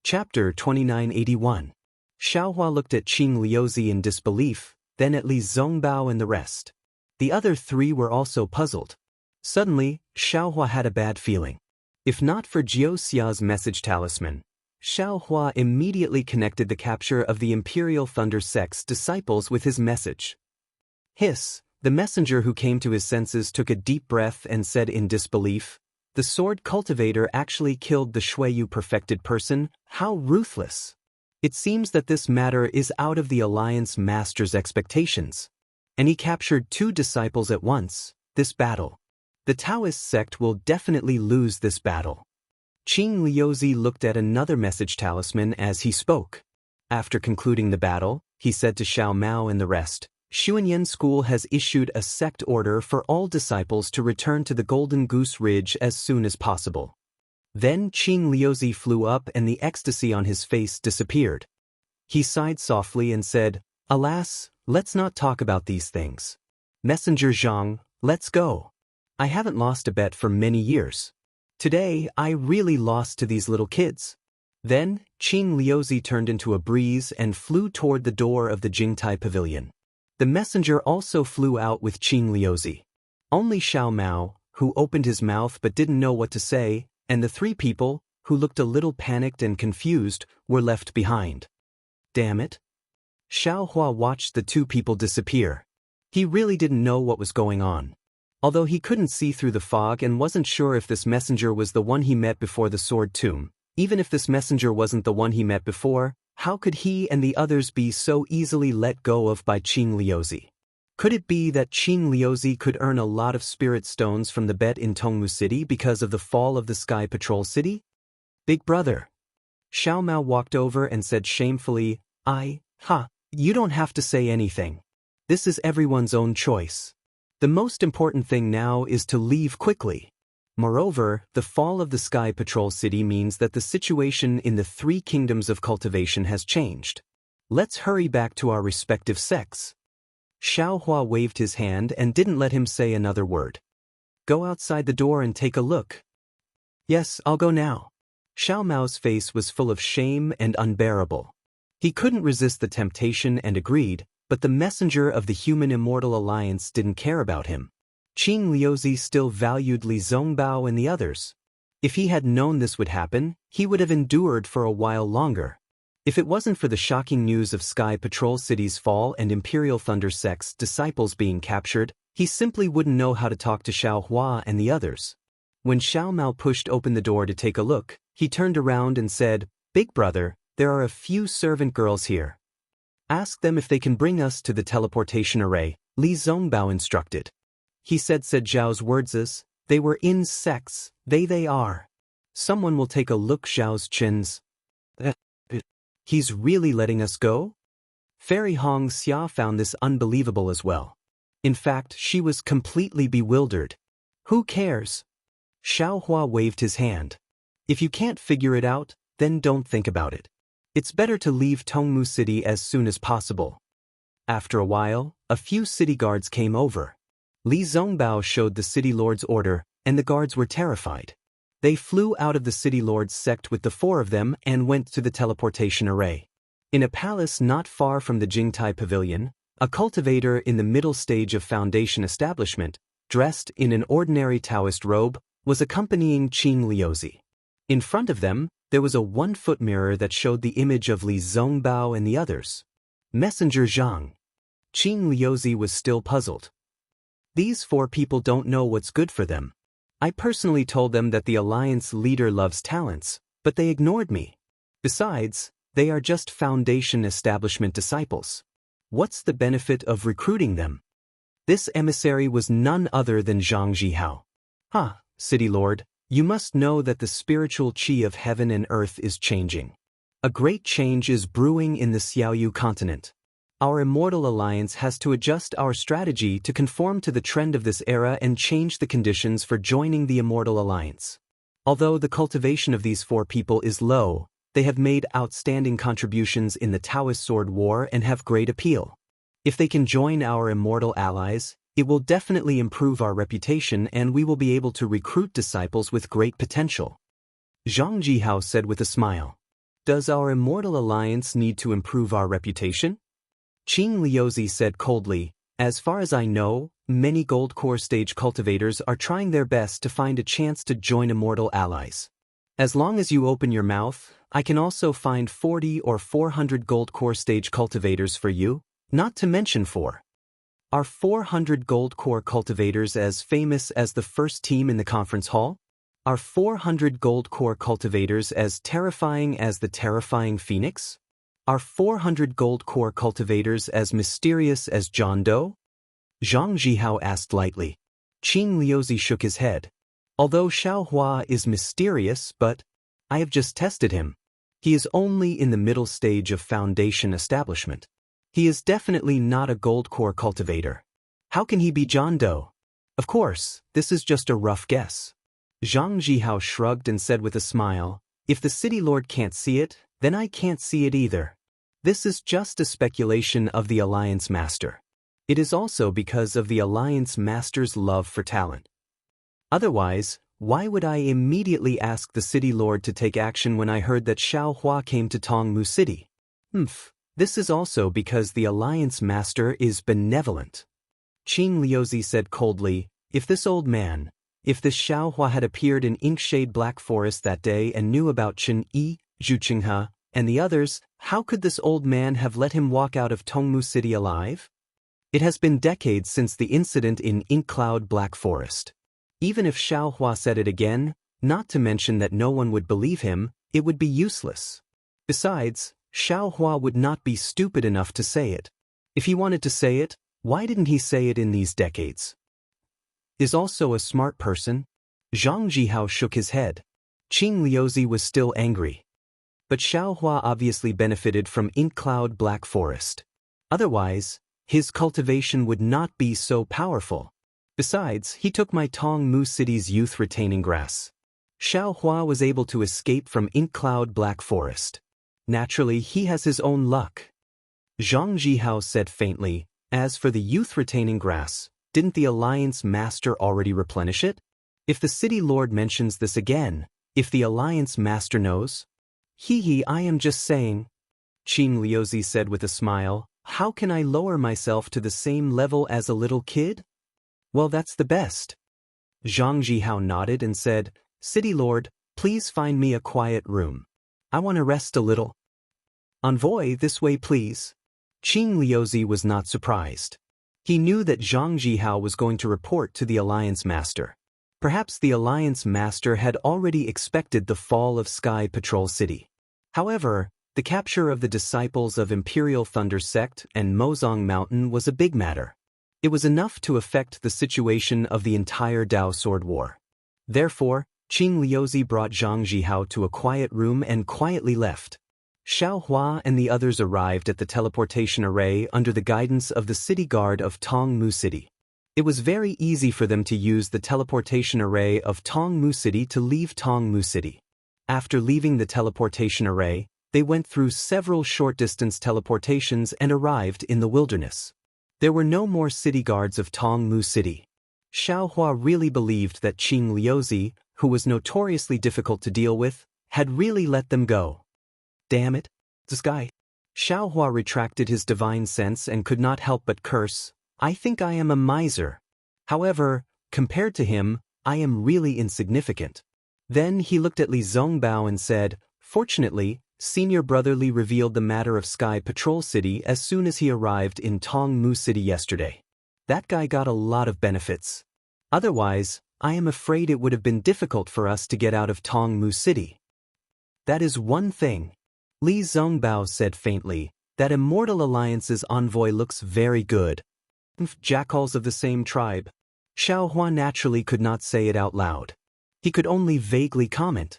Chapter 2981. Xiaohua looked at Qing Liuzi in disbelief, then at Li Zongbao and the rest. The other three were also puzzled. Suddenly, Xiaohua had a bad feeling. If not for Jiuxia's message talisman, Xiaohua immediately connected the capture of the Imperial Thunder Sect's disciples with his message. Hiss, the messenger who came to his senses took a deep breath and said in disbelief, "The sword cultivator actually killed the Shuiyu perfected person, how ruthless! It seems that this matter is out of the Alliance Master's expectations. And he captured 2 disciples at once, this battle. The Taoist sect will definitely lose this battle." Qing Liuzi looked at another message talisman as he spoke. After concluding the battle, he said to Xiao Mao and the rest, "Xuanyan School has issued a sect order for all disciples to return to the Golden Goose Ridge as soon as possible." Then Qing Liuzi flew up and the ecstasy on his face disappeared. He sighed softly and said, "Alas, let's not talk about these things. Messenger Zhang, let's go. I haven't lost a bet for many years. Today, I really lost to these little kids." Then, Qing Liuzi turned into a breeze and flew toward the door of the Jingtai Pavilion. The messenger also flew out with Qing Liuzi. Only Xiao Mao, who opened his mouth but didn't know what to say, and the 3 people, who looked a little panicked and confused, were left behind. Damn it. Xiaohua watched the 2 people disappear. He really didn't know what was going on. Although he couldn't see through the fog and wasn't sure if this messenger was the one he met before the Sword Tomb, even if this messenger wasn't the one he met before, how could he and the others be so easily let go of by Qing Liuzi? Could it be that Qing Liuzi could earn a lot of spirit stones from the bet in Tongmu City because of the fall of the Sky Patrol City? "Big brother." Xiao Mao walked over and said shamefully, You don't have to say anything. This is everyone's own choice. The most important thing now is to leave quickly. Moreover, the fall of the Sky Patrol City means that the situation in the 3 kingdoms of cultivation has changed. Let's hurry back to our respective sects." Xiaohua waved his hand and didn't let him say another word. "Go outside the door and take a look." "Yes, I'll go now." Xiao Mao's face was full of shame and unbearable. He couldn't resist the temptation and agreed, but the messenger of the Human Immortal Alliance didn't care about him. Qing Liuzi still valued Li Zongbao and the others. If he had known this would happen, he would have endured for a while longer. If it wasn't for the shocking news of Sky Patrol City's fall and Imperial Thunder Sect's disciples being captured, he simply wouldn't know how to talk to Xiaohua and the others. When Xiao Mao pushed open the door to take a look, he turned around and said, "Big brother, there are a few servant girls here. Ask them if they can bring us to the teleportation array," Li Zongbao instructed. He said Zhao's words, "They were in sects, they are. Someone will take a look Zhao's chins. He's really letting us go?" Fairy Hong Xia found this unbelievable as well. In fact, she was completely bewildered. "Who cares?" Xiaohua waved his hand. "If you can't figure it out, then don't think about it. It's better to leave Tongmu City as soon as possible." After a while, a few city guards came over. Li Zongbao showed the city lord's order, and the guards were terrified. They flew out of the city lord's sect with the 4 of them and went to the teleportation array. In a palace not far from the Jingtai Pavilion, a cultivator in the middle stage of foundation establishment, dressed in an ordinary Taoist robe, was accompanying Qing Liuzi. In front of them, there was a 1-foot mirror that showed the image of Li Zongbao and the others. Messenger Zhang. Qing Liuzi was still puzzled. "These 4 people don't know what's good for them. I personally told them that the Alliance leader loves talents, but they ignored me. Besides, they are just foundation establishment disciples. What's the benefit of recruiting them?" This emissary was none other than Zhang Zhihao. City Lord, you must know that the spiritual qi of heaven and earth is changing. A great change is brewing in the Xiaoyu continent. Our Immortal Alliance has to adjust our strategy to conform to the trend of this era and change the conditions for joining the Immortal Alliance. Although the cultivation of these 4 people is low, they have made outstanding contributions in the Taoist Sword War and have great appeal. If they can join our Immortal allies, it will definitely improve our reputation and we will be able to recruit disciples with great potential. Zhang Jihao said with a smile. Does our Immortal Alliance need to improve our reputation? Qing Liuzi said coldly, as far as I know, many gold core stage cultivators are trying their best to find a chance to join Immortal allies. As long as you open your mouth, I can also find 40 or 400 gold core stage cultivators for you, not to mention 4. Are 400 gold core cultivators as famous as the first team in the conference hall? Are 400 gold core cultivators as terrifying as the terrifying phoenix? Are 400 gold core cultivators as mysterious as John Doe? Zhang Zhihao asked lightly. Qing Liuzi shook his head. Although Xiao Hua is mysterious, but I have just tested him. He is only in the middle stage of foundation establishment. He is definitely not a gold core cultivator. How can he be John Doe? Of course, this is just a rough guess. Zhang Zhihao shrugged and said with a smile, if the city lord can't see it, then I can't see it either. This is just a speculation of the Alliance Master. It is also because of the Alliance Master's love for talent. Otherwise, why would I immediately ask the city lord to take action when I heard that Xiao Hua came to Tongmu City? This is also because the Alliance Master is benevolent. Qing Liuzi said coldly, if this Xiao Hua had appeared in Inkshade Black Forest that day and knew about Chen Yi, Zhu Qinghe, and the others, how could this old man have let him walk out of Tongmu City alive? It has been decades since the incident in Inkcloud Black Forest. Even if Xiao Hua said it again, not to mention that no one would believe him, it would be useless. Besides, Xiao Hua would not be stupid enough to say it. If he wanted to say it, why didn't he say it in these decades? Is also a smart person? Zhang Zhihao shook his head. Qing Liuzi was still angry. But Xiao Hua obviously benefited from Inkcloud Black Forest. Otherwise, his cultivation would not be so powerful. Besides, he took my Tongmu City's youth retaining grass. Xiao Hua was able to escape from Inkcloud Black Forest. Naturally, he has his own luck. Zhang Zhihao said faintly, as for the youth retaining grass, didn't the Alliance Master already replenish it? If the city lord mentions this again, if the Alliance Master knows? I am just saying. Qing Liuzi said with a smile, how can I lower myself to the same level as a little kid? Well, that's the best. Zhang Zhihao nodded and said, City Lord, please find me a quiet room. I want to rest a little. Envoy, this way please. Qing Liuzi was not surprised. He knew that Zhang Zhihao was going to report to the Alliance Master. Perhaps the Alliance Master had already expected the fall of Sky Patrol City. However, the capture of the disciples of Imperial Thunder Sect and Mozong Mountain was a big matter. It was enough to affect the situation of the entire Dao Sword War. Therefore, Qing Liuzi brought Zhang Zhihao to a quiet room and quietly left. Xiao Hua and the others arrived at the teleportation array under the guidance of the city guard of Tongmu City. It was very easy for them to use the teleportation array of Tongmu City to leave Tongmu City. After leaving the teleportation array, they went through several short-distance teleportations and arrived in the wilderness. There were no more city guards of Tongmu City. Xiao Hua really believed that Qing Liuzi, who was notoriously difficult to deal with, had really let them go. Damn it, this guy. Xiao Hua retracted his divine sense and could not help but curse. I think I am a miser. However, compared to him, I am really insignificant. Then he looked at Li Zongbao and said, fortunately, Senior Brother Li revealed the matter of Sky Patrol City as soon as he arrived in Tongmu City yesterday. That guy got a lot of benefits. Otherwise, I am afraid it would have been difficult for us to get out of Tongmu City. That is one thing. Li Zongbao said faintly, that Immortal Alliance's envoy looks very good. Jackals of the same tribe. Xiao Hua naturally could not say it out loud. He could only vaguely comment.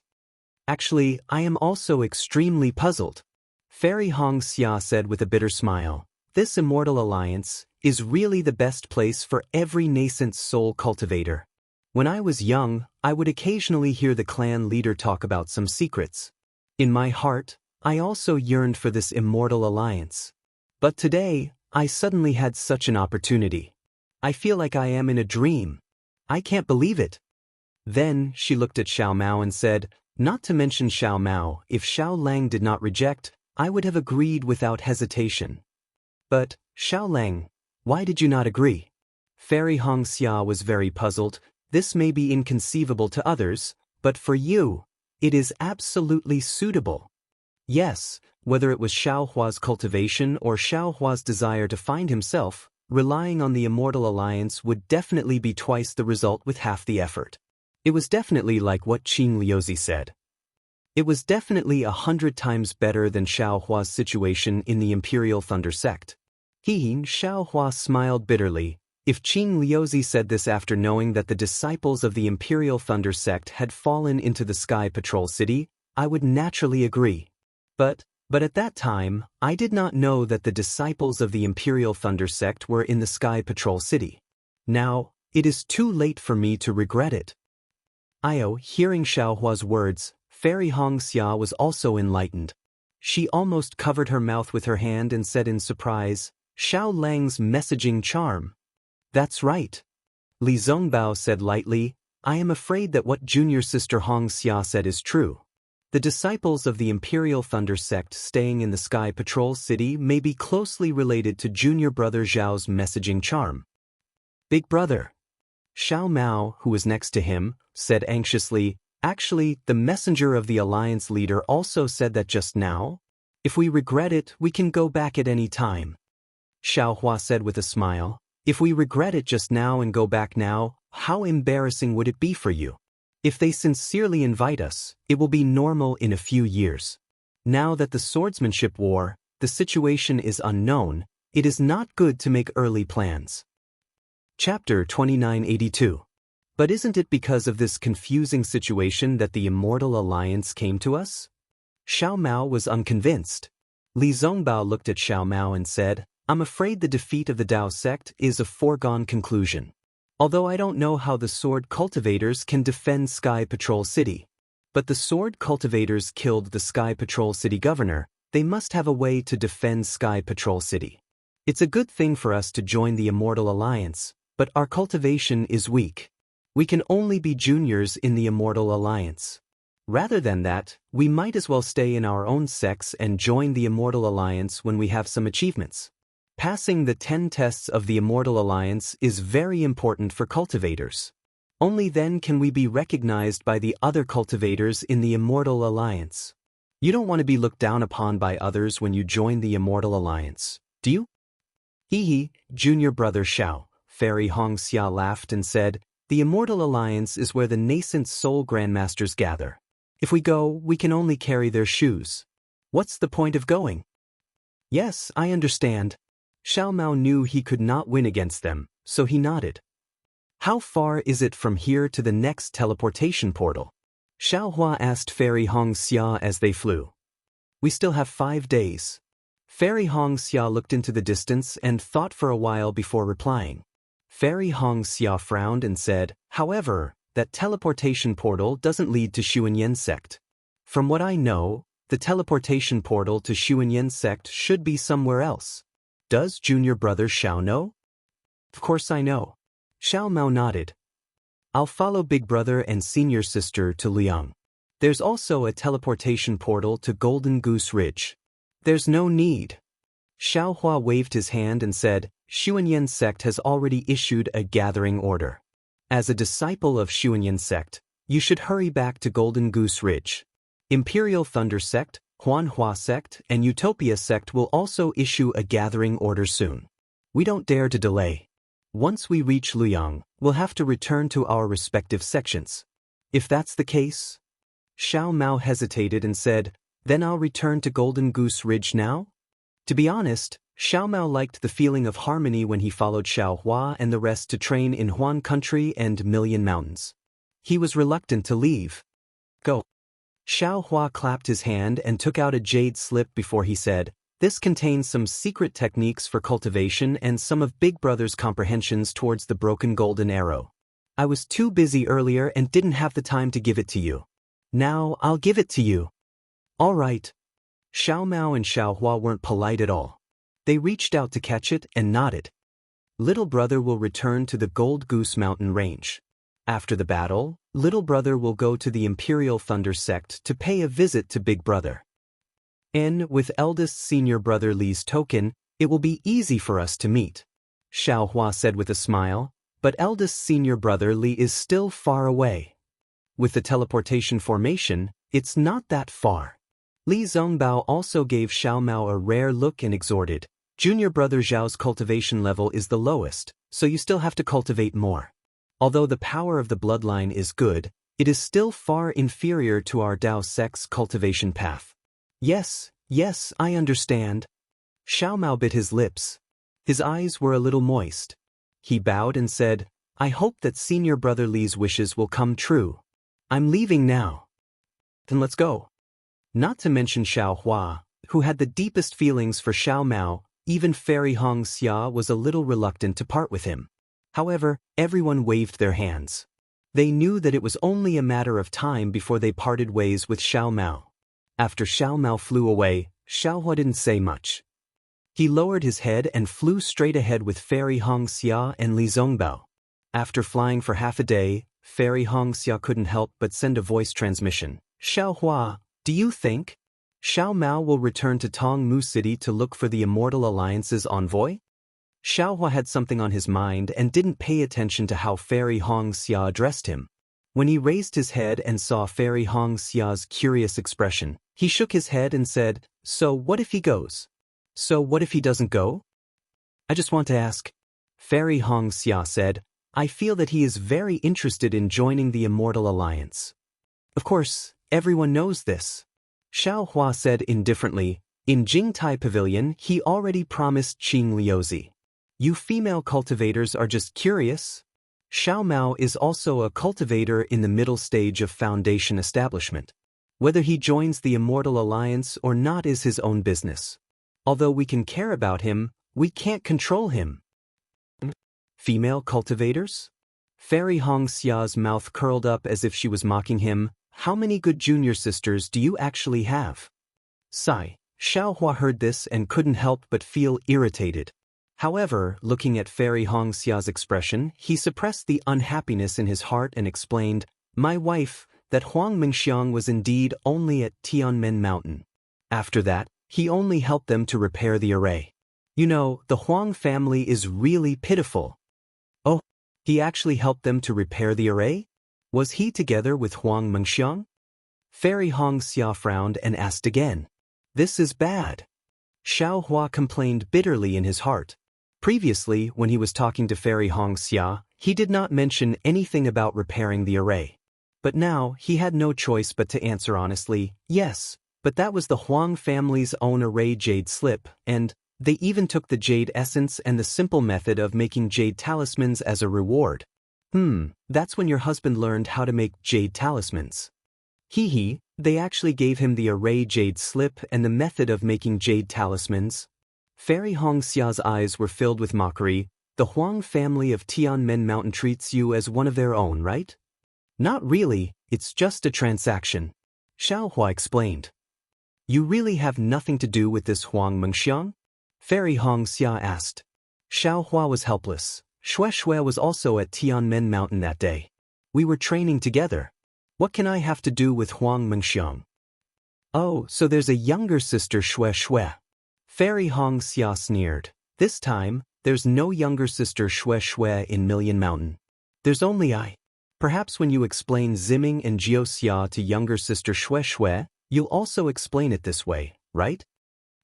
Actually, I am also extremely puzzled. Fairy Hong Xia said with a bitter smile, this Immortal Alliance is really the best place for every nascent soul cultivator. When I was young, I would occasionally hear the clan leader talk about some secrets. In my heart, I also yearned for this Immortal Alliance. But today, I suddenly had such an opportunity. I feel like I am in a dream. I can't believe it. Then she looked at Xiao Mao and said, Not to mention Xiao Mao, if Xiao Lang did not reject, I would have agreed without hesitation. But, Xiao Lang, why did you not agree? Fairy Hongxia was very puzzled. This may be inconceivable to others, but for you, it is absolutely suitable. Yes, whether it was Xiao Hua's cultivation or Xiao Hua's desire to find himself, relying on the Immortal Alliance would definitely be twice the result with half the effort. It was definitely like what Qing Liuzi said. It was definitely 100 times better than Xiao Hua's situation in the Imperial Thunder Sect. Xiao Hua smiled bitterly. If Qing Liuzi said this after knowing that the disciples of the Imperial Thunder Sect had fallen into the Sky Patrol City, I would naturally agree. But at that time, I did not know that the disciples of the Imperial Thunder Sect were in the Sky Patrol City. Now, it is too late for me to regret it. Hearing Xiao Hua's words, Fairy Hongxia was also enlightened. She almost covered her mouth with her hand and said in surprise, Xiao Lang's messaging charm. That's right. Li Zongbao said lightly, I am afraid that what junior sister Hongxia said is true. The disciples of the Imperial Thunder Sect staying in the Sky Patrol City may be closely related to junior brother Zhao's messaging charm. Big brother. Xiao Mao, who was next to him, said anxiously, actually, the messenger of the Alliance leader also said that just now. If we regret it, we can go back at any time. Xiao Hua said with a smile, if we regret it just now and go back now, how embarrassing would it be for you? If they sincerely invite us, it will be normal in a few years. Now that the swordsmanship war, the situation is unknown, it is not good to make early plans. Chapter 2982. But isn't it because of this confusing situation that the Immortal Alliance came to us? Xiao Mao was unconvinced. Li Zongbao looked at Xiao Mao and said, I'm afraid the defeat of the Dao sect is a foregone conclusion. Although I don't know how the sword cultivators can defend Sky Patrol City. But the sword cultivators killed the Sky Patrol City governor, they must have a way to defend Sky Patrol City. It's a good thing for us to join the Immortal Alliance, but our cultivation is weak. We can only be juniors in the Immortal Alliance. Rather than that, we might as well stay in our own sects and join the Immortal Alliance when we have some achievements. Passing the 10 tests of the Immortal Alliance is very important for cultivators. Only then can we be recognized by the other cultivators in the Immortal Alliance. You don't want to be looked down upon by others when you join the Immortal Alliance, do you? Junior brother Xiao, Fairy Hongxia laughed and said, the Immortal Alliance is where the nascent soul grandmasters gather. If we go, we can only carry their shoes. What's the point of going? Yes, I understand. Xiao Mao knew he could not win against them, so he nodded. How far is it from here to the next teleportation portal? Xiao Hua asked Fairy Hongxia as they flew. We still have 5 days. Fairy Hongxia looked into the distance and thought for a while before replying. Fairy Hongxia frowned and said, however, that teleportation portal doesn't lead to Xuanyan sect. From what I know, the teleportation portal to Xuanyan sect should be somewhere else. Does junior brother Xiao know? Of course I know. Xiao Mao nodded. I'll follow big brother and senior sister to Liang. There's also a teleportation portal to Golden Goose Ridge. There's no need. Xiao Hua waved his hand and said, Xuanyan sect has already issued a gathering order. As a disciple of Xuanyan sect, you should hurry back to Golden Goose Ridge. Imperial Thunder sect, Huanhua sect, and Utopia sect will also issue a gathering order soon. We don't dare to delay. Once we reach Liang, we'll have to return to our respective sections. If that's the case? Xiao Mao hesitated and said, then I'll return to Golden Goose Ridge now? To be honest, Xiao Mao liked the feeling of harmony when he followed Xiao Hua and the rest to train in Huan Country and Million Mountains. He was reluctant to leave. Go. Xiao Hua clapped his hand and took out a jade slip before he said, this contains some secret techniques for cultivation and some of Big Brother's comprehensions towards the broken golden arrow. I was too busy earlier and didn't have the time to give it to you. Now I'll give it to you. All right. Xiao Mao and Xiao Hua weren't polite at all. They reached out to catch it and nodded. Little brother will return to the Gold Goose Mountain Range. After the battle, little brother will go to the Imperial Thunder sect to pay a visit to big brother. And with eldest senior brother Li's token, it will be easy for us to meet. Xiao Hua said with a smile, but eldest senior brother Li is still far away. With the teleportation formation, it's not that far. Li Zongbao also gave Xiao Mao a rare look and exhorted, junior brother Zhao's cultivation level is the lowest, so you still have to cultivate more. Although the power of the bloodline is good, it is still far inferior to our Dao sect's cultivation path. Yes, I understand. Xiao Mao bit his lips. His eyes were a little moist. He bowed and said, I hope that senior brother Li's wishes will come true. I'm leaving now. Then let's go. Not to mention Xiao Hua, who had the deepest feelings for Xiao Mao, even Fairy Hong Xia was a little reluctant to part with him. However, everyone waved their hands. They knew that it was only a matter of time before they parted ways with Xiao Mao. After Xiao Mao flew away, Xiao Hua didn't say much. He lowered his head and flew straight ahead with Fairy Hong Xia and Li Zongbao. After flying for half a day, Fairy Hong Xia couldn't help but send a voice transmission. Xiao Hua, do you think Xiao Mao will return to Tongmu City to look for the Immortal Alliance's envoy? Xiao Hua had something on his mind and didn't pay attention to how Fairy Hong Xia addressed him. When he raised his head and saw Fairy Hong Xia's curious expression, he shook his head and said, So what if he goes? So what if he doesn't go? I just want to ask. Fairy Hong Xia said, I feel that he is very interested in joining the Immortal Alliance. Of course, everyone knows this. Xiao Hua said indifferently, in Jingtai Pavilion he already promised Qing Liuzi. You female cultivators are just curious. Xiao Mao is also a cultivator in the middle stage of foundation establishment. Whether he joins the Immortal Alliance or not is his own business. Although we can care about him, we can't control him. Female cultivators? Fairy Hong Xia's mouth curled up as if she was mocking him. How many good junior sisters do you actually have? Sigh. Xiao Hua heard this and couldn't help but feel irritated. However, looking at Fairy Hong Xia's expression, he suppressed the unhappiness in his heart and explained, My wife, that Huang Mingxiang was indeed only at Tianmen Mountain. After that, he only helped them to repair the array. You know, the Huang family is really pitiful. Oh, he actually helped them to repair the array? Was he together with Huang Mingxiang? Fairy Hong Xia frowned and asked again. This is bad. Xiao Hua complained bitterly in his heart. Previously, when he was talking to Fairy Hong Xia, he did not mention anything about repairing the array. But now, he had no choice but to answer honestly, yes, but that was the Huang family's own array jade slip, and they even took the jade essence and the simple method of making jade talismans as a reward. That's when your husband learned how to make jade talismans. Hee, they actually gave him the array jade slip and the method of making jade talismans. Fairy Hong Xia's eyes were filled with mockery. The Huang family of Tianmen Mountain treats you as one of their own, right? Not really, it's just a transaction. Xiao Hua explained. You really have nothing to do with this Huang Mingxiang? Fairy Hong Xia asked. Xiao Hua was helpless. Shui was also at Tianmen Mountain that day. We were training together. What can I have to do with Huang Mingxiang? Oh, so there's a younger sister Shui. Fairy Hong Xia sneered. This time, there's no younger sister Shui in Million Mountain. There's only I. Perhaps when you explain Ziming and Jiuxia to younger sister Shui, you'll also explain it this way, right?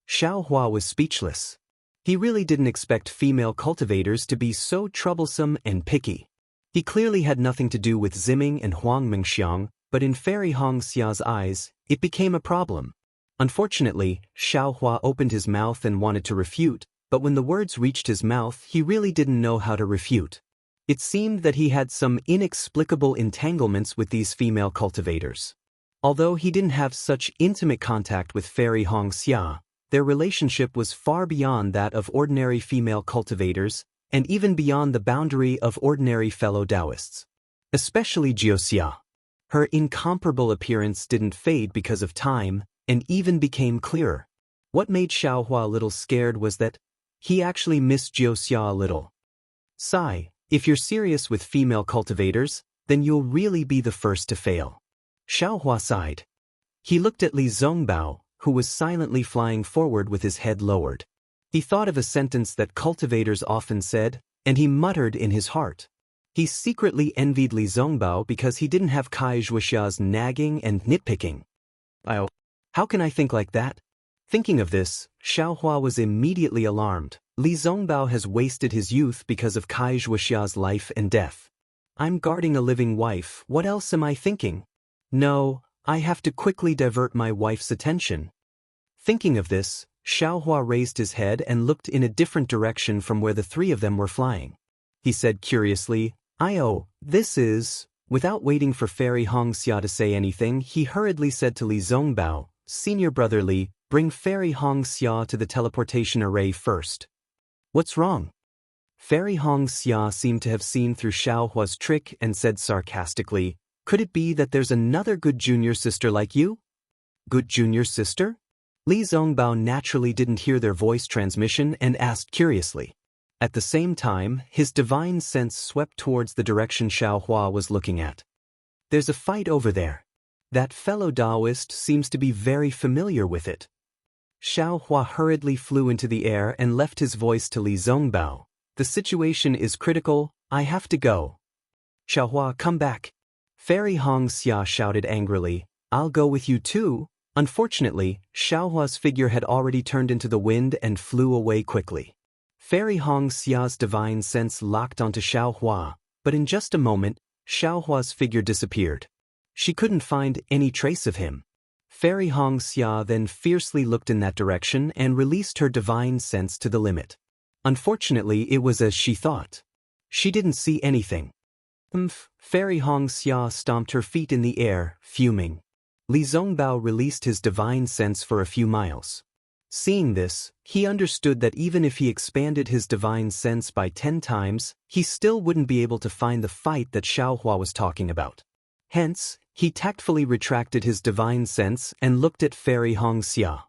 Xiao Hua was speechless. He really didn't expect female cultivators to be so troublesome and picky. He clearly had nothing to do with Ziming and Huang Mingxiang, but in Fairy Hong Xia's eyes, it became a problem. Unfortunately, Xiao Hua opened his mouth and wanted to refute, but when the words reached his mouth, he really didn't know how to refute. It seemed that he had some inexplicable entanglements with these female cultivators. Although he didn't have such intimate contact with Fairy Hong Xia, their relationship was far beyond that of ordinary female cultivators, and even beyond the boundary of ordinary fellow Taoists. Especially Jiuxia. Her incomparable appearance didn't fade because of time, and even became clearer. What made Xiao Hua a little scared was that he actually missed Jiuxia a little. Sigh, if you're serious with female cultivators, then you'll really be the first to fail. Xiaohua sighed. He looked at Li Zongbao, who was silently flying forward with his head lowered. He thought of a sentence that cultivators often said, and he muttered in his heart. He secretly envied Li Zongbao because he didn't have Kai Wuxia's nagging and nitpicking. Oh, how can I think like that? Thinking of this, Xiaohua was immediately alarmed. Li Zongbao has wasted his youth because of Kai Wuxia's life and death. I'm guarding a living wife, what else am I thinking? No, I have to quickly divert my wife's attention. Thinking of this, Xiaohua raised his head and looked in a different direction from where the three of them were flying. He said curiously, this is... Without waiting for Fairy Hongxia to say anything, he hurriedly said to Li Zongbao, Senior Brother Li, bring Fairy Hongxia to the teleportation array first. What's wrong? Fairy Hongxia seemed to have seen through Xiaohua's trick and said sarcastically, could it be that there's another good junior sister like you? Good junior sister? Li Zongbao naturally didn't hear their voice transmission and asked curiously. At the same time, his divine sense swept towards the direction Xiaohua was looking at. There's a fight over there. That fellow Taoist seems to be very familiar with it. Xiaohua hurriedly flew into the air and left his voice to Li Zongbao. The situation is critical, I have to go. Xiaohua, come back. Fairy Hongxia shouted angrily, I'll go with you too. Unfortunately, Xiaohua's figure had already turned into the wind and flew away quickly. Fairy Hongxia's divine sense locked onto Xiaohua, but in just a moment, Xiaohua's figure disappeared. She couldn't find any trace of him. Fairy Hongxia then fiercely looked in that direction and released her divine sense to the limit. Unfortunately, it was as she thought. She didn't see anything. Fairy Hongxia stomped her feet in the air, fuming. Li Zongbao released his divine sense for a few miles. Seeing this, he understood that even if he expanded his divine sense by 10 times, he still wouldn't be able to find the fight that Xiaohua was talking about. Hence, he tactfully retracted his divine sense and looked at Fairy Hongxia.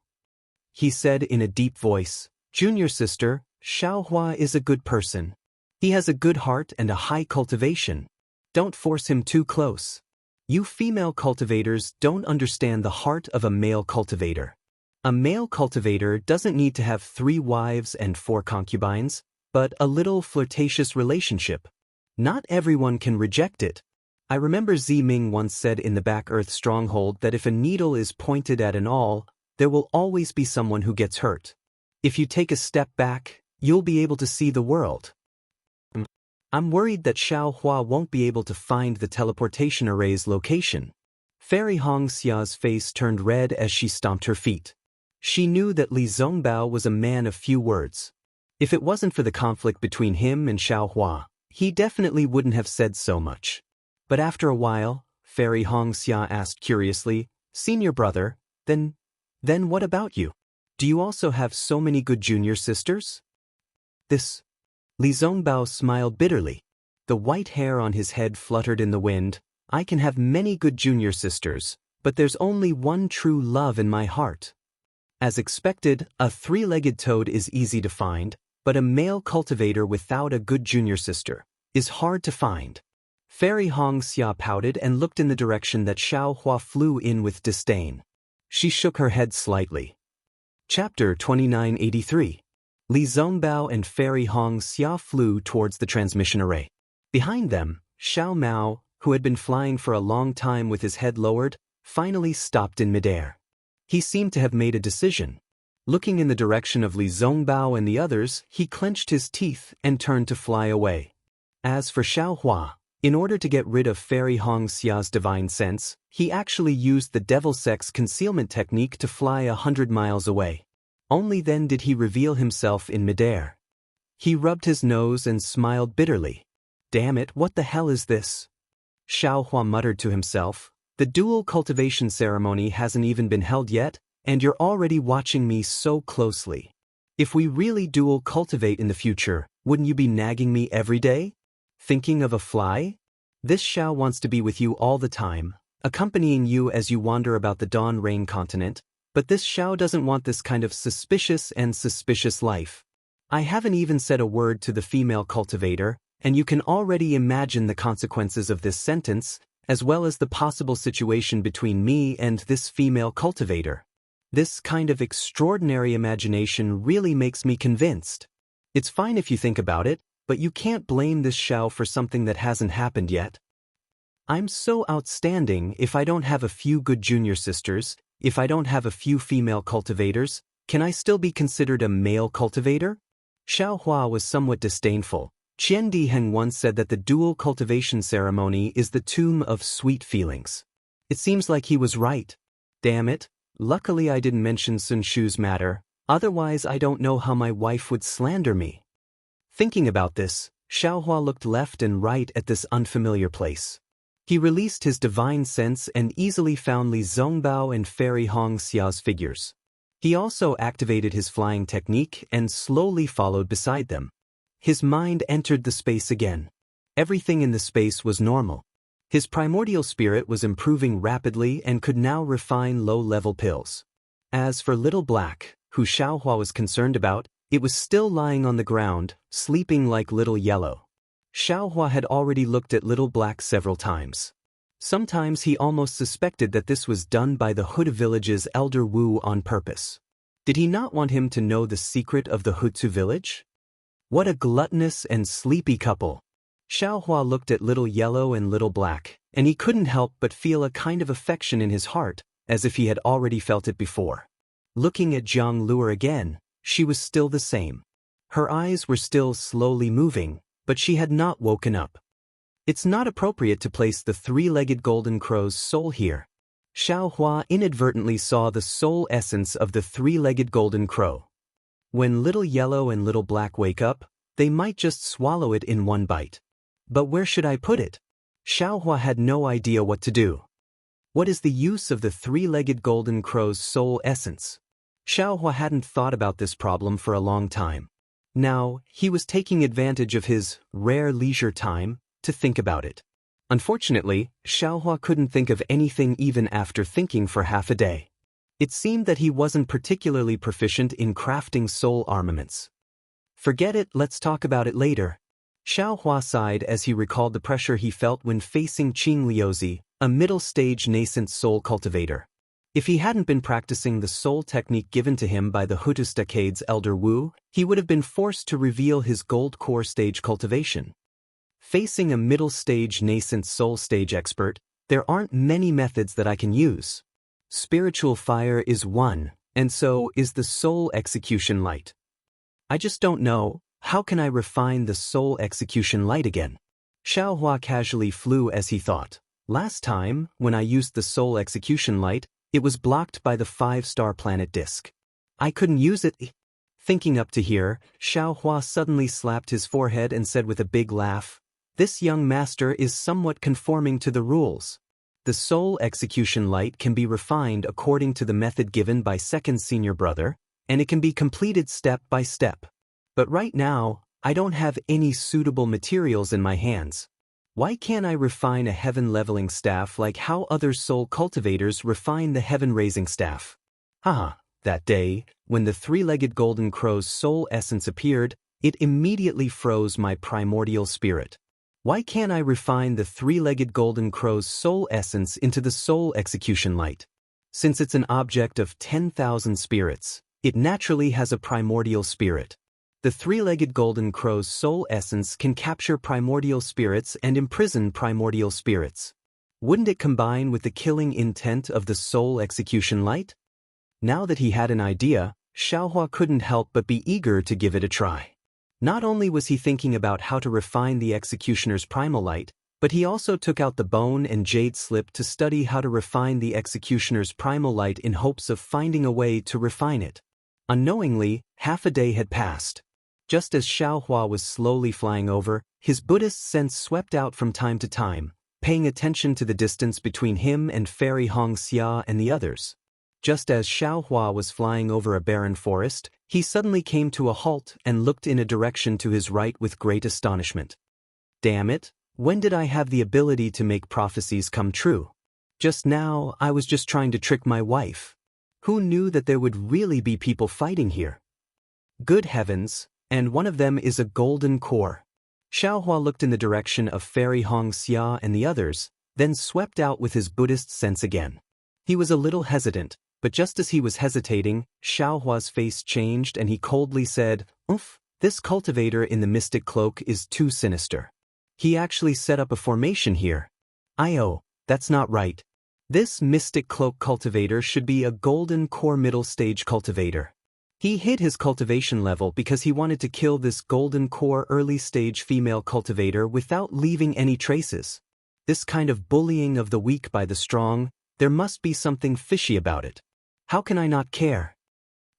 He said in a deep voice, Junior sister, Xiaohua is a good person. He has a good heart and a high cultivation. Don't force him too close. You female cultivators don't understand the heart of a male cultivator. A male cultivator doesn't need to have 3 wives and 4 concubines, but a little flirtatious relationship. Not everyone can reject it. I remember Ziming once said in the Back Earth Stronghold that if a needle is pointed at an awl, there will always be someone who gets hurt. If you take a step back, you'll be able to see the world. I'm worried that Xiaohua won't be able to find the teleportation array's location. Fairy Hongxia's face turned red as she stomped her feet. She knew that Li Zongbao was a man of few words. If it wasn't for the conflict between him and Xiaohua, he definitely wouldn't have said so much. But after a while, Fairy Hongxia asked curiously, Senior brother, then what about you? Do you also have so many good junior sisters? Li Zongbao smiled bitterly. The white hair on his head fluttered in the wind. I can have many good junior sisters, but there's only one true love in my heart. As expected, a 3-legged toad is easy to find, but a male cultivator without a good junior sister is hard to find. Fairy Hongxia pouted and looked in the direction that Xiaohua flew in with disdain. She shook her head slightly. Chapter 2983. Li Zongbao and Fairy Hongxia flew towards the transmission array. Behind them, Xiao Mao, who had been flying for a long time with his head lowered, finally stopped in midair. He seemed to have made a decision. Looking in the direction of Li Zongbao and the others, he clenched his teeth and turned to fly away. As for Xiaohua, in order to get rid of Fairy Hongxia's divine sense, he actually used the devil sex concealment technique to fly 100 miles away. Only then did he reveal himself in midair. He rubbed his nose and smiled bitterly. Damn it, what the hell is this? Xiaohua muttered to himself. The dual cultivation ceremony hasn't even been held yet, and you're already watching me so closely. If we really dual cultivate in the future, wouldn't you be nagging me every day? Thinking of a fly? This Xiao wants to be with you all the time, accompanying you as you wander about the Dawn Rain continent, but this Xiao doesn't want this kind of suspicious life. I haven't even said a word to the female cultivator, and you can already imagine the consequences of this sentence, as well as the possible situation between me and this female cultivator. This kind of extraordinary imagination really makes me convinced. It's fine if you think about it, but you can't blame this Xiao for something that hasn't happened yet. I'm so outstanding. If I don't have a few good junior sisters, if I don't have a few female cultivators, can I still be considered a male cultivator? Xiao Hua was somewhat disdainful. Qian Diheng once said that the dual cultivation ceremony is the tomb of sweet feelings. It seems like he was right. Damn it, luckily I didn't mention Sun Shu's matter, otherwise I don't know how my wife would slander me. Thinking about this, Xiao Hua looked left and right at this unfamiliar place. He released his divine sense and easily found Li Zongbao and Fairy Hong Xia's figures. He also activated his flying technique and slowly followed beside them. His mind entered the space again. Everything in the space was normal. His primordial spirit was improving rapidly and could now refine low-level pills. As for Little Black, who Xiao Hua was concerned about, it was still lying on the ground, sleeping like Little Yellow. Xiao Hua had already looked at Little Black several times. Sometimes he almost suspected that this was done by the Hutu village's elder Wu on purpose. Did he not want him to know the secret of the Hutu village? What a gluttonous and sleepy couple. Xiao Hua looked at Little Yellow and Little Black, and he couldn't help but feel a kind of affection in his heart, as if he had already felt it before. Looking at Jianghu again, she was still the same. Her eyes were still slowly moving, but she had not woken up. It's not appropriate to place the three-legged golden crow's soul here. Xiao Hua inadvertently saw the soul essence of the three-legged golden crow. When Little Yellow and Little Black wake up, they might just swallow it in one bite. But where should I put it? Xiao Hua had no idea what to do. What is the use of the three-legged golden crow's soul essence? Xiao Hua hadn't thought about this problem for a long time. Now, he was taking advantage of his rare leisure time to think about it. Unfortunately, Xiao Hua couldn't think of anything even after thinking for half a day. It seemed that he wasn't particularly proficient in crafting soul armaments. Forget it, let's talk about it later. Xiao Hua sighed as he recalled the pressure he felt when facing Qing Liuzi, a middle-stage nascent soul cultivator. If he hadn't been practicing the soul technique given to him by the Hutu Stacade's elder Wu, he would have been forced to reveal his gold core stage cultivation. Facing a middle-stage nascent soul stage expert, there aren't many methods that I can use. Spiritual fire is one, and so is the soul execution light. I just don't know, how can I refine the soul execution light again? Xiao Hua casually flew as he thought. Last time, when I used the soul execution light, it was blocked by the 5-star planet disk. I couldn't use it. Thinking up to here, Xiao Hua suddenly slapped his forehead and said with a big laugh, "This young master is somewhat conforming to the rules. The soul execution light can be refined according to the method given by second senior brother, and it can be completed step by step. But right now, I don't have any suitable materials in my hands. Why can't I refine a heaven-leveling staff like how other soul cultivators refine the heaven-raising staff?" Haha, that day, when the three-legged golden crow's soul essence appeared, it immediately froze my primordial spirit. Why can't I refine the three-legged golden crow's soul essence into the soul execution light? Since it's an object of 10,000 spirits, it naturally has a primordial spirit. The three-legged golden crow's soul essence can capture primordial spirits and imprison primordial spirits. Wouldn't it combine with the killing intent of the soul execution light? Now that he had an idea, Xiao Hua couldn't help but be eager to give it a try. Not only was he thinking about how to refine the executioner's primal light, but he also took out the bone and jade slip to study how to refine the executioner's primal light in hopes of finding a way to refine it. Unknowingly, half a day had passed. Just as Xiao Hua was slowly flying over, his Buddhist sense swept out from time to time, paying attention to the distance between him and Fairy Hong Xia and the others. Just as Xiao Hua was flying over a barren forest, he suddenly came to a halt and looked in a direction to his right with great astonishment. Damn it, when did I have the ability to make prophecies come true? Just now, I was just trying to trick my wife. Who knew that there would really be people fighting here? Good heavens, and one of them is a golden core. Xiaohua looked in the direction of Fairy Hongxia and the others, then swept out with his Buddhist sense again. He was a little hesitant, but just as he was hesitating, Xiaohua's face changed and he coldly said, "Oof, this cultivator in the mystic cloak is too sinister. He actually set up a formation here. That's not right. This mystic cloak cultivator should be a golden core middle stage cultivator." He hid his cultivation level because he wanted to kill this golden core early stage female cultivator without leaving any traces. This kind of bullying of the weak by the strong, there must be something fishy about it. How can I not care?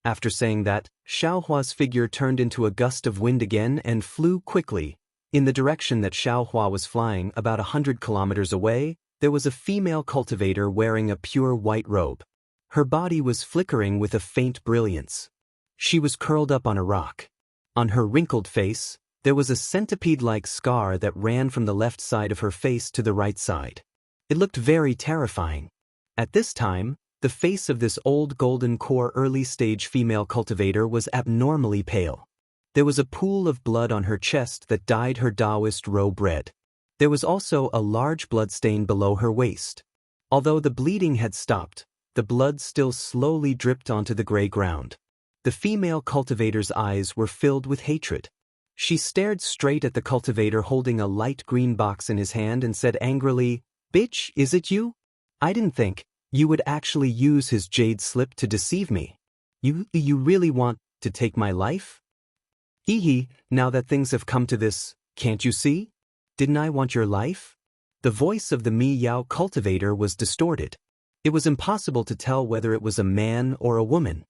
After saying that, Xiaohua's figure turned into a gust of wind again and flew quickly. In the direction that Xiaohua was flying, about 100 kilometers away, there was a female cultivator wearing a pure white robe. Her body was flickering with a faint brilliance. She was curled up on a rock. On her wrinkled face, there was a centipede-like scar that ran from the left side of her face to the right side. It looked very terrifying. At this time, the face of this old golden core early-stage female cultivator was abnormally pale. There was a pool of blood on her chest that dyed her Taoist robe red. There was also a large bloodstain below her waist. Although the bleeding had stopped, the blood still slowly dripped onto the gray ground. The female cultivator's eyes were filled with hatred. She stared straight at the cultivator holding a light green box in his hand and said angrily, "Bitch, is it you? I didn't think you would actually use his jade slip to deceive me. You really want to take my life? Hee, now that things have come to this, can't you see? Didn't I want your life?" The voice of the Mi Yao cultivator was distorted. It was impossible to tell whether it was a man or a woman.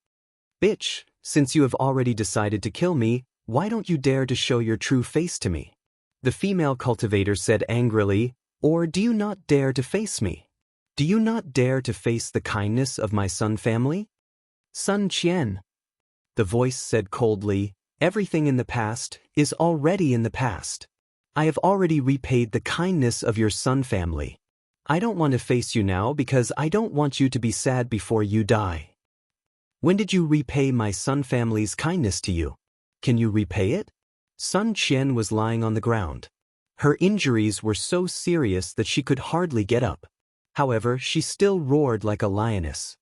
"Bitch, since you have already decided to kill me, why don't you dare to show your true face to me?" The female cultivator said angrily, "Or do you not dare to face me? Do you not dare to face the kindness of my Sun family?" "Sun Qian," the voice said coldly, "everything in the past is already in the past. I have already repaid the kindness of your Sun family. I don't want to face you now because I don't want you to be sad before you die. When did you repay my Sun family's kindness to you? Can you repay it?" Sun Qian was lying on the ground. Her injuries were so serious that she could hardly get up. However, she still roared like a lioness.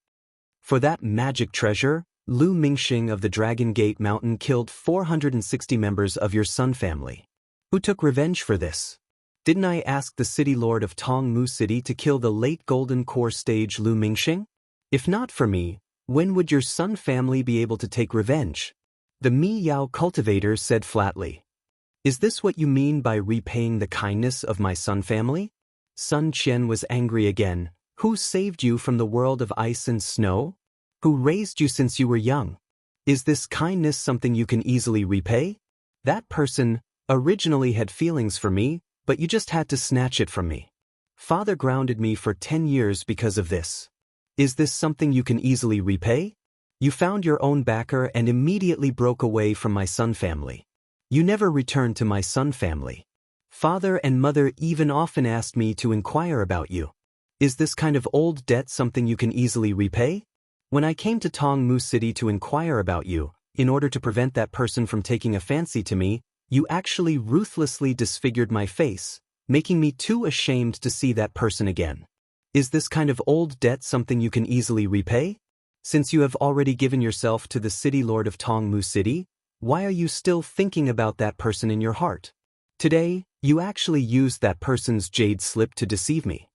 "For that magic treasure, Lu Mingxing of the Dragon Gate Mountain killed 460 members of your Sun family. Who took revenge for this? Didn't I ask the city lord of Tongmu City to kill the late golden core stage Lu Mingxing? If not for me, when would your Sun family be able to take revenge?" The Mi Yao cultivator said flatly. "Is this what you mean by repaying the kindness of my Sun family?" Sun Qian was angry again. "Who saved you from the world of ice and snow? Who raised you since you were young? Is this kindness something you can easily repay? That person originally had feelings for me, but you just had to snatch it from me. Father grounded me for 10 years because of this. Is this something you can easily repay? You found your own backer and immediately broke away from my Sun family. You never returned to my Sun family. Father and mother even often asked me to inquire about you. Is this kind of old debt something you can easily repay? When I came to Tongmu City to inquire about you, in order to prevent that person from taking a fancy to me, you actually ruthlessly disfigured my face, making me too ashamed to see that person again. Is this kind of old debt something you can easily repay? Since you have already given yourself to the city lord of Tongmu City, why are you still thinking about that person in your heart? Today, you actually used that person's jade slip to deceive me.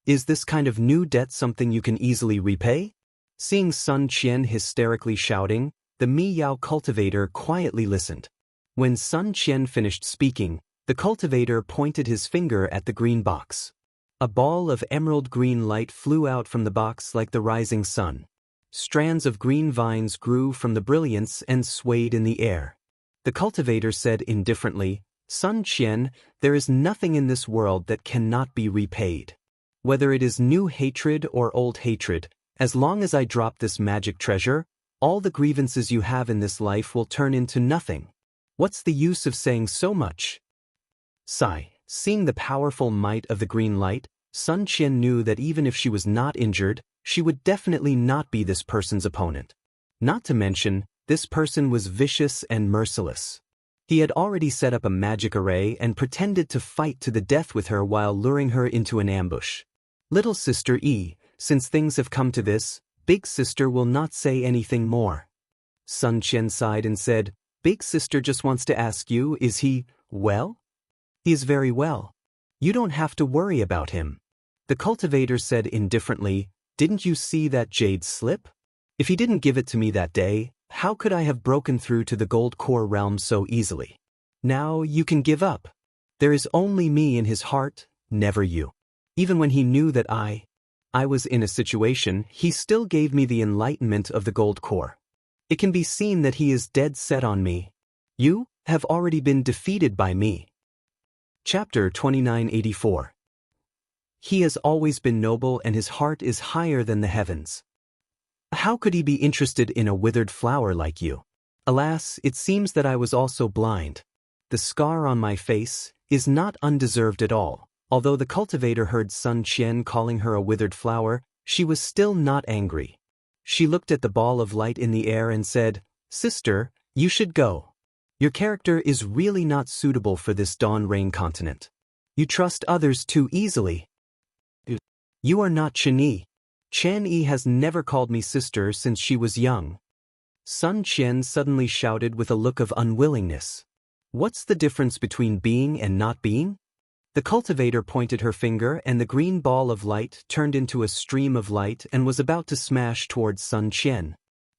Is this kind of new debt something you can easily repay?" Seeing Sun Qian hysterically shouting, the Mi Yao cultivator quietly listened. When Sun Qian finished speaking, the cultivator pointed his finger at the green box. A ball of emerald green light flew out from the box like the rising sun. Strands of green vines grew from the brilliance and swayed in the air. The cultivator said indifferently, "Sun Qian, there is nothing in this world that cannot be repaid. Whether it is new hatred or old hatred, as long as I drop this magic treasure, all the grievances you have in this life will turn into nothing. What's the use of saying so much?" Sigh. Seeing the powerful might of the green light, Sun Qian knew that even if she was not injured, she would definitely not be this person's opponent. Not to mention, this person was vicious and merciless. He had already set up a magic array and pretended to fight to the death with her while luring her into an ambush. Little sister E, since things have come to this, big sister will not say anything more. Sun Qian sighed and said, Big sister just wants to ask you, is he, well? He is very well. You don't have to worry about him. The cultivator said indifferently, Didn't you see that jade slip? If he didn't give it to me that day, how could I have broken through to the gold core realm so easily? Now you can give up. There is only me in his heart, never you. Even when he knew that I was in a situation, he still gave me the enlightenment of the gold core. It can be seen that he is dead set on me. You have already been defeated by me. Chapter 2984. He has always been noble and his heart is higher than the heavens. How could he be interested in a withered flower like you? Alas, it seems that I was also blind. The scar on my face is not undeserved at all. Although the cultivator heard Sun Qian calling her a withered flower, she was still not angry. She looked at the ball of light in the air and said, Sister, you should go. Your character is really not suitable for this dawn rain continent. You trust others too easily. You are not Chen-Yi. Chen-Yi has never called me sister since she was young. Sun Qian suddenly shouted with a look of unwillingness. What's the difference between being and not being? The cultivator pointed her finger and the green ball of light turned into a stream of light and was about to smash towards Sun Qian.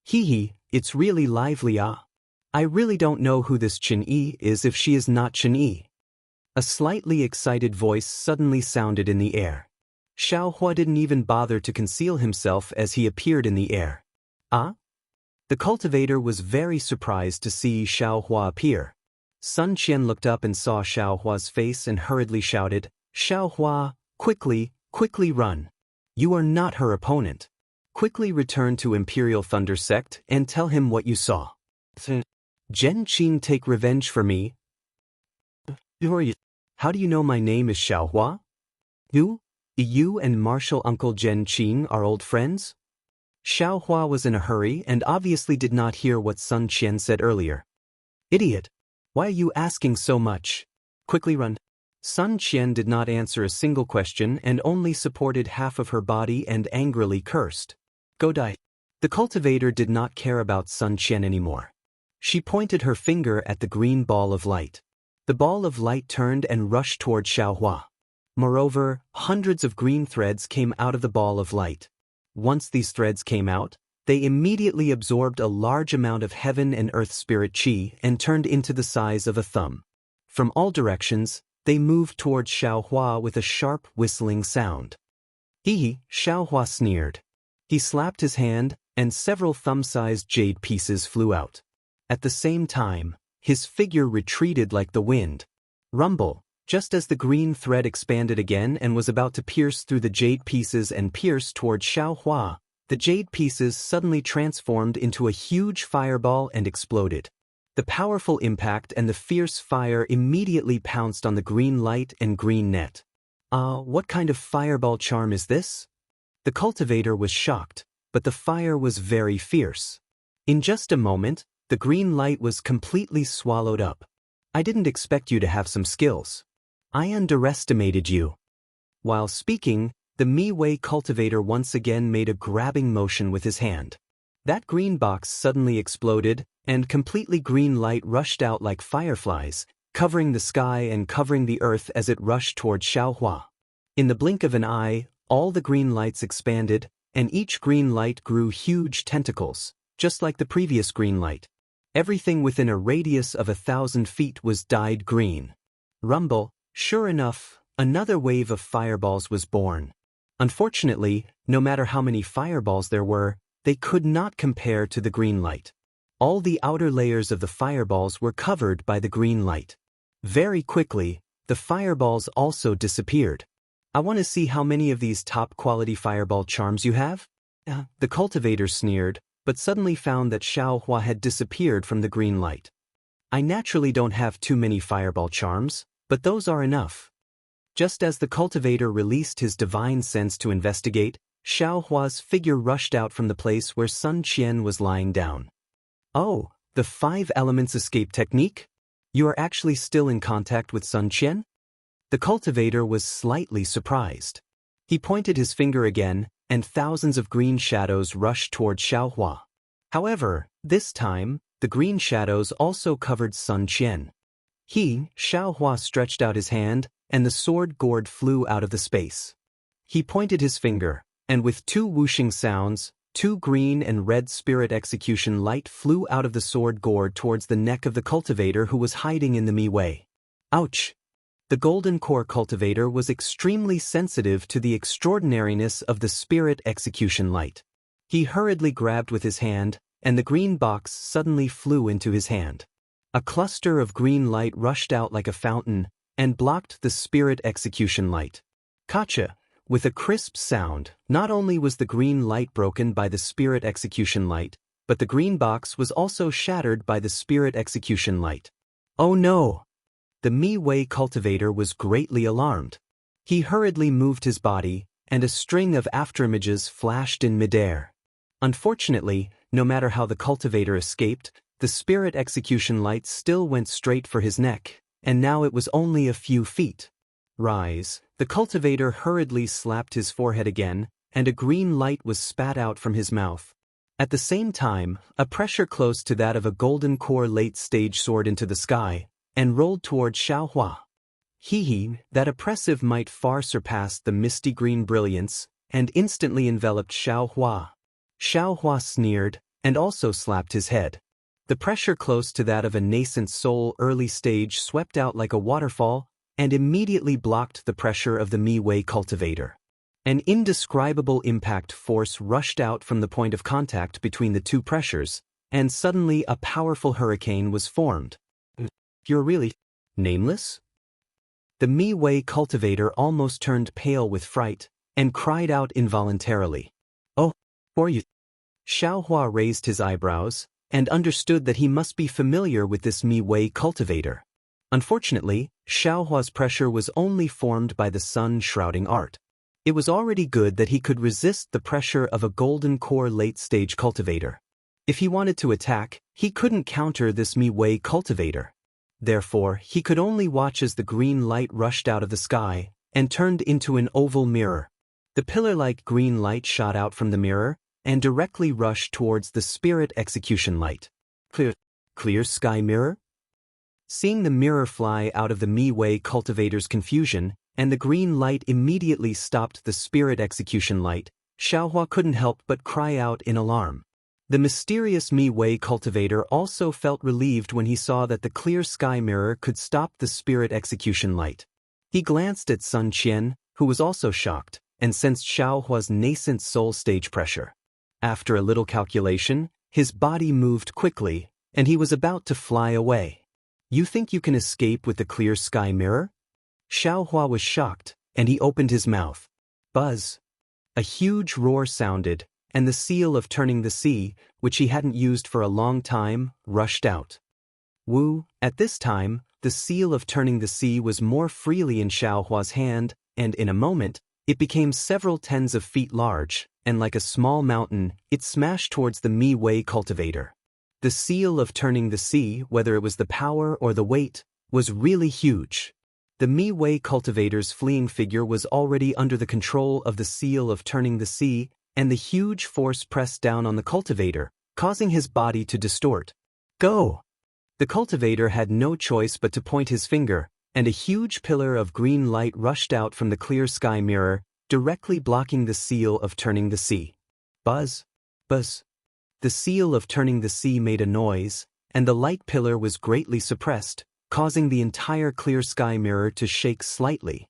Hee, it's really lively I really don't know who this Chen-Yi is if she is not Chen-Yi. A slightly excited voice suddenly sounded in the air. Xiaohua didn't even bother to conceal himself as he appeared in the air. Ah? The cultivator was very surprised to see Xiaohua appear. Sun Qian looked up and saw Xiaohua's face and hurriedly shouted, Xiaohua, quickly run. You are not her opponent. Quickly return to Imperial Thunder Sect and tell him what you saw. Zhen Qing take revenge for me. How do you know my name is Xiaohua? You and Martial Uncle Zhen Qing are old friends? Xiaohua was in a hurry and obviously did not hear what Sun Qian said earlier. Idiot! Why are you asking so much? Quickly run. Sun Qian did not answer a single question and only supported half of her body and angrily cursed. Go die. The cultivator did not care about Sun Qian anymore. She pointed her finger at the green ball of light. The ball of light turned and rushed toward Xiaohua. Moreover, hundreds of green threads came out of the ball of light. Once these threads came out, they immediately absorbed a large amount of heaven and earth spirit qi and turned into the size of a thumb. From all directions, they moved towards Xiaohua with a sharp whistling sound. Hee, Xiaohua sneered. He slapped his hand, and several thumb-sized jade pieces flew out. At the same time, his figure retreated like the wind. Rumble. Just as the green thread expanded again and was about to pierce through the jade pieces and pierce toward Xiaohua, the jade pieces suddenly transformed into a huge fireball and exploded. The powerful impact and the fierce fire immediately pounced on the green light and green net. What kind of fireball charm is this? The cultivator was shocked, but the fire was very fierce. In just a moment, the green light was completely swallowed up. I didn't expect you to have some skills. I underestimated you. While speaking, the Mi-Wei cultivator once again made a grabbing motion with his hand. That green box suddenly exploded, and completely green light rushed out like fireflies, covering the sky and covering the earth as it rushed toward Xiaohua. In the blink of an eye, all the green lights expanded, and each green light grew huge tentacles, just like the previous green light. Everything within a radius of 1,000 feet was dyed green. Rumble. Sure enough, another wave of fireballs was born. Unfortunately, no matter how many fireballs there were, they could not compare to the green light. All the outer layers of the fireballs were covered by the green light. Very quickly, the fireballs also disappeared. I want to see how many of these top-quality fireball charms you have? The cultivator sneered, but suddenly found that Xiaohua had disappeared from the green light. I naturally don't have too many fireball charms, but those are enough. Just as the cultivator released his divine sense to investigate, Xiaohua's figure rushed out from the place where Sun Qian was lying down. Oh, the 5 elements escape technique? You are actually still in contact with Sun Qian? The cultivator was slightly surprised. He pointed his finger again, and thousands of green shadows rushed toward Xiaohua. However, this time, the green shadows also covered Sun Qian. Xiaohua stretched out his hand, and the sword gourd flew out of the space. He pointed his finger, and with two whooshing sounds, two green and red spirit execution light flew out of the sword gourd towards the neck of the cultivator who was hiding in the Mi Wei. Ouch! The golden core cultivator was extremely sensitive to the extraordinariness of the spirit execution light. He hurriedly grabbed with his hand, and the green box suddenly flew into his hand. A cluster of green light rushed out like a fountain, and blocked the spirit execution light. Gotcha! With a crisp sound, not only was the green light broken by the spirit execution light, but the green box was also shattered by the spirit execution light. Oh no! The Mi Wei cultivator was greatly alarmed. He hurriedly moved his body, and a string of afterimages flashed in midair. Unfortunately, no matter how the cultivator escaped, the spirit execution light still went straight for his neck, and now it was only a few feet. Rise! The cultivator hurriedly slapped his forehead again, and a green light was spat out from his mouth. At the same time, a pressure close to that of a golden core late-stage soared into the sky, and rolled toward Xiaohua. That oppressive might far surpassed the misty green brilliance, and instantly enveloped Xiaohua. Xiaohua sneered, and also slapped his head. The pressure close to that of a nascent soul early stage swept out like a waterfall, and immediately blocked the pressure of the Mi Wei cultivator. An indescribable impact force rushed out from the point of contact between the two pressures, and suddenly a powerful hurricane was formed. You're really nameless? The Mi Wei cultivator almost turned pale with fright, and cried out involuntarily. Oh, for you. Xiaohua raised his eyebrows, and understood that he must be familiar with this Mi Wei cultivator. Unfortunately, Xiaohua's pressure was only formed by the sun-shrouding art. It was already good that he could resist the pressure of a golden core late-stage cultivator. If he wanted to attack, he couldn't counter this Mi Wei cultivator. Therefore, he could only watch as the green light rushed out of the sky, and turned into an oval mirror. The pillar-like green light shot out from the mirror, and directly rushed towards the spirit execution light. Clear sky mirror? Seeing the mirror fly out of the Mi Wei cultivator's confusion, and the green light immediately stopped the spirit execution light, Xiaohua couldn't help but cry out in alarm. The mysterious Mi Wei cultivator also felt relieved when he saw that the clear sky mirror could stop the spirit execution light. He glanced at Sun Qian, who was also shocked, and sensed Xiaohua's nascent soul stage pressure. After a little calculation, his body moved quickly, and he was about to fly away. You think you can escape with the clear sky mirror? Xiaohua was shocked, and he opened his mouth. Buzz! A huge roar sounded, and the seal of turning the sea, which he hadn't used for a long time, rushed out. At this time, the seal of turning the sea was more freely in Xiaohua's hand, and in a moment, it became several tens of feet large, and like a small mountain, it smashed towards the Mi Wei cultivator. The seal of turning the sea, whether it was the power or the weight, was really huge. The Mi Wei cultivator's fleeing figure was already under the control of the seal of turning the sea, and the huge force pressed down on the cultivator, causing his body to distort. Go! The cultivator had no choice but to point his finger, and a huge pillar of green light rushed out from the clear sky mirror, directly blocking the seal of turning the sea. Buzz! Buzz! The seal of turning the sea made a noise, and the light pillar was greatly suppressed, causing the entire clear sky mirror to shake slightly.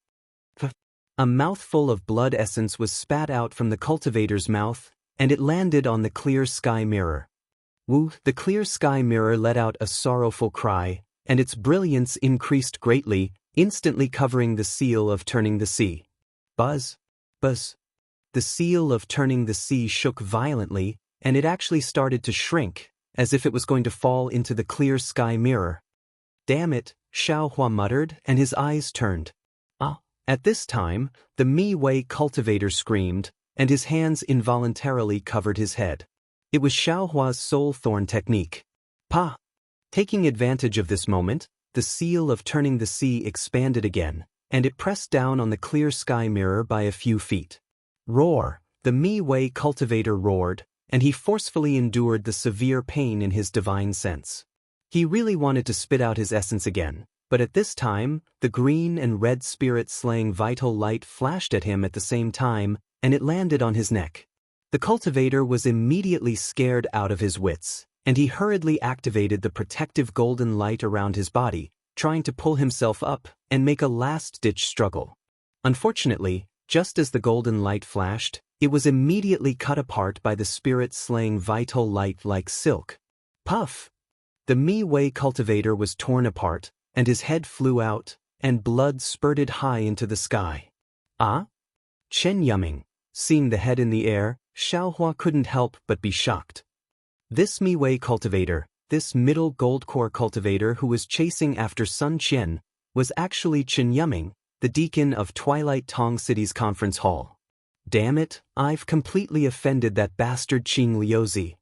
A mouthful of blood essence was spat out from the cultivator's mouth, and it landed on the clear sky mirror. The clear sky mirror let out a sorrowful cry, and its brilliance increased greatly, instantly covering the seal of turning the sea. Buzz! Buzz! The seal of turning the sea shook violently, and it actually started to shrink, as if it was going to fall into the clear sky mirror. Damn it, Xiaohua muttered, and his eyes turned. At this time, the Mi Wei cultivator screamed, and his hands involuntarily covered his head. It was Xiaohua's soul thorn technique. Taking advantage of this moment, the the seal of turning the sea expanded again, and it pressed down on the clear sky mirror by a few feet. Roar! The Mi-Wei cultivator roared, and he forcefully endured the severe pain in his divine sense. He really wanted to spit out his essence again, but at this time, the green and red spirit-slaying vital light flashed at him at the same time, and it landed on his neck. The cultivator was immediately scared out of his wits, and he hurriedly activated the protective golden light around his body, trying to pull himself up and make a last-ditch struggle. Unfortunately, just as the golden light flashed, it was immediately cut apart by the spirit-slaying vital light like silk. Puff! The Mi-Wei cultivator was torn apart, and his head flew out, and blood spurted high into the sky. Ah? Chen Yuming. Seeing the head in the air, Xiaohua couldn't help but be shocked. This Mi-Wei cultivator, this middle gold core cultivator who was chasing after Sun Qian, was actually Chen Yuming, the deacon of Twilight Tong City's conference hall. Damn it, I've completely offended that bastard Qing Liuzi.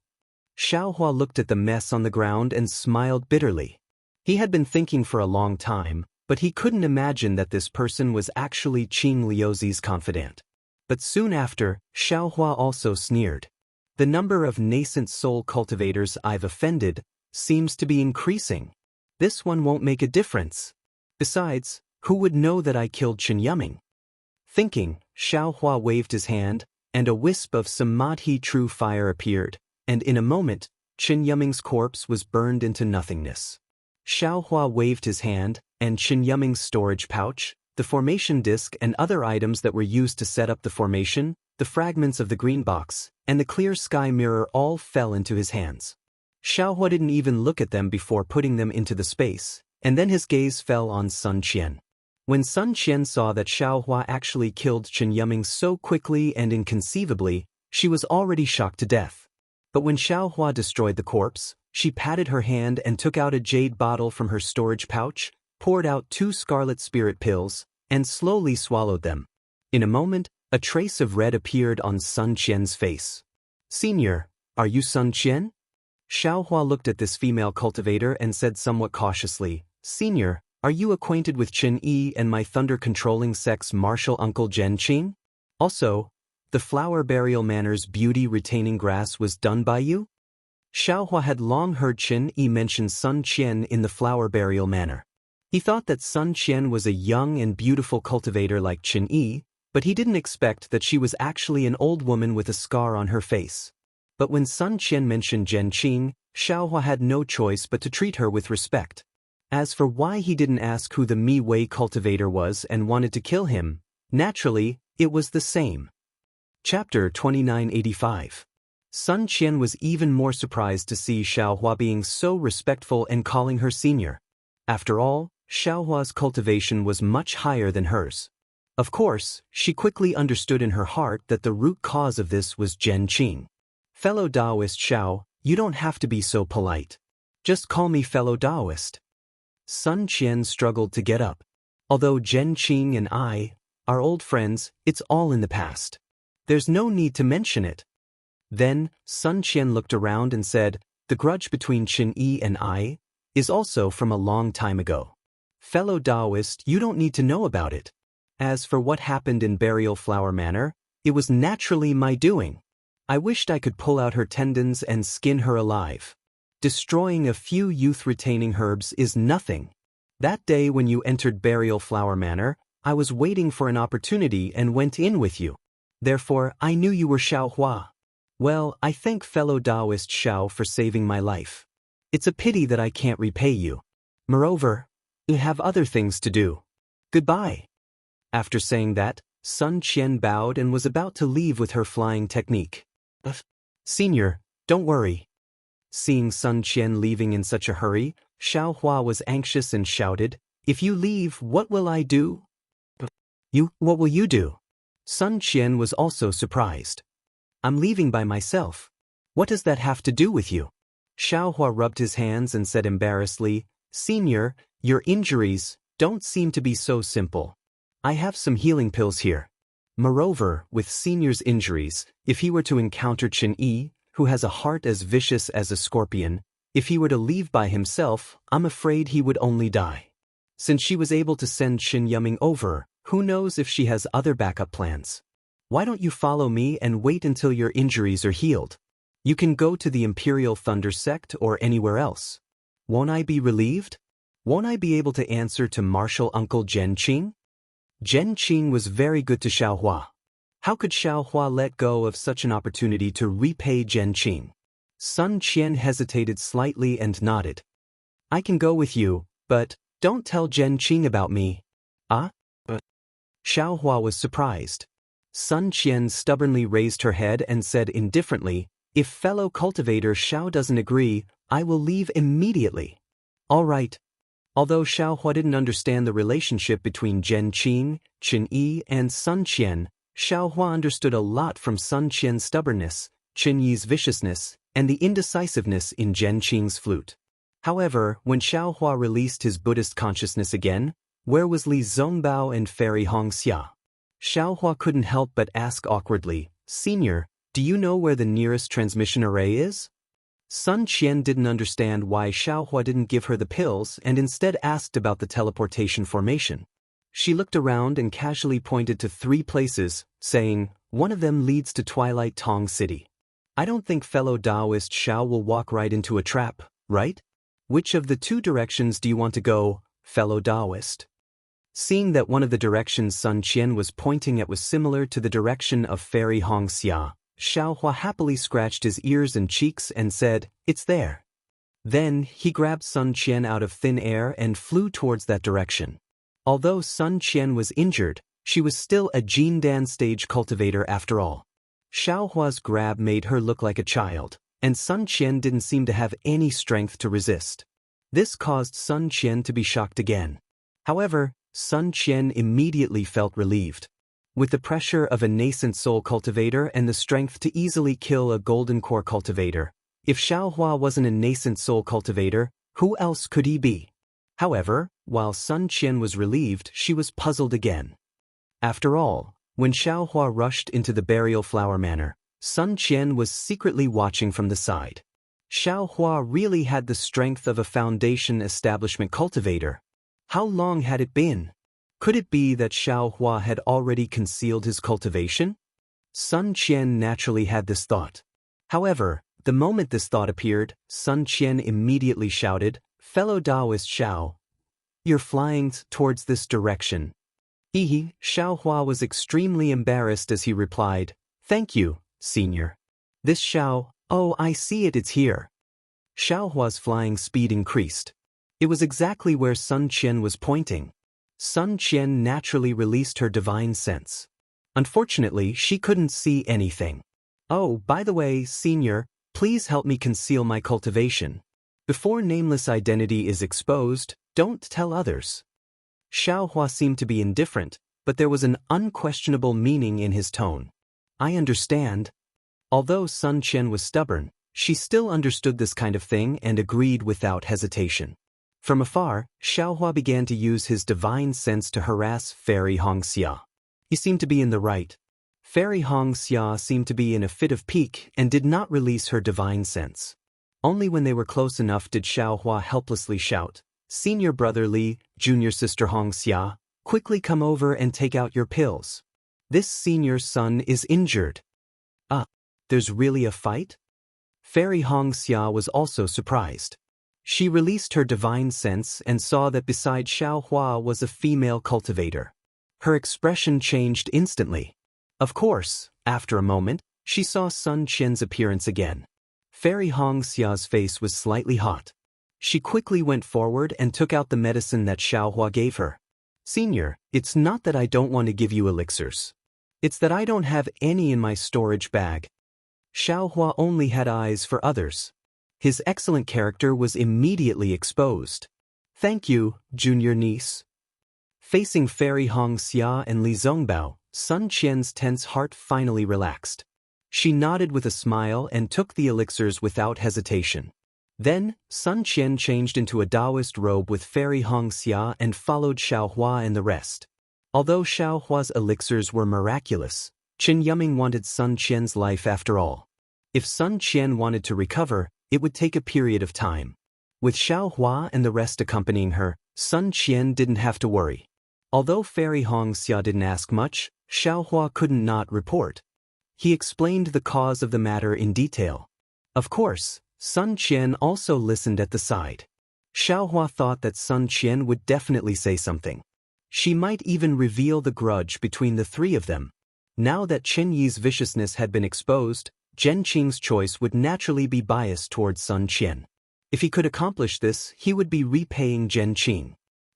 Xiaohua looked at the mess on the ground and smiled bitterly. He had been thinking for a long time, but he couldn't imagine that this person was actually Qing Liuzi's confidant. But soon after, Xiaohua also sneered. The number of nascent soul cultivators I've offended seems to be increasing. This one won't make a difference. Besides, who would know that I killed Chen Yuming? Thinking, Xiaohua waved his hand, and a wisp of Samadhi true fire appeared, and in a moment, Chen Yuming's corpse was burned into nothingness. Xiaohua waved his hand, and Chen Yuming's storage pouch, the formation disc and other items that were used to set up the formation, the fragments of the green box, and the clear sky mirror all fell into his hands. Xiaohua didn't even look at them before putting them into the space, and then his gaze fell on Sun Qian. When Sun Qian saw that Xiaohua actually killed Chen Yuming so quickly and inconceivably, she was already shocked to death. But when Xiaohua destroyed the corpse, she patted her hand and took out a jade bottle from her storage pouch, poured out 2 scarlet spirit pills, and slowly swallowed them. In a moment, a trace of red appeared on Sun Qian's face. "Senior, are you Sun Qian?" Xiaohua looked at this female cultivator and said somewhat cautiously, "Senior, are you acquainted with Chen Yi and my thunder-controlling sex martial uncle Zhen Qing? Also, the Flower Burial Manor's beauty-retaining grass was done by you?" Xiaohua had long heard Chen Yi mention Sun Qian in the Flower Burial Manor. He thought that Sun Qian was a young and beautiful cultivator like Chen Yi, but he didn't expect that she was actually an old woman with a scar on her face. But when Sun Qian mentioned Zhen Qing, Xiaohua had no choice but to treat her with respect. As for why he didn't ask who the Mi-Wei cultivator was and wanted to kill him, naturally, it was the same. Chapter 2985. Sun Qian was even more surprised to see Xiaohua being so respectful and calling her senior. After all, Xiaohua's cultivation was much higher than hers. Of course, she quickly understood in her heart that the root cause of this was Zhen Qing. "Fellow Taoist Xiao, you don't have to be so polite. Just call me fellow Taoist." Sun Qian struggled to get up. "Although Zhen Qing and I are old friends, it's all in the past. There's no need to mention it." Then, Sun Qian looked around and said, "The grudge between Chen Yi and I is also from a long time ago. Fellow Taoist, you don't need to know about it. As for what happened in Burial Flower Manor, it was naturally my doing. I wished I could pull out her tendons and skin her alive. Destroying a few youth-retaining herbs is nothing. That day when you entered Burial Flower Manor, I was waiting for an opportunity and went in with you. Therefore, I knew you were Xiaohua. Well, I thank fellow Taoist Xiao for saving my life. It's a pity that I can't repay you. Moreover, I have other things to do. Goodbye." After saying that, Sun Qian bowed and was about to leave with her flying technique. "Senior, don't worry." Seeing Sun Qian leaving in such a hurry, Xiaohua was anxious and shouted, "If you leave, what will I do?" What will you do?" Sun Qian was also surprised. "I'm leaving by myself. What does that have to do with you?" Xiaohua rubbed his hands and said embarrassedly, "Senior, your injuries don't seem to be so simple. I have some healing pills here. Moreover, with Senior's injuries, if he were to encounter Chen Yi, who has a heart as vicious as a scorpion, If he were to leave by himself, I'm afraid he would only die. Since she was able to send Qin Yuming over, who knows if she has other backup plans. Why don't you follow me and wait until your injuries are healed? You can go to the Imperial Thunder Sect or anywhere else. Won't I be relieved? Won't I be able to answer to Martial Uncle Zhen Qing? Zhen Qing was very good to Xiaohua. How could Xiaohua let go of such an opportunity to repay Zhen Qing? Sun Qian hesitated slightly and nodded. I can go with you, but don't tell Zhen Qing about me. Ah? But Xiaohua was surprised. Sun Qian stubbornly raised her head and said indifferently, if fellow cultivator Xiao doesn't agree, I will leave immediately. All right. Although Xiaohua didn't understand the relationship between Zhen Qing, Qin Yi, and Sun Qian, Xiaohua understood a lot from Sun Qian's stubbornness, Qin Yi's viciousness, and the indecisiveness in Zhen Qing's flute. However, when Xiaohua released his Buddhist consciousness again, where was Li Zongbao and Fairy Hongxia? Xiaohua couldn't help but ask awkwardly, Senior, do you know where the nearest transmission array is? Sun Qian didn't understand why Xiaohua didn't give her the pills and instead asked about the teleportation formation. She looked around and casually pointed to 3 places, saying, one of them leads to Twilight Tong City. I don't think fellow Taoist Xiao will walk right into a trap, right? Which of the 2 directions do you want to go, fellow Taoist? Seeing that one of the directions Sun Qian was pointing at was similar to the direction of Fairy Hongxia, Xiaohua happily scratched his ears and cheeks and said, it's there. Then, he grabbed Sun Qian out of thin air and flew towards that direction. Although Sun Qian was injured, she was still a Jindan stage cultivator after all. Xiaohua's grab made her look like a child, and Sun Qian didn't seem to have any strength to resist. This caused Sun Qian to be shocked again. However, Sun Qian immediately felt relieved. With the pressure of a nascent soul cultivator and the strength to easily kill a golden core cultivator, if Xiaohua wasn't a nascent soul cultivator, who else could he be? However, while Sun Qian was relieved, she was puzzled again. After all, when Xiaohua rushed into the burial flower manor, Sun Qian was secretly watching from the side. Xiaohua really had the strength of a foundation establishment cultivator. How long had it been? Could it be that Xiaohua had already concealed his cultivation? Sun Qian naturally had this thought. However, the moment this thought appeared, Sun Qian immediately shouted, fellow Taoist Xiao, you're flying towards this direction. Xiaohua was extremely embarrassed as he replied, thank you, Senior. This Xiao, oh I see it's here. Xiaohua's flying speed increased. It was exactly where Sun Qian was pointing. Sun Qian naturally released her divine sense. Unfortunately, she couldn't see anything. Oh, by the way, Senior, please help me conceal my cultivation. Before nameless identity is exposed, don't tell others. Xiaohua seemed to be indifferent, but there was an unquestionable meaning in his tone. I understand. Although Sun Qian was stubborn, she still understood this kind of thing and agreed without hesitation. From afar, Xiaohua began to use his divine sense to harass Fairy Hongxia. He seemed to be in the right. Fairy Hongxia seemed to be in a fit of pique and did not release her divine sense. Only when they were close enough did Xiaohua helplessly shout, Senior brother Li, junior sister Hongxia, quickly come over and take out your pills. This senior son is injured. There's really a fight? Fairy Hongxia was also surprised. She released her divine sense and saw that beside Xiaohua was a female cultivator. Her expression changed instantly. Of course, after a moment, she saw Sun Qian's appearance again. Fairy Hongxia's face was slightly hot. She quickly went forward and took out the medicine that Xiaohua gave her. Senior, it's not that I don't want to give you elixirs. It's that I don't have any in my storage bag. Xiaohua only had eyes for others. His excellent character was immediately exposed. Thank you, junior niece. Facing Fairy Hongxia and Li Zongbao, Sun Qian's tense heart finally relaxed. She nodded with a smile and took the elixirs without hesitation. Then, Sun Qian changed into a Taoist robe with Fairy Hongxia and followed Xiaohua and the rest. Although Xiaohua's elixirs were miraculous, Qin Yuming wanted Sun Qian's life after all. If Sun Qian wanted to recover, It would take a period of time. With Xiaohua and the rest accompanying her, Sun Qian didn't have to worry. Although Fairy Hongxia didn't ask much, Xiaohua couldn't not report. He explained the cause of the matter in detail. Of course, Sun Qian also listened at the side. Xiaohua thought that Sun Qian would definitely say something. She might even reveal the grudge between the three of them. Now that Chen Yi's viciousness had been exposed, Zhen Qing's choice would naturally be biased towards Sun Qian. If he could accomplish this, he would be repaying Zhen Qing,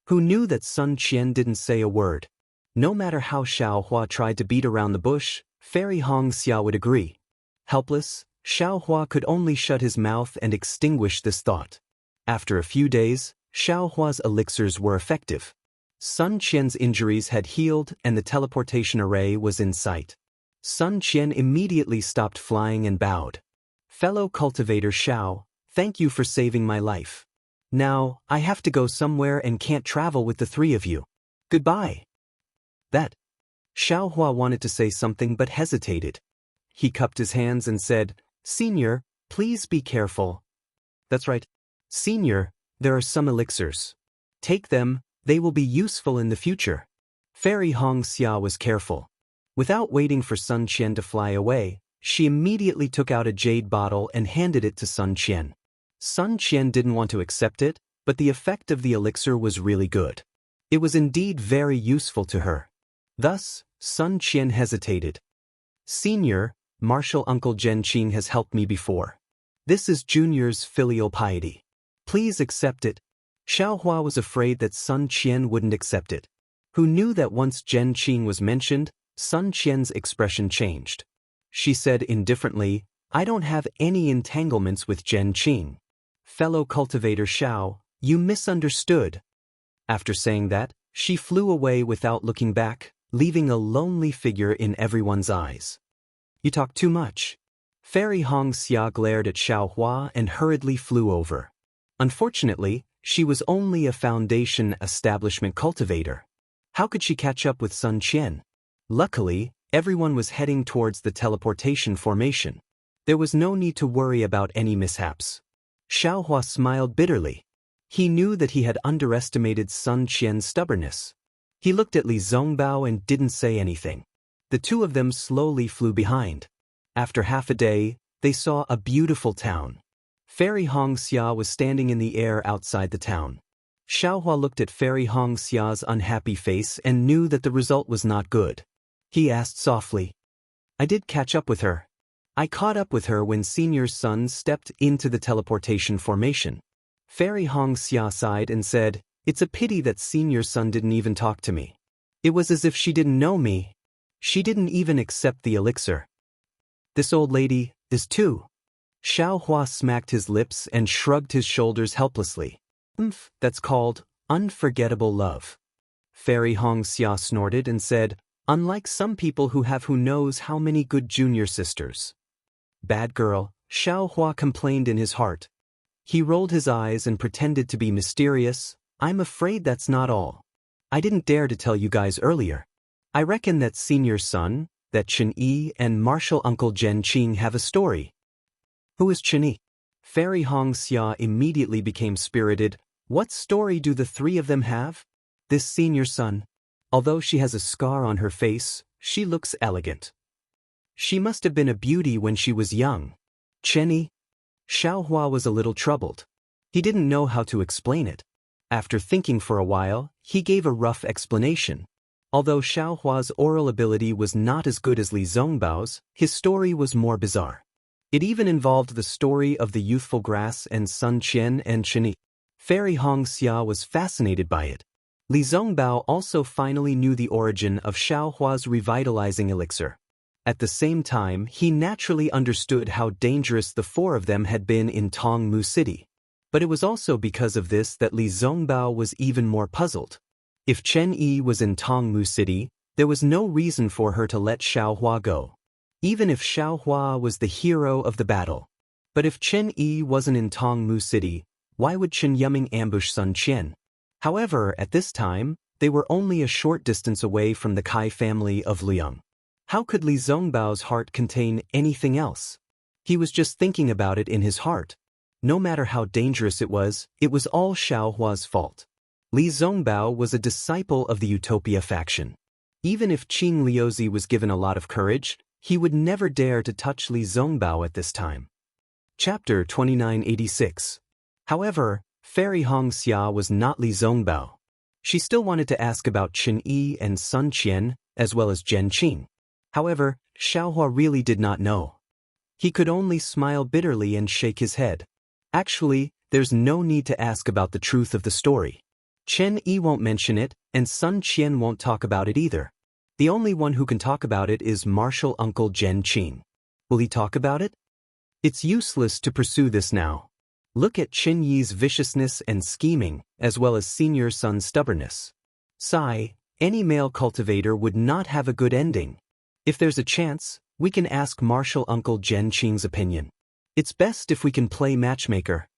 who knew that Sun Qian didn't say a word. No matter how Xiaohua tried to beat around the bush, Fairy Hongxia would agree. Helpless, Xiaohua could only shut his mouth and extinguish this thought. After a few days, Xiaohua's elixirs were effective. Sun Qian's injuries had healed and the teleportation array was in sight. Sun Qian immediately stopped flying and bowed. Fellow cultivator Xiao, thank you for saving my life. Now, I have to go somewhere and can't travel with the three of you. Goodbye. That. Xiaohua wanted to say something but hesitated. He cupped his hands and said, Senior, please be careful. That's right. Senior, there are some elixirs. Take them, they will be useful in the future. Fairy Hongxia was careful. Without waiting for Sun Qian to fly away, she immediately took out a jade bottle and handed it to Sun Qian. Sun Qian didn't want to accept it, but the effect of the elixir was really good. It was indeed very useful to her. Thus, Sun Qian hesitated. Senior, Martial Uncle Zhen Qing has helped me before. This is Junior's filial piety. Please accept it. Xiaohua was afraid that Sun Qian wouldn't accept it. Who knew that once Zhen Qing was mentioned, Sun Qian's expression changed. She said indifferently, I don't have any entanglements with Zhen Qing. Fellow cultivator Xiao, you misunderstood. After saying that, she flew away without looking back, leaving a lonely figure in everyone's eyes. You talk too much. Fairy Hongxia glared at Xiaohua and hurriedly flew over. Unfortunately, she was only a foundation establishment cultivator. How could she catch up with Sun Qian? Luckily, everyone was heading towards the teleportation formation. There was no need to worry about any mishaps. Xiaohua smiled bitterly. He knew that he had underestimated Sun Qian's stubbornness. He looked at Li Zongbao and didn't say anything. The two of them slowly flew behind. After half a day, they saw a beautiful town. Fairy Hongxia was standing in the air outside the town. Xiaohua looked at Fairy Hongxia's unhappy face and knew that the result was not good. He asked softly. I did catch up with her. I caught up with her when Senior's son stepped into the teleportation formation. Fairy Hongxia sighed and said, It's a pity that Senior's son didn't even talk to me. It was as if she didn't know me. She didn't even accept the elixir. This old lady is too. Xiaohua smacked his lips and shrugged his shoulders helplessly. That's called unforgettable love. Fairy Hongxia snorted and said, Unlike some people who have who knows how many good junior sisters. Bad girl, Xiaohua complained in his heart. He rolled his eyes and pretended to be mysterious. I'm afraid that's not all. I didn't dare to tell you guys earlier. I reckon that Senior's son, that Chen Yi and Martial Uncle Zhen Qing have a story. Who is Chen Yi? Fairy Hongxia immediately became spirited. What story do the three of them have? This Senior's son. Although she has a scar on her face, she looks elegant. She must have been a beauty when she was young. Chen Yi? Xiaohua was a little troubled. He didn't know how to explain it. After thinking for a while, he gave a rough explanation. Although Xiaohua's oral ability was not as good as Li Zongbao's, his story was more bizarre. It even involved the story of the youthful grass and Sun Qian and Chen Yi. Fairy Hongxia was fascinated by it. Li Zongbao also finally knew the origin of Xiaohua's revitalizing elixir. At the same time, he naturally understood how dangerous the four of them had been in Tongmu City. But it was also because of this that Li Zongbao was even more puzzled. If Chen Yi was in Tongmu City, there was no reason for her to let Xiaohua go. Even if Xiaohua was the hero of the battle. But if Chen Yi wasn't in Tongmu City, why would Chen Yuming ambush Sun Qian? However, at this time, they were only a short distance away from the Kai family of Liang. How could Li Zongbao's heart contain anything else? He was just thinking about it in his heart. No matter how dangerous it was all Xiaohua's fault. Li Zongbao was a disciple of the Utopia faction. Even if Qing Liuzi was given a lot of courage, he would never dare to touch Li Zongbao at this time. Chapter 2986. However, Fairy Hongxia was not Li Zongbao. She still wanted to ask about Qin Yi and Sun Qian, as well as Zhen Qing. However, Xiaohua really did not know. He could only smile bitterly and shake his head. Actually, there's no need to ask about the truth of the story. Chen Yi won't mention it, and Sun Qian won't talk about it either. The only one who can talk about it is martial uncle Zhen Qing. Will he talk about it? It's useless to pursue this now. Look at Qin Yi's viciousness and scheming, as well as Senior Sun's stubbornness. Sigh, any male cultivator would not have a good ending. If there's a chance, we can ask martial uncle Zhen Qing's opinion. It's best if we can play matchmaker.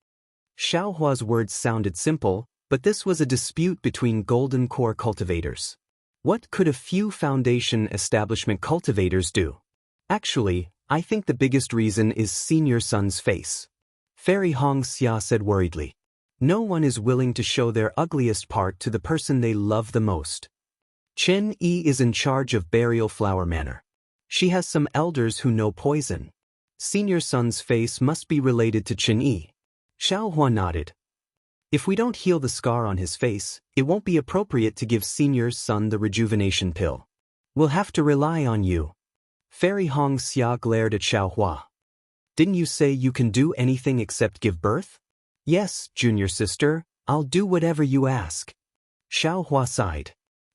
Xiaohua's words sounded simple, but this was a dispute between Golden Core cultivators. What could a few Foundation establishment cultivators do? Actually, I think the biggest reason is Senior Sun's face. Fairy Hongxia said worriedly. No one is willing to show their ugliest part to the person they love the most. Chen Yi is in charge of Burial Flower Manor. She has some elders who know poison. Senior Sun's face must be related to Chen Yi. Xiaohua nodded. If we don't heal the scar on his face, it won't be appropriate to give Senior Sun the rejuvenation pill. We'll have to rely on you. Fairy Hongxia glared at Xiaohua. Didn't you say you can do anything except give birth? Yes, junior sister, I'll do whatever you ask. Xiaohua sighed.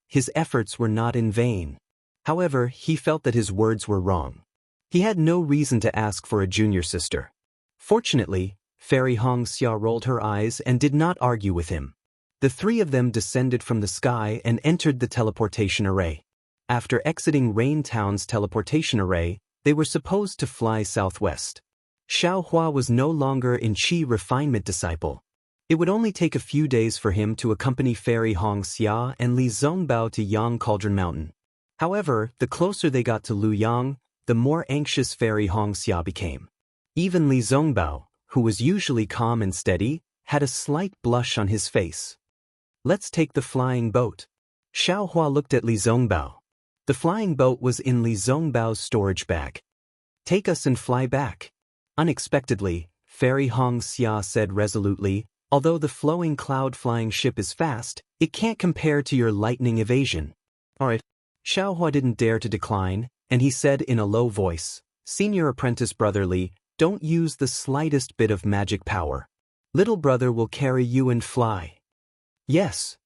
His efforts were not in vain. However, he felt that his words were wrong. He had no reason to ask for a junior sister. Fortunately, Fairy Hongxia rolled her eyes and did not argue with him. The three of them descended from the sky and entered the teleportation array. After exiting Rain Town's teleportation array, they were supposed to fly southwest. Xiaohua was no longer in Qi refinement disciple. It would only take a few days for him to accompany Fairy Hongxia and Li Zongbao to Yang Cauldron Mountain. However, the closer they got to Luyang, the more anxious Fairy Hongxia became. Even Li Zongbao, who was usually calm and steady, had a slight blush on his face. Let's take the flying boat. Xiaohua looked at Li Zongbao. The flying boat was in Li Zongbao's storage bag. Take us and fly back. Unexpectedly, Fairy Hongxia said resolutely, although the flowing cloud-flying ship is fast, it can't compare to your lightning evasion. Alright. Xiaohua didn't dare to decline, and he said in a low voice, Senior Apprentice Brother Li, don't use the slightest bit of magic power. Little brother will carry you and fly. Yes.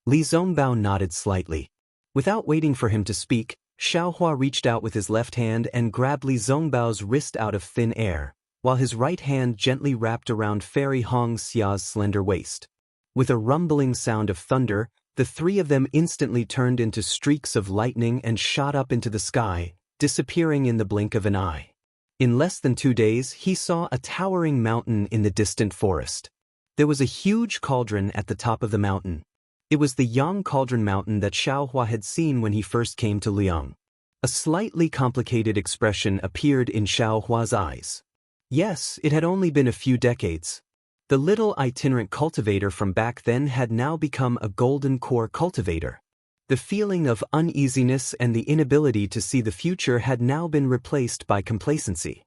Li Zongbao nodded slightly. Without waiting for him to speak, Xiaohua reached out with his left hand and grabbed Li Zongbao's wrist out of thin air, while his right hand gently wrapped around Fairy Hongxia's slender waist. With a rumbling sound of thunder, the three of them instantly turned into streaks of lightning and shot up into the sky, disappearing in the blink of an eye. In less than 2 days, he saw a towering mountain in the distant forest. There was a huge cauldron at the top of the mountain. It was the Yang Cauldron Mountain that Xiaohua had seen when he first came to Liang. A slightly complicated expression appeared in Xiaohua's eyes. Yes, it had only been a few decades. The little itinerant cultivator from back then had now become a Golden Core cultivator. The feeling of uneasiness and the inability to see the future had now been replaced by complacency.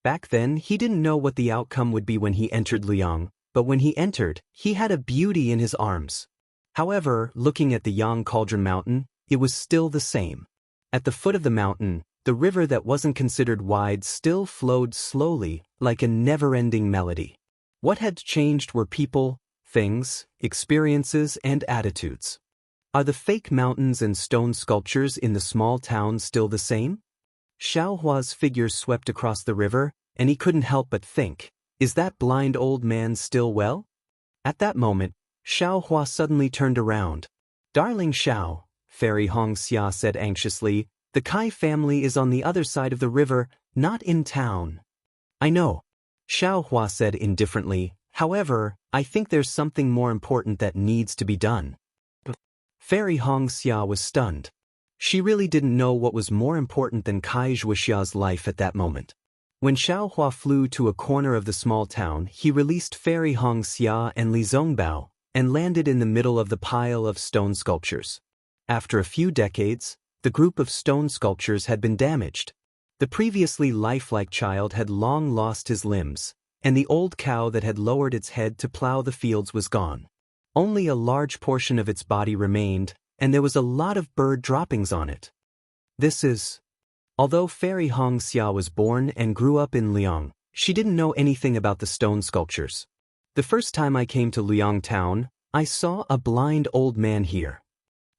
Back then, he didn't know what the outcome would be when he entered Liang, but when he entered, he had a beauty in his arms. However, looking at the Yang Cauldron Mountain, it was still the same. At the foot of the mountain, the river that wasn't considered wide still flowed slowly, like a never-ending melody. What had changed were people, things, experiences, and attitudes. Are the fake mountains and stone sculptures in the small town still the same? Xiaohua's figure swept across the river, and he couldn't help but think, is that blind old man still well? At that moment, Xiaohua suddenly turned around. Darling Xiao, Fairy Hongxia said anxiously, the Kai family is on the other side of the river, not in town. I know. Xiaohua said indifferently, however, I think there's something more important that needs to be done. Fairy Hongxia was stunned. She really didn't know what was more important than Kai Wuxia's life at that moment. When Xiaohua flew to a corner of the small town, he released Fairy Hongxia and Li Zongbao, and landed in the middle of the pile of stone sculptures. After a few decades, the group of stone sculptures had been damaged. The previously lifelike child had long lost his limbs, and the old cow that had lowered its head to plow the fields was gone. Only a large portion of its body remained, and there was a lot of bird droppings on it. Although Fairy Hongxia was born and grew up in Liang, she didn't know anything about the stone sculptures. The first time I came to Liang town, I saw a blind old man here.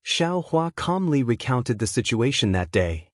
Xiaohua calmly recounted the situation that day.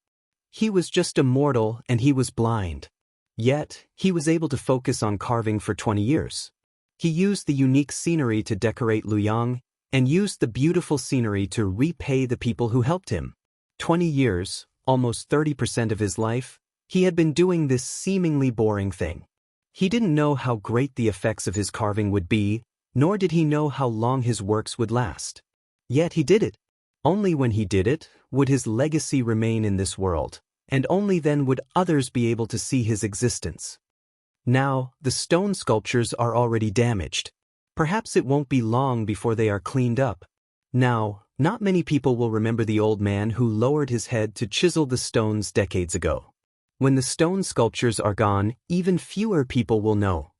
He was just a mortal and he was blind. Yet, he was able to focus on carving for 20 years. He used the unique scenery to decorate Liang, and used the beautiful scenery to repay the people who helped him. 20 years, almost 30% of his life, he had been doing this seemingly boring thing. He didn't know how great the effects of his carving would be, nor did he know how long his works would last. Yet he did it. Only when he did it, would his legacy remain in this world, and only then would others be able to see his existence. Now, the stone sculptures are already damaged. Perhaps it won't be long before they are cleaned up. Now, not many people will remember the old man who lowered his head to chisel the stones decades ago. When the stone sculptures are gone, even fewer people will know.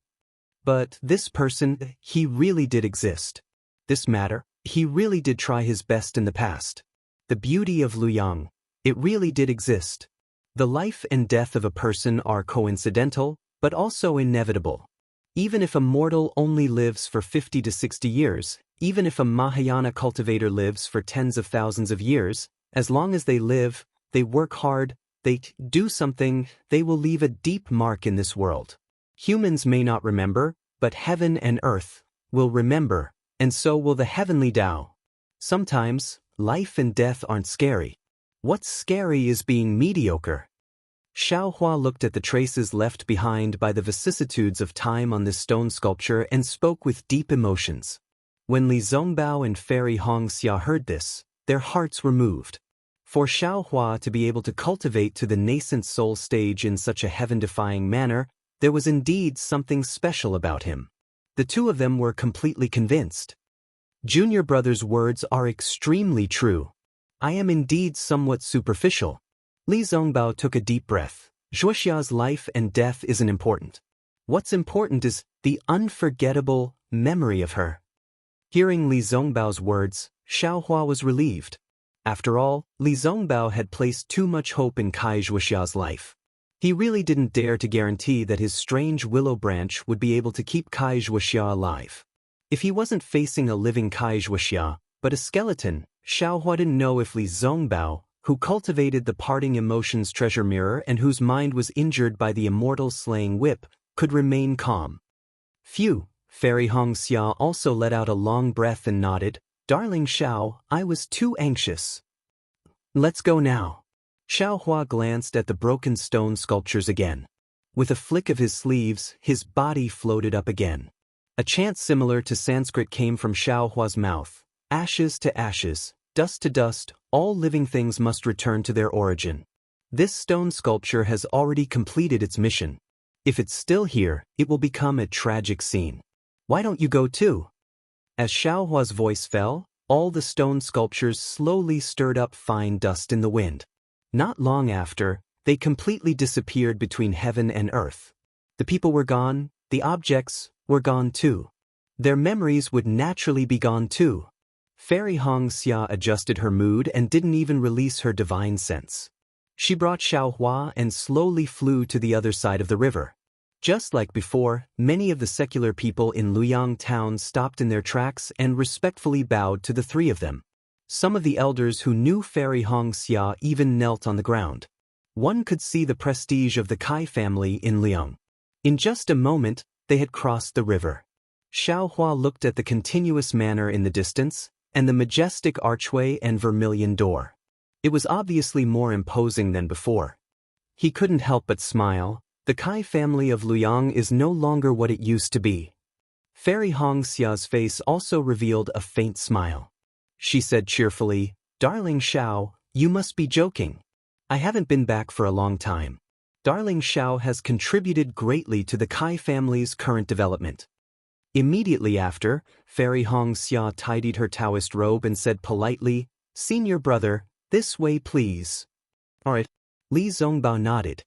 But this person, he really did exist. This matter, he really did try his best in the past. The beauty of Liang, it really did exist. The life and death of a person are coincidental, but also inevitable. Even if a mortal only lives for 50 to 60 years, even if a Mahayana cultivator lives for tens of thousands of years, as long as they live, they work hard, they do something, they will leave a deep mark in this world. Humans may not remember, but heaven and earth will remember, and so will the heavenly Tao. Sometimes, life and death aren't scary. What's scary is being mediocre. Xiaohua looked at the traces left behind by the vicissitudes of time on this stone sculpture and spoke with deep emotions. When Li Zongbao and Fairy Hongxia heard this, their hearts were moved. For Xiaohua to be able to cultivate to the nascent soul stage in such a heaven-defying manner, there was indeed something special about him. The two of them were completely convinced. Junior brother's words are extremely true. I am indeed somewhat superficial. Li Zongbao took a deep breath. Wuxia's life and death isn't important. What's important is the unforgettable memory of her. Hearing Li Zongbao's words, Xiaohua was relieved. After all, Li Zongbao had placed too much hope in Kai Wuxia's life. He really didn't dare to guarantee that his strange willow branch would be able to keep Kai Wuxia alive. If he wasn't facing a living Kai Wuxia, but a skeleton, Xiaohua didn't know if Li Zongbao, who cultivated the parting emotions treasure mirror and whose mind was injured by the immortal slaying whip, could remain calm. Phew, Fairy Hongxia also let out a long breath and nodded. Darling Xiao, I was too anxious. Let's go now. Xiaohua glanced at the broken stone sculptures again. With a flick of his sleeves, his body floated up again. A chant similar to Sanskrit came from Xiaohua's mouth. Ashes to ashes, dust to dust, all living things must return to their origin. This stone sculpture has already completed its mission. If it's still here, it will become a tragic scene. Why don't you go too? As Xiaohua's voice fell, all the stone sculptures slowly stirred up fine dust in the wind. Not long after, they completely disappeared between heaven and earth. The people were gone, the objects were gone too. Their memories would naturally be gone too. Fairy Hongxia adjusted her mood and didn't even release her divine sense. She brought Xiaohua and slowly flew to the other side of the river. Just like before, many of the secular people in Luoyang town stopped in their tracks and respectfully bowed to the three of them. Some of the elders who knew Fairy Hongxia even knelt on the ground. One could see the prestige of the Kai family in Liang. In just a moment, they had crossed the river. Xiaohua looked at the continuous manor in the distance, and the majestic archway and vermilion door. It was obviously more imposing than before. He couldn't help but smile. The Kai family of Luoyang is no longer what it used to be. Fairy Hongxia's face also revealed a faint smile. She said cheerfully, Darling Xiao, you must be joking. I haven't been back for a long time. Darling Xiao has contributed greatly to the Kai family's current development. Immediately after, Fairy Hong Xia tidied her Taoist robe and said politely, "Senior brother, this way please." "Alright." Li Zongbao nodded.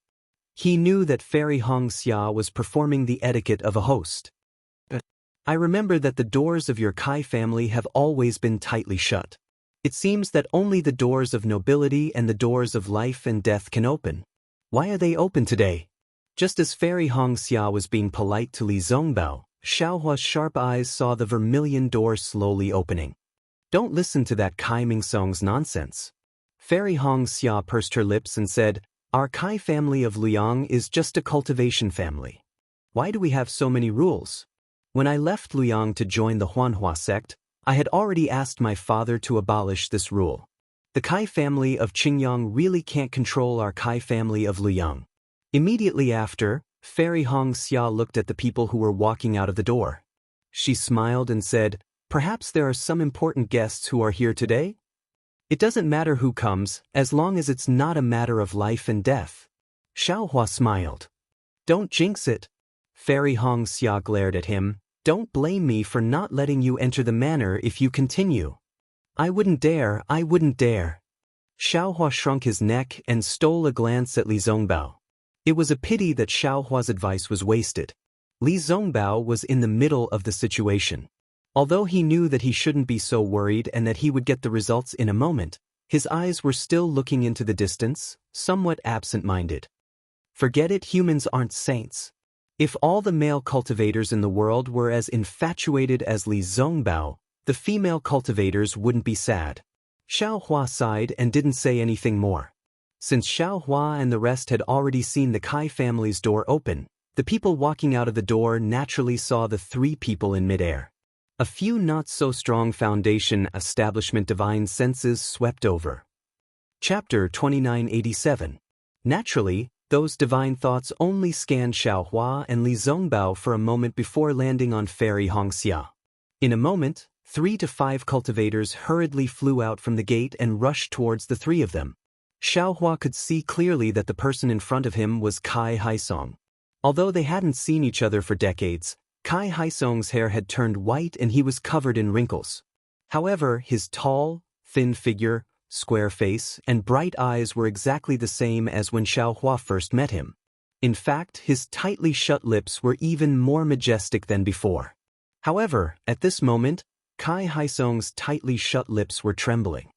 He knew that Fairy Hong Xia was performing the etiquette of a host. "I remember that the doors of your Kai family have always been tightly shut. It seems that only the doors of nobility and the doors of life and death can open. Why are they open today?" Just as Fairy Hong Xia was being polite to Li Zongbao, Xiaohua's sharp eyes saw the vermilion door slowly opening. "Don't listen to that Kai Mingsong's nonsense." Fairy Hong Xia pursed her lips and said, "Our Kai family of Luoyang is just a cultivation family. Why do we have so many rules? When I left Luoyang to join the Huanhua sect, I had already asked my father to abolish this rule. The Kai family of Qingyang really can't control our Kai family of Luoyang." Immediately after, Fairy Hong Xia looked at the people who were walking out of the door. She smiled and said, "Perhaps there are some important guests who are here today? It doesn't matter who comes, as long as it's not a matter of life and death." Xiaohua smiled. "Don't jinx it." Fairy Hong Xia glared at him. "Don't blame me for not letting you enter the manor if you continue." I wouldn't dare." Xiaohua shrunk his neck and stole a glance at Li Zongbao. It was a pity that Xiaohua's advice was wasted. Li Zongbao was in the middle of the situation. Although he knew that he shouldn't be so worried and that he would get the results in a moment, his eyes were still looking into the distance, somewhat absent-minded. Forget it, humans aren't saints. If all the male cultivators in the world were as infatuated as Li Zongbao, the female cultivators wouldn't be sad. Xiaohua sighed and didn't say anything more. Since Xiaohua and the rest had already seen the Kai family's door open, the people walking out of the door naturally saw the three people in midair. A few not-so-strong foundation establishment divine senses swept over. Chapter 2987. Naturally, those divine thoughts only scanned Xiaohua and Li Zongbao for a moment before landing on Fairy Hong Xia. In a moment, 3 to 5 cultivators hurriedly flew out from the gate and rushed towards the three of them. Xiaohua could see clearly that the person in front of him was Kai Haisong. Although they hadn't seen each other for decades, Kai Haisong's hair had turned white and he was covered in wrinkles. However, his tall, thin figure, square face, and bright eyes were exactly the same as when Xiaohua first met him. In fact, his tightly shut lips were even more majestic than before. However, at this moment, Kai Haisong's tightly shut lips were trembling.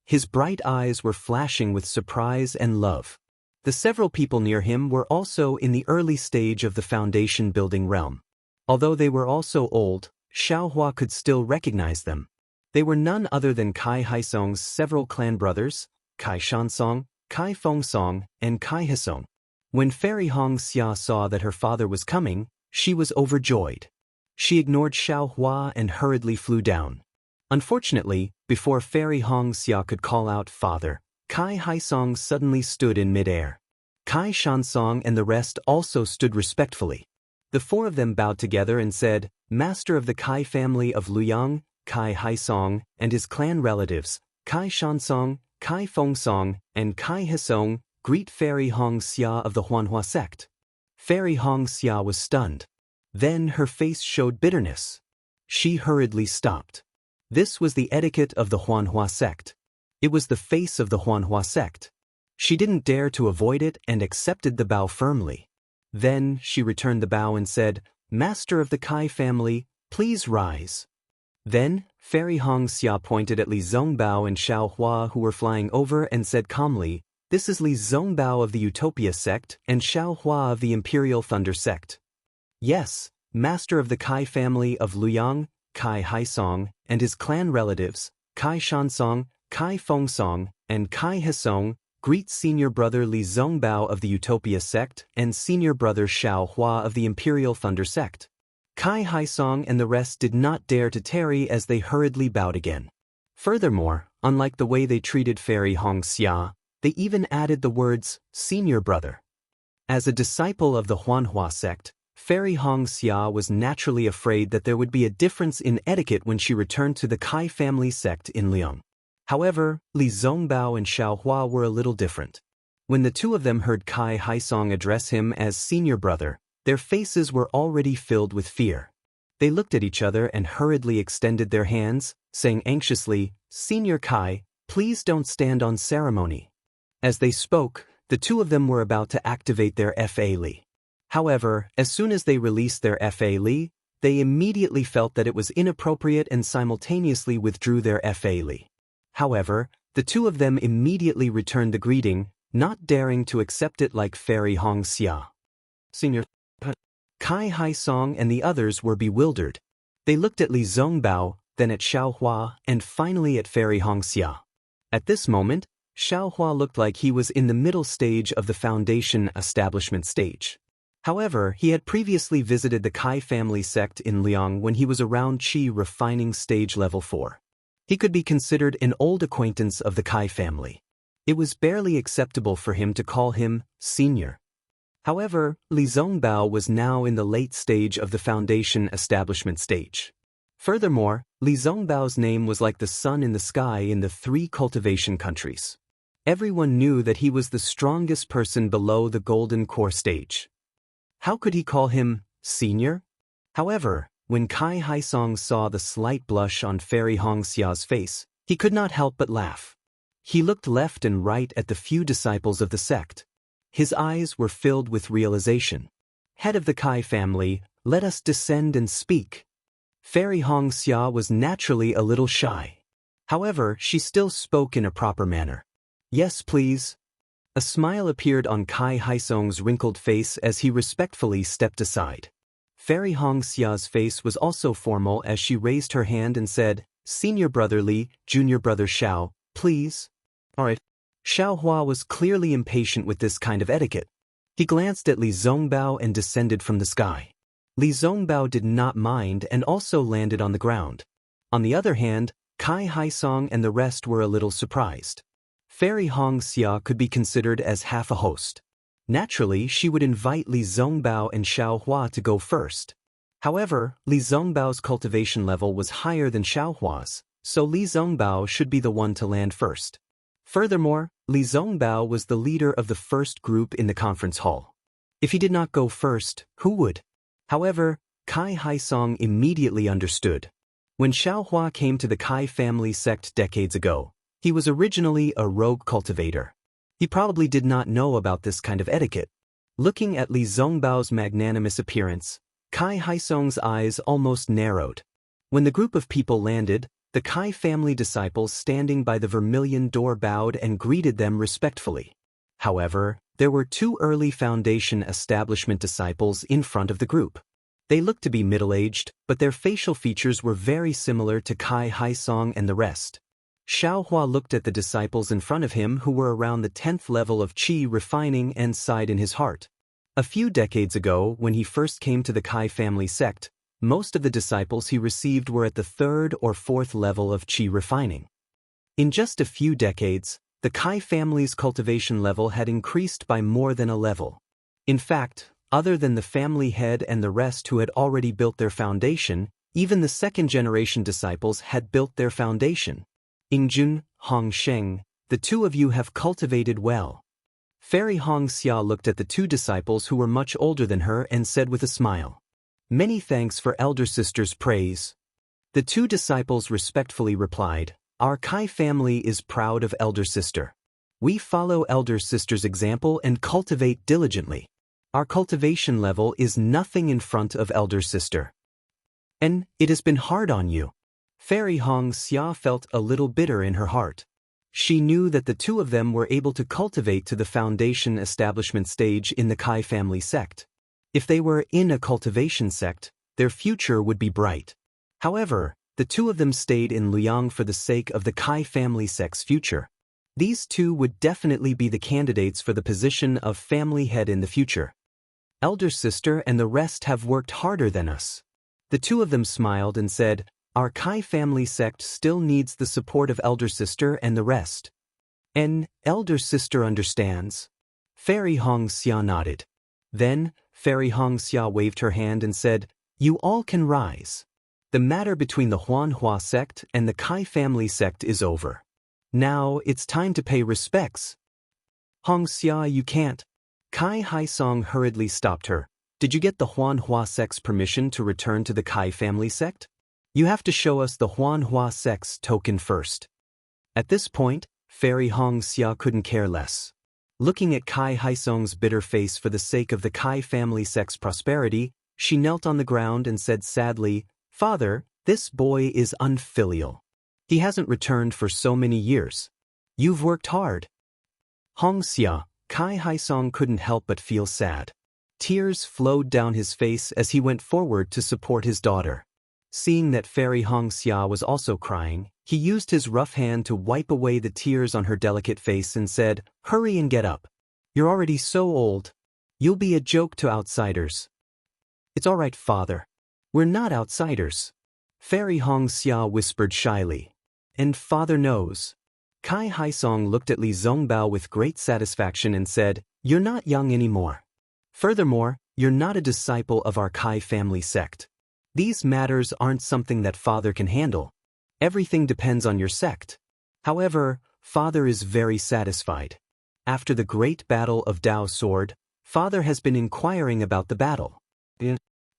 His bright eyes were flashing with surprise and love. The several people near him were also in the early stage of the foundation building realm. Although they were also old, Xiaohua could still recognize them. They were none other than Kai Haisong's several clan brothers, Kai Shansong, Kai Fengsong, and Kai Hisong. When Fairy Hong Xia saw that her father was coming, she was overjoyed. She ignored Xiaohua and hurriedly flew down. Unfortunately, before Fairy Hong Xia could call out "Father," Kai Haisong suddenly stood in midair. Kai Shansong and the rest also stood respectfully. The four of them bowed together and said, "Master of the Kai family of Luoyang, Kai Haisong, and his clan relatives, Kai Shansong, Kai Fengsong, and Kai Hisong, greet Fairy Hong Xia of the Huanhua sect." Fairy Hong Xia was stunned. Then her face showed bitterness. She hurriedly stopped. This was the etiquette of the Huanhua sect. It was the face of the Huanhua sect. She didn't dare to avoid it and accepted the bow firmly. Then she returned the bow and said, "Master of the Kai family, please rise." Then, Fairy Hong Xia pointed at Li Zongbao and Xiaohua who were flying over and said calmly, "This is Li Zongbao of the Utopia sect and Xiaohua of the Imperial Thunder sect." Yes, Master of the Kai family of Luoyang, Kai Haisong, and his clan relatives, Kai Shansong, Kai Fengsong, and Kai Hisong, greet Senior Brother Li Zongbao of the Utopia sect and Senior Brother Xiaohua of the Imperial Thunder sect. Kai Haisong and the rest did not dare to tarry as they hurriedly bowed again. Furthermore, unlike the way they treated Fairy Hong Xia, they even added the words, "Senior Brother." As a disciple of the Huanhua sect, Fairy Hong Xia was naturally afraid that there would be a difference in etiquette when she returned to the Kai family sect in Luoyang. However, Li Zongbao and Xiaohua were a little different. When the two of them heard Kai Haisong address him as senior brother, their faces were already filled with fear. They looked at each other and hurriedly extended their hands, saying anxiously, "Senior Kai, please don't stand on ceremony." As they spoke, the two of them were about to activate their Fa Li. However, as soon as they released their Fa Li, they immediately felt that it was inappropriate and simultaneously withdrew their Fa Li. However, the two of them immediately returned the greeting, not daring to accept it like Fairy Hongxia. Senior Kai Haisong and the others were bewildered. They looked at Li Zongbao, then at Xiaohua, and finally at Fairy Hongxia. At this moment, Xiaohua looked like he was in the middle stage of the foundation establishment stage. However, he had previously visited the Kai family sect in Liang when he was around Qi refining stage level 4. He could be considered an old acquaintance of the Kai family. It was barely acceptable for him to call him senior. However, Li Zongbao was now in the late stage of the foundation establishment stage. Furthermore, Li Zongbao's name was like the sun in the sky in the 3 cultivation countries. Everyone knew that he was the strongest person below the golden core stage. How could he call him senior? However, when Kai Haisong saw the slight blush on Fairy Hongxia's face, he could not help but laugh. He looked left and right at the few disciples of the sect. His eyes were filled with realization. Head of the Kai family, let us descend and speak. Fairy Hongxia was naturally a little shy. However, she still spoke in a proper manner. Yes, please. A smile appeared on Kai Haisong's wrinkled face as he respectfully stepped aside. Fairy Hongxia's face was also formal as she raised her hand and said, "Senior brother Li, junior brother Xiao, please." Alright. Xiaohua was clearly impatient with this kind of etiquette. He glanced at Li Zongbao and descended from the sky. Li Zongbao did not mind and also landed on the ground. On the other hand, Kai Haisong and the rest were a little surprised. Fairy Hongxia could be considered as half a host. Naturally, she would invite Li Zongbao and Xiaohua to go first. However, Li Zongbao's cultivation level was higher than Xiaohua's, so Li Zongbao should be the one to land first. Furthermore, Li Zongbao was the leader of the first group in the conference hall. If he did not go first, who would? However, Kai Haisong immediately understood. When Xiaohua came to the Kai family sect decades ago, he was originally a rogue cultivator. He probably did not know about this kind of etiquette. Looking at Li Zongbao's magnanimous appearance, Kai Haisong's eyes almost narrowed. When the group of people landed, the Kai family disciples standing by the vermilion door bowed and greeted them respectfully. However, there were 2 early foundation establishment disciples in front of the group. They looked to be middle-aged, but their facial features were very similar to Kai Haisong and the rest. Xiaohua looked at the disciples in front of him who were around the 10th level of Qi refining and sighed in his heart. A few decades ago, when he first came to the Kai family sect, most of the disciples he received were at the 3rd or 4th level of Qi refining. In just a few decades, the Kai family's cultivation level had increased by more than a level. In fact, other than the family head and the rest who had already built their foundation, even the second-generation disciples had built their foundation. Yingjun, Hongsheng, the 2 of you have cultivated well. Fairy Hongxia looked at the 2 disciples who were much older than her and said with a smile, "Many thanks for elder sister's praise." The 2 disciples respectfully replied, "Our Kai family is proud of elder sister. We follow elder sister's example and cultivate diligently. Our cultivation level is nothing in front of elder sister. And it has been hard on you." Fairy Hongxia felt a little bitter in her heart. She knew that the 2 of them were able to cultivate to the foundation establishment stage in the Kai family sect. If they were in a cultivation sect, their future would be bright. However, the 2 of them stayed in Liang for the sake of the Kai family sect's future. These 2 would definitely be the candidates for the position of family head in the future. Elder sister and the rest have worked harder than us. The 2 of them smiled and said, "Our Kai family sect still needs the support of elder sister and the rest." "And elder sister understands?" Fairy Hongxia nodded. Then, Fairy Hongxia waved her hand and said, "You all can rise. The matter between the Huanhua sect and the Kai family sect is over. Now it's time to pay respects." Hongxia, you can't. Kai Haisong hurriedly stopped her. Did you get the Huanhua sect's permission to return to the Kai family sect? You have to show us the Huanhua sect's token first. At this point, Fairy Hongxia couldn't care less. Looking at Kai Haisong's bitter face for the sake of the Kai family sect's prosperity, she knelt on the ground and said sadly, "Father, this boy is unfilial. He hasn't returned for so many years. You've worked hard." Hongxia, Kai Haisong couldn't help but feel sad. Tears flowed down his face as he went forward to support his daughter. Seeing that Fairy Hongxia was also crying, he used his rough hand to wipe away the tears on her delicate face and said, "Hurry and get up. You're already so old. You'll be a joke to outsiders." "It's all right, father. We're not outsiders," Fairy Hongxia whispered shyly. "And father knows." Kai Haisong looked at Li Zongbao with great satisfaction and said, "You're not young anymore. Furthermore, you're not a disciple of our Kai family sect. These matters aren't something that father can handle. Everything depends on your sect. However, father is very satisfied. After the great battle of Dao Sword, father has been inquiring about the battle.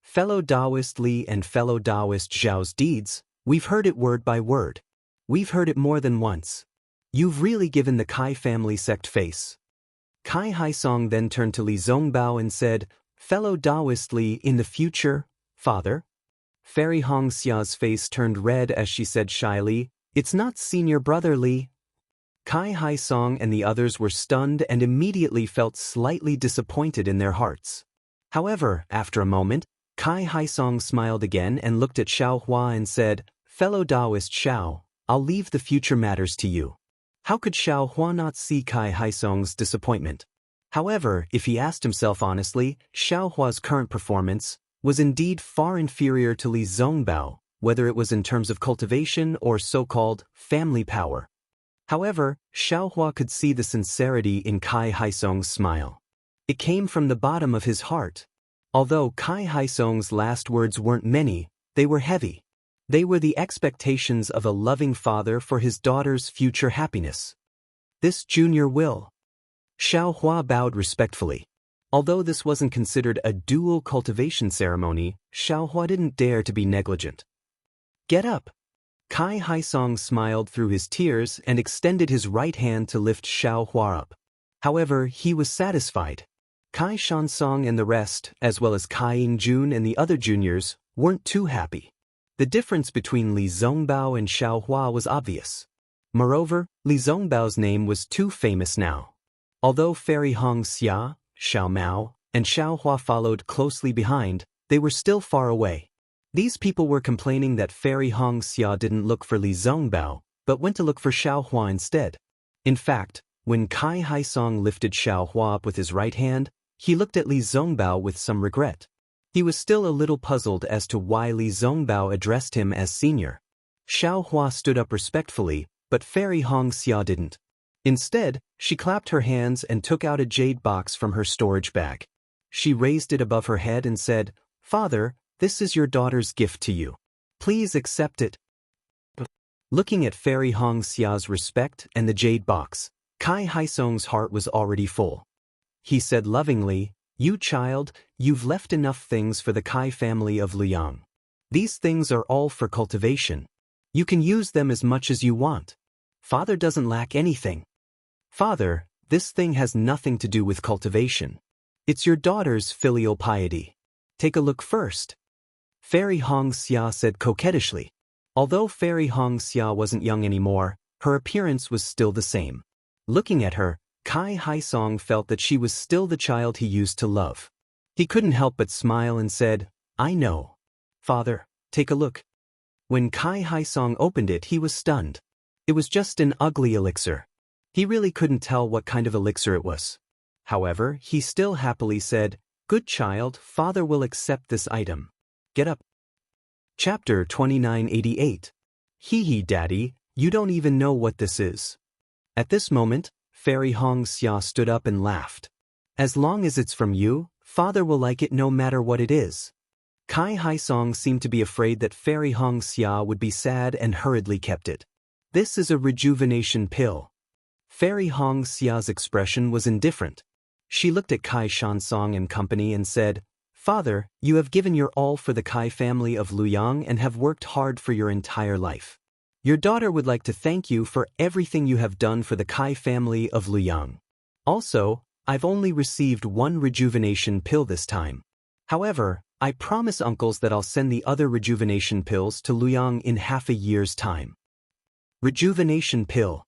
Fellow Taoist Li and fellow Taoist Zhao's deeds, we've heard it word by word. We've heard it more than once. You've really given the Kai family sect face." Kai Haisong then turned to Li Zongbao and said, "Fellow Taoist Li, in the future, father?" Fairy Hongxia's face turned red as she said shyly, "It's not senior brother Li." Kai Haisong and the others were stunned and immediately felt slightly disappointed in their hearts. However, after a moment, Kai Haisong smiled again and looked at Xiao Hua and said, "Fellow Taoist Xiao, I'll leave the future matters to you." How could Xiao Hua not see Kai Haisong's disappointment? However, if he asked himself honestly, Xiao Hua's current performance was indeed far inferior to Li Zongbao, whether it was in terms of cultivation or so-called family power. However, Xiao Hua could see the sincerity in Kai Haisong's smile. It came from the bottom of his heart. Although Kai Haisong's last words weren't many, they were heavy. They were the expectations of a loving father for his daughter's future happiness. "This junior will." Xiao Hua bowed respectfully. Although this wasn't considered a dual cultivation ceremony, Xiao Hua didn't dare to be negligent. "Get up." Kai Haisong smiled through his tears and extended his right hand to lift Xiao Hua up. However, he was satisfied. Kai Shansong and the rest, as well as Kai Yingjun and the other juniors, weren't too happy. The difference between Li Zongbao and Xiao Hua was obvious. Moreover, Li Zongbao's name was too famous now. Although Fairy Hongxia, Xiao Mao, and Xiao Hua followed closely behind, they were still far away. These people were complaining that Fairy Hongxia didn't look for Li Zongbao, but went to look for Xiao Hua instead. In fact, when Kai Haisong lifted Xiao Hua up with his right hand, he looked at Li Zongbao with some regret. He was still a little puzzled as to why Li Zongbao addressed him as senior. Xiao Hua stood up respectfully, but Fairy Hongxia didn't. Instead, she clapped her hands and took out a jade box from her storage bag. She raised it above her head and said, "Father, this is your daughter's gift to you. Please accept it." Looking at Fairy Hongxia's respect and the jade box, Kai Haisong's heart was already full. He said lovingly, "You child, you've left enough things for the Kai family of Liang. These things are all for cultivation. You can use them as much as you want. Father doesn't lack anything." "Father, this thing has nothing to do with cultivation. It's your daughter's filial piety. Take a look first," Fairy Hongxia said coquettishly. Although Fairy Hongxia wasn't young anymore, her appearance was still the same. Looking at her, Kai Haisong felt that she was still the child he used to love. He couldn't help but smile and said, "I know. Father, take a look." When Kai Haisong opened it, he was stunned. It was just an ugly elixir. He really couldn't tell what kind of elixir it was. However, he still happily said, "Good child, father will accept this item. Get up." Chapter 2988. Hee Daddy, you don't even know what this is. At this moment, Fairy Hongxia stood up and laughed. "As long as it's from you, father will like it no matter what it is." Kai Haisong seemed to be afraid that Fairy Hongxia would be sad and hurriedly kept it. "This is a rejuvenation pill." Fairy Hong Xia's expression was indifferent. She looked at Kai Shansong and company and said, "Father, you have given your all for the Kai family of Luyang and have worked hard for your entire life. Your daughter would like to thank you for everything you have done for the Kai family of Luyang. Also, I've only received one rejuvenation pill this time. However, I promise uncles that I'll send the other rejuvenation pills to Luyang in half a year's time." Rejuvenation pill.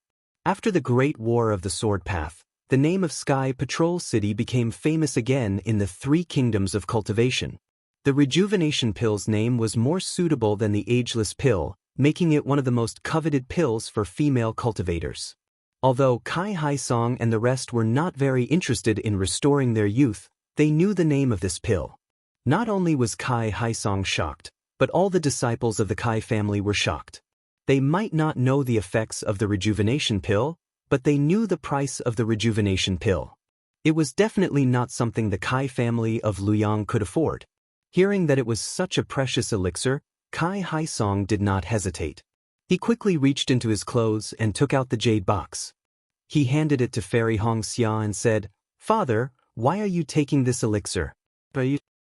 After the Great War of the Sword Path, the name of Sky Patrol City became famous again in the Three Kingdoms of Cultivation. The rejuvenation pill's name was more suitable than the ageless pill, making it one of the most coveted pills for female cultivators. Although Kai Haisong and the rest were not very interested in restoring their youth, they knew the name of this pill. Not only was Kai Haisong shocked, but all the disciples of the Kai family were shocked. They might not know the effects of the rejuvenation pill, but they knew the price of the rejuvenation pill. It was definitely not something the Kai family of Luyang could afford. Hearing that it was such a precious elixir, Kai Haisong did not hesitate. He quickly reached into his clothes and took out the jade box. He handed it to Fairy Hong Xia and said, "Father, why are you taking this elixir?"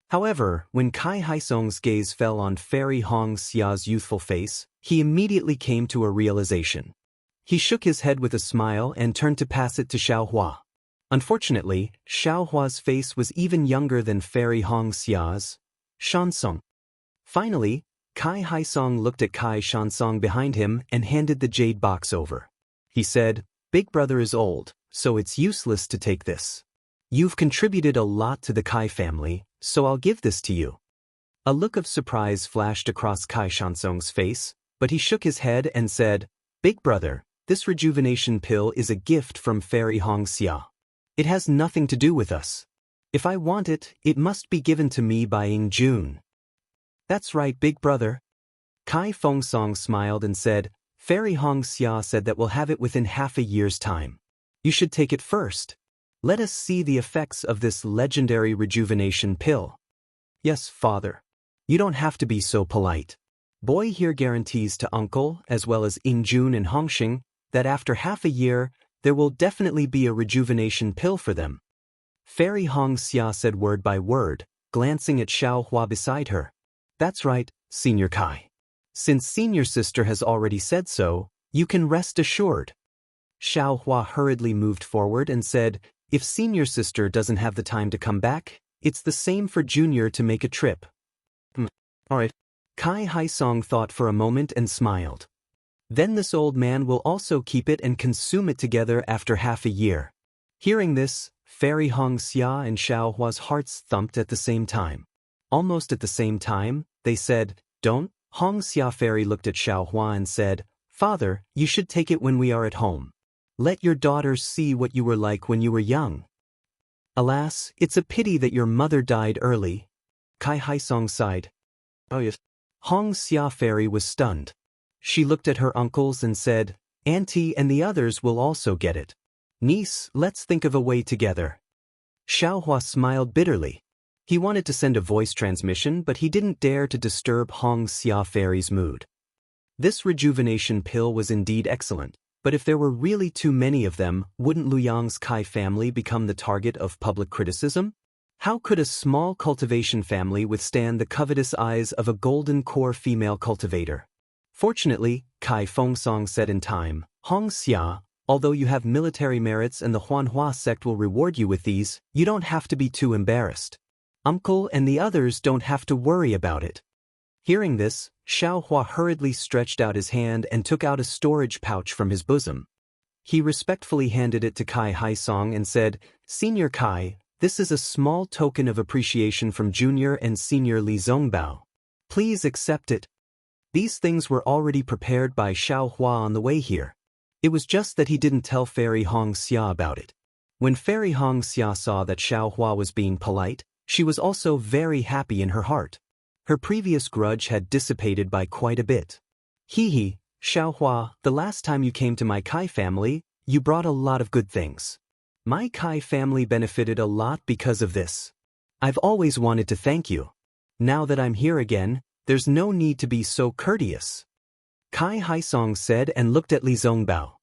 However, when Kai Haisong's gaze fell on Fairy Hong Xia's youthful face, he immediately came to a realization. He shook his head with a smile and turned to pass it to Xiaohua. Unfortunately, Xiaohua's face was even younger than Fairy Hong Xia's. Shansong. Finally, Kai Haisong looked at Kai Shansong behind him and handed the jade box over. He said, "Big brother is old, so it's useless to take this. You've contributed a lot to the Kai family, so I'll give this to you." A look of surprise flashed across Kai Shansong's face, but he shook his head and said, "Big brother, this rejuvenation pill is a gift from Fairy Hong Xia. It has nothing to do with us. If I want it, it must be given to me by Ying Jun." "That's right, big brother." Kai Fengsong smiled and said, "Fairy Hong Xia said that we'll have it within half a year's time. You should take it first. Let us see the effects of this legendary rejuvenation pill." "Yes, father. You don't have to be so polite. Boy here guarantees to uncle, as well as Ying Jun and Hongxing, that after half a year, there will definitely be a rejuvenation pill for them." Fairy Hong Xia said word by word, glancing at Xiaohua beside her. "That's right, Senior Kai. Since Senior Sister has already said so, you can rest assured." Xiaohua hurriedly moved forward and said, "If Senior Sister doesn't have the time to come back, it's the same for Junior to make a trip." All right. Kai Haisong thought for a moment and smiled. "Then this old man will also keep it and consume it together after half a year." Hearing this, Fairy Hong Xia and Xiaohua's hearts thumped at the same time. Almost at the same time, they said, "Don't." Hong Xia Fairy looked at Xiaohua and said, "Father, you should take it when we are at home. Let your daughters see what you were like when you were young." "Alas, it's a pity that your mother died early." Kai Haisong sighed. "Oh yes." Hong Xia Fairy was stunned. She looked at her uncles and said, "Auntie and the others will also get it. Niece, let's think of a way together." Xiaohua smiled bitterly. He wanted to send a voice transmission, but he didn't dare to disturb Hong Xia Fairy's mood. This rejuvenation pill was indeed excellent, but if there were really too many of them, wouldn't Luyang's Kai family become the target of public criticism? How could a small cultivation family withstand the covetous eyes of a golden core female cultivator? Fortunately, Kai Fengsong said in time, "Hong Xia, although you have military merits and the Huanhua sect will reward you with these, you don't have to be too embarrassed. Uncle and the others don't have to worry about it." Hearing this, Xiaohua hurriedly stretched out his hand and took out a storage pouch from his bosom. He respectfully handed it to Kai Haisong and said, "Senior Kai, this is a small token of appreciation from Junior and Senior Li Zongbao. Please accept it." These things were already prepared by Xiaohua on the way here. It was just that he didn't tell Fairy Hong Xia about it. When Fairy Hong Xia saw that Xiaohua was being polite, she was also very happy in her heart. Her previous grudge had dissipated by quite a bit. "Hee, Xiaohua, the last time you came to my Kai family, you brought a lot of good things. My Kai family benefited a lot because of this. I've always wanted to thank you. Now that I'm here again, there's no need to be so courteous." Kai Haisong said and looked at Li Zongbao.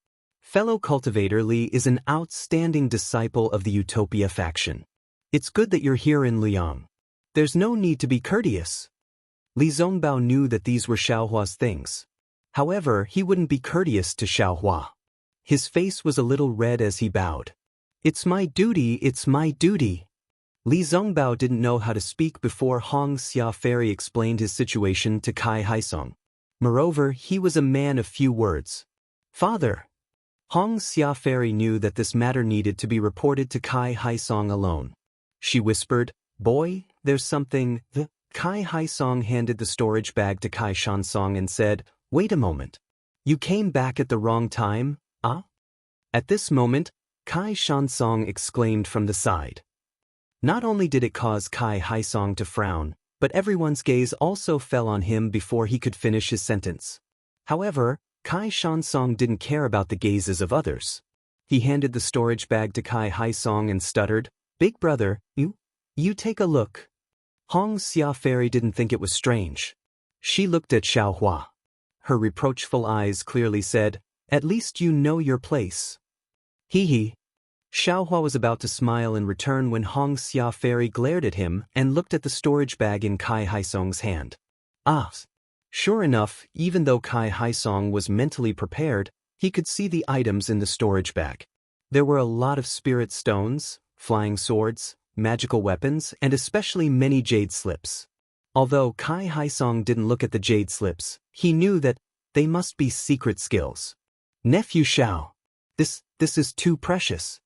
Fellow cultivator Li is an outstanding disciple of the Utopia faction. It's good that you're here in Liang. There's no need to be courteous. Li Zongbao knew that these were Xiaohua's things. However, he wouldn't be courteous to Xiaohua. His face was a little red as he bowed. It's my duty, it's my duty. Li Zongbao didn't know how to speak before Hong Xia Fairy explained his situation to Kai Haisong. Moreover, he was a man of few words. Father. Hong Xia Fairy knew that this matter needed to be reported to Kai Haisong alone. She whispered, "Boy, there's something." Kai Haisong handed the storage bag to Kai Shansong and said, "Wait a moment. You came back at the wrong time, ah?" At this moment, Kai Shansong exclaimed from the side. Not only did it cause Kai Haisong to frown, but everyone's gaze also fell on him before he could finish his sentence. However, Kai Shansong didn't care about the gazes of others. He handed the storage bag to Kai Haisong and stuttered, "Big brother, you take a look." Hong Xia Fairy didn't think it was strange. She looked at Xiaohua. Her reproachful eyes clearly said, "At least you know your place." Hee. Xiaohua was about to smile in return when Hong Xia Fairy glared at him and looked at the storage bag in Kai Haisong's hand. Ah! Sure enough, even though Kai Haisong was mentally prepared, he could see the items in the storage bag. There were a lot of spirit stones, flying swords, magical weapons, and especially many jade slips. Although Kai Haisong didn't look at the jade slips, he knew that they must be secret skills. Nephew Xiao. This is too precious.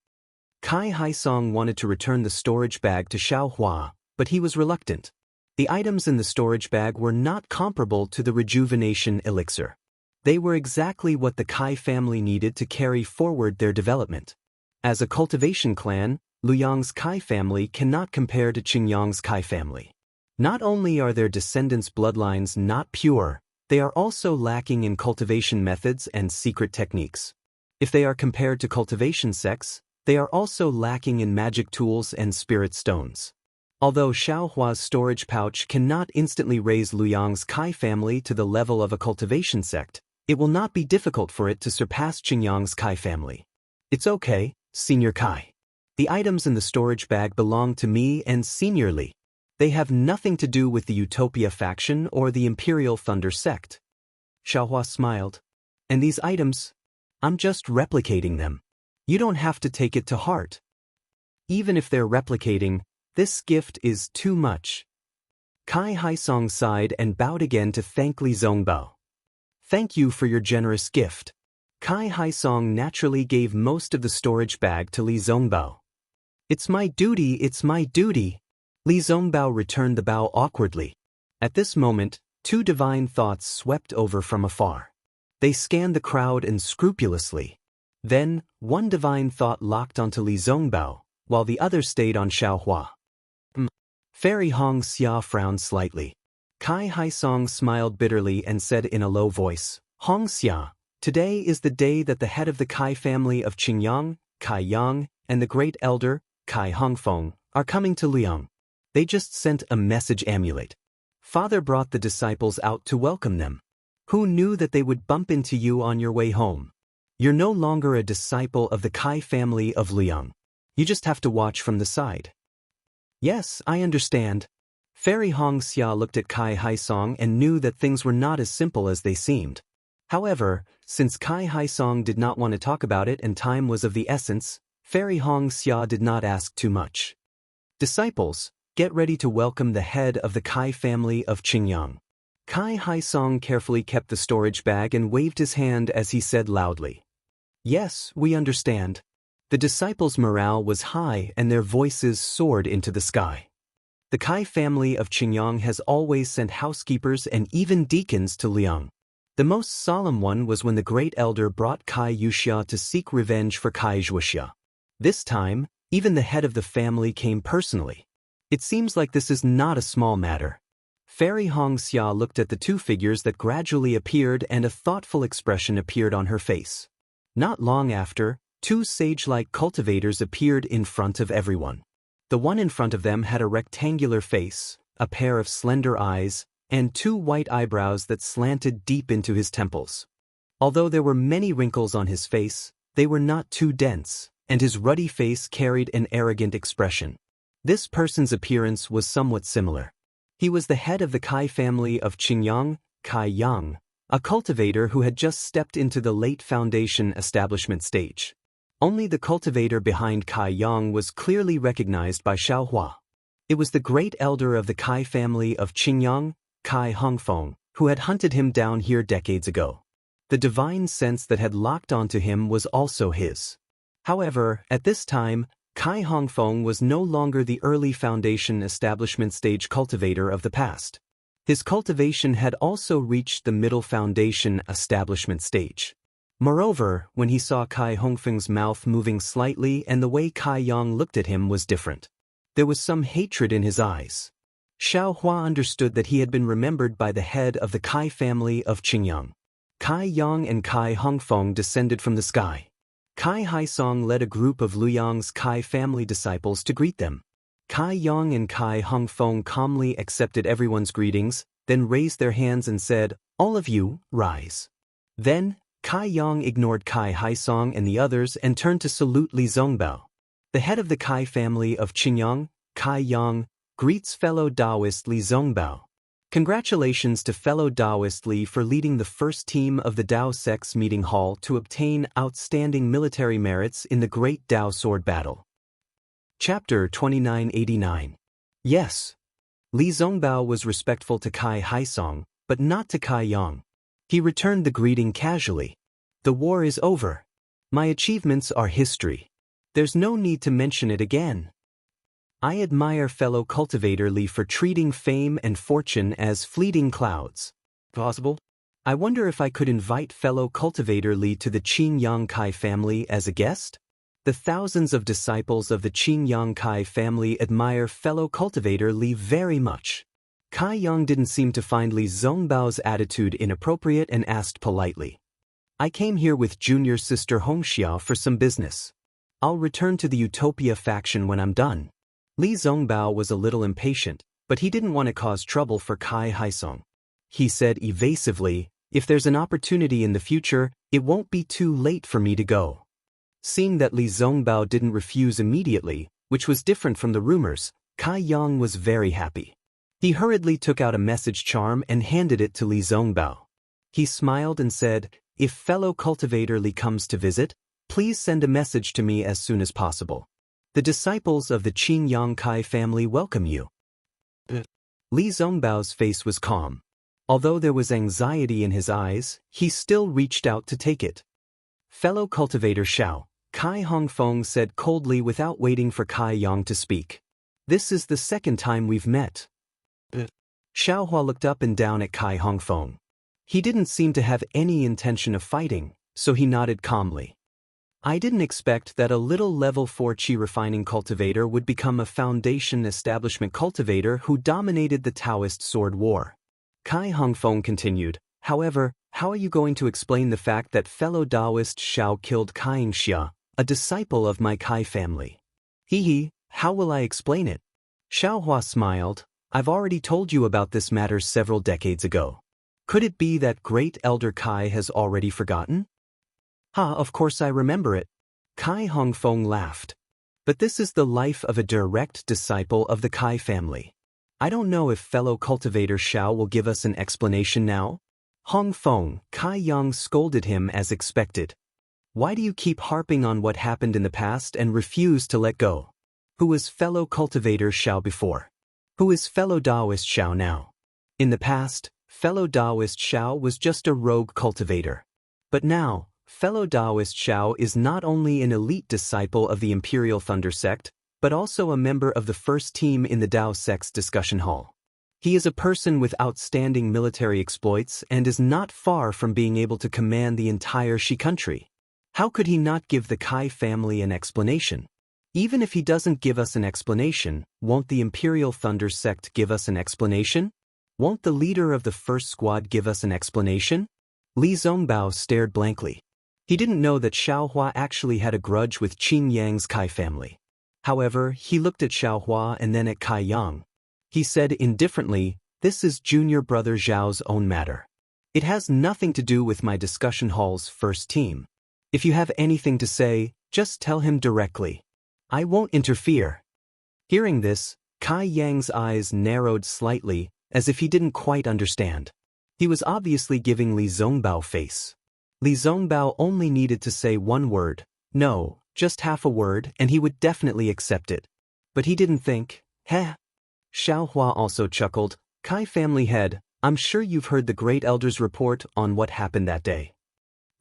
Kai Haisong wanted to return the storage bag to Xiaohua, but he was reluctant. The items in the storage bag were not comparable to the rejuvenation elixir. They were exactly what the Kai family needed to carry forward their development. As a cultivation clan, Luyang's Kai family cannot compare to Qingyang's Kai family. Not only are their descendants' bloodlines not pure, they are also lacking in cultivation methods and secret techniques. If they are compared to cultivation sects, they are also lacking in magic tools and spirit stones. Although Xiaohua's storage pouch cannot instantly raise Luyang's Kai family to the level of a cultivation sect, it will not be difficult for it to surpass Qingyang's Kai family. It's okay, Senior Kai. The items in the storage bag belong to me and Senior Li. They have nothing to do with the Utopia faction or the Imperial Thunder sect. Xiaohua smiled. And these items? I'm just replicating them. You don't have to take it to heart. Even if they're replicating, this gift is too much. Kai Haisong sighed and bowed again to thank Li Zongbao. Thank you for your generous gift. Kai Haisong naturally gave most of the storage bag to Li Zongbao. It's my duty, it's my duty. Li Zongbao returned the bow awkwardly. At this moment, two divine thoughts swept over from afar. They scanned the crowd unscrupulously. Then, one divine thought locked onto Li Zongbao, while the other stayed on Xiaohua. Fairy Hong Xia frowned slightly. Kai Haisong smiled bitterly and said in a low voice, "Hong Xia, today is the day that the head of the Kai family of Qingyang, Kai Yang, and the great elder, Kai Hongfeng, are coming to Liang. They just sent a message amulet. Father brought the disciples out to welcome them. Who knew that they would bump into you on your way home? You're no longer a disciple of the Kai family of Liang. You just have to watch from the side." Yes, I understand. Fairy Hong Xia looked at Kai Haisong and knew that things were not as simple as they seemed. However, since Kai Haisong did not want to talk about it and time was of the essence, Fairy Hong Xia did not ask too much. Disciples, get ready to welcome the head of the Kai family of Qingyang. Kai Haisong carefully kept the storage bag and waved his hand as he said loudly. Yes, we understand. The disciples' morale was high and their voices soared into the sky. The Kai family of Qingyang has always sent housekeepers and even deacons to Liang. The most solemn one was when the great elder brought Kai Wuxia to seek revenge for Kai Wuxia. This time, even the head of the family came personally. It seems like this is not a small matter. Fairy Hong Xia looked at the two figures that gradually appeared and a thoughtful expression appeared on her face. Not long after, two sage-like cultivators appeared in front of everyone. The one in front of them had a rectangular face, a pair of slender eyes, and two white eyebrows that slanted deep into his temples. Although there were many wrinkles on his face, They were not too dense, and his ruddy face carried an arrogant expression. This person's appearance was somewhat similar. He was the head of the Kai family of Qingyang, Kai Yang, a cultivator who had just stepped into the late foundation establishment stage. Only the cultivator behind Kai Yang was clearly recognized by Xiaohua. It was the great elder of the Kai family of Qingyang, Kai Hongfeng, who had hunted him down here decades ago. The divine sense that had locked onto him was also his. However, at this time, Kai Hongfeng was no longer the early foundation establishment stage cultivator of the past. His cultivation had also reached the middle foundation establishment stage. Moreover, when he saw Kai Hongfeng's mouth moving slightly and the way Kai Yang looked at him was different. There was some hatred in his eyes. Xiaohua understood that he had been remembered by the head of the Kai family of Qingyang. Kai Yang and Kai Hongfeng descended from the sky. Kai Haisong led a group of Luyang's Kai family disciples to greet them. Kai Yang and Kai Hongfeng calmly accepted everyone's greetings, then raised their hands and said, "All of you, rise." Then, Kai Yang ignored Kai Haisong and the others and turned to salute Li Zongbao. The head of the Kai family of Qingyang, Kai Yang, greets fellow Taoist Li Zongbao. Congratulations to fellow Taoist Li for leading the first team of the Tao Sect's meeting hall to obtain outstanding military merits in the Great Tao Sword Battle. Chapter 2989. Yes. Li Zongbao was respectful to Kai Haisong, but not to Kai Yang. He returned the greeting casually. The war is over. My achievements are history. There's no need to mention it again. I admire fellow cultivator Li for treating fame and fortune as fleeting clouds. Possible? I wonder if I could invite fellow cultivator Li to the Qingyang Kai family as a guest? The thousands of disciples of the Qingyang Kai family admire fellow cultivator Li very much. Kai Yang didn't seem to find Li Zongbao's attitude inappropriate and asked politely. I came here with junior sister Hongxia for some business. I'll return to the Utopia faction when I'm done. Li Zongbao was a little impatient, but he didn't want to cause trouble for Kai Haisong. He said evasively, if there's an opportunity in the future, it won't be too late for me to go. Seeing that Li Zongbao didn't refuse immediately, which was different from the rumors, Kai Yang was very happy. He hurriedly took out a message charm and handed it to Li Zongbao. He smiled and said, if fellow cultivator Li comes to visit, please send a message to me as soon as possible. The disciples of the Qingyang Kai family welcome you. Li Zongbao's face was calm. Although there was anxiety in his eyes, he still reached out to take it. Fellow cultivator Xiao, Kai Hongfeng said coldly without waiting for Kai Yang to speak. This is the second time we've met. Xiaohua looked up and down at Kai Hongfeng. He didn't seem to have any intention of fighting, so he nodded calmly. I didn't expect that a little level 4 Qi refining cultivator would become a foundation establishment cultivator who dominated the Taoist sword war. Kai Hongfeng continued, however, how are you going to explain the fact that fellow Taoist Xiao killed Kai Xia, a disciple of my Kai family? How will I explain it? Xiaohua smiled. I've already told you about this matter several decades ago. Could it be that great elder Kai has already forgotten? Of course I remember it. Kai Hongfeng laughed. But this is the life of a direct disciple of the Kai family. I don't know if fellow cultivator Xiao will give us an explanation now. Hongfeng, Kai Yang scolded him as expected. Why do you keep harping on what happened in the past and refuse to let go? Who was fellow cultivator Xiao before? Who is fellow Taoist Xiao now? In the past, fellow Taoist Xiao was just a rogue cultivator. But now, fellow Taoist Xiao is not only an elite disciple of the Imperial Thunder Sect, but also a member of the first team in the Tao Sect's discussion hall. He is a person with outstanding military exploits and is not far from being able to command the entire Shi country. How could he not give the Kai family an explanation? Even if he doesn't give us an explanation, won't the Imperial Thunder Sect give us an explanation? Won't the leader of the first squad give us an explanation? Li Zongbao stared blankly. He didn't know that Xiaohua actually had a grudge with Qin Yang's Kai family. However, he looked at Xiaohua and then at Kai Yang. He said indifferently, this is junior brother Zhao's own matter. It has nothing to do with my discussion hall's first team. If you have anything to say, just tell him directly. I won't interfere. Hearing this, Kai Yang's eyes narrowed slightly, as if he didn't quite understand. He was obviously giving Li Zongbao face. Li Zongbao only needed to say one word, no, just half a word, and he would definitely accept it. But he didn't think, heh. Xiao Hua also chuckled, Kai family head, I'm sure you've heard the great elder's report on what happened that day.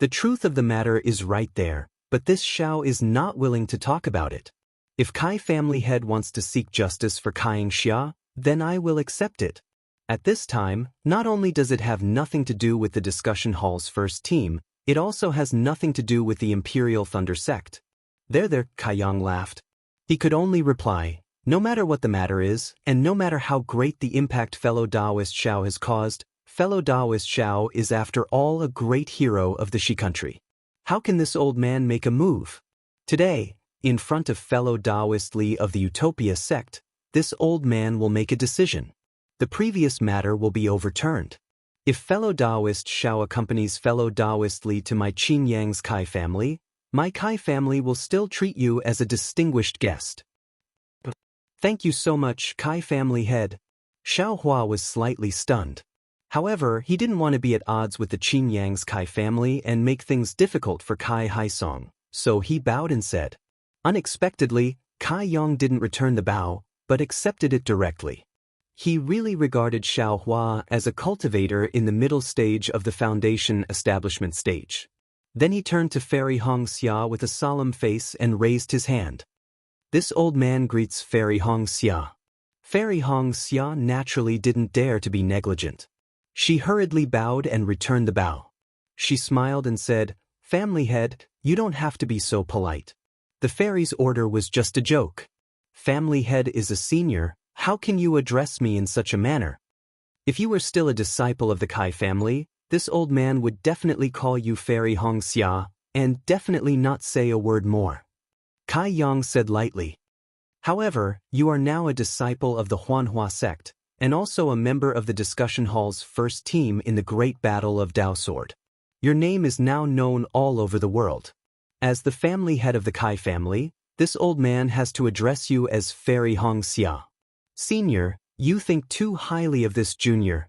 The truth of the matter is right there, but this Xiao is not willing to talk about it. If Kai family head wants to seek justice for Kai Xia, then I will accept it. At this time, not only does it have nothing to do with the discussion hall's first team, it also has nothing to do with the Imperial Thunder sect. There, Kai Yang laughed. He could only reply, no matter what the matter is, and no matter how great the impact fellow Taoist Xiao has caused, fellow Taoist Xiao is after all a great hero of the Shi country. How can this old man make a move? Today, in front of fellow Taoist Li of the Utopia sect, this old man will make a decision. The previous matter will be overturned. If fellow Taoist Xiao accompanies fellow Taoist Li to my Qin Yang's Kai family, my Kai family will still treat you as a distinguished guest. Thank you so much, Kai family head. Xiao Hua was slightly stunned. However, he didn't want to be at odds with the Qin Yang's Kai family and make things difficult for Kai Haisong, so he bowed and said. Unexpectedly, Kai Yang didn't return the bow, but accepted it directly. He really regarded Xiao Hua as a cultivator in the middle stage of the foundation establishment stage. Then he turned to Fairy Hong Xia with a solemn face and raised his hand. This old man greets Fairy Hong Xia. Fairy Hong Xia naturally didn't dare to be negligent. She hurriedly bowed and returned the bow. She smiled and said, Family head, you don't have to be so polite. The fairy's order was just a joke. Family head is a senior, how can you address me in such a manner? If you were still a disciple of the Kai family, this old man would definitely call you Fairy Hong Xia, and definitely not say a word more. Kai Yang said lightly. However, you are now a disciple of the Huanhua sect, and also a member of the discussion hall's first team in the Great Battle of Dao Sword. Your name is now known all over the world. As the family head of the Kai family, this old man has to address you as Fairy Hong Xia. Senior, you think too highly of this junior.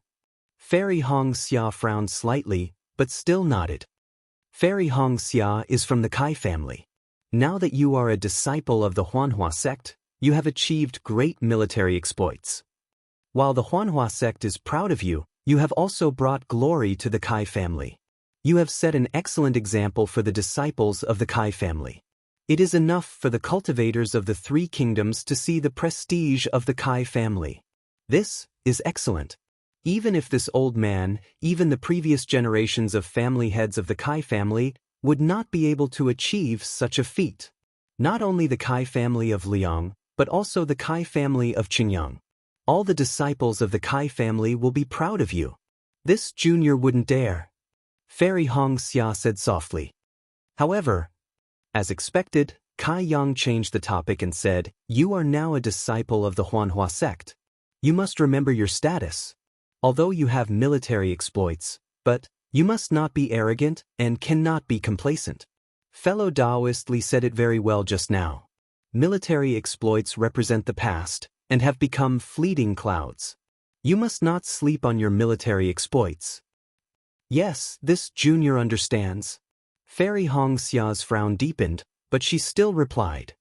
Fairy Hong Xia frowned slightly, but still nodded. Fairy Hong Xia is from the Kai family. Now that you are a disciple of the Huanhua sect, you have achieved great military exploits. While the Huanhua sect is proud of you, you have also brought glory to the Kai family. You have set an excellent example for the disciples of the Kai family. It is enough for the cultivators of the three kingdoms to see the prestige of the Kai family. This is excellent. Even if this old man, even the previous generations of family heads of the Kai family, would not be able to achieve such a feat. Not only the Kai family of Liang, but also the Kai family of Qingyang. All the disciples of the Kai family will be proud of you. This junior wouldn't dare. Fairy Hong Xia said softly. However, as expected, Kai Yang changed the topic and said, You are now a disciple of the Huanhua sect. You must remember your status. Although you have military exploits, but you must not be arrogant and cannot be complacent. Fellow Taoist Li said it very well just now. Military exploits represent the past and have become fleeting clouds. You must not sleep on your military exploits. Yes, this junior understands. Fairy Hong Xia's frown deepened, but she still replied.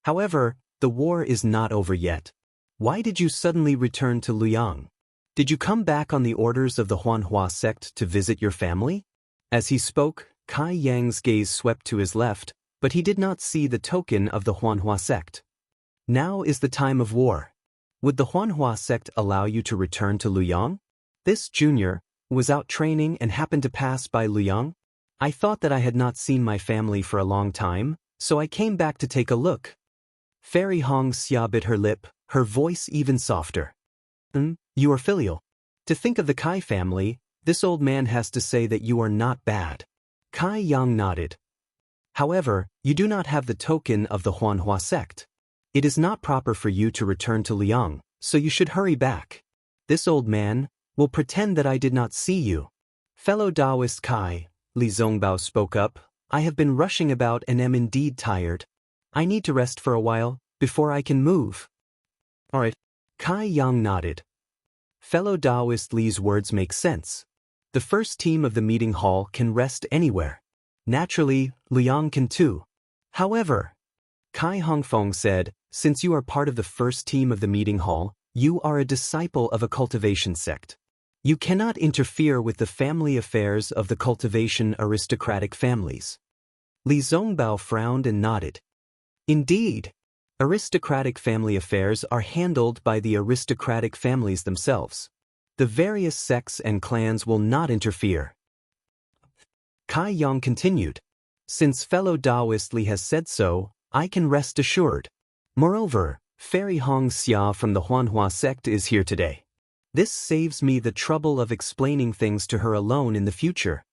However, the war is not over yet. Why did you suddenly return to Liang? Did you come back on the orders of the Huanhua sect to visit your family? As he spoke, Kai Yang's gaze swept to his left, but he did not see the token of the Huanhua sect. Now is the time of war. Would the Huanhua sect allow you to return to Liang? This junior was out training and happened to pass by Liang. I thought that I had not seen my family for a long time, so I came back to take a look. Fairy Hong Xia bit her lip, her voice even softer. You are filial. To think of the Kai family, this old man has to say that you are not bad. Kai Yang nodded. However, you do not have the token of the Huanhua sect. It is not proper for you to return to Liang, so you should hurry back. This old man will pretend that I did not see you. Fellow Taoist Kai, Li Zongbao spoke up, I have been rushing about and am indeed tired. I need to rest for a while, before I can move. Alright. Kai Yang nodded. Fellow Taoist Li's words make sense. The first team of the meeting hall can rest anywhere. Naturally, Liang can too. However, Kai Hongfeng said, since you are part of the first team of the meeting hall, you are a disciple of a cultivation sect. You cannot interfere with the family affairs of the cultivation aristocratic families. Li Zongbao frowned and nodded. Indeed, aristocratic family affairs are handled by the aristocratic families themselves. The various sects and clans will not interfere. Kai Yang continued. Since fellow Taoist Li has said so, I can rest assured. Moreover, Fairy Hong Xia from the Huanhua sect is here today. This saves me the trouble of explaining things to her alone in the future.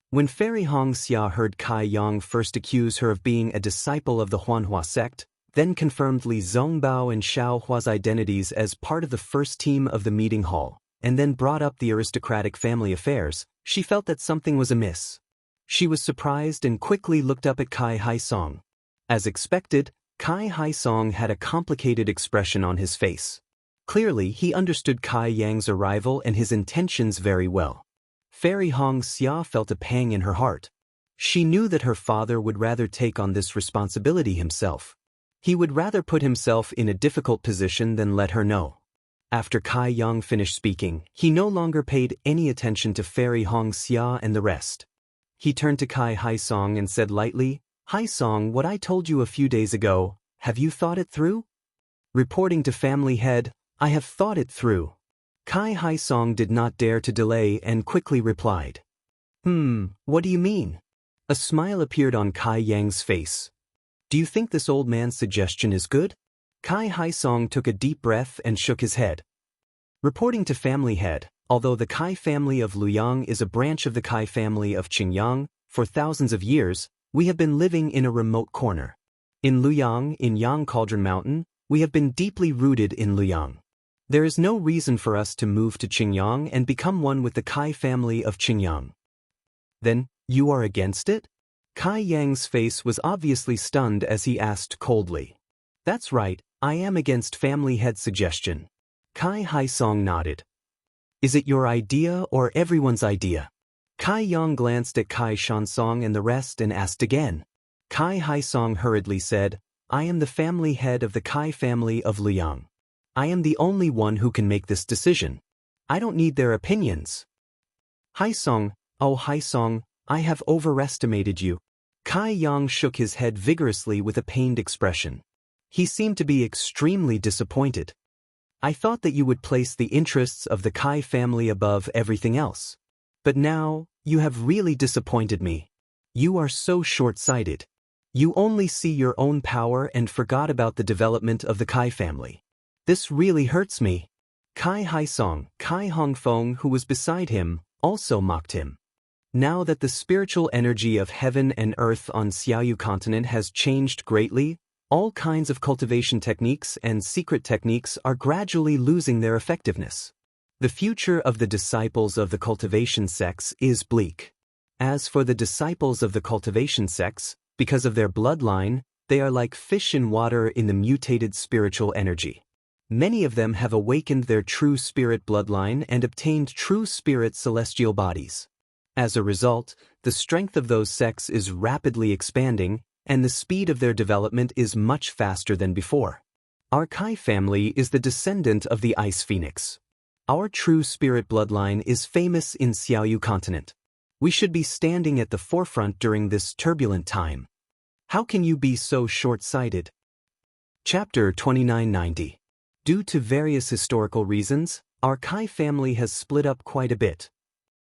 When Fairy Hong Xia heard Kai Yang first accuse her of being a disciple of the Huanhua sect, then confirmed Li Zongbao and Xiao Hua's identities as part of the first team of the meeting hall, and then brought up the aristocratic family affairs, she felt that something was amiss. She was surprised and quickly looked up at Kai Haisong. As expected, Kai Haisong had a complicated expression on his face. Clearly, he understood Kai Yang's arrival and his intentions very well. Fairy Hong Xia felt a pang in her heart. She knew that her father would rather take on this responsibility himself. He would rather put himself in a difficult position than let her know. After Kai Yang finished speaking, he no longer paid any attention to Fairy Hong Xia and the rest. He turned to Kai Haisong and said lightly, Haisong, what I told you a few days ago, have you thought it through? Reporting to family head, I have thought it through. Kai Haisong did not dare to delay and quickly replied. What do you mean? A smile appeared on Kai Yang's face. Do you think this old man's suggestion is good? Kai Haisong took a deep breath and shook his head. Reporting to family head, although the Kai family of Luyang is a branch of the Kai family of Qingyang, for thousands of years, we have been living in a remote corner. In Luyang, in Yang Cauldron Mountain, we have been deeply rooted in Luyang. There is no reason for us to move to Qingyang and become one with the Kai family of Qingyang. Then, you are against it? Kai Yang's face was obviously stunned as he asked coldly. That's right, I am against family head's suggestion. Kai Haisong nodded. Is it your idea or everyone's idea? Kai Yang glanced at Kai Shansong and the rest and asked again. Kai Haisong hurriedly said, I am the family head of the Kai family of Luyang. I am the only one who can make this decision. I don't need their opinions. Haisong, oh Haisong, I have overestimated you. Kai Yang shook his head vigorously with a pained expression. He seemed to be extremely disappointed. I thought that you would place the interests of the Kai family above everything else. But now, you have really disappointed me. You are so short-sighted. You only see your own power and forgot about the development of the Kai family. This really hurts me. Kai Haisong, Kai Hongfeng, who was beside him, also mocked him. Now that the spiritual energy of heaven and earth on Xiaoyu continent has changed greatly, all kinds of cultivation techniques and secret techniques are gradually losing their effectiveness. The future of the disciples of the cultivation sects is bleak. As for the disciples of the cultivation sects, because of their bloodline, they are like fish in water in the mutated spiritual energy. Many of them have awakened their true spirit bloodline and obtained true spirit celestial bodies. As a result, the strength of those sects is rapidly expanding, and the speed of their development is much faster than before. Our Kai family is the descendant of the Ice Phoenix. Our true spirit bloodline is famous in Xiaoyu continent. We should be standing at the forefront during this turbulent time. How can you be so short-sighted? Chapter 2990. Due to various historical reasons, our Kai family has split up quite a bit.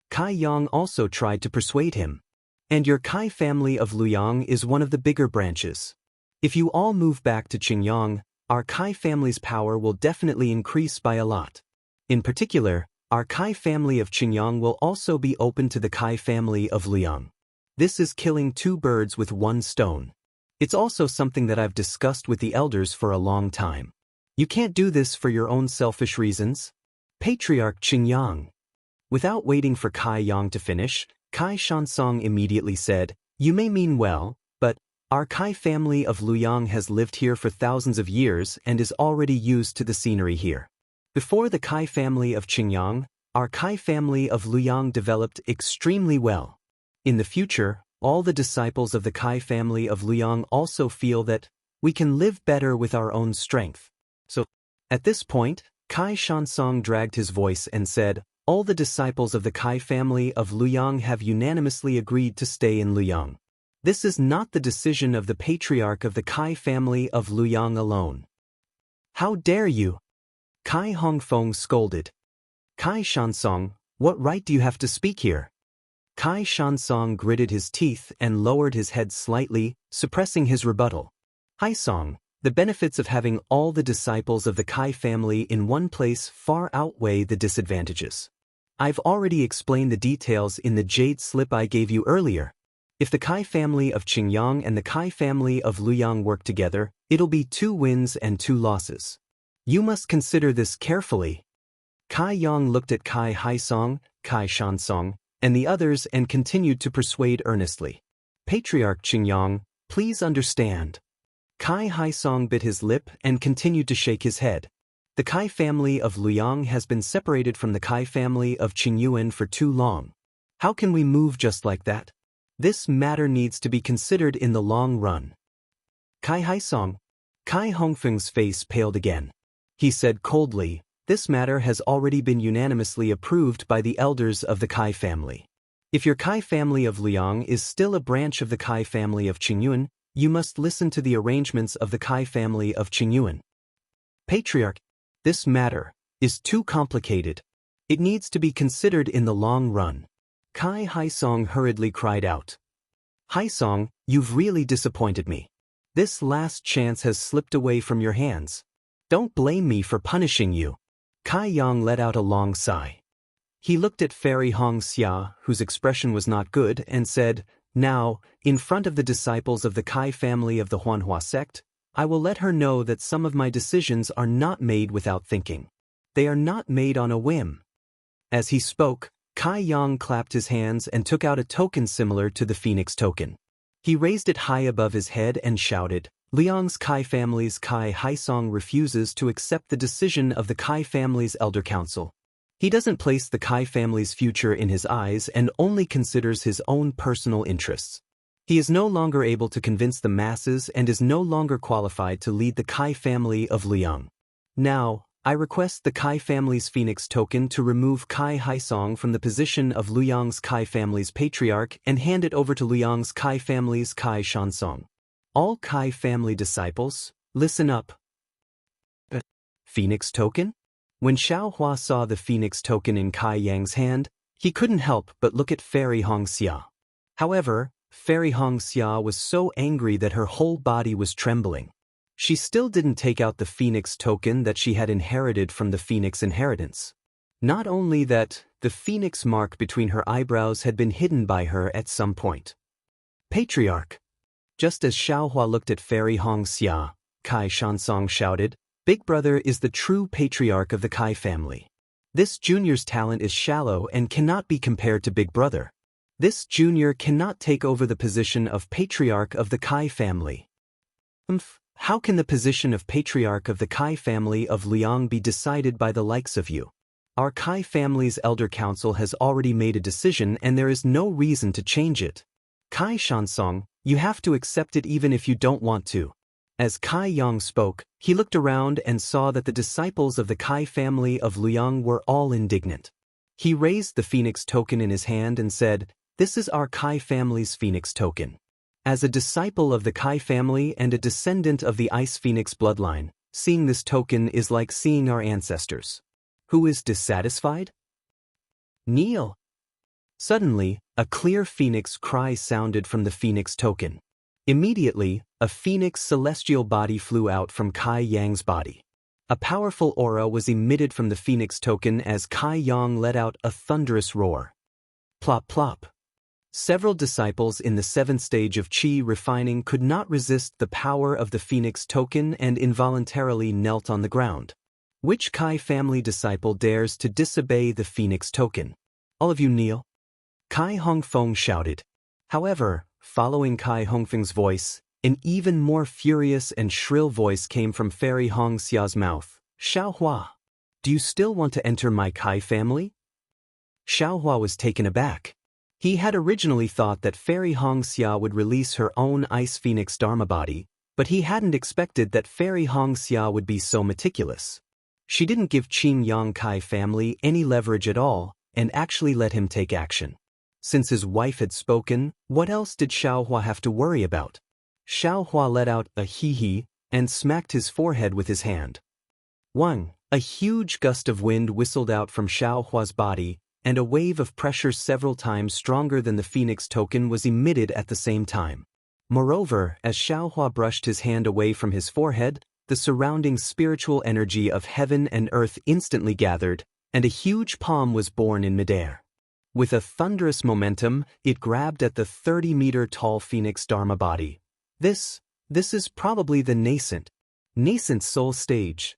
Kai Yang also tried to persuade him. And your Kai family of Luyang is one of the bigger branches. If you all move back to Qingyang, our Kai family's power will definitely increase by a lot. In particular, our Kai family of Qingyang will also be open to the Kai family of Luyang. This is killing two birds with one stone. It's also something that I've discussed with the elders for a long time. You can't do this for your own selfish reasons. Patriarch Qingyang. Without waiting for Kai Yang to finish, Kai Shansong immediately said, "You may mean well, but our Kai family of Luyang has lived here for thousands of years and is already used to the scenery here. Before the Kai family of Qingyang, our Kai family of Luyang developed extremely well. In the future, all the disciples of the Kai family of Luyang also feel that we can live better with our own strength. So, at this point, Kai Shansong dragged his voice and said, all the disciples of the Kai family of Luyang have unanimously agreed to stay in Luyang. This is not the decision of the patriarch of the Kai family of Luyang alone. How dare you? Kai Hongfeng scolded. Kai Shansong, what right do you have to speak here? Kai Shansong gritted his teeth and lowered his head slightly, suppressing his rebuttal. Haisong, the benefits of having all the disciples of the Kai family in one place far outweigh the disadvantages. I've already explained the details in the jade slip I gave you earlier. If the Kai family of Qingyang and the Kai family of Luyang work together, it'll be 2 wins and 2 losses. You must consider this carefully. Kai Yang looked at Kai Haisong, Kai Shansong, and the others and continued to persuade earnestly. Patriarch Qingyang, please understand. Kai Haisong bit his lip and continued to shake his head. The Kai family of Luyang has been separated from the Kai family of Qingyuan for too long. How can we move just like that? This matter needs to be considered in the long run. Kai Haisong. Kai Hongfeng's face paled again. He said coldly, this matter has already been unanimously approved by the elders of the Kai family. If your Kai family of Luyang is still a branch of the Kai family of Qingyuan, you must listen to the arrangements of the Kai family of Qingyuan. Patriarch, this matter is too complicated. It needs to be considered in the long run. Kai Haisong hurriedly cried out. Haisong, you've really disappointed me. This last chance has slipped away from your hands. Don't blame me for punishing you. Kai Yang let out a long sigh. He looked at Fairy Hongxia, whose expression was not good, and said, now, in front of the disciples of the Kai family of the Huanhua sect, I will let her know that some of my decisions are not made without thinking. They are not made on a whim. As he spoke, Kai Yang clapped his hands and took out a token similar to the Phoenix token. He raised it high above his head and shouted, Liang's Kai family's Kai Haisong refuses to accept the decision of the Kai family's elder council. He doesn't place the Kai family's future in his eyes and only considers his own personal interests. He is no longer able to convince the masses and is no longer qualified to lead the Kai family of Luyang. Now, I request the Kai family's Phoenix token to remove Kai Haisong from the position of Luyang's Kai family's patriarch and hand it over to Luyang's Kai family's Kai Shansong. All Kai family disciples, listen up. Phoenix token? When Xiaohua saw the Phoenix token in Kai Yang's hand, he couldn't help but look at Fairy Hongxia. However, Fairy Hongxia was so angry that her whole body was trembling. She still didn't take out the Phoenix token that she had inherited from the Phoenix inheritance. Not only that, the Phoenix mark between her eyebrows had been hidden by her at some point. Patriarch. Just as Xiaohua looked at Fairy Hongxia, Kai Shansong shouted, Big Brother is the true patriarch of the Kai family. This junior's talent is shallow and cannot be compared to Big Brother. This junior cannot take over the position of patriarch of the Kai family. How can the position of patriarch of the Kai family of Liang be decided by the likes of you? Our Kai family's elder council has already made a decision and there is no reason to change it. Kai Shansong, you have to accept it even if you don't want to. As Kai Yang spoke, he looked around and saw that the disciples of the Kai family of Luyang were all indignant. He raised the Phoenix token in his hand and said, This is our Kai family's Phoenix token. As a disciple of the Kai family and a descendant of the Ice Phoenix bloodline, seeing this token is like seeing our ancestors. Who is dissatisfied? Kneel. Suddenly, a clear phoenix cry sounded from the Phoenix token. Immediately, a phoenix celestial body flew out from Kai Yang's body. A powerful aura was emitted from the Phoenix token as Kai Yang let out a thunderous roar. Plop plop. Several disciples in the 7th stage of Qi refining could not resist the power of the Phoenix token and involuntarily knelt on the ground. Which Kai family disciple dares to disobey the Phoenix token? All of you kneel. Kai Hongfeng shouted. However, following Kai Hongfeng's voice, an even more furious and shrill voice came from Fairy Hongxia's mouth. Xiaohua, do you still want to enter my Kai family? Xiaohua was taken aback. He had originally thought that Fairy Hongxia would release her own Ice Phoenix Dharma body, but he hadn't expected that Fairy Hongxia would be so meticulous. She didn't give Qing Yang Kai family any leverage at all, and actually let him take action. Since his wife had spoken, what else did Xiaohua have to worry about? Xiaohua let out a hee-hee and smacked his forehead with his hand. A huge gust of wind whistled out from Xiaohua's body, and a wave of pressure several times stronger than the Phoenix token was emitted at the same time. Moreover, as Xiaohua brushed his hand away from his forehead, the surrounding spiritual energy of heaven and earth instantly gathered, and a huge palm was born in midair. With a thunderous momentum, it grabbed at the 30-meter-tall Phoenix Dharma body. This is probably the nascent soul stage.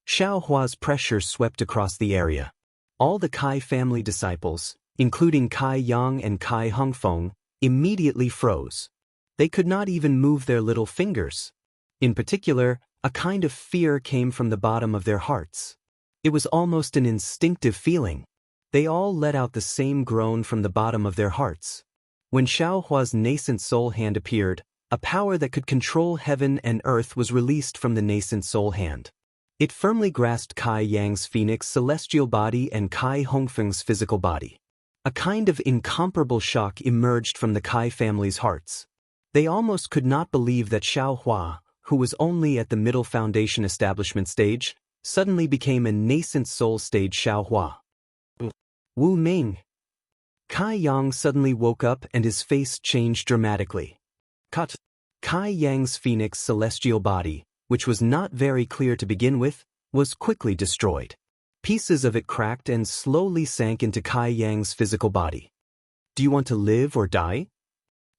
Xiaohua's pressure swept across the area. All the Kai family disciples, including Kai Yang and Kai Hongfeng, immediately froze. They could not even move their little fingers. In particular, a kind of fear came from the bottom of their hearts. It was almost an instinctive feeling. They all let out the same groan from the bottom of their hearts. When Xiaohua's nascent soul hand appeared, a power that could control heaven and earth was released from the nascent soul hand. It firmly grasped Kai Yang's Phoenix celestial body and Kai Hongfeng's physical body. A kind of incomparable shock emerged from the Kai family's hearts. They almost could not believe that Xiaohua, who was only at the middle foundation establishment stage, suddenly became a nascent soul stage Xiaohua. Wu Ming. Kai Yang suddenly woke up and his face changed dramatically. Kai Yang's Phoenix celestial body, which was not very clear to begin with, was quickly destroyed. Pieces of it cracked and slowly sank into Kai Yang's physical body. Do you want to live or die?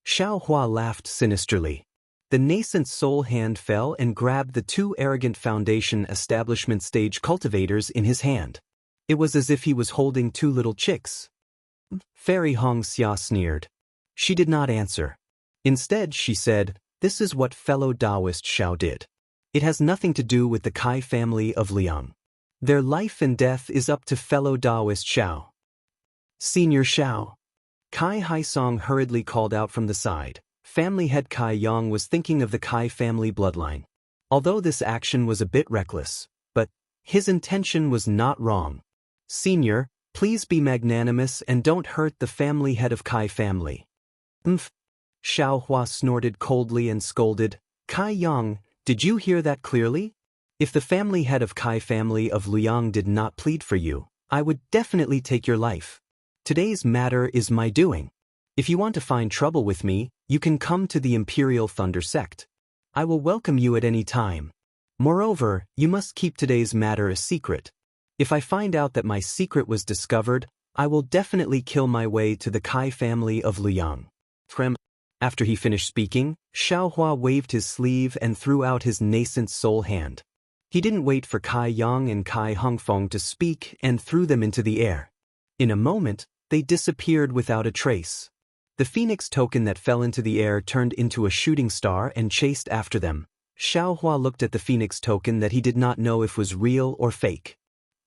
Xiaohua laughed sinisterly. The nascent soul hand fell and grabbed the two arrogant foundation establishment stage cultivators in his hand. It was as if he was holding two little chicks. Fairy Hongxia sneered. She did not answer. Instead, she said, "This is what fellow Taoist Xiao did. It has nothing to do with the Kai family of Liang. Their life and death is up to fellow Taoist Xiao." Senior Xiao. Kai Haisong hurriedly called out from the side. Family head Kai Yang was thinking of the Kai family bloodline. Although this action was a bit reckless, but his intention was not wrong. Senior, please be magnanimous and don't hurt the family head of Kai family. Xiaohua snorted coldly and scolded. Kai Yang, did you hear that clearly? If the family head of Kai family of Liang did not plead for you, I would definitely take your life. Today's matter is my doing. If you want to find trouble with me, you can come to the Imperial Thunder Sect. I will welcome you at any time. Moreover, you must keep today's matter a secret. If I find out that my secret was discovered, I will definitely kill my way to the Kai family of Liang. After he finished speaking, Xiaohua waved his sleeve and threw out his nascent soul hand. He didn't wait for Kai Yang and Kai Hongfeng to speak and threw them into the air. In a moment, they disappeared without a trace. The Phoenix token that fell into the air turned into a shooting star and chased after them. Xiaohua looked at the Phoenix token that he did not know if was real or fake.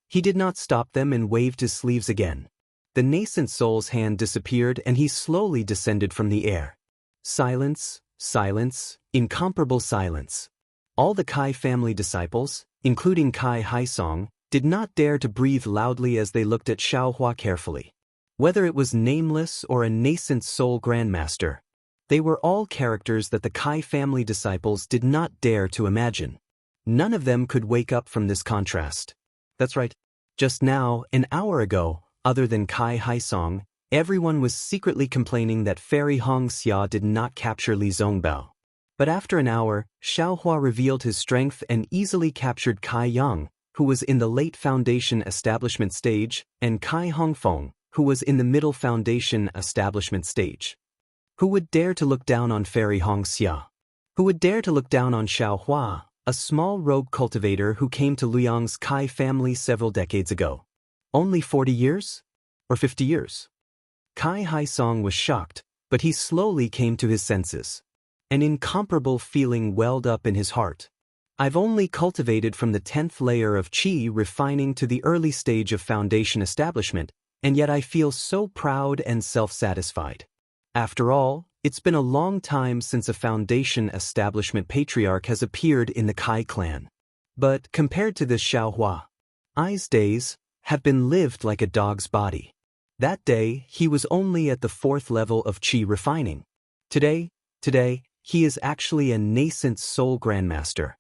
He did not stop them and waved his sleeves again. The nascent soul's hand disappeared and he slowly descended from the air. Silence, silence, incomparable silence. All the Kai family disciples, including Kai Haisong, did not dare to breathe loudly as they looked at Xiaohua carefully. Whether it was Nameless or a nascent soul grandmaster, they were all characters that the Kai family disciples did not dare to imagine. None of them could wake up from this contrast. That's right. Just now, an hour ago, other than Kai Haisong, everyone was secretly complaining that Fairy Hongxia did not capture Li Zongbao. But after an hour, Xiaohua revealed his strength and easily captured Kai Yang, who was in the late foundation establishment stage, and Kai Hongfeng, who was in the middle foundation establishment stage. Who would dare to look down on Fairy Hongxia? Who would dare to look down on Xiaohua, a small rogue cultivator who came to Liang's Kai family several decades ago? Only 40 years? Or 50 years? Kai Haisong was shocked, but he slowly came to his senses. An incomparable feeling welled up in his heart. I've only cultivated from the 10th layer of qi refining to the early stage of foundation establishment, and yet I feel so proud and self-satisfied. After all, it's been a long time since a foundation establishment patriarch has appeared in the Kai clan. But compared to this Xiaohua, I's days have been lived like a dog's body. That day, he was only at the 4th level of qi refining. Today, he is actually a nascent soul grandmaster.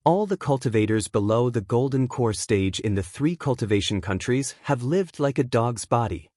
All the cultivators below the golden core stage in the 3 cultivation countries have lived like a dog's body.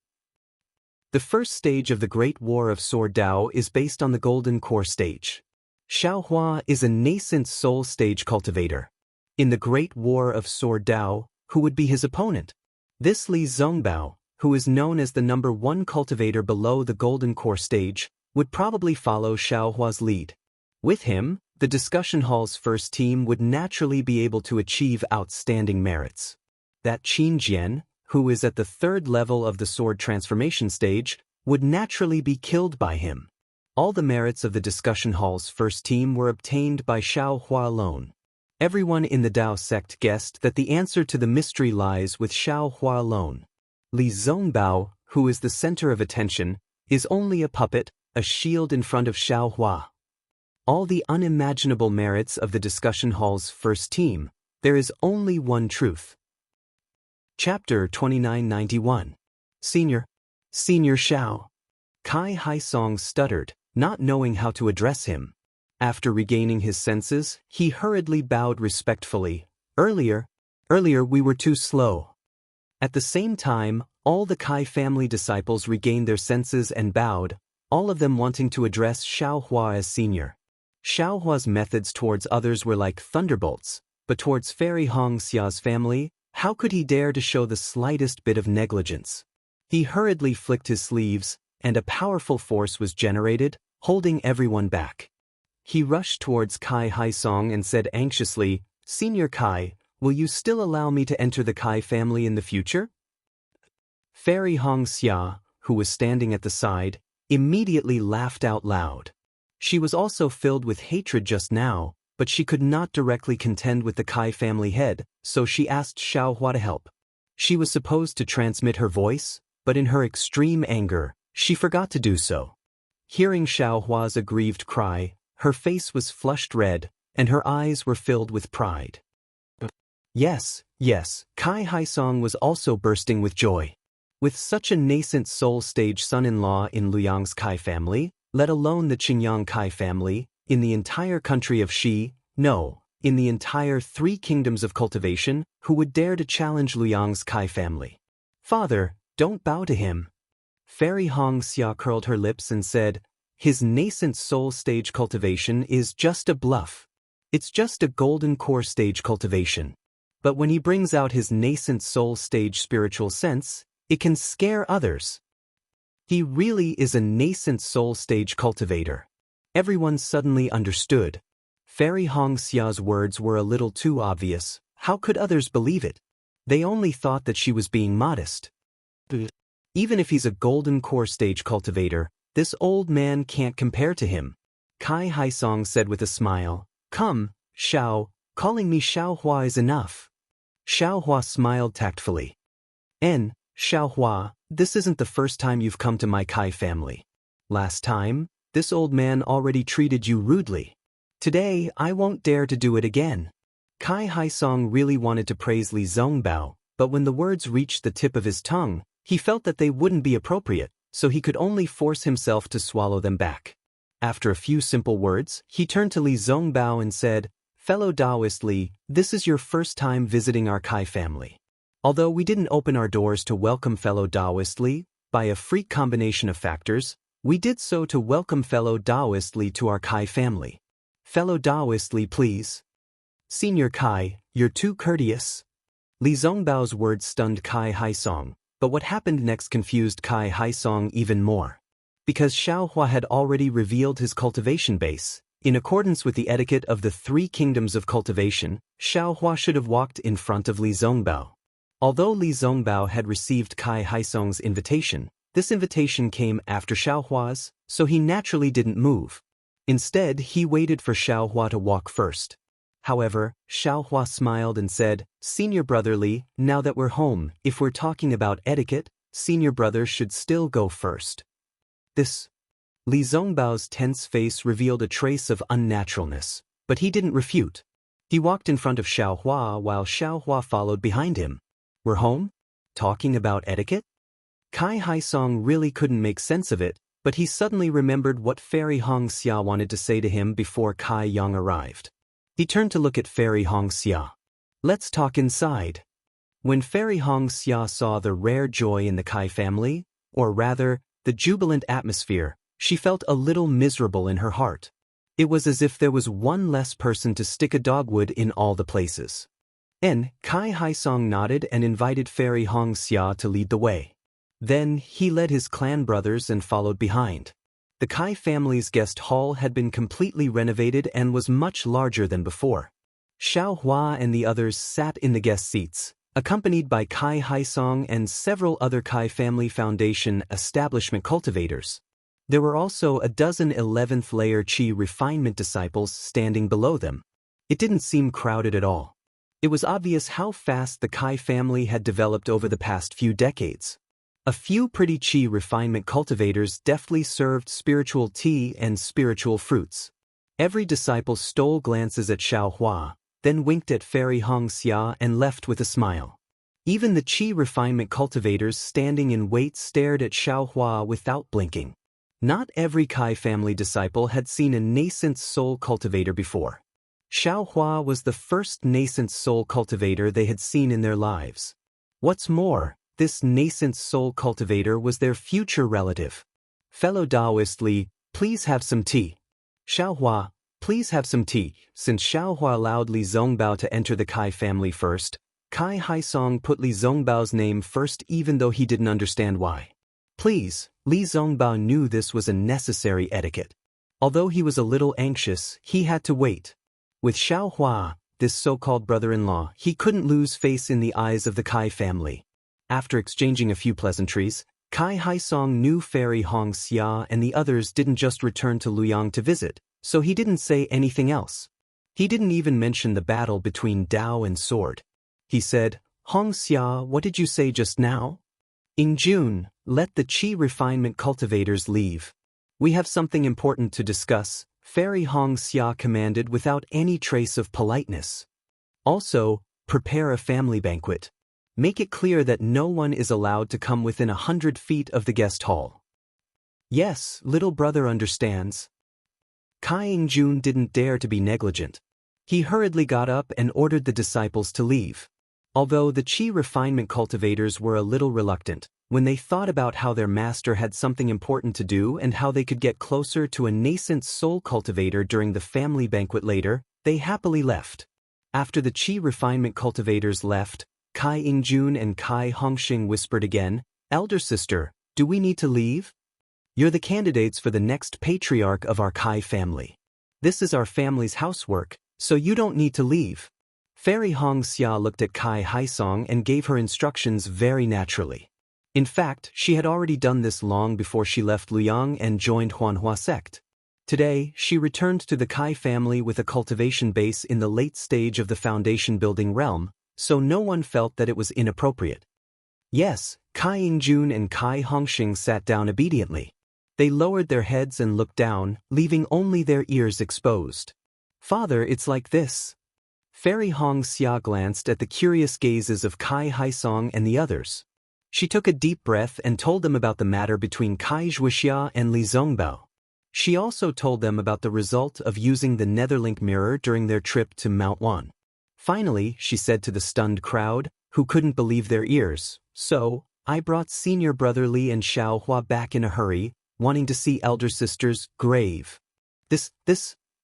The first stage of the Great War of Sword Dao is based on the golden core stage. Xiaohua is a nascent soul stage cultivator. In the Great War of Sword Dao, who would be his opponent? This Li Zongbao, who is known as the number 1 cultivator below the golden core stage, would probably follow Xiaohua's lead. With him, the discussion hall's first team would naturally be able to achieve outstanding merits. That Qin Jian, who is at the 3rd level of the sword transformation stage, would naturally be killed by him. All the merits of the discussion hall's first team were obtained by Xiaohua alone. Everyone in the Dao sect guessed that the answer to the mystery lies with Xiaohua alone. Li Zongbao, who is the center of attention, is only a puppet, a shield in front of Xiaohua. All the unimaginable merits of the discussion hall's first team, there is only one truth. Chapter 2991. Senior Xiao. Kai Haisong stuttered, not knowing how to address him. After regaining his senses, he hurriedly bowed respectfully. Earlier we were too slow. At the same time, all the Kai family disciples regained their senses and bowed, all of them wanting to address Xiaohua as senior. Xiaohua's methods towards others were like thunderbolts, but towards Fairy Hongxia's family, how could he dare to show the slightest bit of negligence? He hurriedly flicked his sleeves, and a powerful force was generated, holding everyone back. He rushed towards Kai Haisong and said anxiously, "Senior Kai, will you still allow me to enter the Kai family in the future?" Fairy Hongxia, who was standing at the side, immediately laughed out loud. She was also filled with hatred just now, but she could not directly contend with the Kai family head, so she asked Xiaohua to help. She was supposed to transmit her voice, but in her extreme anger, she forgot to do so. Hearing Xiaohua's aggrieved cry, her face was flushed red, and her eyes were filled with pride. Yes, Kai Haisong was also bursting with joy. With such a nascent soul stage son-in-law in Liang's Kai family, let alone the Qingyang Kai family, in the entire country of Xi, no, in the entire 3 kingdoms of cultivation, who would dare to challenge Liang's Kai family? Father, don't bow to him. Fairy Hongxia curled her lips and said, his nascent soul stage cultivation is just a bluff. It's just a golden core stage cultivation. But when he brings out his nascent soul stage spiritual sense, it can scare others. He really is a nascent soul stage cultivator. Everyone suddenly understood. Fairy Hongxia's words were a little too obvious. How could others believe it? They only thought that she was being modest. Even if he's a golden core stage cultivator, this old man can't compare to him. Kai Haisong said with a smile, "Come, Xiao, calling me Xiaohua is enough." Xiaohua smiled tactfully. Xiaohua, this isn't the first time you've come to my Kai family. Last time, this old man already treated you rudely. Today, I won't dare to do it again. Kai Haisong really wanted to praise Li Zongbao, but when the words reached the tip of his tongue, he felt that they wouldn't be appropriate, so he could only force himself to swallow them back. After a few simple words, he turned to Li Zongbao and said, "Fellow Taoist Li, this is your first time visiting our Kai family. Although we didn't open our doors to welcome fellow Taoist Li, by a freak combination of factors, we did so to welcome fellow Taoist Li to our Kai family. Fellow Taoist Li, please." "Senior Kai, you're too courteous." Li Zongbao's words stunned Kai Haisong, but what happened next confused Kai Haisong even more. Because Xiaohua had already revealed his cultivation base, in accordance with the etiquette of the 3 kingdoms of cultivation, Xiaohua should have walked in front of Li Zongbao. Although Li Zongbao had received Kai Haisong's invitation, This invitation came after Xiaohua's, so he naturally didn't move. Instead, he waited for Xiaohua to walk first. However, Xiaohua smiled and said, "Senior brother Li, now that we're home, if we're talking about etiquette, senior brother should still go first." This. Li Zongbao's tense face revealed a trace of unnaturalness, but he didn't refute. He walked in front of Xiaohua while Xiaohua followed behind him. "We're home? Talking about etiquette?" Kai Haisong really couldn't make sense of it, but he suddenly remembered what Fairy Hongxia wanted to say to him before Kai Yang arrived. He turned to look at Fairy Hongxia. "Let's talk inside." When Fairy Hongxia saw the rare joy in the Kai family, or rather, the jubilant atmosphere, she felt a little miserable in her heart. It was as if there was one less person to stick a dogwood in all the places. Kai Haisong nodded and invited Fairy Hongxia to lead the way. Then, he led his clan brothers and followed behind. The Kai family's guest hall had been completely renovated and was much larger than before. Xiaohua and the others sat in the guest seats, accompanied by Kai Haisong and several other Kai Family Foundation establishment cultivators. There were also a dozen 11th layer Qi refinement disciples standing below them. It didn't seem crowded at all. It was obvious how fast the Kai family had developed over the past few decades. A few pretty Qi refinement cultivators deftly served spiritual tea and spiritual fruits. Every disciple stole glances at Xiaohua, then winked at Fairy Hongxia and left with a smile. Even the Qi refinement cultivators standing in wait stared at Xiaohua without blinking. Not every Kai family disciple had seen a nascent soul cultivator before. Xiaohua was the first nascent soul cultivator they had seen in their lives. What's more, this nascent soul cultivator was their future relative. "Fellow Taoist Li, please have some tea." "Xiaohua, please have some tea." Since Xiaohua allowed Li Zongbao to enter the Kai family first, Kai Haisong put Li Zongbao's name first even though he didn't understand why. Please, Li Zongbao knew this was a necessary etiquette. Although he was a little anxious, he had to wait. With Xiaohua, this so-called brother-in-law, he couldn't lose face in the eyes of the Kai family. After exchanging a few pleasantries, Kai Haisong knew Fairy Hongxia and the others didn't just return to Luoyang to visit, so he didn't say anything else. He didn't even mention the battle between Dao and Sword. He said, "Hongxia, what did you say just now?" "In June, let the Qi refinement cultivators leave. We have something important to discuss," Fairy Hongxia commanded without any trace of politeness. "Also, prepare a family banquet. Make it clear that no one is allowed to come within 100 feet of the guest hall." "Yes, little brother understands." Kai Yingjun didn't dare to be negligent. He hurriedly got up and ordered the disciples to leave. Although the Qi refinement cultivators were a little reluctant, when they thought about how their master had something important to do and how they could get closer to a nascent soul cultivator during the family banquet later, they happily left. After the Qi refinement cultivators left, Kai Yingjun and Kai Hongxing whispered again, "Elder sister, do we need to leave? You're the candidates for the next patriarch of our Kai family. This is our family's housework, so you don't need to leave." Fairy Hongxia looked at Kai Haisong and gave her instructions very naturally. In fact, she had already done this long before she left Luoyang and joined Huanhua sect. Today, she returned to the Kai family with a cultivation base in the late stage of the foundation building realm, so no one felt that it was inappropriate. Yes, Kai Yingjun and Kai Hongxing sat down obediently. They lowered their heads and looked down, leaving only their ears exposed. "Father, it's like this." Fairy Hongxia glanced at the curious gazes of Kai Haisong and the others. She took a deep breath and told them about the matter between Kai Wuxia and Li Zongbao. She also told them about the result of using the Netherlink mirror during their trip to Mount Wan. Finally, she said to the stunned crowd, who couldn't believe their ears, "So, I brought senior brother Li and Xiaohua back in a hurry, wanting to see elder sister's grave.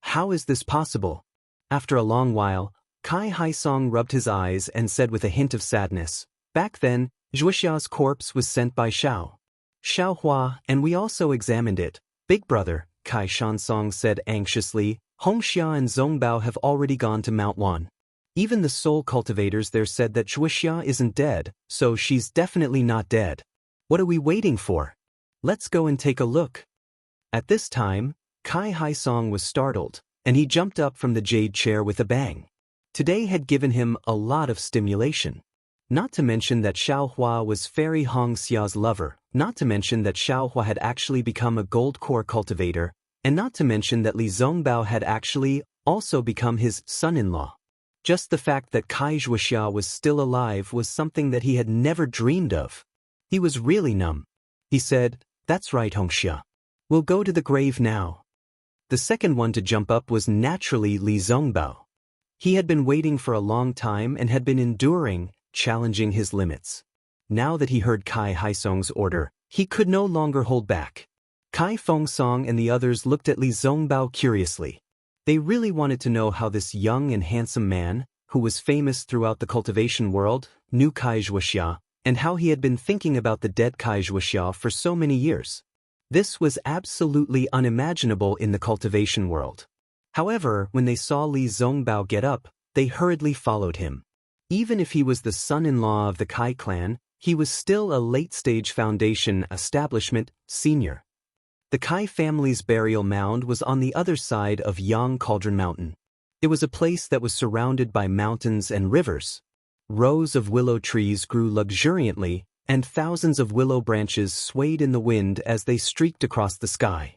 How is this possible?" After a long while, Kai Haisong rubbed his eyes and said with a hint of sadness, "Back then, Zhuxia's corpse was sent by Xiaohua, and we also examined it. Big brother," Kai Shansong said anxiously, "Hongxia and Zongbao have already gone to Mount Wan. Even the soul cultivators there said that Wuxia isn't dead, so she's definitely not dead. What are we waiting for?" Let's go and take a look. At this time, Kai Haisong was startled, and he jumped up from the jade chair with a bang. Today had given him a lot of stimulation. Not to mention that Xiaohua was Fairy Hongxia's lover, not to mention that Xiaohua had actually become a gold core cultivator, and not to mention that Li Zongbao had actually also become his son-in-law. Just the fact that Kai Wuxia was still alive was something that he had never dreamed of. He was really numb. He said, "That's right, Hongxia. We'll go to the grave now." The second one to jump up was naturally Li Zongbao. He had been waiting for a long time and had been enduring, challenging his limits. Now that he heard Kai Haisong's order, he could no longer hold back. Kai Fengsong and the others looked at Li Zongbao curiously. They really wanted to know how this young and handsome man, who was famous throughout the cultivation world, knew Kai Wuxia, and how he had been thinking about the dead Kai Wuxia for so many years. This was absolutely unimaginable in the cultivation world. However, when they saw Li Zongbao get up, they hurriedly followed him. Even if he was the son-in-law of the Kai clan, he was still a late-stage foundation establishment senior. The Kai family's burial mound was on the other side of Yang Cauldron Mountain. It was a place that was surrounded by mountains and rivers. Rows of willow trees grew luxuriantly, and thousands of willow branches swayed in the wind as they streaked across the sky.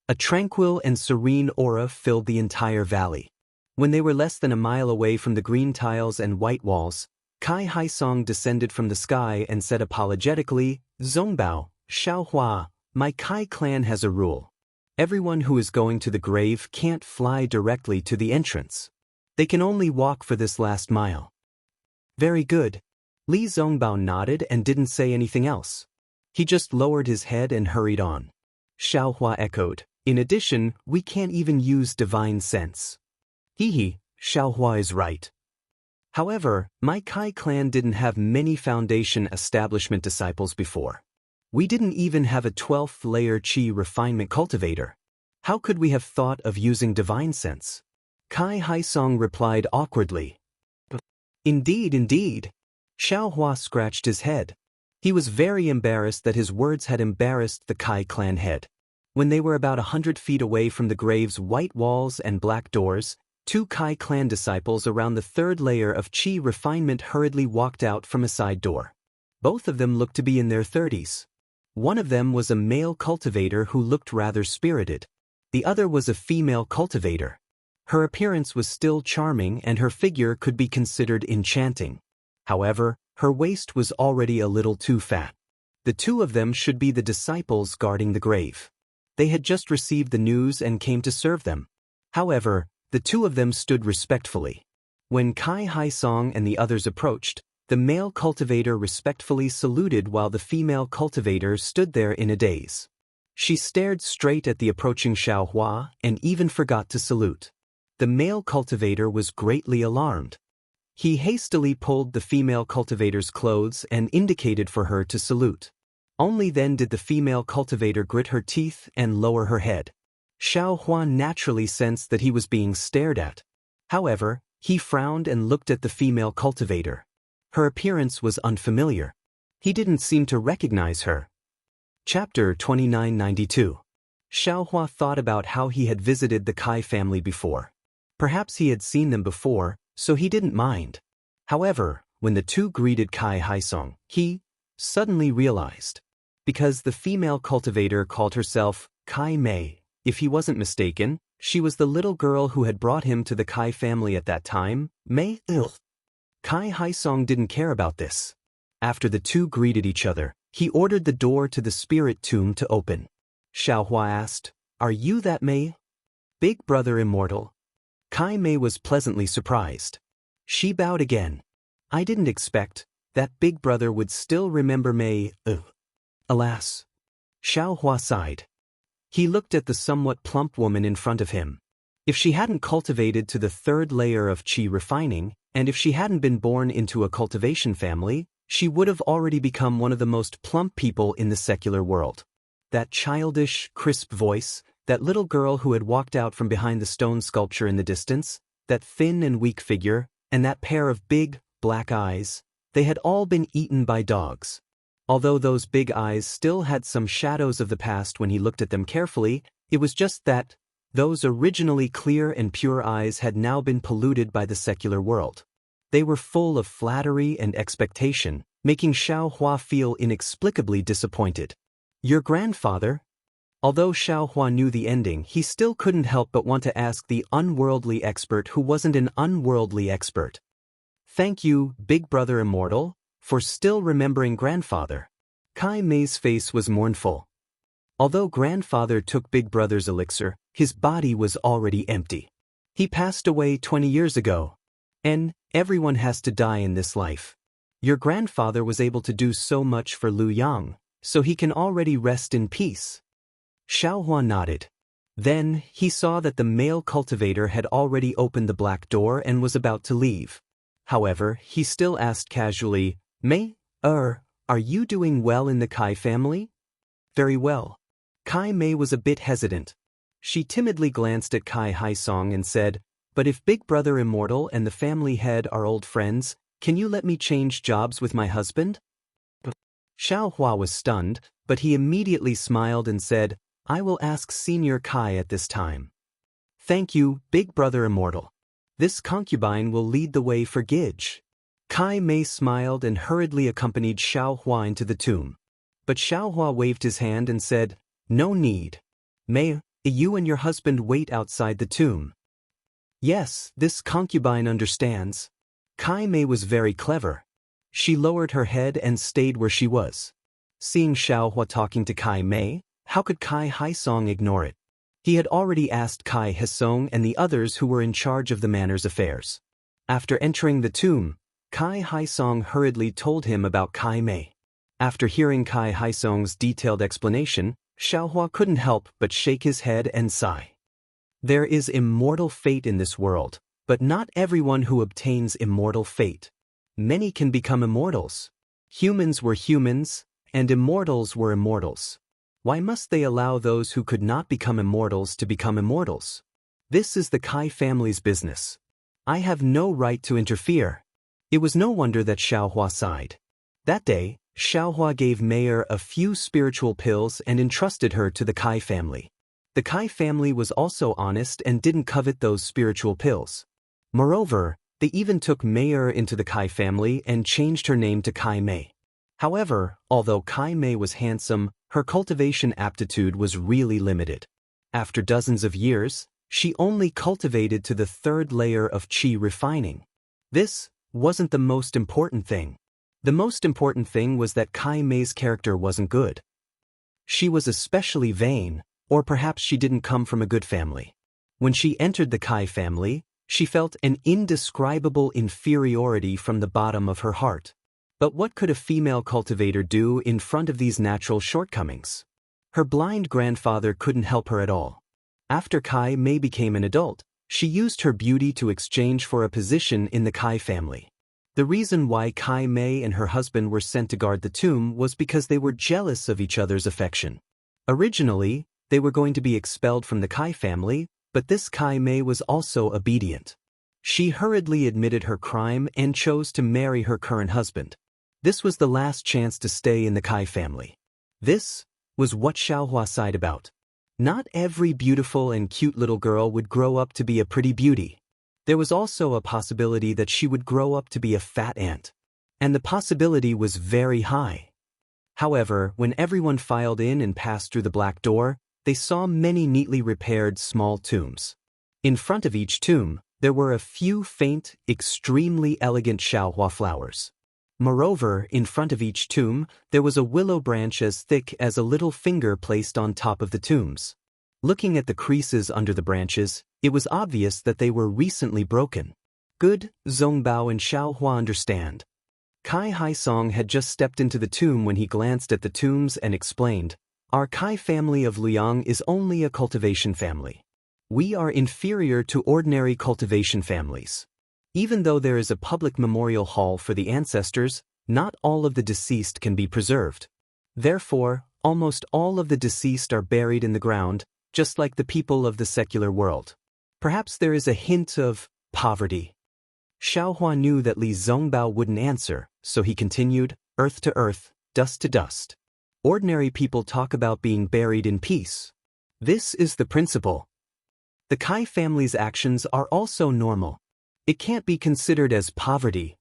A tranquil and serene aura filled the entire valley. When they were less than a mile away from the green tiles and white walls, Kai Haisong descended from the sky and said apologetically, "Zongbao, Xiaohua, my Kai clan has a rule. Everyone who is going to the grave can't fly directly to the entrance. They can only walk for this last mile." "Very good." Li Zongbao nodded and didn't say anything else. He just lowered his head and hurried on. Xiaohua echoed, "In addition, we can't even use divine sense." Hee, Xiaohua is right. However, my Kai clan didn't have many foundation establishment disciples before. We didn't even have a 12th layer Qi refinement cultivator. How could we have thought of using divine sense? Kai Haisong replied awkwardly. Indeed. Xiaohua scratched his head. He was very embarrassed that his words had embarrassed the Kai clan head. When they were about 100 feet away from the grave's white walls and black doors, 2 Kai clan disciples around the 3rd layer of Qi refinement hurriedly walked out from a side door. Both of them looked to be in their 30s. One of them was a male cultivator who looked rather spirited. The other was a female cultivator. Her appearance was still charming and her figure could be considered enchanting. However, her waist was already a little too fat. The 2 of them should be the disciples guarding the grave. They had just received the news and came to serve them. However, the 2 of them stood respectfully. When Kai Haisong and the others approached, the male cultivator respectfully saluted while the female cultivator stood there in a daze. She stared straight at the approaching Xiaohua and even forgot to salute. The male cultivator was greatly alarmed. He hastily pulled the female cultivator's clothes and indicated for her to salute. Only then did the female cultivator grit her teeth and lower her head. Xiaohua naturally sensed that he was being stared at. However, he frowned and looked at the female cultivator. Her appearance was unfamiliar. He didn't seem to recognize her. Chapter 2992. Xiaohua thought about how he had visited the Kai family before. Perhaps he had seen them before, so he didn't mind. However, when the 2 greeted Kai Haisong, he suddenly realized. Because the female cultivator called herself Kai Mei, if he wasn't mistaken, she was the little girl who had brought him to the Kai family at that time, Mei. Kai Haisong didn't care about this. After the 2 greeted each other, he ordered the door to the spirit tomb to open. Xiaohua asked, "Are you that Mei?" "Big brother Immortal." Kai Mei was pleasantly surprised. She bowed again. "I didn't expect that big brother would still remember Mei. Alas." Xiaohua sighed. He looked at the somewhat plump woman in front of him. If she hadn't cultivated to the 3rd layer of Qi refining, and if she hadn't been born into a cultivation family, she would have already become one of the most plump people in the secular world. That childish, crisp voice, that little girl who had walked out from behind the stone sculpture in the distance, that thin and weak figure, and that pair of big, black eyes, they had all been eaten by dogs. Although those big eyes still had some shadows of the past when he looked at them carefully, it was just that those originally clear and pure eyes had now been polluted by the secular world. They were full of flattery and expectation, making Xiao Hua feel inexplicably disappointed. Your grandfather? Although Xiao Hua knew the ending, he still couldn't help but want to ask the unworldly expert who wasn't an unworldly expert. Thank you, Big Brother Immortal, for still remembering grandfather. Kai Mei's face was mournful. Although grandfather took Big Brother's elixir, his body was already empty. He passed away 20 years ago. And everyone has to die in this life. Your grandfather was able to do so much for Lu Yang, so he can already rest in peace. Xiao Hua nodded. Then, he saw that the male cultivator had already opened the black door and was about to leave. However, he still asked casually, Mei, are you doing well in the Kai family? Very well. Kai Mei was a bit hesitant. She timidly glanced at Kai Haisong and said, But if Big Brother Immortal and the family head are old friends, can you let me change jobs with my husband? Xiao Hua was stunned, but he immediately smiled and said, I will ask Senior Kai at this time. Thank you, Big Brother Immortal. This concubine will lead the way for Gidge. Kai Mei smiled and hurriedly accompanied Xiao Hua into the tomb. But Xiao Hua waved his hand and said, No need. Mei, you and your husband wait outside the tomb. Yes, this concubine understands. Kai Mei was very clever. She lowered her head and stayed where she was. Seeing Xiao Hua talking to Kai Mei, how could Kai Haisong ignore it? He had already asked Kai Haisong and the others who were in charge of the manor's affairs. After entering the tomb, Kai Haisong hurriedly told him about Kai Mei. After hearing Kai Haisong's detailed explanation, Xiao Hua couldn't help but shake his head and sigh. There is immortal fate in this world, but not everyone who obtains immortal fate. Many can become immortals. Humans were humans, and immortals were immortals. Why must they allow those who could not become immortals to become immortals? This is the Kai family's business. I have no right to interfere. It was no wonder that Xiao Hua sighed. That day, Xiao Hua gave Mayor a few spiritual pills and entrusted her to the Kai family. The Kai family was also honest and didn't covet those spiritual pills. Moreover, they even took Mayor into the Kai family and changed her name to Kai Mei. However, although Kai Mei was handsome, her cultivation aptitude was really limited. After dozens of years, she only cultivated to the 3rd layer of qi refining. This wasn't the most important thing. The most important thing was that Kai Mei's character wasn't good. She was especially vain, or perhaps she didn't come from a good family. When she entered the Kai family, she felt an indescribable inferiority from the bottom of her heart. But what could a female cultivator do in front of these natural shortcomings? Her blind grandfather couldn't help her at all. After Kai Mei became an adult, she used her beauty to exchange for a position in the Kai family. The reason why Kai Mei and her husband were sent to guard the tomb was because they were jealous of each other's affection. Originally, they were going to be expelled from the Kai family, but this Kai Mei was also obedient. She hurriedly admitted her crime and chose to marry her current husband. This was the last chance to stay in the Kai family. This was what Xiao Hua sighed about. Not every beautiful and cute little girl would grow up to be a pretty beauty. There was also a possibility that she would grow up to be a fat ant. And the possibility was very high. However, when everyone filed in and passed through the black door, they saw many neatly repaired small tombs. In front of each tomb, there were a few faint, extremely elegant Xiaohua flowers. Moreover, in front of each tomb, there was a willow branch as thick as a little finger placed on top of the tombs. Looking at the creases under the branches, it was obvious that they were recently broken. Good, Zongbao and Xiaohua understand. Kai Haisong had just stepped into the tomb when he glanced at the tombs and explained, Our Kai family of Liang is only a cultivation family. We are inferior to ordinary cultivation families. Even though there is a public memorial hall for the ancestors, not all of the deceased can be preserved. Therefore, almost all of the deceased are buried in the ground, just like the people of the secular world. Perhaps there is a hint of poverty. Xiaohua knew that Li Zongbao wouldn't answer, so he continued, earth to earth, dust to dust. Ordinary people talk about being buried in peace. This is the principle. The Kai family's actions are also normal. It can't be considered as poverty.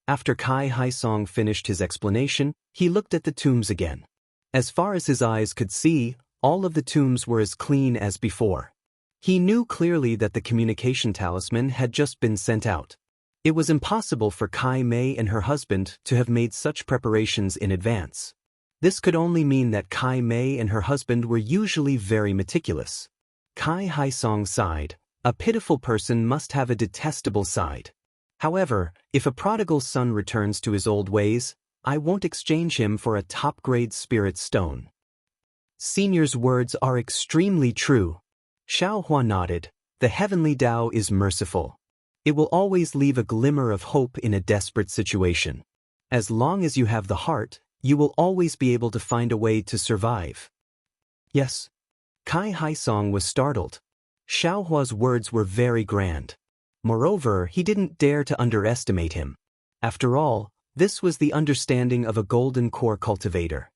After Kai Haisong finished his explanation, he looked at the tombs again. As far as his eyes could see, all of the tombs were as clean as before. He knew clearly that the communication talisman had just been sent out. It was impossible for Kai Mei and her husband to have made such preparations in advance. This could only mean that Kai Mei and her husband were usually very meticulous. Kai Haisong sighed. A pitiful person must have a detestable side. However, if a prodigal son returns to his old ways, I won't exchange him for a top-grade spirit stone. Senior's words are extremely true. Xiaohua nodded. The heavenly Tao is merciful. It will always leave a glimmer of hope in a desperate situation. As long as you have the heart, you will always be able to find a way to survive. Yes. Kai Haisong was startled. Xiaohua's words were very grand. Moreover, he didn't dare to underestimate him. After all, this was the understanding of a golden core cultivator.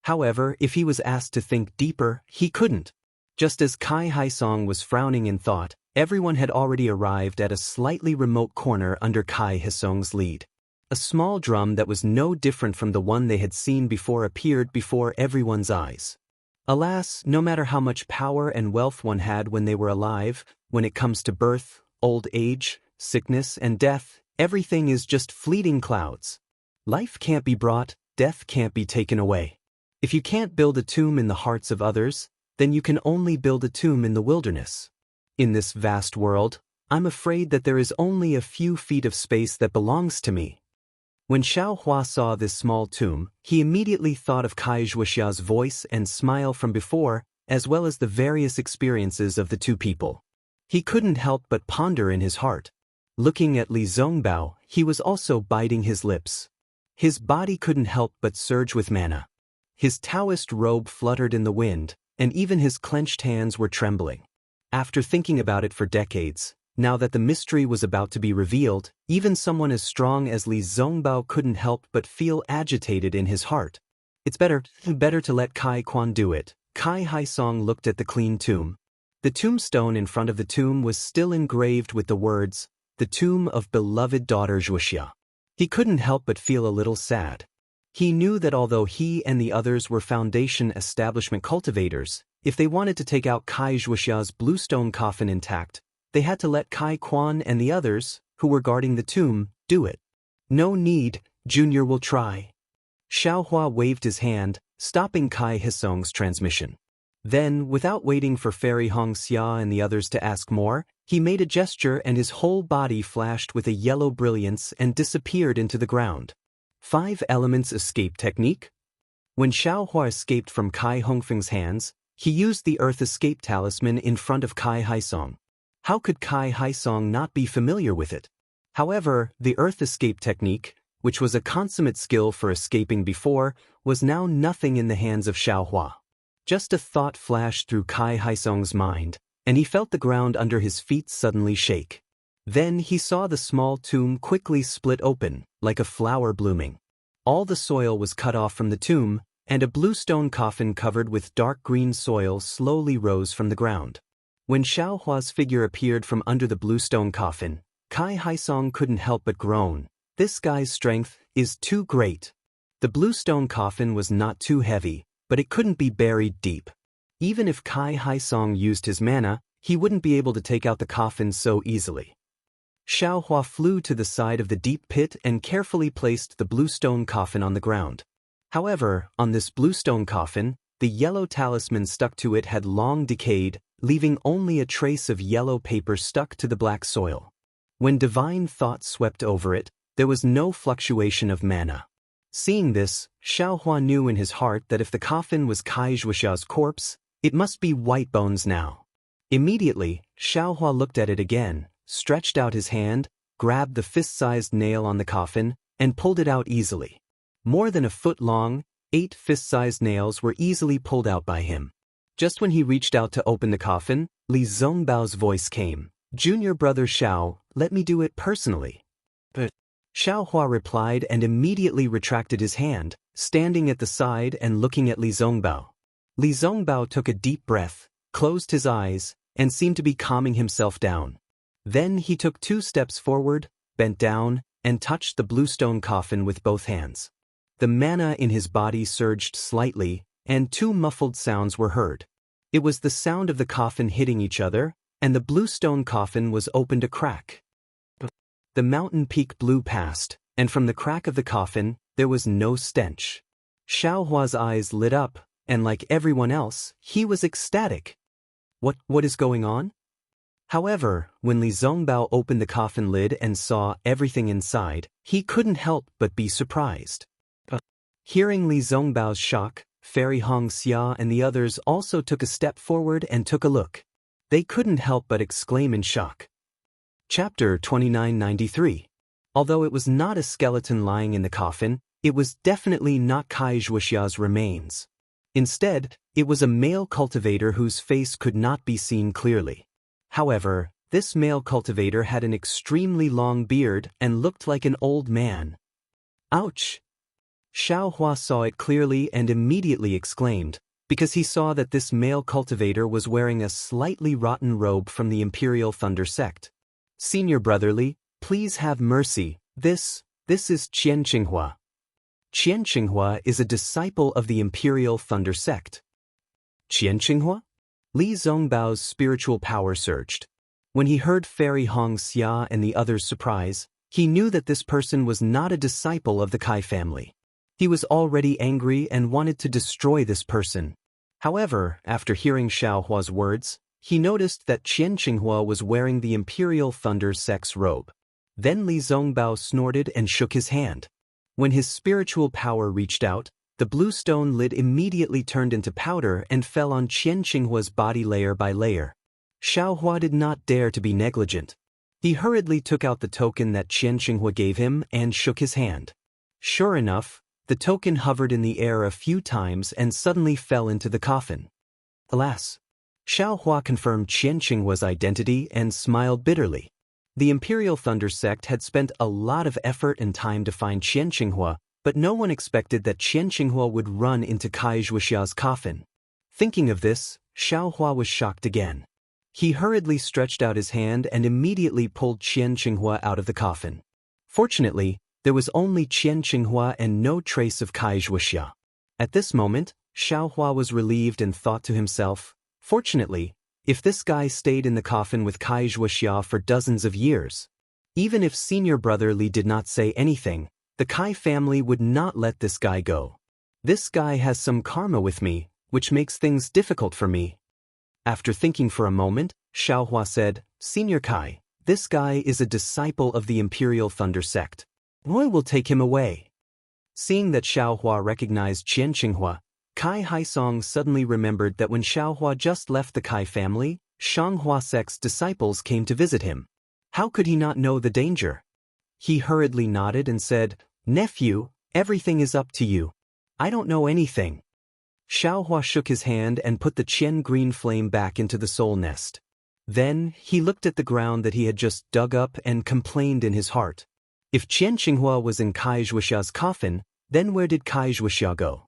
However, if he was asked to think deeper, he couldn't. Just as Kai Haisong was frowning in thought, everyone had already arrived at a slightly remote corner under Kai Haisong's lead. A small drum that was no different from the one they had seen before appeared before everyone's eyes. Alas, no matter how much power and wealth one had when they were alive, when it comes to birth, old age, sickness, and death, everything is just fleeting clouds. Life can't be brought, death can't be taken away. If you can't build a tomb in the hearts of others, then you can only build a tomb in the wilderness. In this vast world, I'm afraid that there is only a few feet of space that belongs to me. When Xiaohua saw this small tomb, he immediately thought of Kai Wuxia's voice and smile from before, as well as the various experiences of the two people. He couldn't help but ponder in his heart. Looking at Li Zongbao, he was also biting his lips. His body couldn't help but surge with mana. His Taoist robe fluttered in the wind, and even his clenched hands were trembling. After thinking about it for decades, now that the mystery was about to be revealed, even someone as strong as Li Zongbao couldn't help but feel agitated in his heart. It's better to let Kai Quan do it. Kai Haisong looked at the clean tomb. The tombstone in front of the tomb was still engraved with the words, "The tomb of beloved daughter Wuxia." He couldn't help but feel a little sad. He knew that although he and the others were foundation establishment cultivators, if they wanted to take out Kai Wuxia's bluestone coffin intact, they had to let Kai Quan and the others, who were guarding the tomb, do it. No need, Junior will try. Xiaohua waved his hand, stopping Kai Haisong's transmission. Then, without waiting for Fairy Hongxia and the others to ask more, he made a gesture and his whole body flashed with a yellow brilliance and disappeared into the ground. 5 elements escape technique? When Xiaohua escaped from Kai Hongfeng's hands, he used the earth escape talisman in front of Kai Haisong. How could Kai Haisong not be familiar with it? However, the earth escape technique, which was a consummate skill for escaping before, was now nothing in the hands of Xiaohua. Just a thought flashed through Kai Haisong's mind, and he felt the ground under his feet suddenly shake. Then he saw the small tomb quickly split open, like a flower blooming. All the soil was cut off from the tomb, and a bluestone coffin covered with dark green soil slowly rose from the ground. When Xiaohua's figure appeared from under the bluestone coffin, Kai Haisong couldn't help but groan. This guy's strength is too great. The bluestone coffin was not too heavy, but it couldn't be buried deep. Even if Kai Haisong used his mana, he wouldn't be able to take out the coffin so easily. Xiaohua flew to the side of the deep pit and carefully placed the bluestone coffin on the ground. However, on this bluestone coffin, the yellow talisman stuck to it had long decayed, leaving only a trace of yellow paper stuck to the black soil. When divine thought swept over it, there was no fluctuation of mana. Seeing this, Xiaohua knew in his heart that if the coffin was Kai Wuxia's corpse, it must be white bones now. Immediately, Xiaohua looked at it again, stretched out his hand, grabbed the fist-sized nail on the coffin, and pulled it out easily. More than a foot long, 8 fist-sized nails were easily pulled out by him. Just when he reached out to open the coffin, Li Zongbao's voice came. "Junior brother Xiao, let me do it personally." But Xiaohua replied and immediately retracted his hand, standing at the side and looking at Li Zongbao. Li Zongbao took a deep breath, closed his eyes, and seemed to be calming himself down. Then he took 2 steps forward, bent down, and touched the bluestone coffin with both hands. The mana in his body surged slightly, and 2 muffled sounds were heard. It was the sound of the coffin hitting each other, and the bluestone coffin was opened a crack. The mountain peak blew past, and from the crack of the coffin, there was no stench. Xiaohua's eyes lit up, and like everyone else, he was ecstatic. What is going on? However, when Li Zongbao opened the coffin lid and saw everything inside, he couldn't help but be surprised. Hearing Li Zongbao's shock, Fairy Hongxia and the others also took a step forward and took a look. They couldn't help but exclaim in shock. Chapter 2993. Although it was not a skeleton lying in the coffin, it was definitely not Wuxia's remains. Instead, it was a male cultivator whose face could not be seen clearly. However, this male cultivator had an extremely long beard and looked like an old man. Ouch! Xiaohua saw it clearly and immediately exclaimed, because he saw that this male cultivator was wearing a slightly rotten robe from the Imperial Thunder sect. Senior Brotherly, please have mercy, this is Qian Qinghua. Qian Qinghua is a disciple of the Imperial Thunder sect. Qian Qinghua? Li Zongbao's spiritual power surged. When he heard Fairy Hongxia and the others' surprise, he knew that this person was not a disciple of the Kai family. He was already angry and wanted to destroy this person. However, after hearing Xiaohua's words, he noticed that Qian Qinghua was wearing the Imperial Thunder sect's robe. Then Li Zongbao snorted and shook his hand. When his spiritual power reached out, the blue stone lid immediately turned into powder and fell on Qian Qinghua's body layer by layer. Xiaohua did not dare to be negligent. He hurriedly took out the token that Qian Qinghua gave him and shook his hand. Sure enough, the token hovered in the air a few times and suddenly fell into the coffin. Alas! Xiaohua confirmed Qian Qinghua's identity and smiled bitterly. The Imperial Thunder sect had spent a lot of effort and time to find Qian Qinghua, but no one expected that Qian Qinghua would run into Wuxia's coffin. Thinking of this, Xiaohua was shocked again. He hurriedly stretched out his hand and immediately pulled Qian Qinghua out of the coffin. Fortunately, there was only Qian Qinghua and no trace of Wuxia. At this moment, Xiaohua was relieved and thought to himself, fortunately, if this guy stayed in the coffin with Wuxia for dozens of years, even if senior brother Li did not say anything, the Kai family would not let this guy go. This guy has some karma with me, which makes things difficult for me. After thinking for a moment, Xiaohua said, Senior Kai, this guy is a disciple of the Imperial Thunder sect. I will take him away. Seeing that Xiaohua recognized Qian Qinghua, Kai Haisong suddenly remembered that when Xiaohua just left the Kai family, Shanghua sect's disciples came to visit him. How could he not know the danger? He hurriedly nodded and said, Nephew, everything is up to you. I don't know anything. Xiaohua shook his hand and put the Qian green flame back into the soul nest. Then, he looked at the ground that he had just dug up and complained in his heart. If Qian Qinghua was in Wuxia's coffin, then where did Wuxia go?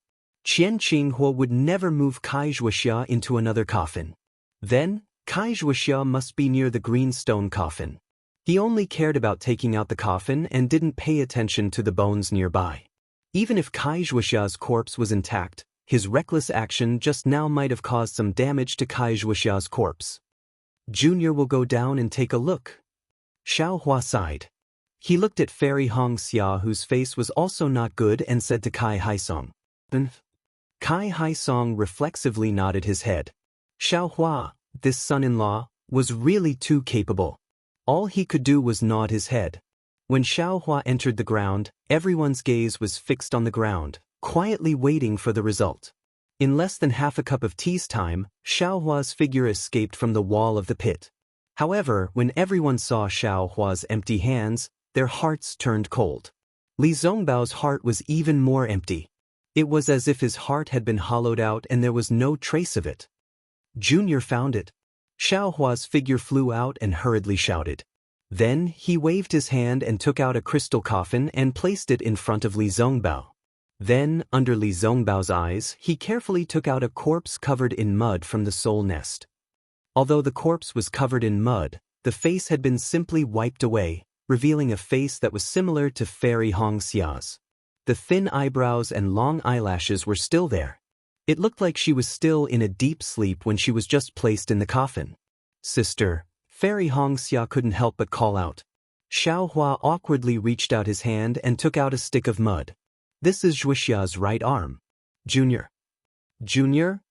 Qian Qinghua would never move Wuxia into another coffin. Then, Wuxia must be near the green stone coffin. He only cared about taking out the coffin and didn't pay attention to the bones nearby. Even if Wuxia's corpse was intact, his reckless action just now might have caused some damage to Wuxia's corpse. Junior will go down and take a look. Xiaohua sighed. He looked at Fairy Hongxia, whose face was also not good, and said to Kai Haisong. Kai Haisong reflexively nodded his head. Xiaohua, this son-in-law, was really too capable. All he could do was nod his head. When Xiaohua entered the ground, everyone's gaze was fixed on the ground, quietly waiting for the result. In less than half a cup of tea's time, Xiaohua's figure escaped from the wall of the pit. However, when everyone saw Xiaohua's empty hands, their hearts turned cold. Li Zongbao's heart was even more empty. It was as if his heart had been hollowed out and there was no trace of it. Junior found it. Xiaohua's figure flew out and hurriedly shouted. Then, he waved his hand and took out a crystal coffin and placed it in front of Li Zongbao. Then, under Li Zongbao's eyes, he carefully took out a corpse covered in mud from the soul nest. Although the corpse was covered in mud, the face had been simply wiped away, revealing a face that was similar to Fairy Hongxia's. The thin eyebrows and long eyelashes were still there. It looked like she was still in a deep sleep when she was just placed in the coffin. "Sister," Fairy Hongxia couldn't help but call out. Xiaohua awkwardly reached out his hand and took out a stick of mud. "This is Wuxia's right arm. Junior." "Junior?"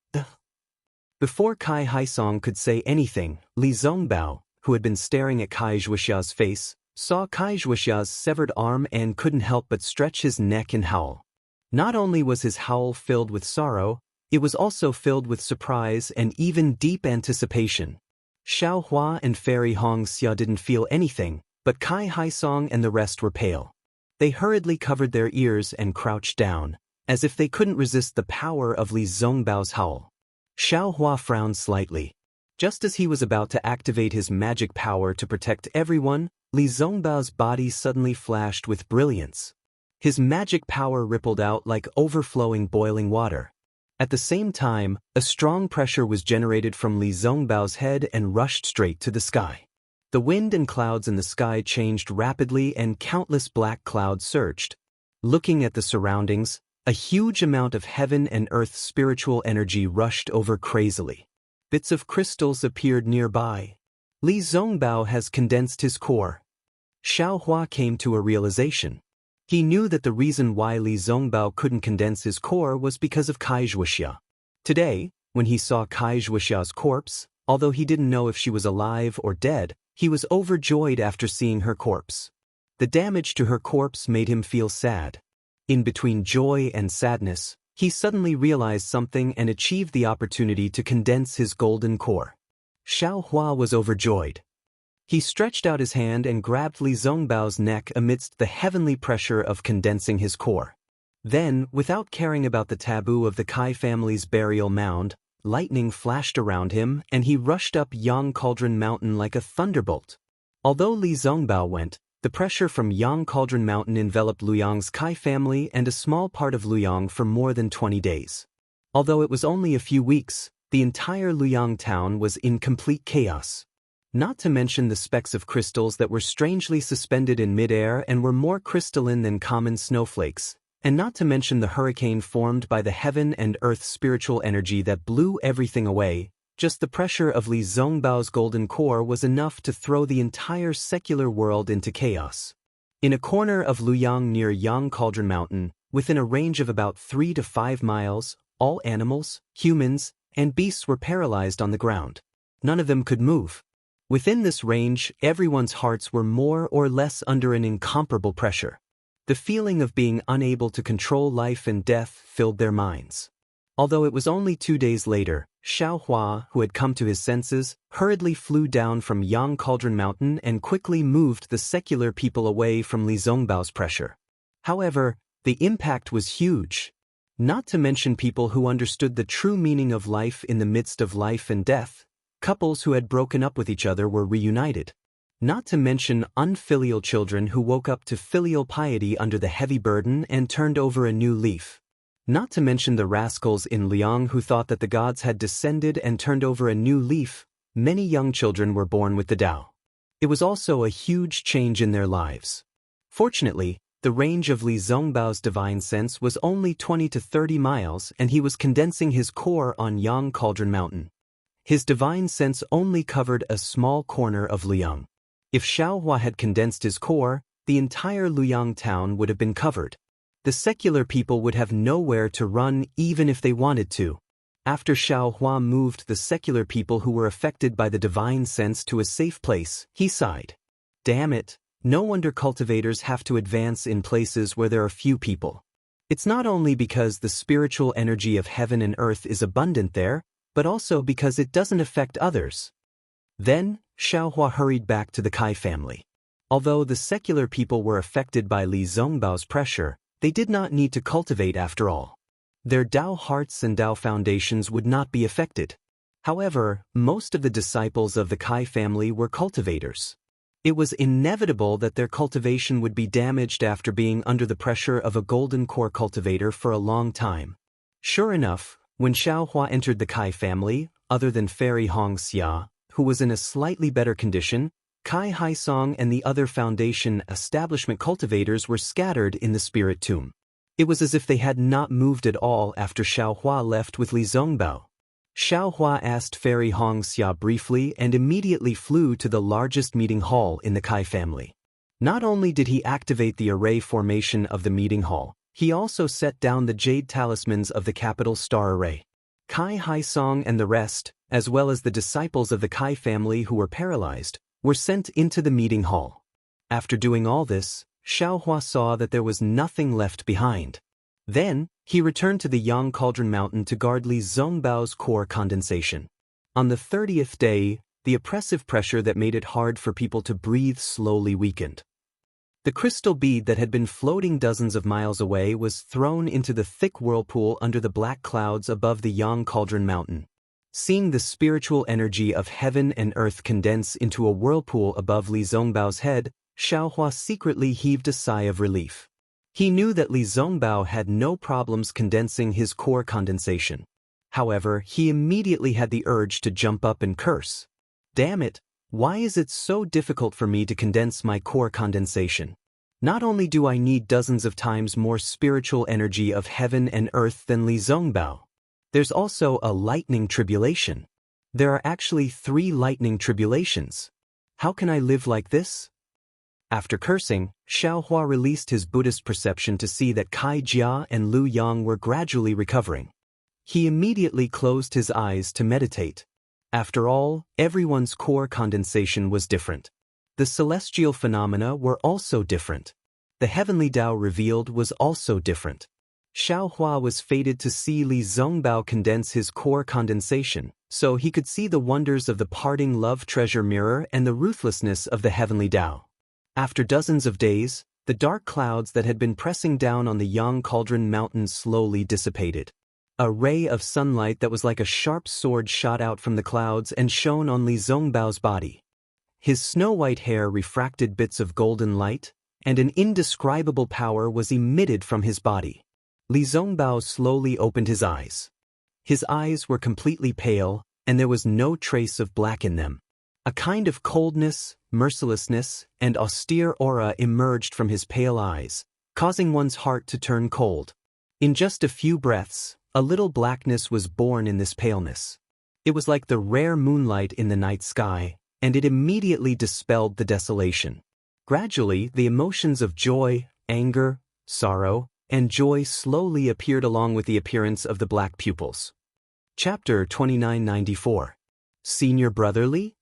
Before Kai Haisong could say anything, Li Zongbao, who had been staring at Kai Wuxia's face, saw Kai Wuxia's severed arm and couldn't help but stretch his neck and howl. Not only was his howl filled with sorrow, it was also filled with surprise and even deep anticipation. Xiaohua and Fairy Hongxia didn't feel anything, but Kai Haisong and the rest were pale. They hurriedly covered their ears and crouched down, as if they couldn't resist the power of Li Zongbao's howl. Xiaohua frowned slightly. Just as he was about to activate his magic power to protect everyone, Li Zongbao's body suddenly flashed with brilliance. His magic power rippled out like overflowing boiling water. At the same time, a strong pressure was generated from Li Zongbao's head and rushed straight to the sky. The wind and clouds in the sky changed rapidly and countless black clouds surged. Looking at the surroundings, a huge amount of heaven and earth spiritual energy rushed over crazily. Bits of crystals appeared nearby. Li Zongbao has condensed his core. Xiaohua came to a realization. He knew that the reason why Li Zongbao couldn't condense his core was because of Kai Wuxia. Today, when he saw Kai Wuxia's corpse, although he didn't know if she was alive or dead, he was overjoyed after seeing her corpse. The damage to her corpse made him feel sad. In between joy and sadness, he suddenly realized something and achieved the opportunity to condense his golden core. Xiaohua was overjoyed. He stretched out his hand and grabbed Li Zongbao's neck amidst the heavenly pressure of condensing his core. Then, without caring about the taboo of the Kai family's burial mound, lightning flashed around him and he rushed up Yang Cauldron Mountain like a thunderbolt. Although Li Zongbao went, the pressure from Yang Cauldron Mountain enveloped Luyang's Kai family and a small part of Luyang for more than 20 days. Although it was only a few weeks, the entire Luyang town was in complete chaos. Not to mention the specks of crystals that were strangely suspended in midair and were more crystalline than common snowflakes, and not to mention the hurricane formed by the heaven and earth spiritual energy that blew everything away. Just the pressure of Li Zongbao's golden core was enough to throw the entire secular world into chaos. In a corner of Luyang near Yang Cauldron Mountain, within a range of about 3 to 5 miles, all animals, humans, and beasts were paralyzed on the ground. None of them could move. Within this range, everyone's hearts were more or less under an incomparable pressure. The feeling of being unable to control life and death filled their minds. Although it was only 2 days later, Xiaohua, who had come to his senses, hurriedly flew down from Yang Cauldron Mountain and quickly moved the secular people away from Li Zongbao's pressure. However, the impact was huge. Not to mention people who understood the true meaning of life in the midst of life and death. Couples who had broken up with each other were reunited. Not to mention unfilial children who woke up to filial piety under the heavy burden and turned over a new leaf. Not to mention the rascals in Liang who thought that the gods had descended and turned over a new leaf. Many young children were born with the Tao. It was also a huge change in their lives. Fortunately, the range of Li Zongbao's divine sense was only 20 to 30 miles and he was condensing his core on Yang Cauldron Mountain. His divine sense only covered a small corner of Luyang. If Xiaohua had condensed his core, the entire Luyang town would have been covered. The secular people would have nowhere to run even if they wanted to. After Xiaohua moved the secular people who were affected by the divine sense to a safe place, he sighed. Damn it, no wonder cultivators have to advance in places where there are few people. It's not only because the spiritual energy of heaven and earth is abundant there, but also because it doesn't affect others. Then, Xiaohua hurried back to the Kai family. Although the secular people were affected by Li Zongbao's pressure, they did not need to cultivate after all. Their Tao hearts and Tao foundations would not be affected. However, most of the disciples of the Kai family were cultivators. It was inevitable that their cultivation would be damaged after being under the pressure of a golden core cultivator for a long time. Sure enough, when Xiaohua entered the Kai family, other than Fairy Hongxia, who was in a slightly better condition, Kai Haisong and the other foundation establishment cultivators were scattered in the spirit tomb. It was as if they had not moved at all after Xiaohua left with Li Zongbao. Xiaohua asked Fairy Hongxia briefly and immediately flew to the largest meeting hall in the Kai family. Not only did he activate the array formation of the meeting hall, he also set down the jade talismans of the capital star array. Kai Haisong and the rest, as well as the disciples of the Kai family who were paralyzed, were sent into the meeting hall. After doing all this, Xiaohua saw that there was nothing left behind. Then, he returned to the Yang Cauldron Mountain to guard Li Zongbao's core condensation. On the 30th day, the oppressive pressure that made it hard for people to breathe slowly weakened. The crystal bead that had been floating dozens of miles away was thrown into the thick whirlpool under the black clouds above the Yang Cauldron Mountain. Seeing the spiritual energy of heaven and earth condense into a whirlpool above Li Zongbao's head, Xiaohua secretly heaved a sigh of relief. He knew that Li Zongbao had no problems condensing his core condensation. However, he immediately had the urge to jump up and curse. Damn it, why is it so difficult for me to condense my core condensation? Not only do I need dozens of times more spiritual energy of heaven and earth than Li Zongbao, there's also a lightning tribulation. There are actually 3 lightning tribulations. How can I live like this? After cursing, Xiaohua released his Buddhist perception to see that Kai Jia and Lu Yang were gradually recovering. He immediately closed his eyes to meditate. After all, everyone's core condensation was different. The celestial phenomena were also different. The heavenly Tao revealed was also different. Xiaohua was fated to see Li Zongbao condense his core condensation, so he could see the wonders of the parting love treasure mirror and the ruthlessness of the heavenly Tao. After dozens of days, the dark clouds that had been pressing down on the Yang Cauldron Mountain slowly dissipated. A ray of sunlight that was like a sharp sword shot out from the clouds and shone on Li Zongbao's body. His snow-white hair refracted bits of golden light, and an indescribable power was emitted from his body. Li Zongbao slowly opened his eyes. His eyes were completely pale, and there was no trace of black in them. A kind of coldness, mercilessness, and austere aura emerged from his pale eyes, causing one's heart to turn cold. In just a few breaths, a little blackness was born in this paleness. It was like the rare moonlight in the night sky, and it immediately dispelled the desolation. Gradually, the emotions of joy, anger, sorrow, and joy slowly appeared along with the appearance of the black pupils. Chapter 2994. Senior Brotherly?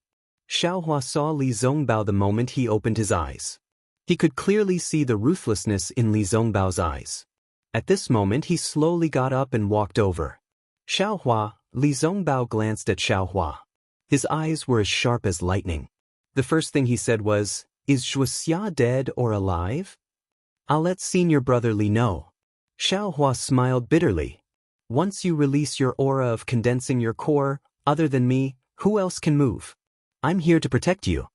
Xiaohua saw Li Zongbao the moment he opened his eyes. He could clearly see the ruthlessness in Li Zongbao's eyes. At this moment he slowly got up and walked over. Xiaohua, Li Zongbao glanced at Xiaohua. His eyes were as sharp as lightning. The first thing he said was, "Is Wuxia dead or alive? I'll let Senior Brother Li know." Xiaohua smiled bitterly. "Once you release your aura of condensing your core, other than me, who else can move? I'm here to protect you.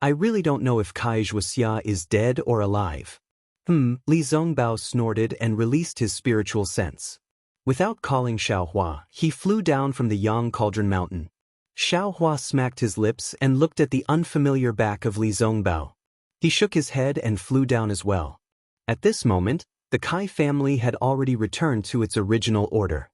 I really don't know if Kai Wuxia is dead or alive." Li Zongbao snorted and released his spiritual sense. Without calling Xiaohua, he flew down from the Yang Cauldron Mountain. Xiaohua smacked his lips and looked at the unfamiliar back of Li Zongbao. He shook his head and flew down as well. At this moment, the Kai family had already returned to its original order.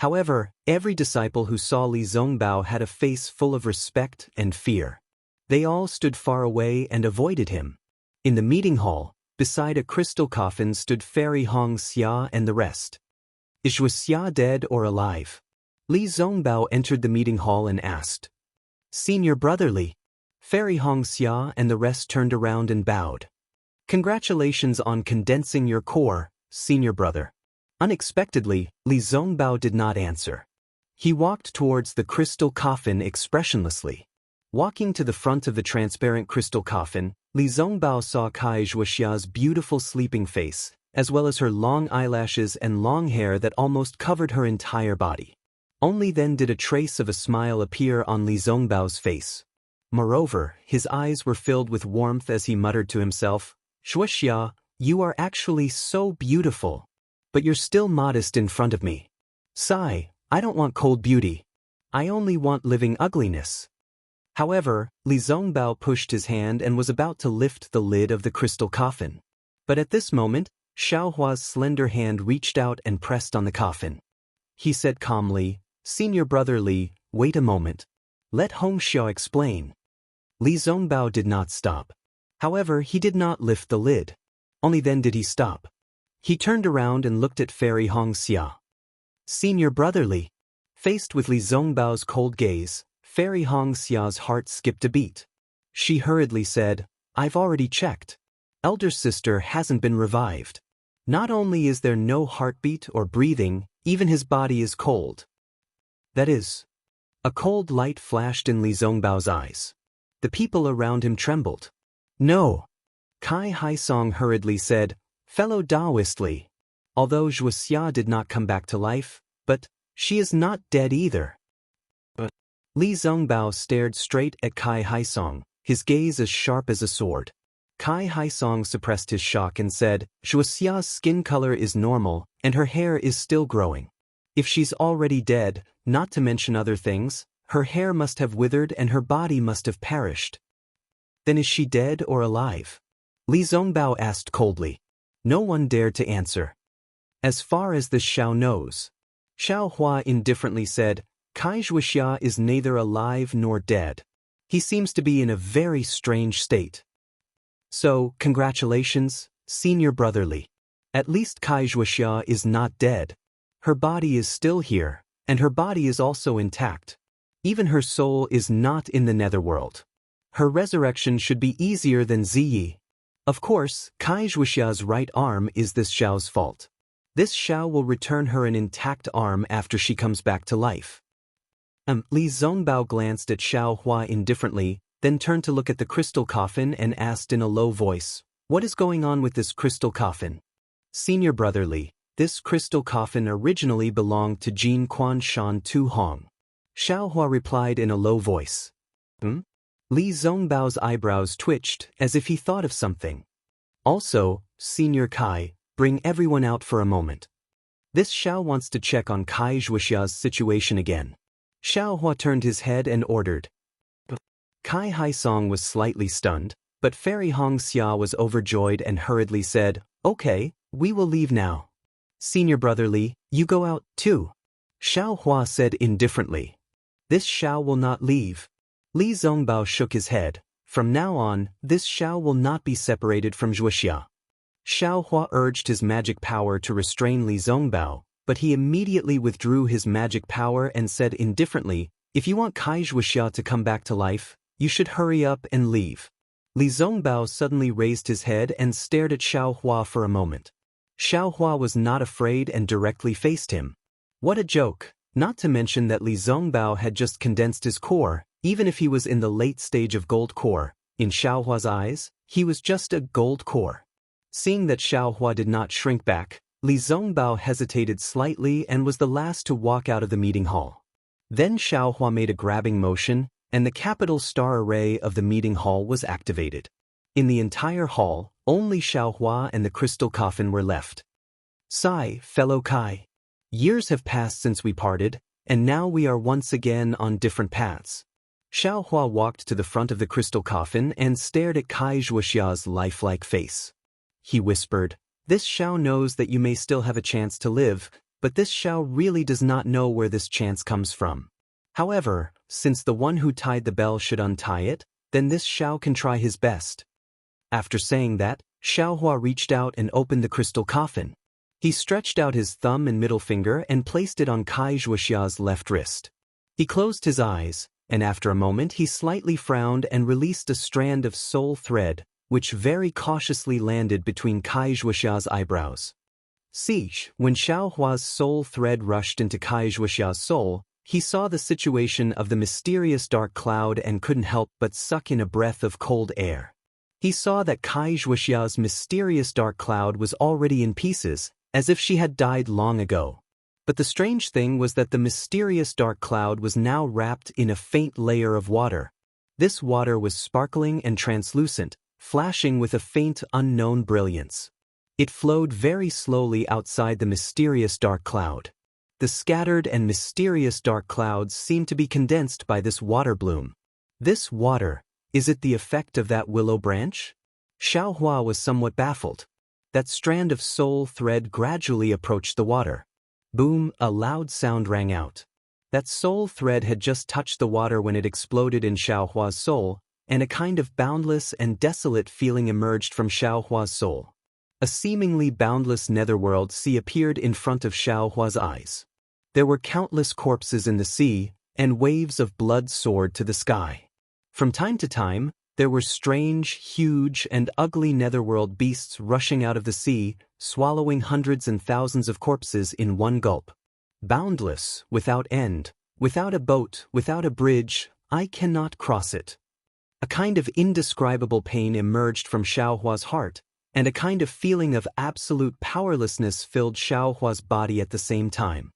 However, every disciple who saw Li Zongbao had a face full of respect and fear. They all stood far away and avoided him. In the meeting hall, beside a crystal coffin stood Fairy Hongxia and the rest. "Is Wuxia dead or alive?" Li Zongbao entered the meeting hall and asked. "Senior Brotherly." Fairy Hongxia and the rest turned around and bowed. "Congratulations on condensing your core, Senior Brother." Unexpectedly, Li Zongbao did not answer. He walked towards the crystal coffin expressionlessly. Walking to the front of the transparent crystal coffin, Li Zongbao saw Kai Wuxia's beautiful sleeping face, as well as her long eyelashes and long hair that almost covered her entire body. Only then did a trace of a smile appear on Li Zongbao's face. Moreover, his eyes were filled with warmth as he muttered to himself, Wuxia, you are actually so beautiful. But you're still modest in front of me. Sigh, I don't want cold beauty. I only want living ugliness. However, Li Zongbao pushed his hand and was about to lift the lid of the crystal coffin. But at this moment, Xiaohua's slender hand reached out and pressed on the coffin. He said calmly, Senior brother Li, wait a moment. Let Hongxiao explain. Li Zongbao did not stop. However, he did not lift the lid. Only then did he stop. He turned around and looked at Fairy Hongxia. Senior brother Li. Faced with Li Zongbao's cold gaze, Fairy Hongxia's heart skipped a beat. She hurriedly said, I've already checked. Elder sister hasn't been revived. Not only is there no heartbeat or breathing, even his body is cold. That is. A cold light flashed in Li Zongbao's eyes. The people around him trembled. No. Kai Haisong hurriedly said, Fellow Taoist Li. Although Wuxia did not come back to life, but she is not dead either. Li Zongbao stared straight at Kai Haisong, his gaze as sharp as a sword. Kai Haisong suppressed his shock and said, Wuxia's skin color is normal, and her hair is still growing. If she's already dead, not to mention other things, her hair must have withered and her body must have perished. Then is she dead or alive? Li Zongbao asked coldly. No one dared to answer. As far as this Xiao knows. Xiaohua indifferently said, Kai Wuxia is neither alive nor dead. He seems to be in a very strange state. So, congratulations, Senior brother Li. At least Kai Wuxia is not dead. Her body is still here, and her body is also intact. Even her soul is not in the netherworld. Her resurrection should be easier than Ziyi. Of course, Kai Wuxia's right arm is this Xiao's fault. This Xiao will return her an intact arm after she comes back to life. Li Zongbao glanced at Xiaohua indifferently, then turned to look at the crystal coffin and asked in a low voice, What is going on with this crystal coffin? Senior brother Li, this crystal coffin originally belonged to Jin Quan Shan Tu Hong. Xiaohua replied in a low voice. Li Zongbao's eyebrows twitched as if he thought of something. Also, Senior Kai, bring everyone out for a moment. This Xiao wants to check on Kai Wuxia's situation again. Xiaohua turned his head and ordered. Kai Haisong was slightly stunned, but Fairy Hongxia was overjoyed and hurriedly said, Okay, we will leave now. Senior brother Li, you go out, too. Xiaohua said indifferently. This Xiao will not leave. Li Zongbao shook his head. From now on, this Xiao will not be separated from Wuxia. Xiaohua urged his magic power to restrain Li Zongbao, but he immediately withdrew his magic power and said indifferently, If you want Kai Wuxia to come back to life, you should hurry up and leave. Li Zongbao suddenly raised his head and stared at Xiaohua for a moment. Xiaohua was not afraid and directly faced him. What a joke, not to mention that Li Zongbao had just condensed his core, even if he was in the late stage of gold core. In Xiaohua's eyes, he was just a gold core. Seeing that Xiaohua did not shrink back, Li Zongbao hesitated slightly and was the last to walk out of the meeting hall. Then Xiaohua made a grabbing motion, and the capital star array of the meeting hall was activated. In the entire hall, only Xiaohua and the crystal coffin were left. Sigh, fellow Kai. Years have passed since we parted, and now we are once again on different paths. Xiaohua walked to the front of the crystal coffin and stared at Kai Wuxia's lifelike face. He whispered, This Xiao knows that you may still have a chance to live, but this Xiao really does not know where this chance comes from. However, since the one who tied the bell should untie it, then this Xiao can try his best. After saying that, Xiaohua reached out and opened the crystal coffin. He stretched out his thumb and middle finger and placed it on Kai Wuxia's left wrist. He closed his eyes, and after a moment he slightly frowned and released a strand of soul thread, which very cautiously landed between Kai Wuxia's eyebrows. When Xiaohua's soul thread rushed into Kai Wuxia's soul, he saw the situation of the mysterious dark cloud and couldn't help but suck in a breath of cold air. He saw that Kai Wuxia's mysterious dark cloud was already in pieces, as if she had died long ago. But the strange thing was that the mysterious dark cloud was now wrapped in a faint layer of water. This water was sparkling and translucent, flashing with a faint, unknown brilliance. It flowed very slowly outside the mysterious dark cloud. The scattered and mysterious dark clouds seemed to be condensed by this water bloom. This water, is it the effect of that willow branch? Xiaohua was somewhat baffled. That strand of soul thread gradually approached the water. Boom, a loud sound rang out. That soul thread had just touched the water when it exploded in Xiaohua's soul, and a kind of boundless and desolate feeling emerged from Xiaohua's soul. A seemingly boundless netherworld sea appeared in front of Xiaohua's eyes. There were countless corpses in the sea, and waves of blood soared to the sky. From time to time, there were strange, huge, and ugly netherworld beasts rushing out of the sea, swallowing hundreds and thousands of corpses in one gulp. Boundless, without end, without a boat, without a bridge, I cannot cross it. A kind of indescribable pain emerged from Xiaohua's heart, and a kind of feeling of absolute powerlessness filled Xiaohua's body at the same time.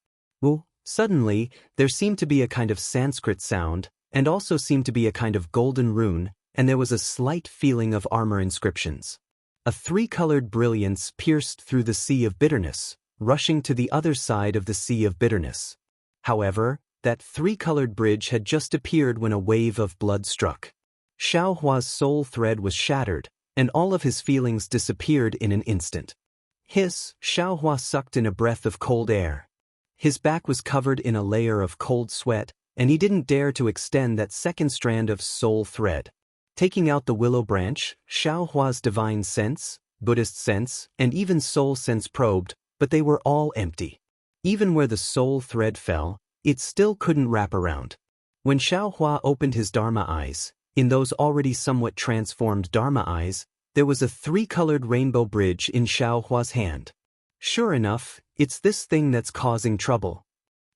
Suddenly, there seemed to be a kind of Sanskrit sound, and also seemed to be a kind of golden rune, and there was a slight feeling of armor inscriptions. A three-colored brilliance pierced through the sea of bitterness, rushing to the other side of the sea of bitterness. However, that three-colored bridge had just appeared when a wave of blood struck. Xiaohua's soul thread was shattered, and all of his feelings disappeared in an instant. Xiaohua sucked in a breath of cold air. His back was covered in a layer of cold sweat, and he didn't dare to extend that second strand of soul thread. Taking out the willow branch, Xiaohua's divine sense, Buddhist sense, and even soul sense probed, but they were all empty. Even where the soul thread fell, it still couldn't wrap around. When Xiaohua opened his Dharma eyes, in those already somewhat transformed Dharma eyes, there was a three-colored rainbow bridge in Xiaohua's hand. Sure enough, it's this thing that's causing trouble.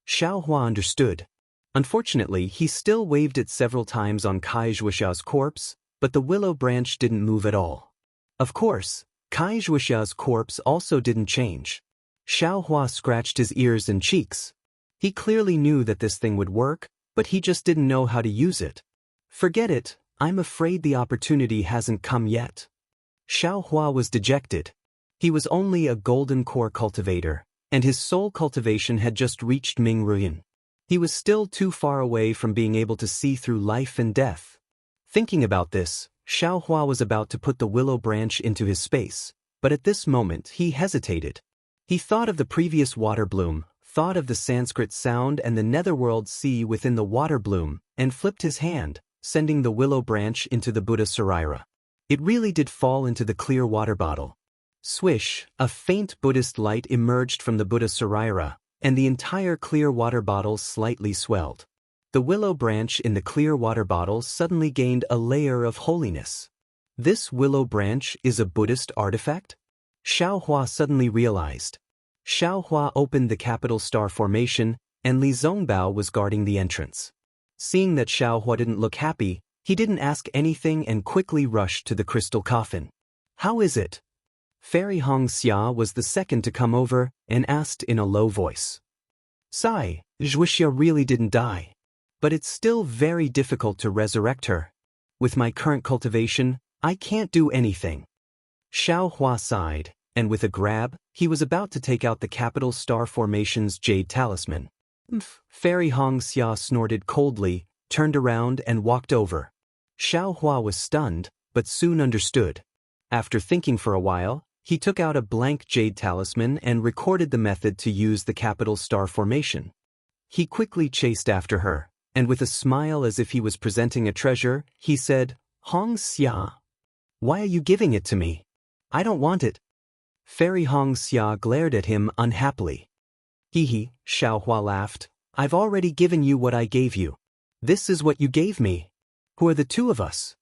Xiaohua understood. Unfortunately, he still waved it several times on Kai Wuxia's corpse, but the willow branch didn't move at all. Of course, Kai Wuxia's corpse also didn't change. Xiaohua scratched his ears and cheeks. He clearly knew that this thing would work, but he just didn't know how to use it. Forget it, I'm afraid the opportunity hasn't come yet. Xiaohua was dejected. He was only a golden core cultivator, and his soul cultivation had just reached Mingruyan. He was still too far away from being able to see through life and death. Thinking about this, Xiaohua was about to put the willow branch into his space, but at this moment he hesitated. He thought of the previous water bloom, thought of the Sanskrit sound and the netherworld sea within the water bloom, and flipped his hand, sending the willow branch into the Buddha Sarira. It really did fall into the clear water bottle. Swish, a faint Buddhist light emerged from the Buddha Sarira, and the entire clear water bottle slightly swelled. The willow branch in the clear water bottle suddenly gained a layer of holiness. This willow branch is a Buddhist artifact? Xiaohua suddenly realized. Xiaohua opened the capital star formation, and Li Zongbao was guarding the entrance. Seeing that Xiaohua didn't look happy, he didn't ask anything and quickly rushed to the crystal coffin. How is it? Fairy Wuxia was the second to come over and asked in a low voice. Sigh, Wuxia really didn't die. But it's still very difficult to resurrect her. With my current cultivation, I can't do anything. Xiaohua sighed, and with a grab, he was about to take out the capital star formation's jade talisman. Fairy Wuxia snorted coldly, turned around and walked over. Xiaohua was stunned, but soon understood. After thinking for a while, he took out a blank jade talisman and recorded the method to use the capital star formation. He quickly chased after her, and with a smile as if he was presenting a treasure, he said, Wuxia, why are you giving it to me? I don't want it. Fairy Wuxia glared at him unhappily. Hee, Xiaohua laughed. I've already given you what I gave you. This is what you gave me. Who are the two of us?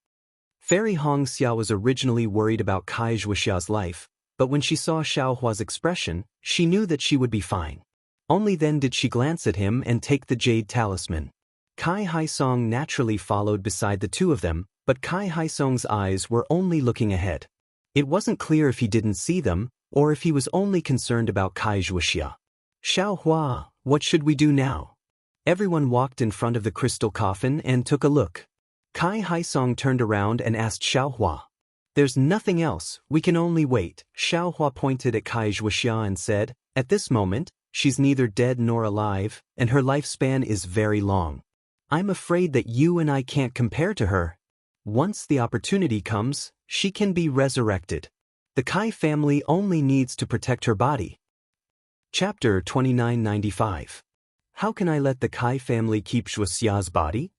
Fairy Wuxia was originally worried about Kai Wuxia's life, but when she saw Xiaohua's expression, she knew that she would be fine. Only then did she glance at him and take the jade talisman. Kai Haisong naturally followed beside the two of them, but Kai Haisong's eyes were only looking ahead. It wasn't clear if he didn't see them, or if he was only concerned about Kai Wuxia. Xiaohua, what should we do now? Everyone walked in front of the crystal coffin and took a look. Kai Haisong turned around and asked Xiaohua. There's nothing else, we can only wait. Xiaohua pointed at Kai Wuxia and said, at this moment, she's neither dead nor alive, and her lifespan is very long. I'm afraid that you and I can't compare to her. Once the opportunity comes, she can be resurrected. The Kai family only needs to protect her body. Chapter 2995. How can I let the Kai family keep Wuxia's body?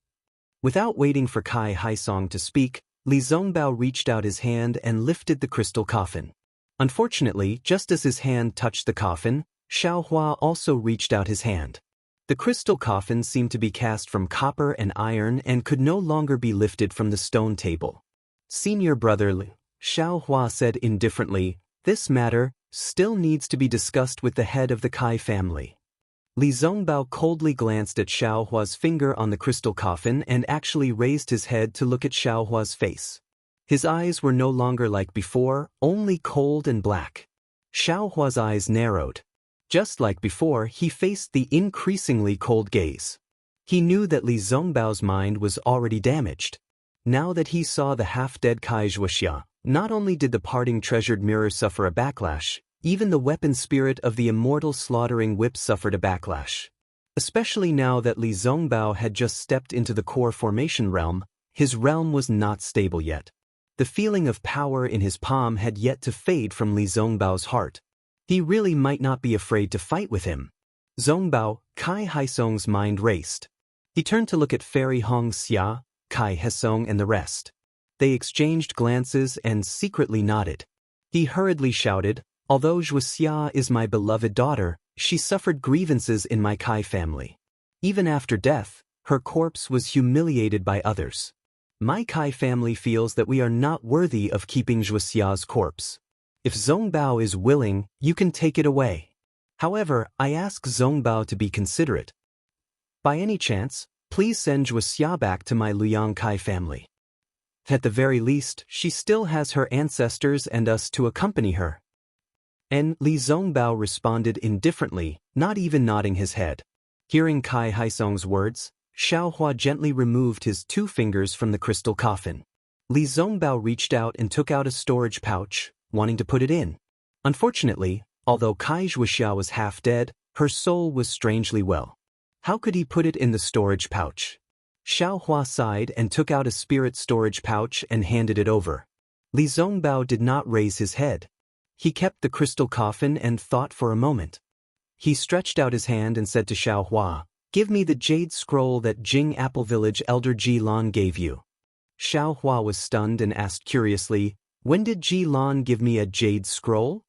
Without waiting for Kai Haisong to speak, Li Zongbao reached out his hand and lifted the crystal coffin. Unfortunately, just as his hand touched the coffin, Xiaohua also reached out his hand. The crystal coffin seemed to be cast from copper and iron and could no longer be lifted from the stone table. Senior brother Li, Xiaohua said indifferently, this matter still needs to be discussed with the head of the Kai family. Li Zongbao coldly glanced at Xiaohua's finger on the crystal coffin and actually raised his head to look at Xiaohua's face. His eyes were no longer like before, only cold and black. Xiaohua's eyes narrowed. Just like before, he faced the increasingly cold gaze. He knew that Li Zongbao's mind was already damaged. Now that he saw the half-dead Kai Wuxia, not only did the parting treasured mirror suffer a backlash, even the weapon spirit of the immortal slaughtering whip suffered a backlash. Especially now that Li Zongbao had just stepped into the core formation realm, his realm was not stable yet. The feeling of power in his palm had yet to fade from Li Zongbao's heart. He really might not be afraid to fight with him. Zongbao, Kai Haisong's mind raced. He turned to look at Fairy Hong Xia, Kai Haisong and the rest. They exchanged glances and secretly nodded. He hurriedly shouted, although Wuxia is my beloved daughter, she suffered grievances in my Kai family. Even after death, her corpse was humiliated by others. My Kai family feels that we are not worthy of keeping Wuxia's corpse. If Zongbao is willing, you can take it away. However, I ask Zongbao to be considerate. By any chance, please send Wuxia back to my Liang Kai family. At the very least, she still has her ancestors and us to accompany her. And Li Zongbao responded indifferently, not even nodding his head. Hearing Kai Haisong's words, Xiaohua gently removed his 2 fingers from the crystal coffin. Li Zongbao reached out and took out a storage pouch, wanting to put it in. Unfortunately, although Kai Wuxia was half dead, her soul was strangely well. How could he put it in the storage pouch? Xiaohua sighed and took out a spirit storage pouch and handed it over. Li Zongbao did not raise his head. He kept the crystal coffin and thought for a moment. He stretched out his hand and said to Xiaohua, give me the jade scroll that Jing Apple Village Elder Ji Lan gave you. Xiaohua was stunned and asked curiously, when did Ji Lan give me a jade scroll?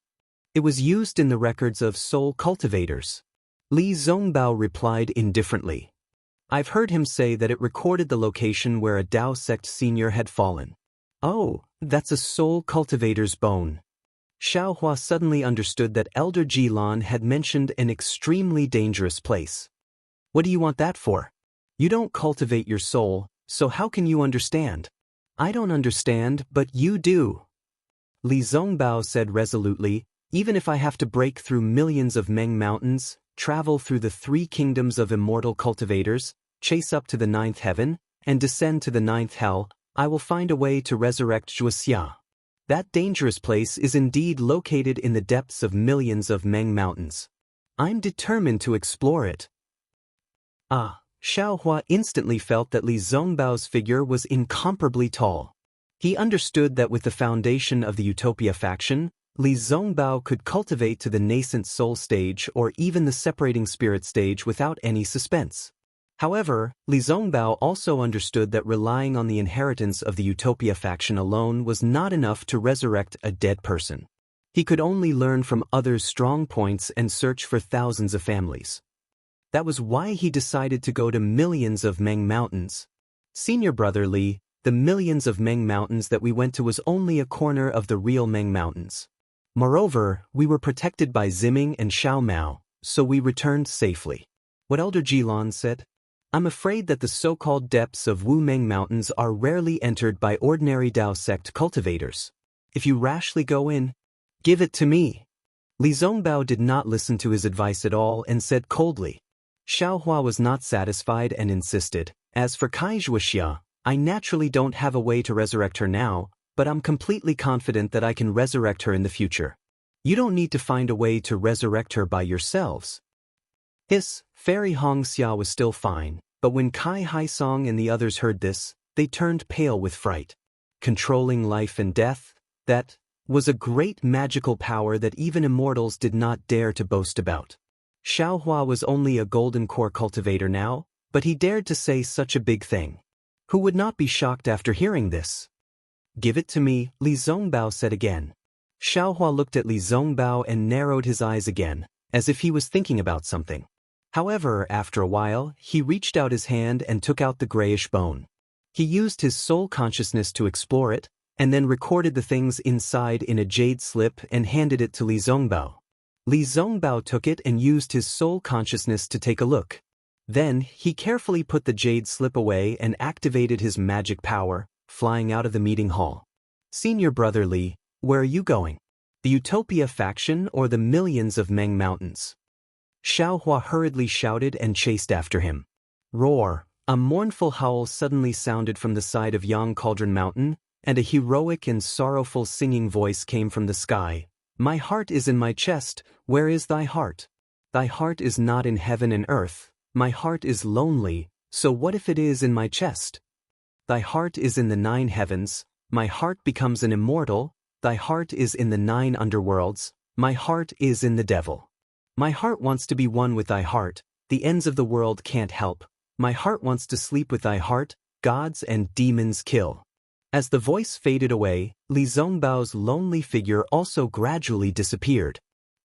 It was used in the records of soul cultivators. Li Zongbao replied indifferently. I've heard him say that it recorded the location where a Dao sect senior had fallen. Oh, that's a soul cultivator's bone. Xiaohua suddenly understood that Elder Ji Lan had mentioned an extremely dangerous place. What do you want that for? You don't cultivate your soul, so how can you understand? I don't understand, but you do. Li Zongbao said resolutely, even if I have to break through millions of Meng mountains, travel through the 3 kingdoms of immortal cultivators, chase up to the 9th heaven, and descend to the 9th hell, I will find a way to resurrect Wuxia. That dangerous place is indeed located in the depths of millions of Meng mountains. I'm determined to explore it. Xiaohua instantly felt that Li Zongbao's figure was incomparably tall. He understood that with the foundation of the Utopia faction, Li Zongbao could cultivate to the nascent soul stage or even the separating spirit stage without any suspense. However, Li Zongbao also understood that relying on the inheritance of the Utopia faction alone was not enough to resurrect a dead person. He could only learn from others' strong points and search for thousands of families. That was why he decided to go to millions of Meng mountains. Senior brother Li, the millions of Meng mountains that we went to was only a corner of the real Meng mountains. Moreover, we were protected by Ziming and Xiao Mao, so we returned safely. What Elder Ji Lan said? I'm afraid that the so-called depths of Wu Meng mountains are rarely entered by ordinary Dao sect cultivators. If you rashly go in, give it to me. Li Zongbao did not listen to his advice at all and said coldly. Xiaohua was not satisfied and insisted, as for Kai Wuxia, I naturally don't have a way to resurrect her now, but I'm completely confident that I can resurrect her in the future. You don't need to find a way to resurrect her by yourselves. Fairy Hongxia was still fine, but when Kai Haisong and the others heard this, they turned pale with fright. Controlling life and death, that was a great magical power that even immortals did not dare to boast about. Xiaohua was only a golden core cultivator now, but he dared to say such a big thing. Who would not be shocked after hearing this? Give it to me, Li Zongbao said again. Xiaohua looked at Li Zongbao and narrowed his eyes again, as if he was thinking about something. However, after a while, he reached out his hand and took out the grayish bone. He used his soul consciousness to explore it, and then recorded the things inside in a jade slip and handed it to Li Zongbao. Li Zongbao took it and used his soul consciousness to take a look. Then, he carefully put the jade slip away and activated his magic power, flying out of the meeting hall. Senior brother Li, where are you going? The Utopia faction or the millions of Meng Mountains? Xiaohua hurriedly shouted and chased after him. Roar! A mournful howl suddenly sounded from the side of Yang Cauldron Mountain, and a heroic and sorrowful singing voice came from the sky. My heart is in my chest, where is thy heart? Thy heart is not in heaven and earth, my heart is lonely, so what if it is in my chest? Thy heart is in the 9 heavens, my heart becomes an immortal, thy heart is in the 9 underworlds, my heart is in the devil. My heart wants to be one with thy heart, the ends of the world can't help, my heart wants to sleep with thy heart, gods and demons kill. As the voice faded away, Li Zongbao's lonely figure also gradually disappeared.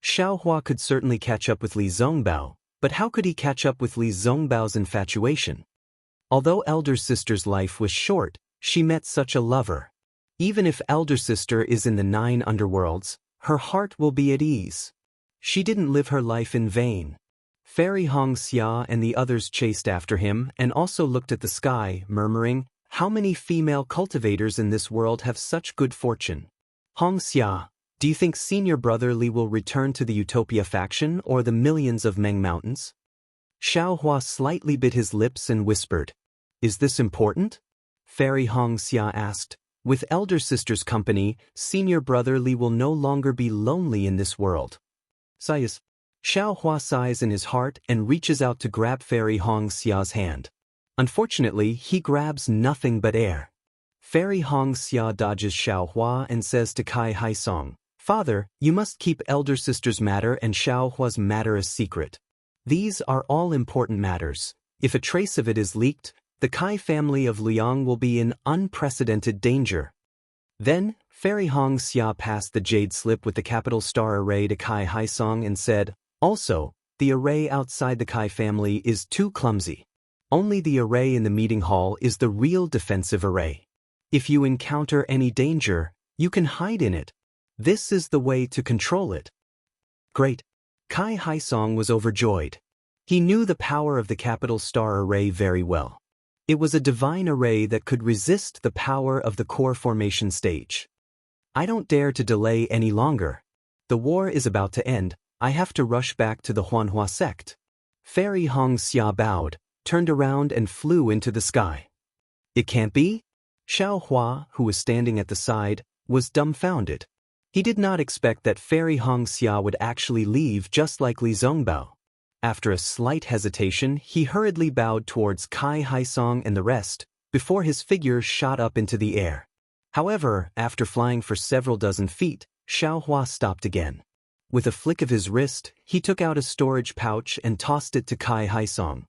Xiaohua could certainly catch up with Li Zongbao, but how could he catch up with Li Zongbao's infatuation? Although elder sister's life was short, she met such a lover. Even if elder sister is in the 9 underworlds, her heart will be at ease. She didn't live her life in vain. Fairy Hongxia and the others chased after him and also looked at the sky, murmuring, how many female cultivators in this world have such good fortune? Hongxia, do you think senior brother Li will return to the Utopia faction or the millions of Meng Mountains? Xiaohua slightly bit his lips and whispered, is this important? Fairy Hongxia asked, with elder sister's company, senior brother Li will no longer be lonely in this world. Sighs. Xiaohua sighs in his heart and reaches out to grab Fairy Hongxia's hand. Unfortunately, he grabs nothing but air. Fairy Hongxia dodges Xiaohua and says to Kai Haisong, Father, you must keep elder sister's matter and Xiaohua's matter a secret. These are all important matters. If a trace of it is leaked, the Kai family of Liang will be in unprecedented danger. Then, Fairy Hongxia passed the jade slip with the capital star array to Kai Haisong and said, also, the array outside the Kai family is too clumsy. Only the array in the meeting hall is the real defensive array. If you encounter any danger, you can hide in it. This is the way to control it. Great. Kai Haisong was overjoyed. He knew the power of the capital star array very well. It was a divine array that could resist the power of the core formation stage. I don't dare to delay any longer. The war is about to end, I have to rush back to the Huanhua sect. Fairy Hongxia bowed, turned around and flew into the sky. It can't be? Xiaohua, who was standing at the side, was dumbfounded. He did not expect that Fairy Hongxia would actually leave just like Li Zongbao. After a slight hesitation, he hurriedly bowed towards Kai Haisong and the rest, before his figure shot up into the air. However, after flying for several dozen feet, Xiaohua stopped again. With a flick of his wrist, he took out a storage pouch and tossed it to Kai Haisong.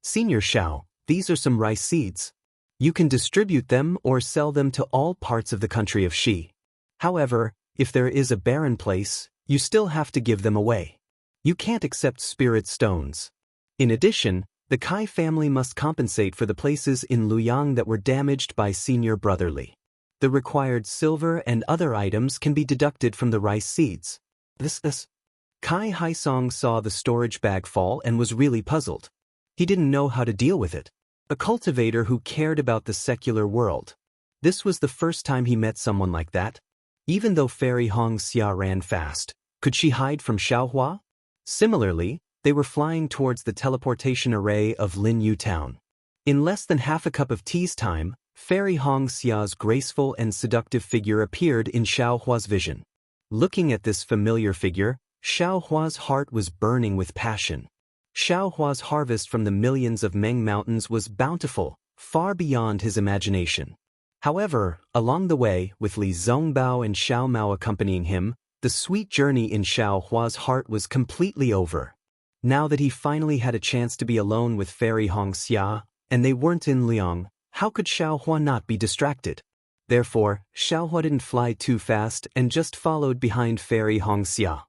Senior Xiao, these are some rice seeds. You can distribute them or sell them to all parts of the country of Xi. However, if there is a barren place, you still have to give them away. You can't accept spirit stones. In addition, the Kai family must compensate for the places in Luoyang that were damaged by senior brother Li. The required silver and other items can be deducted from the rice seeds. Kai Haisong saw the storage bag fall and was really puzzled. He didn't know how to deal with it. A cultivator who cared about the secular world. This was the first time he met someone like that. Even though Fairy Hongxia ran fast, could she hide from Xiaohua? Similarly, they were flying towards the teleportation array of Linyu Town. In less than half a cup of tea's time, Fairy Hongxia's graceful and seductive figure appeared in Xiaohua's vision. Looking at this familiar figure, Xiaohua's heart was burning with passion. Xiaohua's harvest from the millions of Meng Mountains was bountiful, far beyond his imagination. However, along the way, with Li Zongbao and Xiao Mao accompanying him, the sweet journey in Xiaohua's heart was completely over. Now that he finally had a chance to be alone with Fairy Hongxia, and they weren't in Liang, how could Xiaohua not be distracted? Therefore, Xiaohua didn't fly too fast and just followed behind Fairy Hongxia.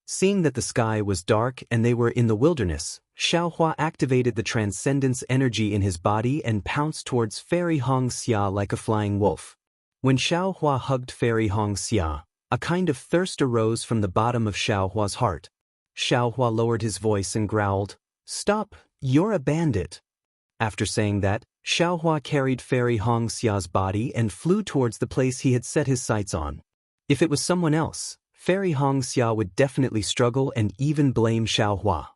Seeing that the sky was dark and they were in the wilderness, Xiaohua activated the transcendence energy in his body and pounced towards Fairy Hongxia like a flying wolf. When Xiaohua hugged Fairy Hongxia, a kind of thirst arose from the bottom of Xiaohua's heart. Xiaohua lowered his voice and growled, "Stop, you're a bandit." After saying that, Xiaohua carried Fairy Hongxia's body and flew towards the place he had set his sights on. If it was someone else, Fairy Hongxia would definitely struggle and even blame Xiaohua.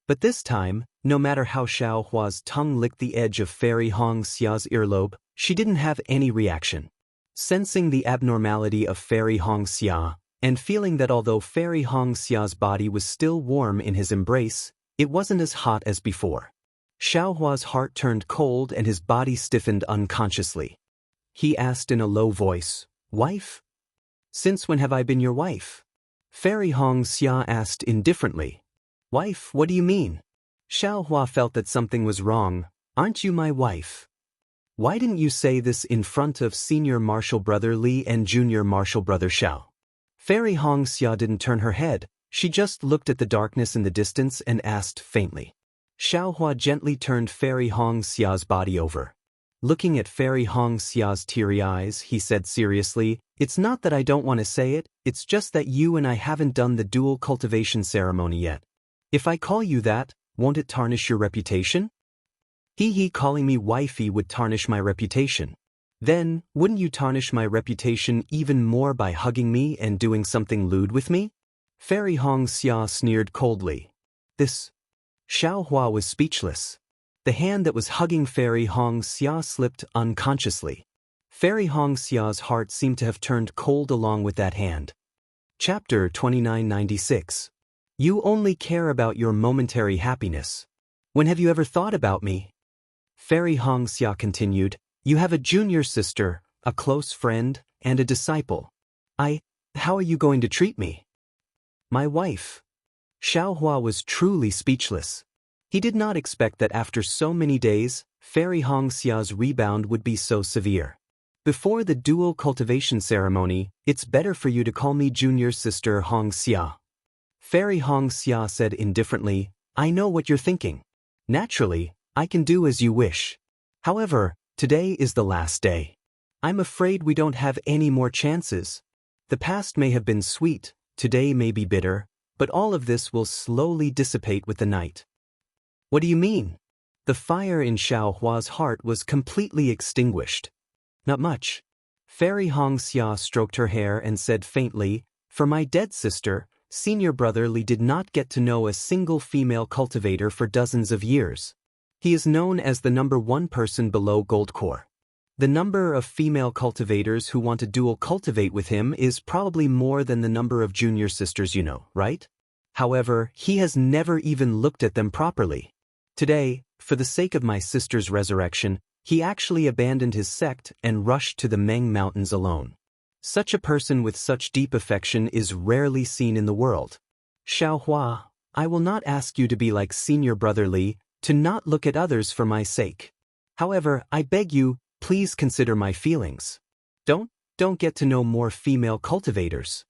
But this time, no matter how Xiaohua's tongue licked the edge of Fairy Hongxia's earlobe, she didn't have any reaction. Sensing the abnormality of Fairy Hongxia, and feeling that although Fairy Hongxia's body was still warm in his embrace, it wasn't as hot as before. Xiaohua's heart turned cold and his body stiffened unconsciously. He asked in a low voice, "Wife? Since when have I been your wife?" Fairy Hongxia asked indifferently, "Wife, what do you mean?" Xiaohua felt that something was wrong. "Aren't you my wife? Why didn't you say this in front of Senior Marshal Brother Li and Junior Marshal Brother Xiao?" Fairy Hongxia didn't turn her head, she just looked at the darkness in the distance and asked faintly. Xiaohua gently turned Fairy Hongxia's body over. Looking at Fairy Hongxia's teary eyes, he said seriously, "It's not that I don't want to say it, it's just that you and I haven't done the dual cultivation ceremony yet. If I call you that, won't it tarnish your reputation?" Calling me wifey would tarnish my reputation. Then, wouldn't you tarnish my reputation even more by hugging me and doing something lewd with me? Fairy Hongxia sneered coldly. Xiaohua was speechless. The hand that was hugging Fairy Hongxia slipped unconsciously. Fairy Hongxia's heart seemed to have turned cold along with that hand. Chapter 2996. You only care about your momentary happiness. When have you ever thought about me? Fairy Hongxia continued, "You have a junior sister, a close friend, and a disciple. How are you going to treat me?" "My wife." Xiaohua was truly speechless. He did not expect that after so many days, Fairy Hongxia's rebound would be so severe. "Before the dual cultivation ceremony, it's better for you to call me Junior Sister Hongxia." Fairy Hongxia said indifferently, "I know what you're thinking. Naturally, I can do as you wish. However, today is the last day. I'm afraid we don't have any more chances. The past may have been sweet, today may be bitter, but all of this will slowly dissipate with the night." "What do you mean?" The fire in Xiaohua's heart was completely extinguished. "Not much." Fairy Hongxia stroked her hair and said faintly, "For my dead sister, Senior Brother Li did not get to know a single female cultivator for dozens of years. He is known as the #1 person below Goldcore. The number of female cultivators who want to dual cultivate with him is probably more than the number of junior sisters you know, right? However, he has never even looked at them properly. Today, for the sake of my sister's resurrection, he actually abandoned his sect and rushed to the Meng Mountains alone. Such a person with such deep affection is rarely seen in the world. Xiaohua, I will not ask you to be like Senior Brother Li, to not look at others for my sake. However, I beg you, please consider my feelings. Don't get to know more female cultivators.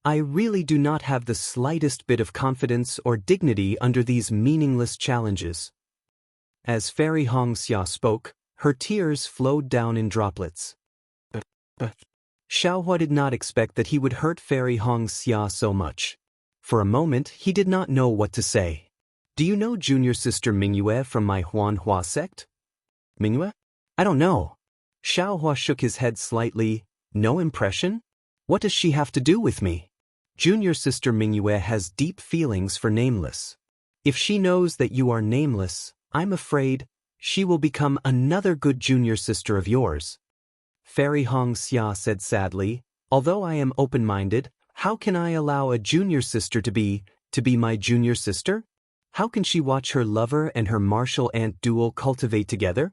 I really do not have the slightest bit of confidence or dignity under these meaningless challenges." As Fairy Hongxia spoke, her tears flowed down in droplets. Xiaohua did not expect that he would hurt Fairy Hongxia so much. For a moment, he did not know what to say. "Do you know Junior Sister Mingyue from my Huanhua sect?" "Mingyue? I don't know." Xiaohua shook his head slightly. "No impression? What does she have to do with me?" "Junior Sister Mingyue has deep feelings for Nameless. If she knows that you are Nameless, I'm afraid..." she will become another good junior sister of yours. Fairy Wuxia said sadly, although I am open-minded, how can I allow a junior sister to be my junior sister? How can she watch her lover and her martial aunt duel cultivate together?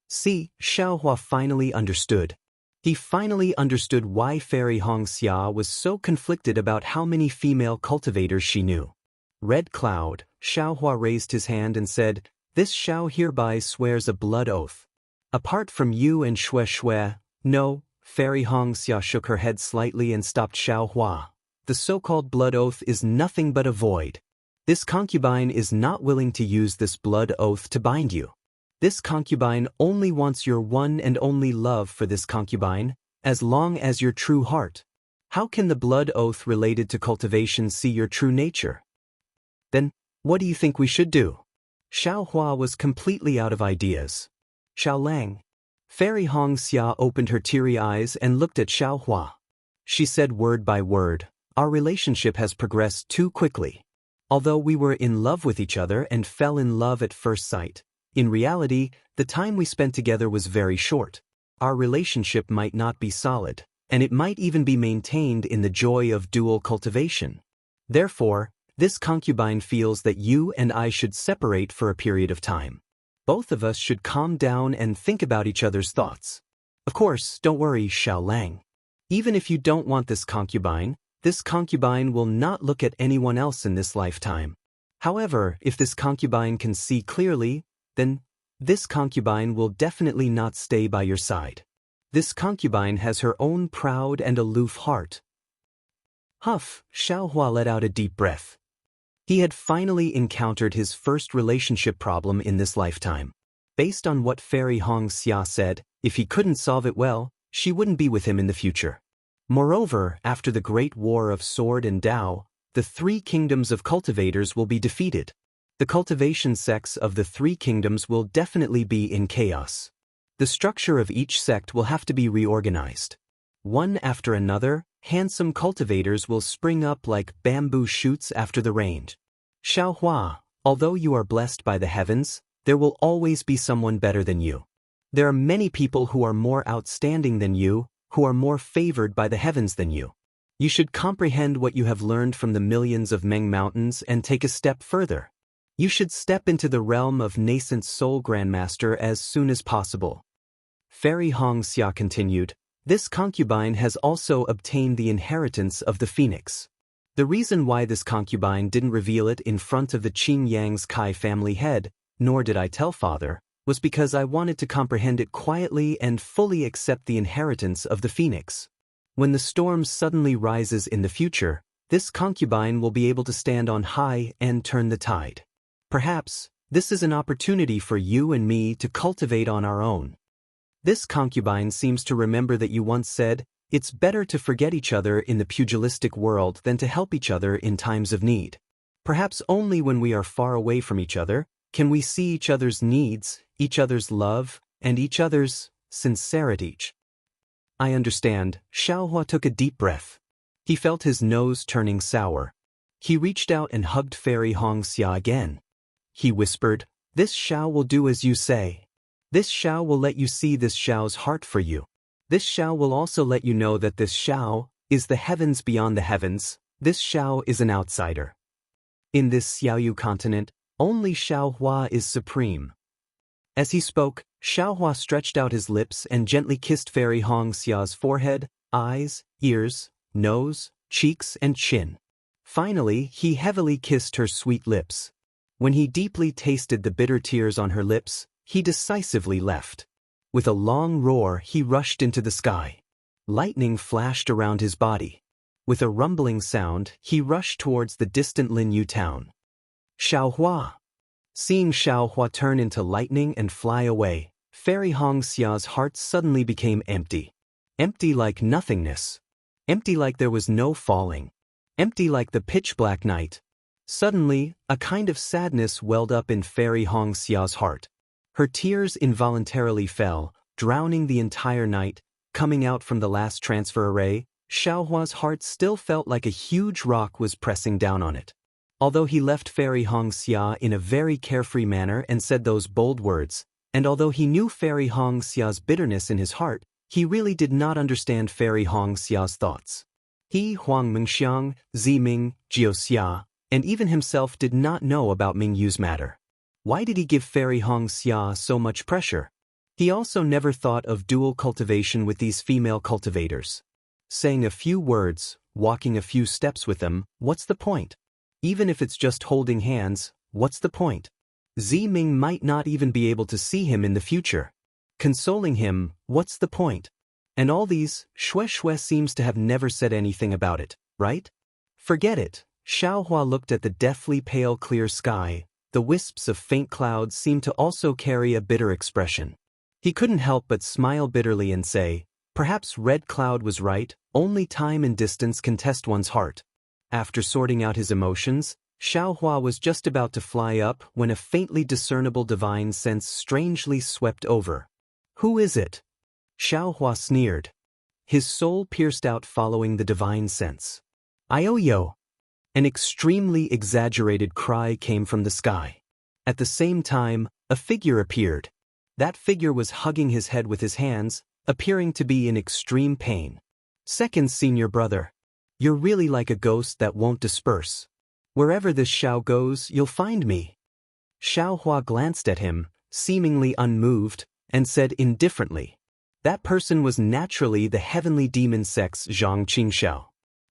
See, Xiaohua finally understood. He finally understood why Fairy Wuxia was so conflicted about how many female cultivators she knew. Red Cloud, Xiaohua raised his hand and said, "This Xiao hereby swears a blood oath. Apart from you and Shui, no." Fairy Wuxia shook her head slightly and stopped Xiaohua. The so-called blood oath is nothing but a void. This concubine is not willing to use this blood oath to bind you. This concubine only wants your one and only love for this concubine, as long as your true heart. How can the blood oath related to cultivation see your true nature? Then, what do you think we should do? Xiaohua was completely out of ideas. Xiaolang. Fairy Wuxia opened her teary eyes and looked at Xiaohua. She said word by word, "Our relationship has progressed too quickly. Although we were in love with each other and fell in love at first sight, in reality, the time we spent together was very short. Our relationship might not be solid, and it might even be maintained in the joy of dual cultivation. Therefore, this concubine feels that you and I should separate for a period of time. Both of us should calm down and think about each other's thoughts. Of course, don't worry, Xiaolang. Even if you don't want this concubine will not look at anyone else in this lifetime. However, if this concubine can see clearly, then this concubine will definitely not stay by your side. This concubine has her own proud and aloof heart." Huff, Xiaohua let out a deep breath. He had finally encountered his first relationship problem in this lifetime. Based on what Fairy Wuxia said, if he couldn't solve it well, she wouldn't be with him in the future. Moreover, after the Great War of Sword and Dao, the three kingdoms of cultivators will be defeated. The cultivation sects of the three kingdoms will definitely be in chaos. The structure of each sect will have to be reorganized. One after another, handsome cultivators will spring up like bamboo shoots after the rain. Xiaohua, although you are blessed by the heavens, there will always be someone better than you. There are many people who are more outstanding than you, who are more favored by the heavens than you. You should comprehend what you have learned from the millions of Meng Mountains and take a step further. You should step into the realm of nascent soul grandmaster as soon as possible. Fairy Wuxia continued, "This concubine has also obtained the inheritance of the phoenix. The reason why this concubine didn't reveal it in front of the Qing Yang's Kai family head, nor did I tell father, was because I wanted to comprehend it quietly and fully accept the inheritance of the phoenix. When the storm suddenly rises in the future, this concubine will be able to stand on high and turn the tide. Perhaps, this is an opportunity for you and me to cultivate on our own." This concubine seems to remember that you once said, "It's better to forget each other in the pugilistic world than to help each other in times of need." Perhaps only when we are far away from each other can we see each other's needs, each other's love, and each other's sincerity. I understand. Xiaohua took a deep breath. He felt his nose turning sour. He reached out and hugged Fairy Wuxia again. He whispered, "This Xiao will do as you say. This Xiao will let you see this Xiao's heart for you. This Xiao will also let you know that this Xiao is the heavens beyond the heavens. This Xiao is an outsider. In this Xiaoyu continent, only Xiaohua is supreme." As he spoke, Xiaohua stretched out his lips and gently kissed Fairy Wuxia's forehead, eyes, ears, nose, cheeks, and chin. Finally, he heavily kissed her sweet lips. When he deeply tasted the bitter tears on her lips, he decisively left. With a long roar, he rushed into the sky. Lightning flashed around his body. With a rumbling sound, he rushed towards the distant Linyu town. Xiaohua. Seeing Xiaohua turn into lightning and fly away, Fairy Wuxia's heart suddenly became empty. Empty like nothingness. Empty like there was no falling. Empty like the pitch-black night. Suddenly, a kind of sadness welled up in Fairy Wuxia's heart. Her tears involuntarily fell, drowning the entire night. Coming out from the last transfer array, Xiaohua's heart still felt like a huge rock was pressing down on it. Although he left Fairy Hongxia in a very carefree manner and said those bold words, and although he knew Fairy Hongxia's bitterness in his heart, he really did not understand Fairy Hongxia's thoughts. He, Huang Mingxiang, Ziming, Jiuxia, and even himself did not know about Mingyu's matter. Why did he give Fairy Hongxia so much pressure? He also never thought of dual cultivation with these female cultivators. Saying a few words, walking a few steps with them, what's the point? Even if it's just holding hands, what's the point? Ziming might not even be able to see him in the future. Consoling him, what's the point? And all these, Shui seems to have never said anything about it, right? Forget it. Xiaohua looked at the deathly pale clear sky. The wisps of faint clouds seemed to also carry a bitter expression. He couldn't help but smile bitterly and say, perhaps Red Cloud was right, only time and distance can test one's heart. After sorting out his emotions, Xiaohua was just about to fly up when a faintly discernible divine sense strangely swept over. Who is it? Xiaohua sneered. His soul pierced out following the divine sense. Ioyo! An extremely exaggerated cry came from the sky. At the same time, a figure appeared. That figure was hugging his head with his hands, appearing to be in extreme pain. Second senior brother. You're really like a ghost that won't disperse. Wherever this Xiao goes, you'll find me. Xiaohua glanced at him, seemingly unmoved, and said indifferently. That person was naturally the heavenly demon sex Zhang Qingxiao.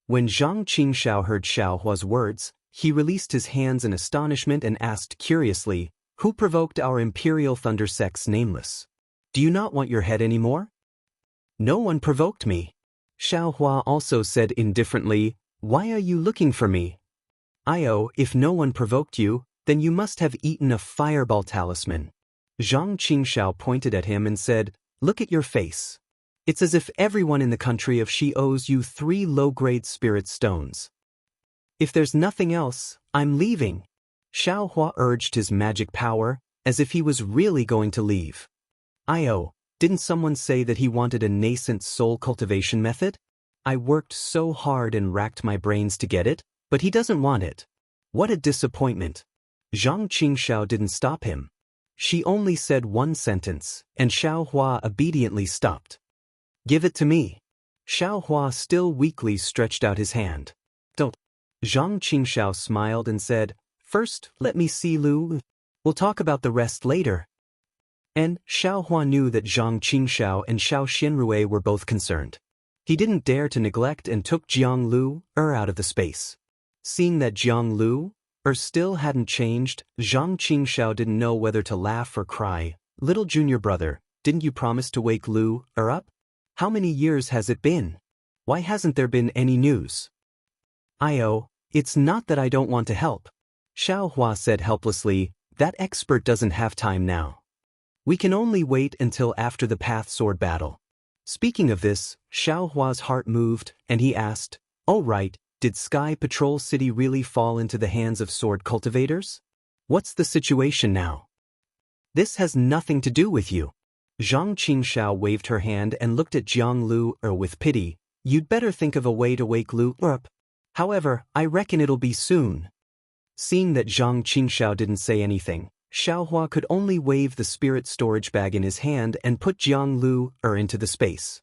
When Zhang Qingxiao heard Xiaohua's words, he released his hands in astonishment and asked curiously, who provoked our imperial thunder sex nameless? Do you not want your head anymore? No one provoked me. Xiaohua also said indifferently, why are you looking for me? If no one provoked you, then you must have eaten a fireball talisman. Zhang Qingxiao pointed at him and said, look at your face. It's as if everyone in the country of Shi owes you 3 low-grade spirit stones. If there's nothing else, I'm leaving. Xiaohua urged his magic power, as if he was really going to leave. Didn't someone say that he wanted a nascent soul cultivation method? I worked so hard and racked my brains to get it, but he doesn't want it. What a disappointment. Zhang Qingxiao didn't stop him. She only said one sentence, and Xiaohua obediently stopped. Give it to me. Xiaohua still weakly stretched out his hand. Don't. Zhang Qingxiao smiled and said, first, let me see Lu. We'll talk about the rest later. And Xiaohua knew that Zhang Qingxiao and Xiao Xianrui were both concerned. He didn't dare to neglect and took Jianghu out of the space. Seeing that Jianghu still hadn't changed, Zhang Qingxiao didn't know whether to laugh or cry. Little junior brother, didn't you promise to wake Lu up? How many years has it been? Why hasn't there been any news? It's not that I don't want to help. Xiaohua said helplessly, that expert doesn't have time now. We can only wait until after the Path Sword battle. Speaking of this, Xiaohua's heart moved, and he asked, oh right, did Sky Patrol City really fall into the hands of sword cultivators? What's the situation now? This has nothing to do with you. Zhang Qingxiao waved her hand and looked at Jianghu with pity. You'd better think of a way to wake Lu up. However, I reckon it'll be soon. Seeing that Zhang Qingxiao didn't say anything, Xiaohua could only wave the spirit storage bag in his hand and put Jianghu into the space.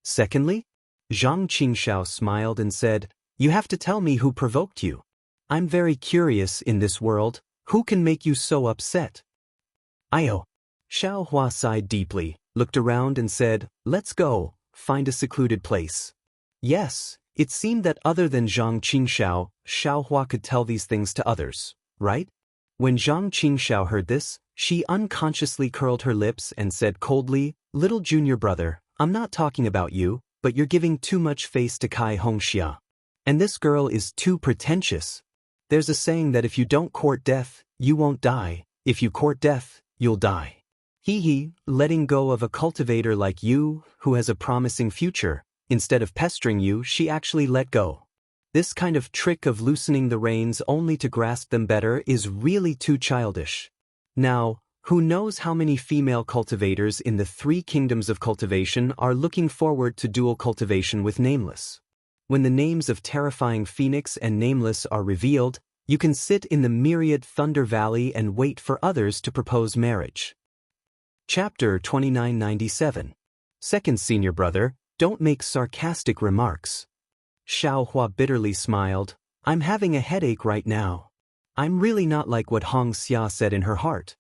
Secondly, Zhang Qingxiao smiled and said, you have to tell me who provoked you. I'm very curious in this world, who can make you so upset? Xiaohua sighed deeply, looked around and said, let's go, find a secluded place. Yes, it seemed that other than Zhang Qingxiao, Xiaohua could tell these things to others, right? When Zhang Qingxiao heard this, she unconsciously curled her lips and said coldly, little junior brother, I'm not talking about you, but you're giving too much face to Kai Hongxia. And this girl is too pretentious. There's a saying that if you don't court death, you won't die. If you court death, you'll die. Letting go of a cultivator like you, who has a promising future. Instead of pestering you, she actually let go. This kind of trick of loosening the reins only to grasp them better is really too childish. Now, who knows how many female cultivators in the 3 kingdoms of cultivation are looking forward to dual cultivation with Nameless? When the names of Terrifying Phoenix and Nameless are revealed, You can sit in the myriad Thunder Valley and wait for others to propose marriage. Chapter 2997. Second senior brother, don't make sarcastic remarks. Xiaohua bitterly smiled. I'm having a headache right now. I'm really not like what Hong Xia said in her heart.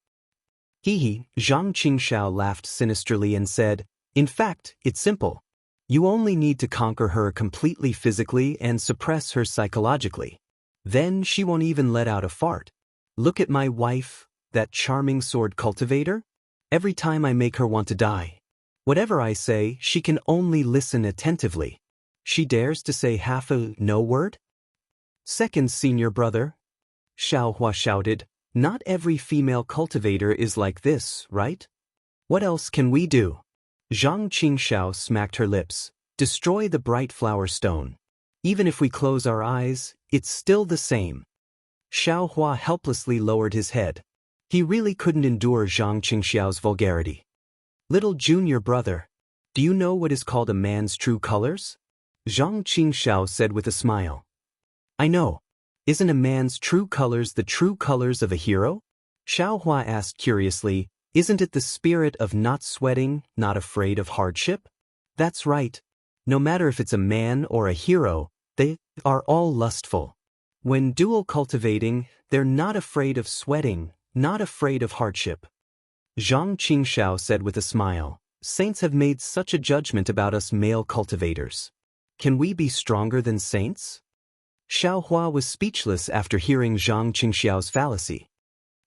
Hee. Zhang Qingxiao laughed sinisterly and said, in fact, it's simple. You only need to conquer her completely physically and suppress her psychologically. Then she won't even let out a fart. Look at my wife, that charming sword cultivator. Every time I make her want to die. Whatever I say, she can only listen attentively. She dares to say half a no word? Second senior brother. Xiaohua shouted, not every female cultivator is like this, right? What else can we do? Zhang Qingxiao smacked her lips. Destroy the bright flower stone. Even if we close our eyes, it's still the same. Xiaohua helplessly lowered his head. He really couldn't endure Zhang Qingxiao's vulgarity. Little junior brother, do you know what is called a man's true colors? Zhang Qingxiao said with a smile. I know. Isn't a man's true colors the true colors of a hero? Xiaohua asked curiously, isn't it the spirit of not sweating, not afraid of hardship? That's right. No matter if it's a man or a hero, they are all lustful. When dual cultivating, they're not afraid of sweating, not afraid of hardship. Zhang Qingxiao said with a smile, saints have made such a judgment about us male cultivators. Can we be stronger than saints? Xiaohua was speechless after hearing Zhang Qingxiao's fallacy.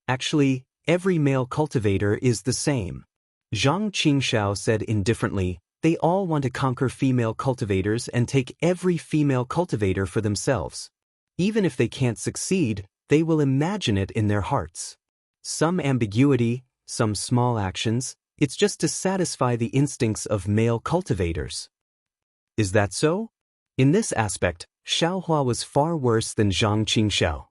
Actually, every male cultivator is the same. Zhang Qingxiao said indifferently, they all want to conquer female cultivators and take every female cultivator for themselves. Even if they can't succeed, they will imagine it in their hearts. Some ambiguity, some small actions, it's just to satisfy the instincts of male cultivators. Is that so? In this aspect, Xiaohua was far worse than Zhang Qingxiao.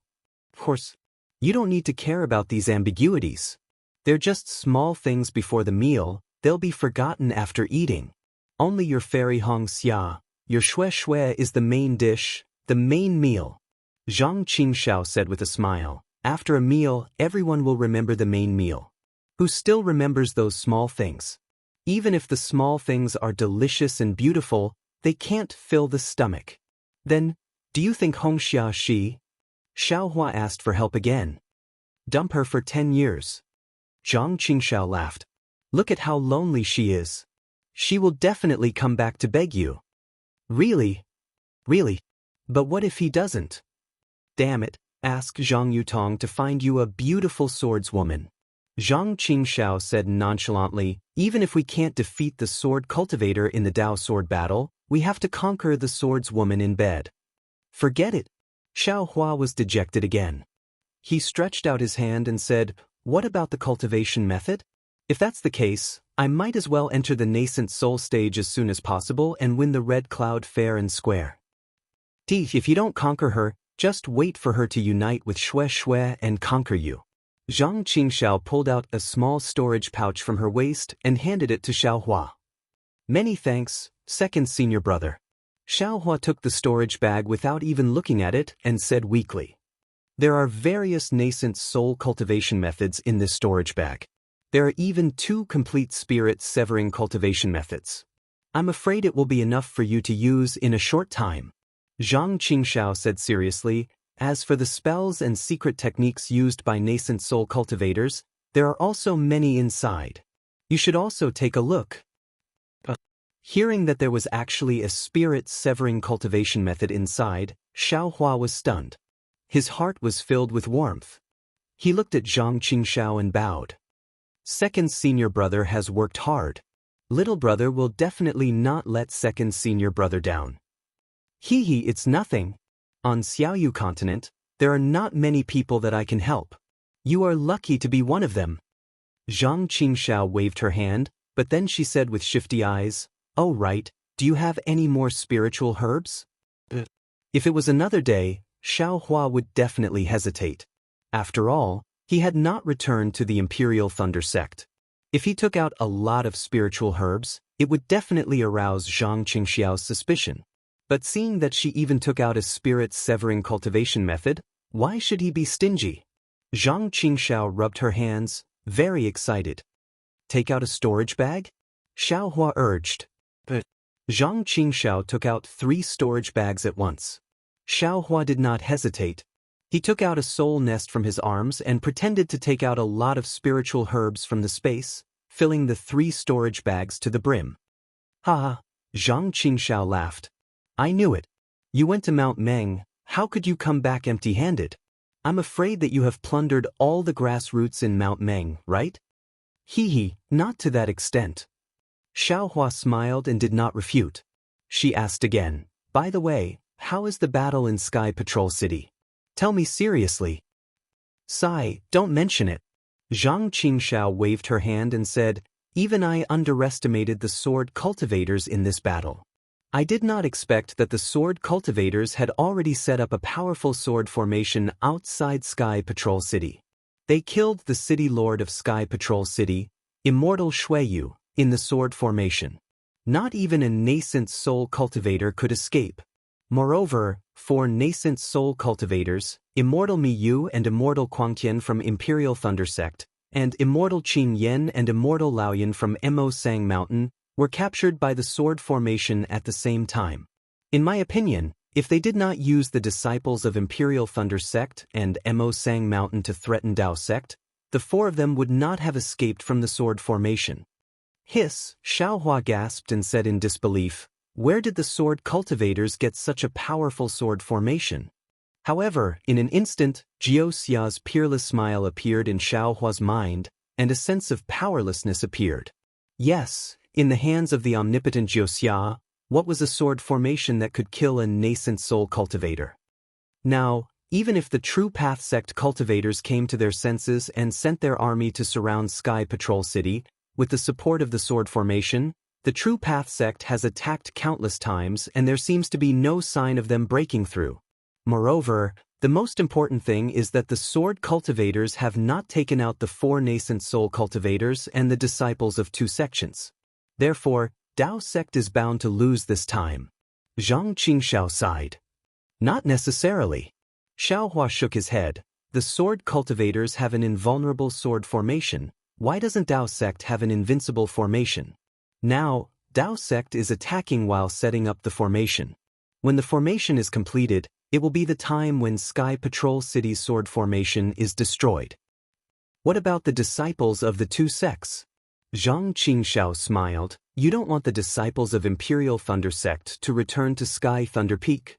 Of course, you don't need to care about these ambiguities. They're just small things before the meal, they'll be forgotten after eating. Only your fairy Hong Xia, your shui shui is the main dish, the main meal. Zhang Qingxiao said with a smile, after a meal, everyone will remember the main meal. Who still remembers those small things? Even if the small things are delicious and beautiful, they can't fill the stomach. Then, do you think Hong Xia she? Xiaohua asked for help again. Dump her for 10 years. Zhang Qingxiao laughed. Look at how lonely she is. She will definitely come back to beg you. Really? Really? But what if he doesn't? Damn it, ask Zhang Yutong to find you a beautiful swordswoman. Zhang Qingxiao said nonchalantly, even if we can't defeat the sword cultivator in the Dao sword battle, we have to conquer the swordswoman in bed. Forget it. Xiaohua was dejected again. He stretched out his hand and said, what about the cultivation method? If that's the case, I might as well enter the nascent soul stage as soon as possible and win the red cloud fair and square. If you don't conquer her, just wait for her to unite with shui shui and conquer you. Zhang Qingxiao pulled out a small storage pouch from her waist and handed it to Xiaohua. Many thanks, second senior brother. Xiaohua took the storage bag without even looking at it and said weakly. There are various nascent soul cultivation methods in this storage bag. There are even 2 complete spirit severing cultivation methods. I'm afraid it will be enough for you to use in a short time. Zhang Qingxiao said seriously, as for the spells and secret techniques used by nascent soul cultivators, there are also many inside. You should also take a look. Hearing that there was actually a spirit-severing cultivation method inside, Xiaohua was stunned. His heart was filled with warmth. He looked at Zhang Qingxiao and bowed. Second senior brother has worked hard. Little brother will definitely not let second senior brother down. It's nothing. On Xiaoyu continent, there are not many people that I can help. You are lucky to be one of them. Zhang Qingxiao waved her hand, but then she said with shifty eyes, oh right, do you have any more spiritual herbs? If it was another day, Xiaohua would definitely hesitate. After all, he had not returned to the Imperial Thunder sect. If he took out a lot of spiritual herbs, it would definitely arouse Zhang Qingxiao's suspicion. But seeing that she even took out a spirit-severing cultivation method, Why should he be stingy? Zhang Qingxiao rubbed her hands, very excited. Take out a storage bag? Xiaohua urged. But Zhang Qingxiao took out 3 storage bags at once. Xiaohua did not hesitate. He took out a soul nest from his arms and pretended to take out a lot of spiritual herbs from the space, filling the 3 storage bags to the brim. Ha! Zhang Qingxiao laughed. I knew it. You went to Mount Meng, how could you come back empty-handed? I'm afraid that you have plundered all the grassroots in Mount Meng, right? Hee, not to that extent. Xiaohua smiled and did not refute. She asked again, by the way, how is the battle in Sky Patrol City? Tell me seriously. Sigh, don't mention it. Zhang Qingxiao waved her hand and said, even I underestimated the sword cultivators in this battle. I did not expect that the sword cultivators had already set up a powerful sword formation outside Sky Patrol City. They killed the city lord of Sky Patrol City, Immortal Shuiyu, in the sword formation. Not even a nascent soul cultivator could escape. Moreover, 4 nascent soul cultivators, Immortal Miyu and Immortal Quangtian from Imperial Thunder Sect, and Immortal Qin Yen and Immortal Laoyan from Mo Sang Mountain, were captured by the sword formation at the same time. In my opinion, if they did not use the disciples of Imperial Thunder Sect and Mo Sang Mountain to threaten Dao Sect, the 4 of them would not have escaped from the sword formation. Hiss, Xiaohua gasped and said in disbelief, where did the sword cultivators get such a powerful sword formation? However, in an instant, Jiuxia's peerless smile appeared in Xiaohua's mind, and a sense of powerlessness appeared. Yes, in the hands of the omnipotent Jiuxia, what was a sword formation that could kill a nascent soul cultivator? Now, even if the True Path Sect cultivators came to their senses and sent their army to surround Sky Patrol City, with the support of the sword formation, the True Path Sect has attacked countless times and there seems to be no sign of them breaking through. Moreover, the most important thing is that the sword cultivators have not taken out the 4 nascent soul cultivators and the disciples of 2 sections. Therefore, Dao Sect is bound to lose this time. Zhang Qingxiao sighed. Not necessarily. Xiaohua shook his head. The sword cultivators have an invulnerable sword formation. Why doesn't Dao Sect have an invincible formation? Now, Dao Sect is attacking while setting up the formation. When the formation is completed, it will be the time when Sky Patrol City's sword formation is destroyed. What about the disciples of the 2 sects? Zhang Qingxiao smiled. You don't want the disciples of Imperial Thunder Sect to return to Sky Thunder Peak?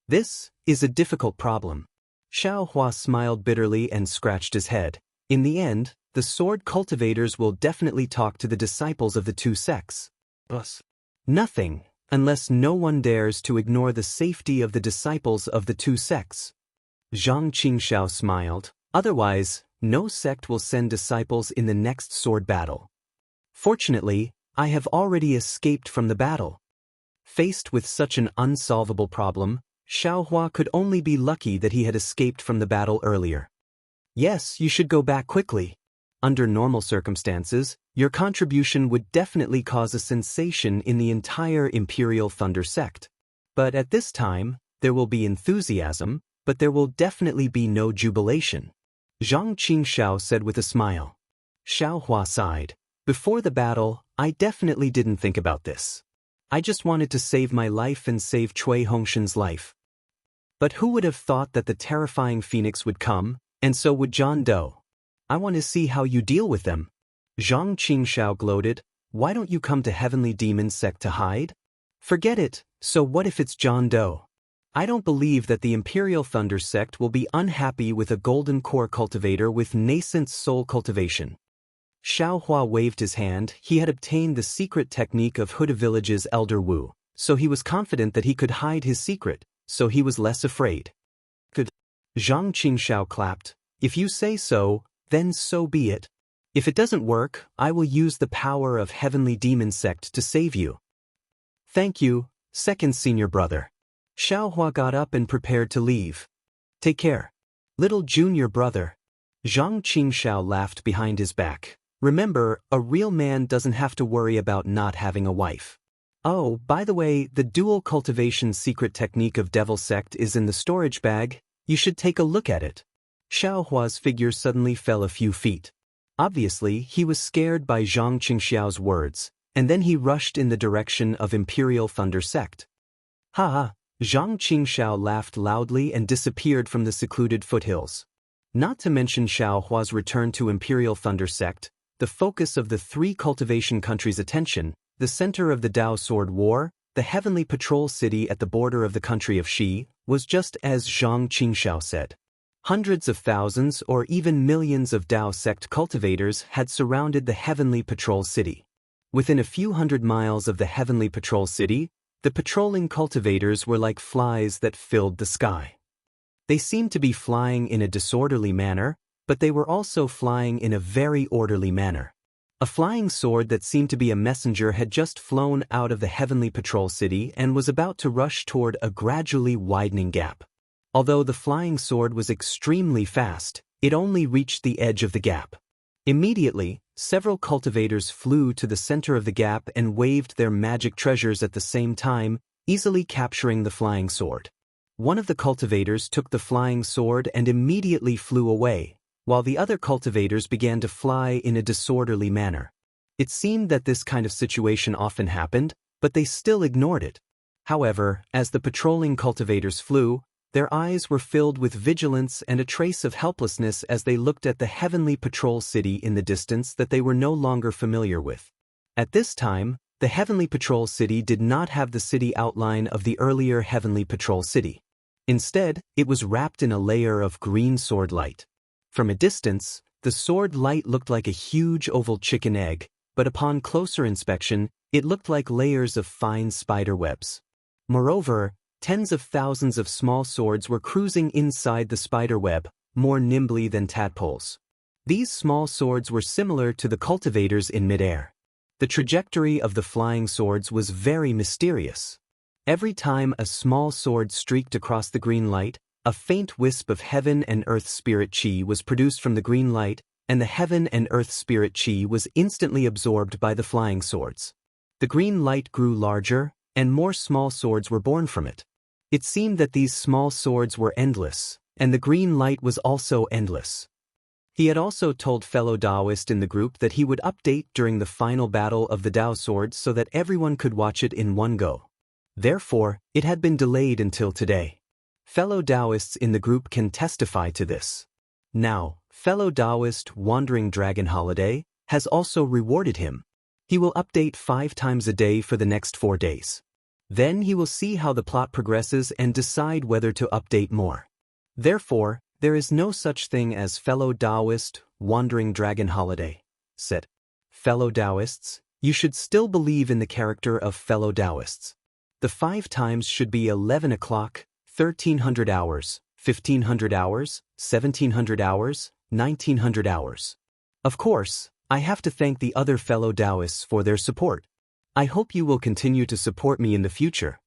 This is a difficult problem. Xiaohua smiled bitterly and scratched his head. In the end, the sword cultivators will definitely talk to the disciples of the 2 sects. But nothing, unless no one dares to ignore the safety of the disciples of the 2 sects. Zhang Qingxiao smiled. Otherwise, no sect will send disciples in the next sword battle. Fortunately, I have already escaped from the battle. Faced with such an unsolvable problem, Xiaohua could only be lucky that he had escaped from the battle earlier. Yes, you should go back quickly. Under normal circumstances, your contribution would definitely cause a sensation in the entire Imperial Thunder Sect. But at this time, there will be enthusiasm, but there will definitely be no jubilation. Zhang Qingxiao said with a smile. Xiaohua sighed. Before the battle, I definitely didn't think about this. I just wanted to save my life and save Cui Hongshan's life. But who would have thought that the terrifying phoenix would come, and so would John Doe? I want to see how you deal with them. Zhang Qingxiao gloated. Why don't you come to Heavenly Demon Sect to hide? Forget it, so what if it's John Doe? I don't believe that the Imperial Thunder Sect will be unhappy with a golden core cultivator with nascent soul cultivation. Xiaohua waved his hand. He had obtained the secret technique of Huda Village's Elder Wu, so he was confident that he could hide his secret, so he was less afraid. Good. Zhang Qingxiao clapped. If you say so, then so be it. If it doesn't work, I will use the power of Heavenly Demon Sect to save you. Thank you, second senior brother. Xiaohua got up and prepared to leave. Take care. Little junior brother. Zhang Qingxiao laughed behind his back. Remember, a real man doesn't have to worry about not having a wife. Oh, by the way, the dual cultivation secret technique of Devil Sect is in the storage bag. You should take a look at it. Xiao Hua's figure suddenly fell a few feet. Obviously, he was scared by Zhang Qingxiao's words, and then he rushed in the direction of Imperial Thunder Sect. Ha ha! Zhang Qingxiao laughed loudly and disappeared from the secluded foothills. Not to mention Xiao Hua's return to Imperial Thunder Sect, the focus of the three cultivation countries' attention, the center of the Dao Sword War, the Heavenly Patrol City at the border of the country of Xi, was just as Zhang Qingxiao said. Hundreds of thousands or even millions of Dao sect cultivators had surrounded the Heavenly Patrol City. Within a few hundred miles of the Heavenly Patrol City, the patrolling cultivators were like flies that filled the sky. They seemed to be flying in a disorderly manner, but they were also flying in a very orderly manner. A flying sword that seemed to be a messenger had just flown out of the Heavenly Patrol City and was about to rush toward a gradually widening gap. Although the flying sword was extremely fast, it only reached the edge of the gap. Immediately, several cultivators flew to the center of the gap and waved their magic treasures at the same time, easily capturing the flying sword. One of the cultivators took the flying sword and immediately flew away, while the other cultivators began to fly in a disorderly manner. It seemed that this kind of situation often happened, but they still ignored it. However, as the patrolling cultivators flew, their eyes were filled with vigilance and a trace of helplessness as they looked at the Heavenly Patrol City in the distance that they were no longer familiar with. At this time, the Heavenly Patrol City did not have the city outline of the earlier Heavenly Patrol City. Instead, it was wrapped in a layer of green sword light. From a distance, the sword light looked like a huge oval chicken egg, but upon closer inspection, it looked like layers of fine spider webs. Moreover, tens of thousands of small swords were cruising inside the spider web, more nimbly than tadpoles. These small swords were similar to the cultivators in midair. The trajectory of the flying swords was very mysterious. Every time a small sword streaked across the green light, a faint wisp of heaven and earth spirit chi was produced from the green light, and the heaven and earth spirit chi was instantly absorbed by the flying swords. The green light grew larger, and more small swords were born from it. It seemed that these small swords were endless, and the green light was also endless. He had also told fellow Taoist in the group that he would update during the final battle of the Dao Sword so that everyone could watch it in one go. Therefore, it had been delayed until today. Fellow Taoists in the group can testify to this. Now, fellow Taoist Wandering Dragon Holiday has also rewarded him. He will update 5 times a day for the next 4 days. Then he will see how the plot progresses and decide whether to update more. Therefore, there is no such thing as fellow Taoist Wandering Dragon Holiday, said. Fellow Taoists, you should still believe in the character of fellow Taoists. The 5 times should be 11 o'clock, 1300 hours, 1500 hours, 1700 hours, 1900 hours. Of course, I have to thank the other fellow Taoists for their support. I hope you will continue to support me in the future.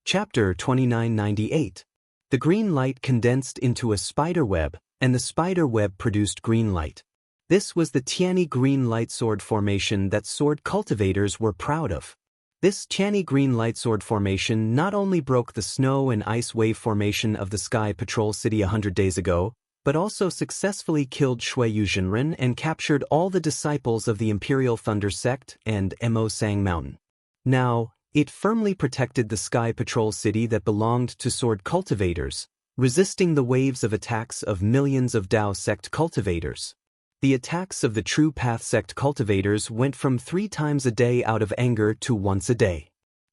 Chapter 2998. The green light condensed into a spider web, and the spider web produced green light. This was the Tiani green light sword formation that sword cultivators were proud of. This Tiani green light sword formation not only broke the snow and ice wave formation of the Sky Patrol City 100 days ago, but also successfully killed Shuiyu Jinren and captured all the disciples of the Imperial Thunder Sect and Mo Sang Mountain. Now, it firmly protected the Sky Patrol City that belonged to sword cultivators, resisting the waves of attacks of millions of Dao sect cultivators. The attacks of the True Path sect cultivators went from 3 times a day out of anger to once a day.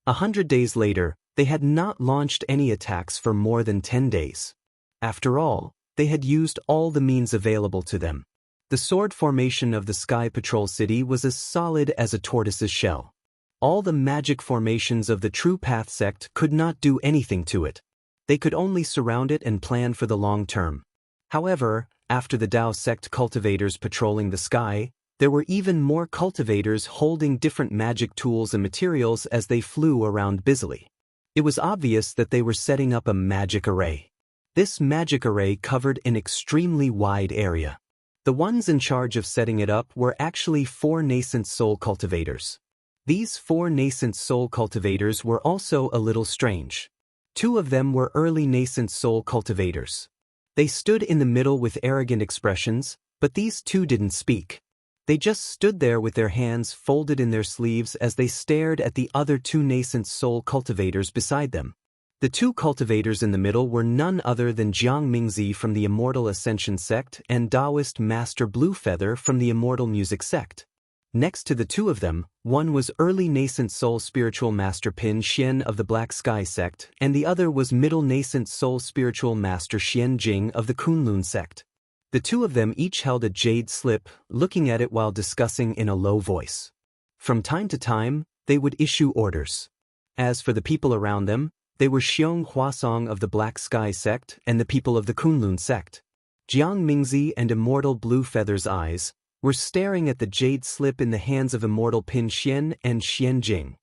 100 days later, they had not launched any attacks for more than 10 days. After all, they had used all the means available to them. The sword formation of the Sky Patrol City was as solid as a tortoise's shell. All the magic formations of the True Path sect could not do anything to it. They could only surround it and plan for the long term. However, after the Dao sect cultivators patrolling the sky, there were even more cultivators holding different magic tools and materials as they flew around busily. It was obvious that they were setting up a magic array. This magic array covered an extremely wide area. The ones in charge of setting it up were actually 4 nascent soul cultivators. These 4 nascent soul cultivators were also a little strange. Two of them were early nascent soul cultivators. They stood in the middle with arrogant expressions, but these two didn't speak. They just stood there with their hands folded in their sleeves as they stared at the other two nascent soul cultivators beside them. The two cultivators in the middle were none other than Jianghu from the Immortal Ascension sect and Taoist Master Bluefeather from the Immortal Music sect. Next to the two of them, one was early nascent soul spiritual master Pin Xian of the Black Sky sect, and the other was middle nascent soul spiritual master Xian Jing of the Kunlun sect. The two of them each held a jade slip, looking at it while discussing in a low voice. From time to time, they would issue orders. As for the people around them, they were Xiong Huasong of the Black Sky sect and the people of the Kunlun sect. Jiang Mingzi and Immortal Bluefeather's eyes were staring at the jade slip in the hands of Immortal Pin Xian and Xian Jing.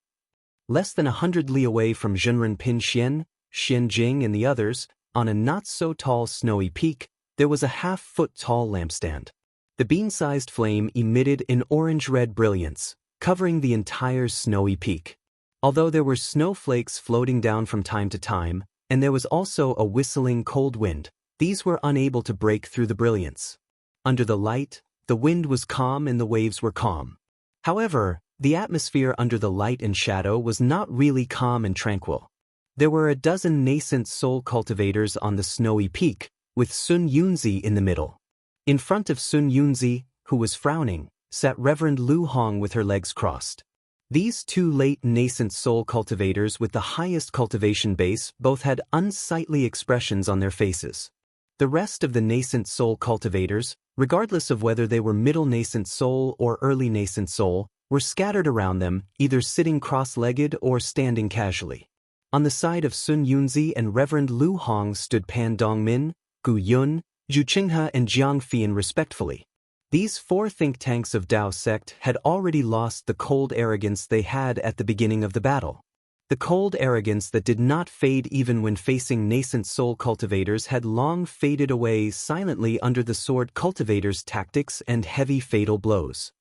Less than 100 li away from Zhenren Pin Xian, Xian Jing and the others, on a not-so-tall snowy peak, there was a half-foot-tall lampstand. The bean-sized flame emitted an orange-red brilliance, covering the entire snowy peak. Although there were snowflakes floating down from time to time, and there was also a whistling cold wind, these were unable to break through the brilliance. Under the light, the wind was calm and the waves were calm. However, the atmosphere under the light and shadow was not really calm and tranquil. There were a dozen nascent soul cultivators on the snowy peak, with Sun Yunzi in the middle. In front of Sun Yunzi, who was frowning, sat Reverend Lu Hong with her legs crossed. These two late nascent soul cultivators with the highest cultivation base both had unsightly expressions on their faces. The rest of the nascent soul cultivators, regardless of whether they were middle nascent soul or early nascent soul, were scattered around them, either sitting cross-legged or standing casually. On the side of Sun Yunzi and Reverend Lu Hong stood Pan Dongmin, Gu Yun, Zhu Qinghe and Jiang Fian respectfully. These four think tanks of Dao sect had already lost the cold arrogance they had at the beginning of the battle. The cold arrogance that did not fade even when facing nascent soul cultivators had long faded away silently under the sword cultivators' tactics and heavy fatal blows.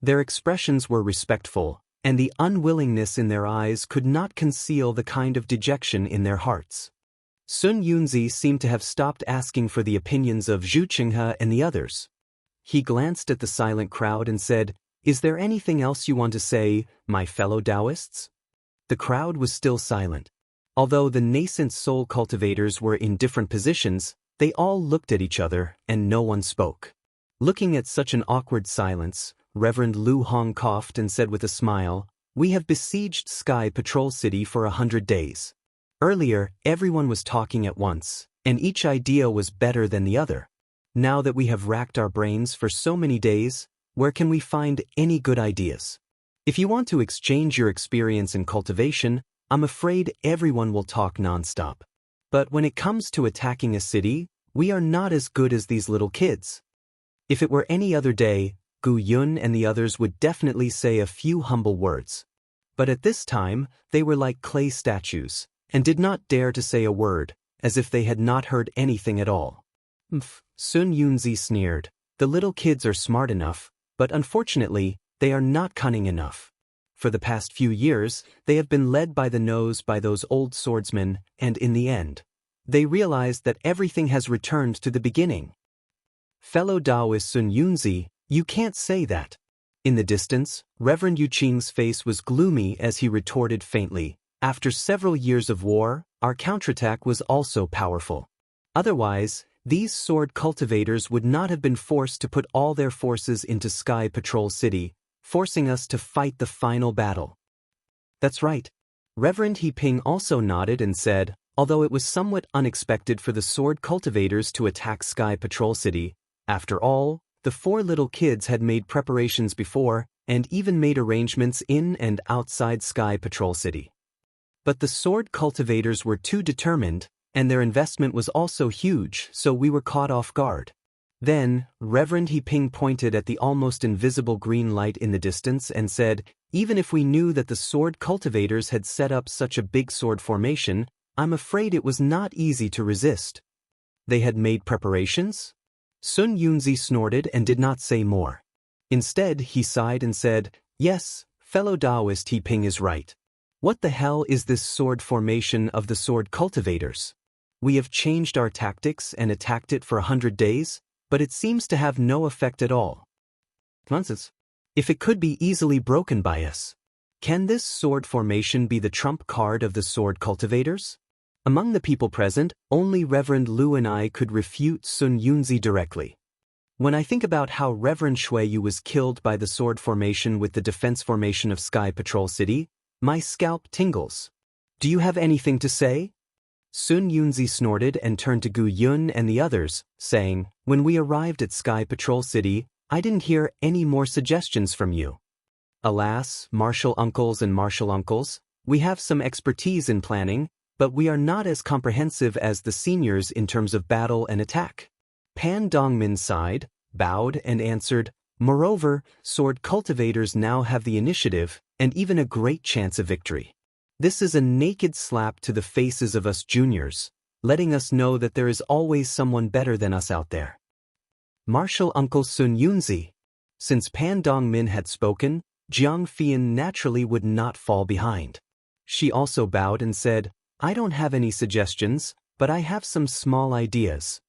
Their expressions were respectful, and the unwillingness in their eyes could not conceal the kind of dejection in their hearts. Sun Yunzi seemed to have stopped asking for the opinions of Zhu Qinghe and the others. He glanced at the silent crowd and said, "Is there anything else you want to say, my fellow Taoists?" The crowd was still silent. Although the nascent soul cultivators were in different positions, they all looked at each other, and no one spoke. Looking at such an awkward silence, Reverend Lu Hong coughed and said with a smile, "We have besieged Sky Patrol City for 100 days. Earlier, everyone was talking at once, and each idea was better than the other. Now that we have racked our brains for so many days, where can we find any good ideas? If you want to exchange your experience in cultivation, I'm afraid everyone will talk nonstop. But when it comes to attacking a city, we are not as good as these little kids." If it were any other day, Gu Yun and the others would definitely say a few humble words. But at this time, they were like clay statues, and did not dare to say a word, as if they had not heard anything at all. Sun Yunzi sneered. "The little kids are smart enough, but unfortunately, they are not cunning enough. For the past few years, they have been led by the nose by those old swordsmen, and in the end, they realized that everything has returned to the beginning." "Fellow Taoist Sun Yunzi, you can't say that." In the distance, Reverend Yu Qing's face was gloomy as he retorted faintly, "After several years of war, our counterattack was also powerful. Otherwise, these sword cultivators would not have been forced to put all their forces into Sky Patrol City, forcing us to fight the final battle." "That's right." Reverend He Ping also nodded and said, "Although it was somewhat unexpected for the sword cultivators to attack Sky Patrol City, after all, the four little kids had made preparations before and even made arrangements in and outside Sky Patrol City. But the sword cultivators were too determined, and their investment was also huge, so we were caught off guard." Then, Reverend He Ping pointed at the almost invisible green light in the distance and said, "Even if we knew that the sword cultivators had set up such a big sword formation, I'm afraid it was not easy to resist." "They had made preparations?" Sun Yunzi snorted and did not say more. Instead, he sighed and said, "Yes, fellow Taoist He Ping is right. What the hell is this sword formation of the sword cultivators? We have changed our tactics and attacked it for 100 days, but it seems to have no effect at all. Nonsense. If it could be easily broken by us. Can this sword formation be the trump card of the sword cultivators? Among the people present, only Reverend Lu and I could refute Sun Yunzi directly. When I think about how Reverend Shuiyu was killed by the sword formation with the defense formation of Sky Patrol City, my scalp tingles. Do you have anything to say? Sun Yunzi snorted and turned to Gu Yun and the others, saying, when we arrived at Sky Patrol City, I didn't hear any more suggestions from you. Alas, martial uncles and martial uncles, we have some expertise in planning, but we are not as comprehensive as the seniors in terms of battle and attack. Pan Dongmin sighed, bowed and answered, moreover, sword cultivators now have the initiative and even a great chance of victory. This is a naked slap to the faces of us juniors, letting us know that there is always someone better than us out there. Martial Uncle Sun Yunzi. Since Pan Dongmin had spoken, Jiang Fian naturally would not fall behind. She also bowed and said, I don't have any suggestions, but I have some small ideas.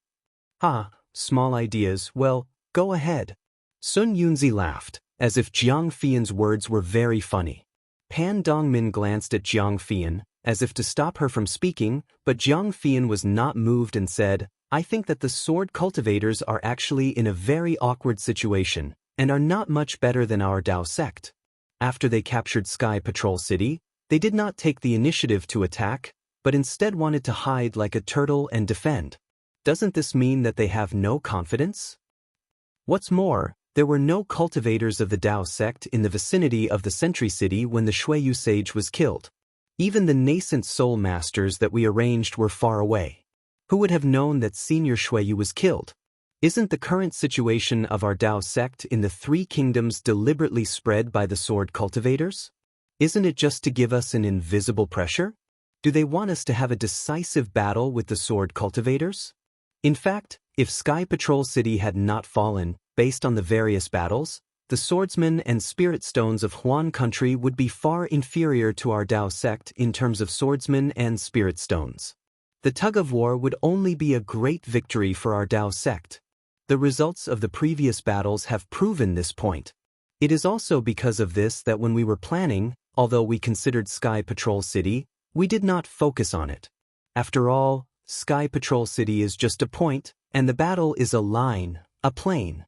Small ideas, well, go ahead. Sun Yunzi laughed, as if Jiang Fian's words were very funny. Pan Dongmin glanced at Jiang Fian, as if to stop her from speaking, but Jiang Fian was not moved and said, I think that the sword cultivators are actually in a very awkward situation, and are not much better than our Dao sect. After they captured Sky Patrol City, they did not take the initiative to attack, but instead wanted to hide like a turtle and defend. Doesn't this mean that they have no confidence? What's more, there were no cultivators of the Dao sect in the vicinity of the Sentry City when the Shuiyu sage was killed. Even the nascent soul masters that we arranged were far away. Who would have known that Senior Shuiyu was killed? Isn't the current situation of our Dao sect in the Three Kingdoms deliberately spread by the sword cultivators? Isn't it just to give us an invisible pressure? Do they want us to have a decisive battle with the sword cultivators? In fact, if Sky Patrol City had not fallen, based on the various battles, the swordsmen and spirit stones of Huan country would be far inferior to our Dao sect in terms of swordsmen and spirit stones. The tug-of-war would only be a great victory for our Dao sect. The results of the previous battles have proven this point. It is also because of this that when we were planning, although we considered Sky Patrol City, we did not focus on it. After all, Sky Patrol City is just a point, and the battle is a line, a plane.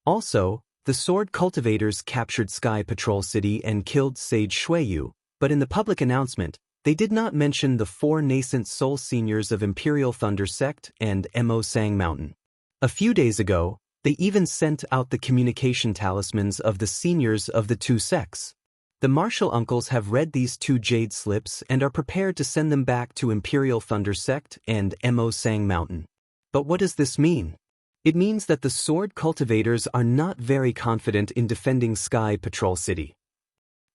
Also, the sword cultivators captured Sky Patrol City and killed Sage Shuiyu, but in the public announcement, they did not mention the 4 nascent soul seniors of Imperial Thunder Sect and Mo Sang Mountain. A few days ago, they even sent out the communication talismans of the seniors of the 2 sects. The martial uncles have read these 2 jade slips and are prepared to send them back to Imperial Thunder Sect and Mo Sang Mountain. But what does this mean? It means that the sword cultivators are not very confident in defending Sky Patrol City.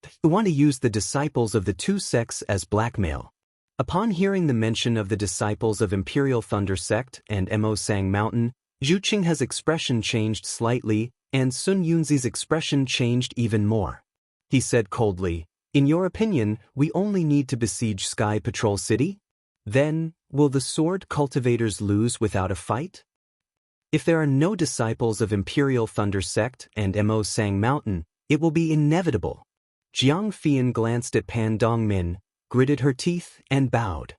They want to use the disciples of the 2 sects as blackmail. Upon hearing the mention of the disciples of Imperial Thunder Sect and Mo Sang Mountain, Zhu Qinghe's expression changed slightly, and Sun Yunzi's expression changed even more. He said coldly, in your opinion, we only need to besiege Sky Patrol City? Then, will the sword cultivators lose without a fight? If there are no disciples of Imperial Thunder Sect and Mo Sang Mountain, it will be inevitable. Jiang Fian glanced at Pan Dongmin, gritted her teeth, and bowed.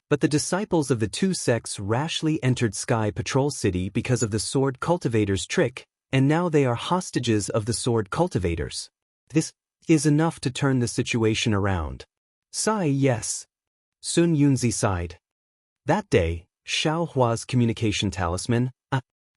But the disciples of the 2 sects rashly entered Sky Patrol City because of the sword cultivators' trick, and now they are hostages of the sword cultivators. This is enough to turn the situation around. Sigh, yes. Sun Yunzi sighed. That day, Xiao Hua's communication talisman,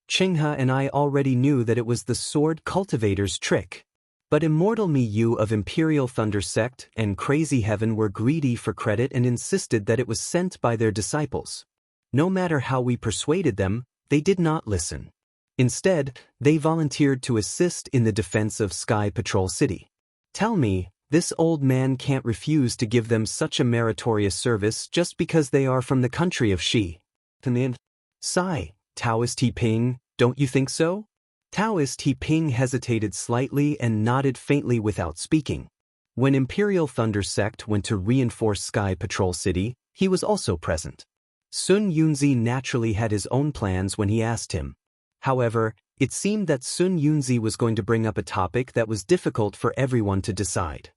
Qinghe and I already knew that it was the sword cultivators' trick. But Immortal Miyu of Imperial Thunder Sect and Crazy Heaven were greedy for credit and insisted that it was sent by their disciples. No matter how we persuaded them, they did not listen. Instead, they volunteered to assist in the defense of Sky Patrol City. Tell me, this old man can't refuse to give them such a meritorious service just because they are from the country of Shi. Sigh, Taoist He Ping, don't you think so? Taoist He Ping hesitated slightly and nodded faintly without speaking. When Imperial Thunder Sect went to reinforce Sky Patrol City, he was also present. Sun Yunzi naturally had his own plans when he asked him. However, it seemed that Sun Yunzi was going to bring up a topic that was difficult for everyone to decide.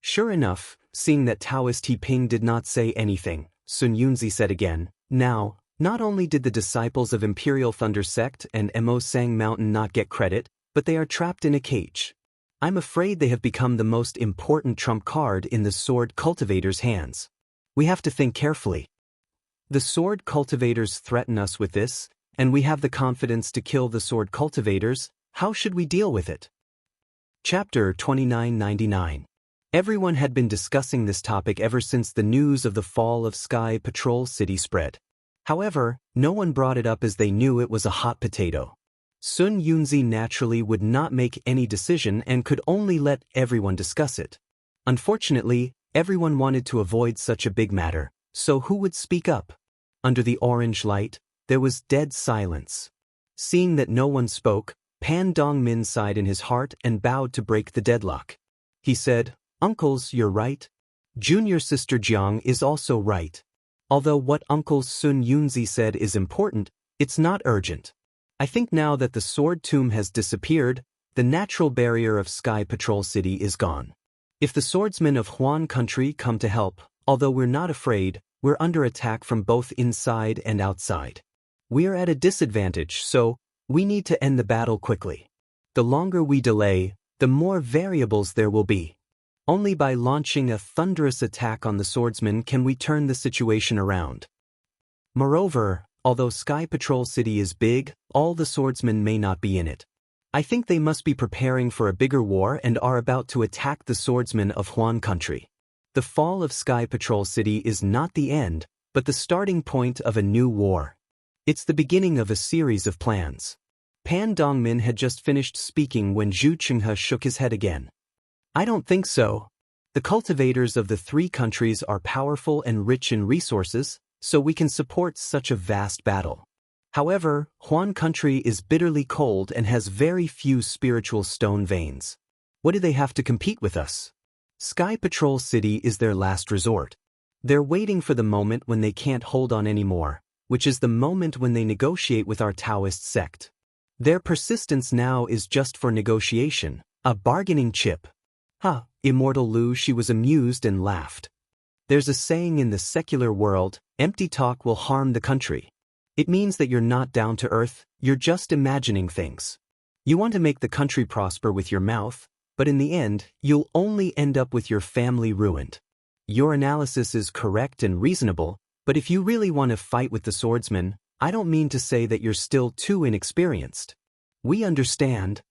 Sure enough, seeing that Taoist He Ping did not say anything, Sun Yunzi said again, "Now, not only did the disciples of Imperial Thunder Sect and Mo Sang Mountain not get credit, but they are trapped in a cage. I'm afraid they have become the most important trump card in the sword cultivators' hands. We have to think carefully. The sword cultivators threaten us with this, and we have the confidence to kill the sword cultivators. How should we deal with it?" Chapter 2999. Everyone had been discussing this topic ever since the news of the fall of Sky Patrol City spread. However, no one brought it up as they knew it was a hot potato. Sun Yunzi naturally would not make any decision and could only let everyone discuss it. Unfortunately, everyone wanted to avoid such a big matter, so who would speak up? Under the orange light, there was dead silence. Seeing that no one spoke, Pan Dongmin sighed in his heart and bowed to break the deadlock. He said, "Uncles, you're right. Junior sister Jiang is also right. Although what Uncle Sun Yunzi said is important, it's not urgent. I think now that the sword tomb has disappeared, the natural barrier of Sky Patrol City is gone. If the swordsmen of Huan country come to help, although we're not afraid, we're under attack from both inside and outside. We are at a disadvantage, so we need to end the battle quickly. The longer we delay, the more variables there will be. Only by launching a thunderous attack on the swordsmen can we turn the situation around. Moreover, although Sky Patrol City is big, all the swordsmen may not be in it. I think they must be preparing for a bigger war and are about to attack the swordsmen of Huan country. The fall of Sky Patrol City is not the end, but the starting point of a new war. It's the beginning of a series of plans." Pan Dongmin had just finished speaking when Zhu Qinghe shook his head again. "I don't think so. The cultivators of the three countries are powerful and rich in resources, so we can support such a vast battle. However, Huan country is bitterly cold and has very few spiritual stone veins. What do they have to compete with us? Sky Patrol City is their last resort. They're waiting for the moment when they can't hold on anymore, which is the moment when they negotiate with our Taoist sect. Their persistence now is just for negotiation, a bargaining chip." Immortal Lu, she was amused and laughed. "There's a saying in the secular world, empty talk will harm the country. It means that you're not down to earth, you're just imagining things. You want to make the country prosper with your mouth, but in the end, you'll only end up with your family ruined. Your analysis is correct and reasonable, but if you really want to fight with the swordsmen, I don't mean to say that you're still too inexperienced. We understand."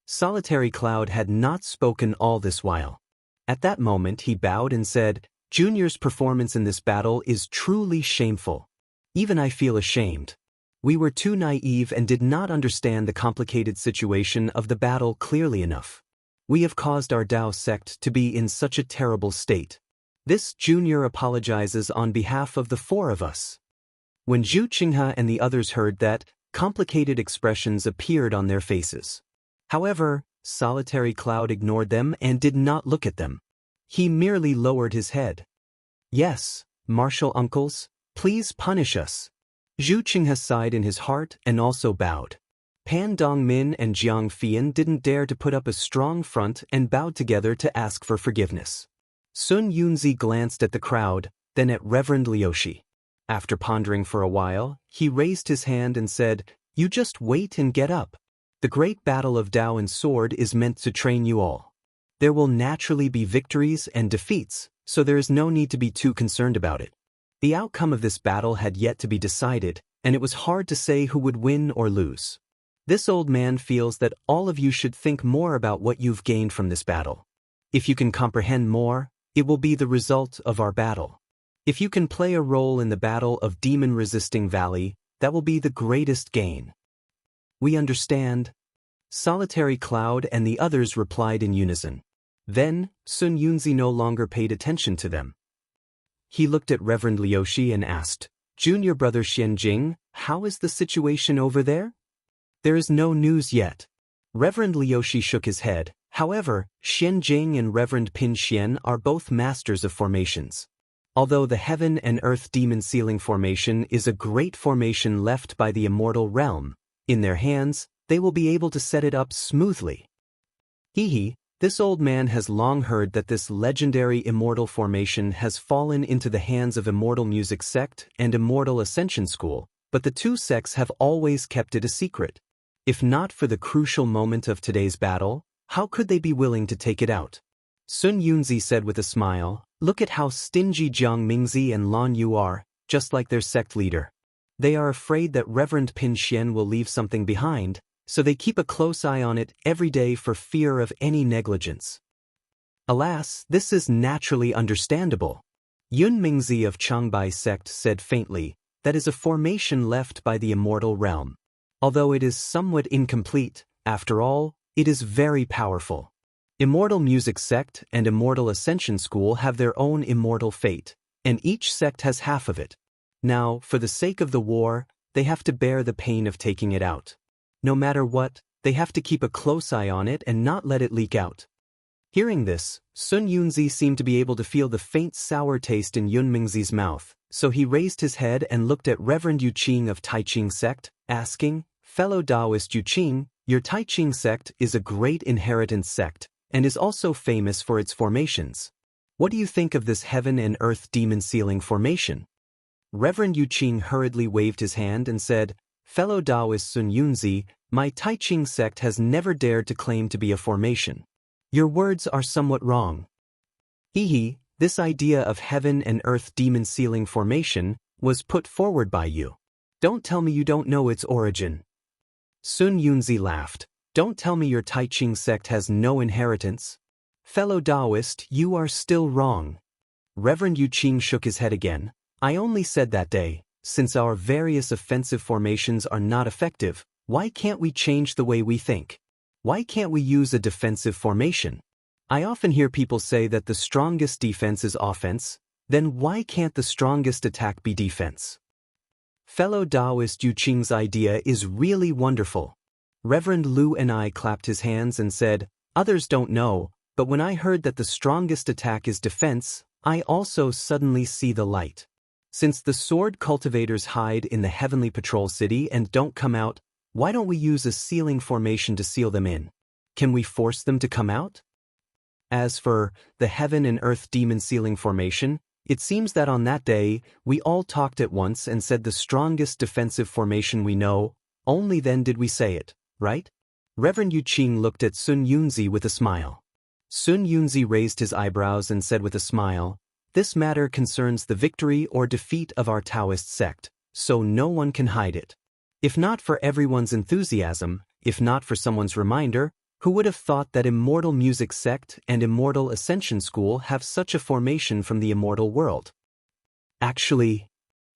Solitary Cloud had not spoken all this while. At that moment he bowed and said, "Junior's performance in this battle is truly shameful. Even I feel ashamed. We were too naive and did not understand the complicated situation of the battle clearly enough. We have caused our Dao sect to be in such a terrible state. This Junior apologizes on behalf of the four of us." When Zhu Qinghe and the others heard that, complicated expressions appeared on their faces. However, Solitary Cloud ignored them and did not look at them. He merely lowered his head. "Yes, martial uncles, please punish us." Zhu Qinghe sighed in his heart and also bowed. Pan Dongmin and Jiang Fian didn't dare to put up a strong front and bowed together to ask for forgiveness. Sun Yunzi glanced at the crowd, then at Reverend Liushi. After pondering for a while, he raised his hand and said, "You just wait and get up. The great battle of Dao and sword is meant to train you all. There will naturally be victories and defeats, so there is no need to be too concerned about it. The outcome of this battle had yet to be decided, and it was hard to say who would win or lose. This old man feels that all of you should think more about what you've gained from this battle. If you can comprehend more, it will be the result of our battle. If you can play a role in the battle of demon-resisting Valley, that will be the greatest gain." "We understand." Solitary Cloud and the others replied in unison. Then, Sun Yunzi no longer paid attention to them. He looked at Reverend Liushi and asked, "Junior brother Xianjing, how is the situation over there?" "There is no news yet." Reverend Liushi shook his head, However, Xian Jing and Reverend Pin Xian are both masters of formations. Although the Heaven and Earth Demon Sealing formation is a great formation left by the Immortal realm, in their hands, they will be able to set it up smoothly. Hee, this old man has long heard that this legendary Immortal formation has fallen into the hands of Immortal Music Sect and Immortal Ascension School, but the two sects have always kept it a secret. If not for the crucial moment of today's battle, how could they be willing to take it out? Sun Yunzi said with a smile, "Look at how stingy Jiang Mingzi and Lan Yu are, just like their sect leader. They are afraid that Reverend Pin Xian will leave something behind, so they keep a close eye on it every day for fear of any negligence." Alas, this is naturally understandable. Yun Mingzi of Changbai sect said faintly, "That is a formation left by the Immortal realm. Although it is somewhat incomplete, after all, it is very powerful. Immortal Music Sect and Immortal Ascension School have their own immortal fate, and each sect has half of it. Now, for the sake of the war, they have to bear the pain of taking it out. No matter what, they have to keep a close eye on it and not let it leak out." Hearing this, Sun Yunzi seemed to be able to feel the faint sour taste in Yun Mingzi's mouth, so he raised his head and looked at Reverend Yu Qing of Taiching sect, asking, "Fellow Taoist Yu Qing, your Taiching sect is a great inheritance sect, and is also famous for its formations. What do you think of this Heaven and Earth Demon Sealing formation?" Reverend Yu Qing hurriedly waved his hand and said, "Fellow Taoist Sun Yunzi, my Taiching sect has never dared to claim to be a formation. Your words are somewhat wrong. This idea of Heaven and Earth Demon Sealing formation was put forward by you. Don't tell me you don't know its origin." Sun Yunzi laughed. "Don't tell me your Taiching sect has no inheritance. Fellow Taoist, you are still wrong." Reverend Yu Qing shook his head again. "I only said that day, since our various offensive formations are not effective, why can't we change the way we think? Why can't we use a defensive formation? I often hear people say that the strongest defense is offense, then why can't the strongest attack be defense?" Fellow Taoist Yu Qing's idea is really wonderful. Reverend Lu and I clapped his hands and said, "Others don't know, but when I heard that the strongest attack is defense, I also suddenly see the light. Since the sword cultivators hide in the Heavenly Patrol City and don't come out, why don't we use a sealing formation to seal them in? Can we force them to come out?" As for the Heaven and Earth Demon Sealing formation, it seems that on that day, we all talked at once and said the strongest defensive formation we know, only then did we say it. Right? Reverend Yu Qing looked at Sun Yunzi with a smile. Sun Yunzi raised his eyebrows and said with a smile, "This matter concerns the victory or defeat of our Taoist sect, so no one can hide it. If not for everyone's enthusiasm, if not for someone's reminder, who would have thought that Immortal Music Sect and Immortal Ascension School have such a formation from the immortal world?" Actually,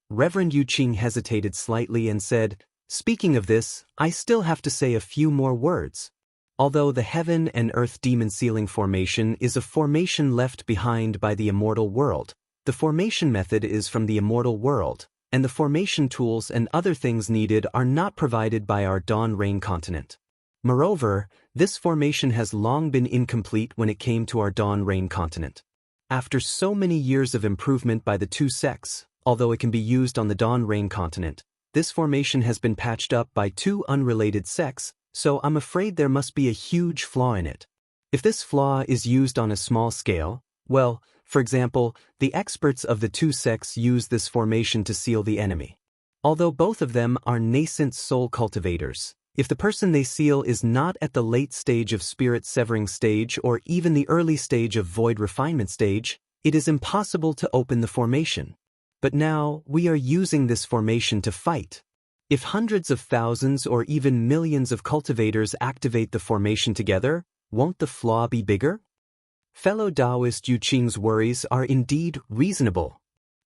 Reverend Yu Qing hesitated slightly and said, "Speaking of this, I still have to say a few more words. Although the Heaven and Earth Demon Sealing formation is a formation left behind by the immortal world, the formation method is from the immortal world, and the formation tools and other things needed are not provided by our Dawn Rain continent. Moreover, this formation has long been incomplete when it came to our Dawn Rain continent. After so many years of improvement by the two sects, although it can be used on the Dawn Rain continent, this formation has been patched up by two unrelated sects, so I'm afraid there must be a huge flaw in it. If this flaw is used on a small scale, well, for example, the experts of the two sects use this formation to seal the enemy. Although both of them are nascent soul cultivators, if the person they seal is not at the late stage of spirit severing stage or even the early stage of void refinement stage, it is impossible to open the formation. But now, we are using this formation to fight. If hundreds of thousands or even millions of cultivators activate the formation together, won't the flaw be bigger?" Fellow Taoist Yu Qing's worries are indeed reasonable.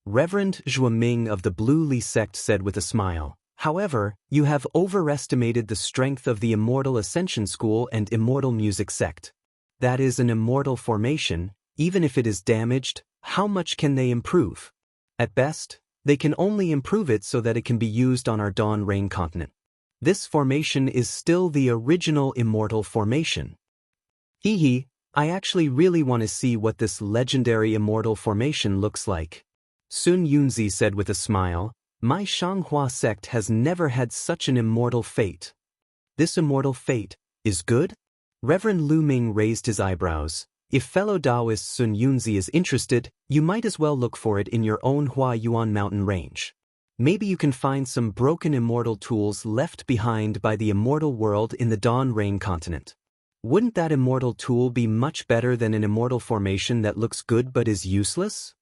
Reverend Zhua Ming of the Blue Li sect said with a smile, "However, you have overestimated the strength of the Immortal Ascension School and Immortal Music Sect. That is an immortal formation, even if it is damaged, how much can they improve? At best, they can only improve it so that it can be used on our Dawn Rain continent. This formation is still the original immortal formation." Hee hee, I actually really want to see what this legendary immortal formation looks like. Sun Yunzi said with a smile, my Xianghua sect has never had such an immortal fate. This immortal fate is good? Reverend Lu Ming raised his eyebrows. If fellow Taoist Sun Yunzi is interested, you might as well look for it in your own Hua Yuan mountain range. Maybe you can find some broken immortal tools left behind by the immortal world in the Dawn Rain continent. Wouldn't that immortal tool be much better than an immortal formation that looks good but is useless?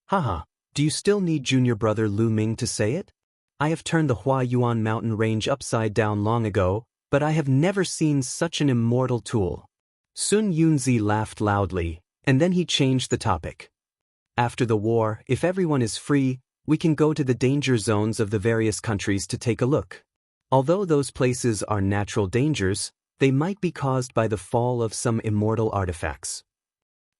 Haha, do you still need junior brother Lu Ming to say it? I have turned the Hua Yuan mountain range upside down long ago, but I have never seen such an immortal tool. Sun Yunzi laughed loudly, and then he changed the topic. After the war, if everyone is free, we can go to the danger zones of the various countries to take a look. Although those places are natural dangers, they might be caused by the fall of some immortal artifacts.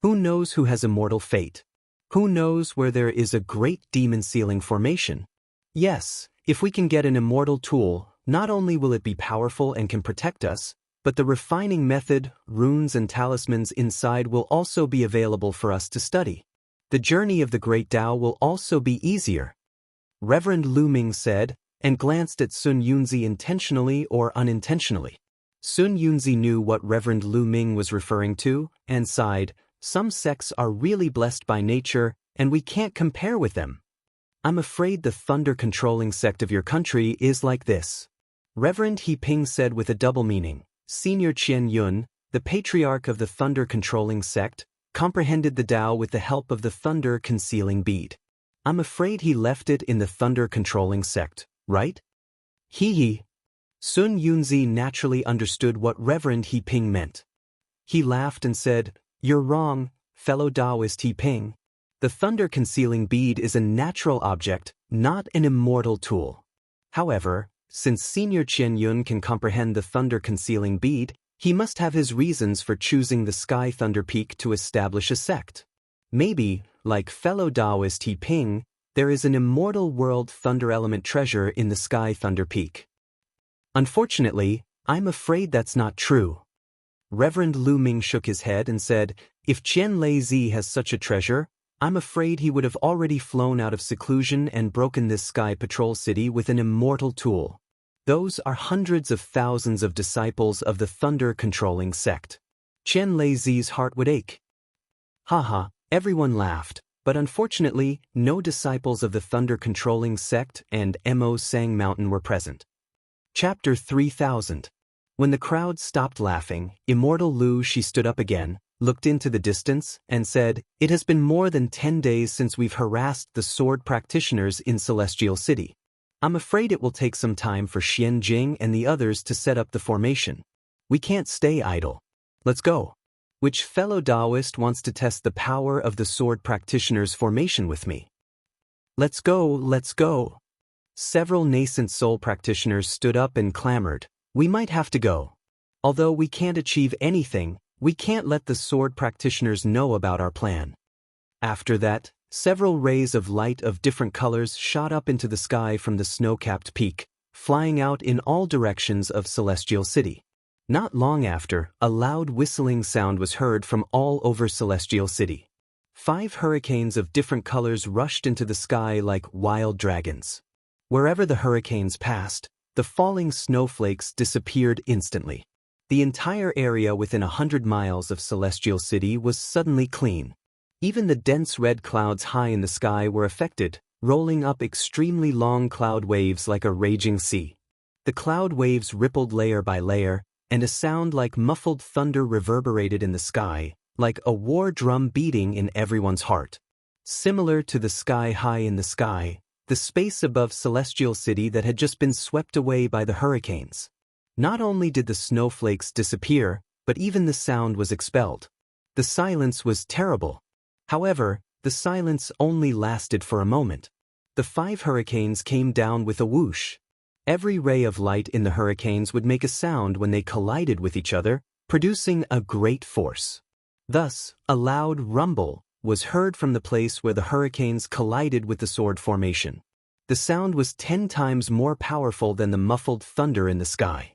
Who knows who has immortal fate? Who knows where there is a great demon sealing formation? Yes, if we can get an immortal tool, not only will it be powerful and can protect us, but the refining method, runes and talismans inside will also be available for us to study. The journey of the Great Tao will also be easier. Reverend Lu Ming said, and glanced at Sun Yunzi intentionally or unintentionally. Sun Yunzi knew what Reverend Lu Ming was referring to, and sighed, some sects are really blessed by nature, and we can't compare with them. I'm afraid the thunder-controlling sect of your country is like this. Reverend He Ping said with a double meaning. Senior Qian Yun, the patriarch of the thunder-controlling sect, comprehended the Tao with the help of the thunder-concealing bead. I'm afraid he left it in the thunder-controlling sect, right? Hee hee. Sun Yunzi naturally understood what Reverend He Ping meant. He laughed and said, you're wrong, fellow Taoist He Ping. The thunder-concealing bead is a natural object, not an immortal tool. However, since Senior Qian Yun can comprehend the thunder-concealing bead, he must have his reasons for choosing the Sky Thunder Peak to establish a sect. Maybe, like fellow Taoist He Ping, there is an immortal world thunder element treasure in the Sky Thunder Peak. Unfortunately, I'm afraid that's not true. Reverend Lu Ming shook his head and said, if Qian Lei has such a treasure, I'm afraid he would have already flown out of seclusion and broken this Sky Patrol City with an immortal tool. Those are hundreds of thousands of disciples of the thunder-controlling sect. Qian Lei's heart would ache. Haha, everyone laughed, but unfortunately, no disciples of the thunder-controlling sect and Mo Sang Mountain were present. Chapter 3000. When the crowd stopped laughing, Immortal Lu She stood up again, looked into the distance, and said, it has been more than 10 days since we've harassed the sword practitioners in Celestial City. I'm afraid it will take some time for Xian Jing and the others to set up the formation. We can't stay idle. Let's go. Which fellow Taoist wants to test the power of the sword practitioners' formation with me? Let's go, let's go. Several nascent soul practitioners stood up and clamored, we might have to go. Although we can't achieve anything, we can't let the sword practitioners know about our plan. After that, several rays of light of different colors shot up into the sky from the snow-capped peak, flying out in all directions of Celestial City. Not long after, a loud whistling sound was heard from all over Celestial City. 5 hurricanes of different colors rushed into the sky like wild dragons. Wherever the hurricanes passed, the falling snowflakes disappeared instantly. The entire area within 100 miles of Celestial City was suddenly clean. Even the dense red clouds high in the sky were affected, rolling up extremely long cloud waves like a raging sea. The cloud waves rippled layer by layer, and a sound like muffled thunder reverberated in the sky, like a war drum beating in everyone's heart. Similar to the sky high in the sky, the space above Celestial City that had just been swept away by the hurricanes. Not only did the snowflakes disappear, but even the sound was expelled. The silence was terrible. However, the silence only lasted for a moment. The 5 hurricanes came down with a whoosh. Every ray of light in the hurricanes would make a sound when they collided with each other, producing a great force. Thus, a loud rumble was heard from the place where the hurricanes collided with the sword formation. The sound was 10 times more powerful than the muffled thunder in the sky.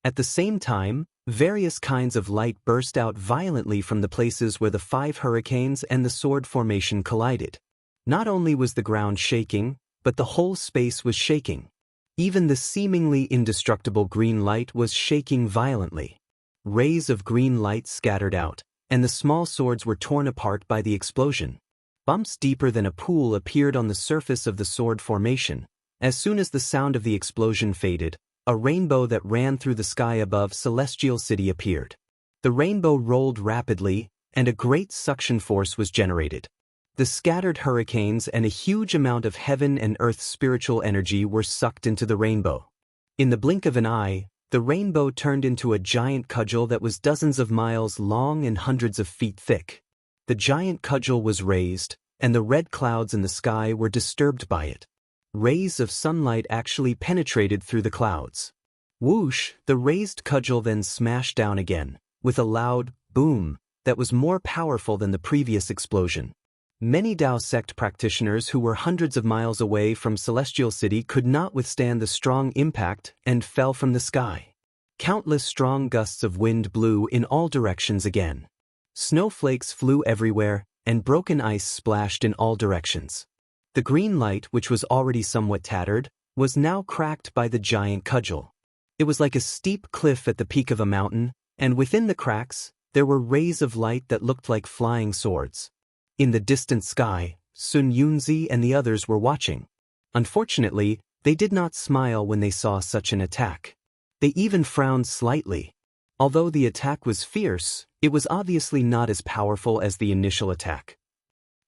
At the same time, Various kinds of light burst out violently from the places where the 5 hurricanes and the sword formation collided. Not only was the ground shaking, but the whole space was shaking. Even the seemingly indestructible green light was shaking violently. Rays of green light scattered out, and the small swords were torn apart by the explosion. Bumps deeper than a pool appeared on the surface of the sword formation. As soon as the sound of the explosion faded, a rainbow that ran through the sky above Celestial City appeared. The rainbow rolled rapidly, and a great suction force was generated. The scattered hurricanes and a huge amount of heaven and earth's spiritual energy were sucked into the rainbow. In the blink of an eye, the rainbow turned into a giant cudgel that was dozens of miles long and hundreds of feet thick. The giant cudgel was raised, and the red clouds in the sky were disturbed by it. Rays of sunlight actually penetrated through the clouds. Whoosh, the raised cudgel then smashed down again, with a loud boom that was more powerful than the previous explosion. Many Dao sect practitioners who were hundreds of miles away from Celestial City could not withstand the strong impact and fell from the sky. Countless strong gusts of wind blew in all directions again. Snowflakes flew everywhere, and broken ice splashed in all directions. The green light, which was already somewhat tattered, was now cracked by the giant cudgel. It was like a steep cliff at the peak of a mountain, and within the cracks, there were rays of light that looked like flying swords. In the distant sky, Sun Yunzi and the others were watching. Unfortunately, they did not smile when they saw such an attack. They even frowned slightly. Although the attack was fierce, it was obviously not as powerful as the initial attack.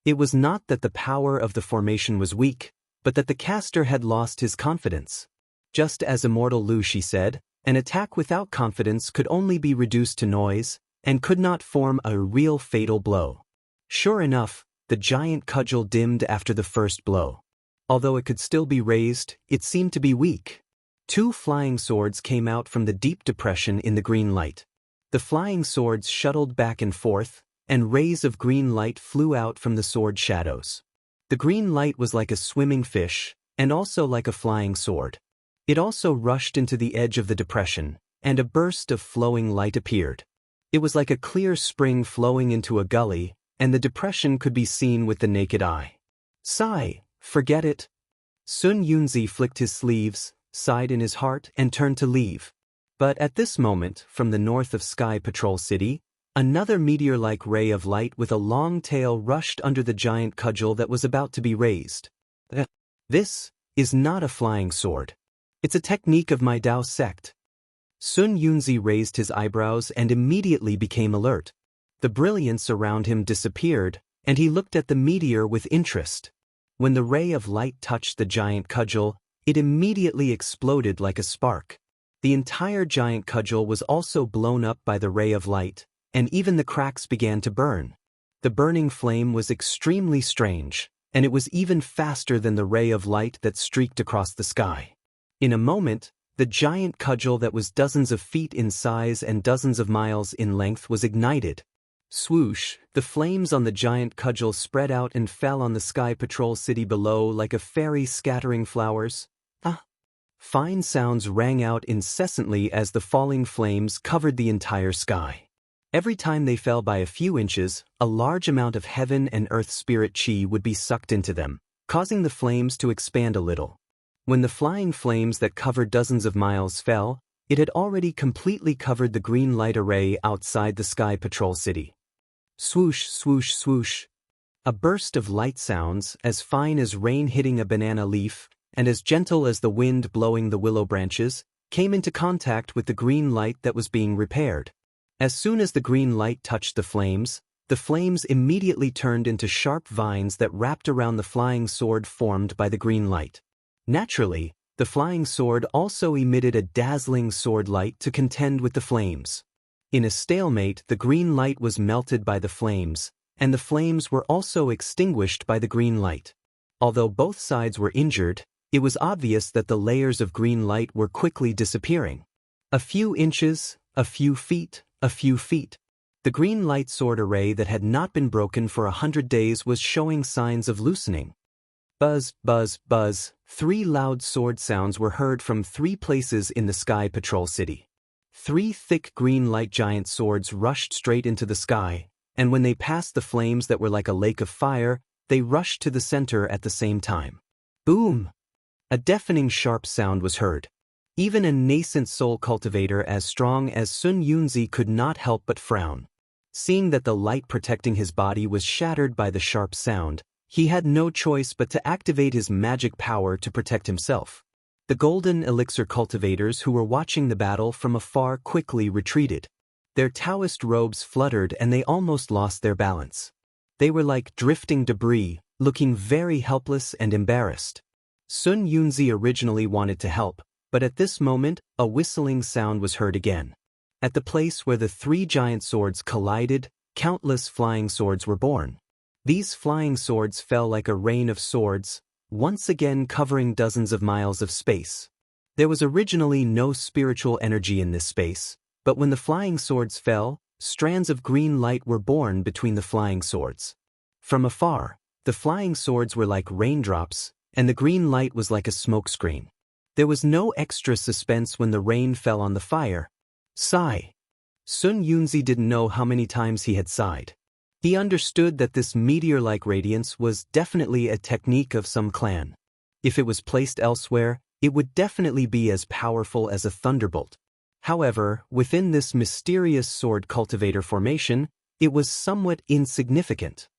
It was not that the power of the formation was weak, but that the caster had lost his confidence. Just as Immortal Lu Shi said, an attack without confidence could only be reduced to noise, and could not form a real fatal blow. Sure enough, the giant cudgel dimmed after the first blow. Although it could still be raised, it seemed to be weak. 2 flying swords came out from the deep depression in the green light. The flying swords shuttled back and forth, and rays of green light flew out from the sword shadows. The green light was like a swimming fish, and also like a flying sword. It also rushed into the edge of the depression, and a burst of flowing light appeared. It was like a clear spring flowing into a gully, and the depression could be seen with the naked eye. Sigh, forget it. Sun Yunzi flicked his sleeves, sighed in his heart, and turned to leave. But at this moment, from the north of Sky Patrol City, another meteor-like ray of light with a long tail rushed under the giant cudgel that was about to be raised. This is not a flying sword. It's a technique of my Dao sect. Sun Yunzi raised his eyebrows and immediately became alert. The brilliance around him disappeared, and he looked at the meteor with interest. When the ray of light touched the giant cudgel, it immediately exploded like a spark. The entire giant cudgel was also blown up by the ray of light, and even the cracks began to burn. The burning flame was extremely strange, and it was even faster than the ray of light that streaked across the sky. In a moment, the giant cudgel that was dozens of feet in size and dozens of miles in length was ignited. Swoosh, the flames on the giant cudgel spread out and fell on the Sky Patrol City below like a fairy scattering flowers. Fine sounds rang out incessantly as the falling flames covered the entire sky. Every time they fell by a few inches, a large amount of heaven and earth spirit chi would be sucked into them, causing the flames to expand a little. When the flying flames that covered dozens of miles fell, it had already completely covered the green light array outside the Sky Patrol City. Swoosh, swoosh, swoosh. A burst of light sounds, as fine as rain hitting a banana leaf, and as gentle as the wind blowing the willow branches, came into contact with the green light that was being repaired. As soon as the green light touched the flames immediately turned into sharp vines that wrapped around the flying sword formed by the green light. Naturally, the flying sword also emitted a dazzling sword light to contend with the flames. In a stalemate, the green light was melted by the flames, and the flames were also extinguished by the green light. Although both sides were injured, it was obvious that the layers of green light were quickly disappearing. A few inches, a few feet, a few feet. The green light sword array that had not been broken for 100 days was showing signs of loosening. Buzz, buzz, buzz. 3 loud sword sounds were heard from 3 places in the Sky Patrol City. 3 thick green light giant swords rushed straight into the sky, and when they passed the flames that were like a lake of fire, they rushed to the center at the same time. Boom! A deafening sharp sound was heard. Even a nascent soul cultivator as strong as Sun Yunzi could not help but frown. Seeing that the light protecting his body was shattered by the sharp sound, he had no choice but to activate his magic power to protect himself. The golden elixir cultivators who were watching the battle from afar quickly retreated. Their Taoist robes fluttered and they almost lost their balance. They were like drifting debris, looking very helpless and embarrassed. Sun Yunzi originally wanted to help, but at this moment, a whistling sound was heard again. At the place where the 3 giant swords collided, countless flying swords were born. These flying swords fell like a rain of swords, once again covering dozens of miles of space. There was originally no spiritual energy in this space, but when the flying swords fell, strands of green light were born between the flying swords. From afar, the flying swords were like raindrops, and the green light was like a smokescreen. There was no extra suspense when the rain fell on the fire. Sigh. Sun Yunzi didn't know how many times he had sighed. He understood that this meteor-like radiance was definitely a technique of some clan. If it was placed elsewhere, it would definitely be as powerful as a thunderbolt. However, within this mysterious sword cultivator formation, it was somewhat insignificant.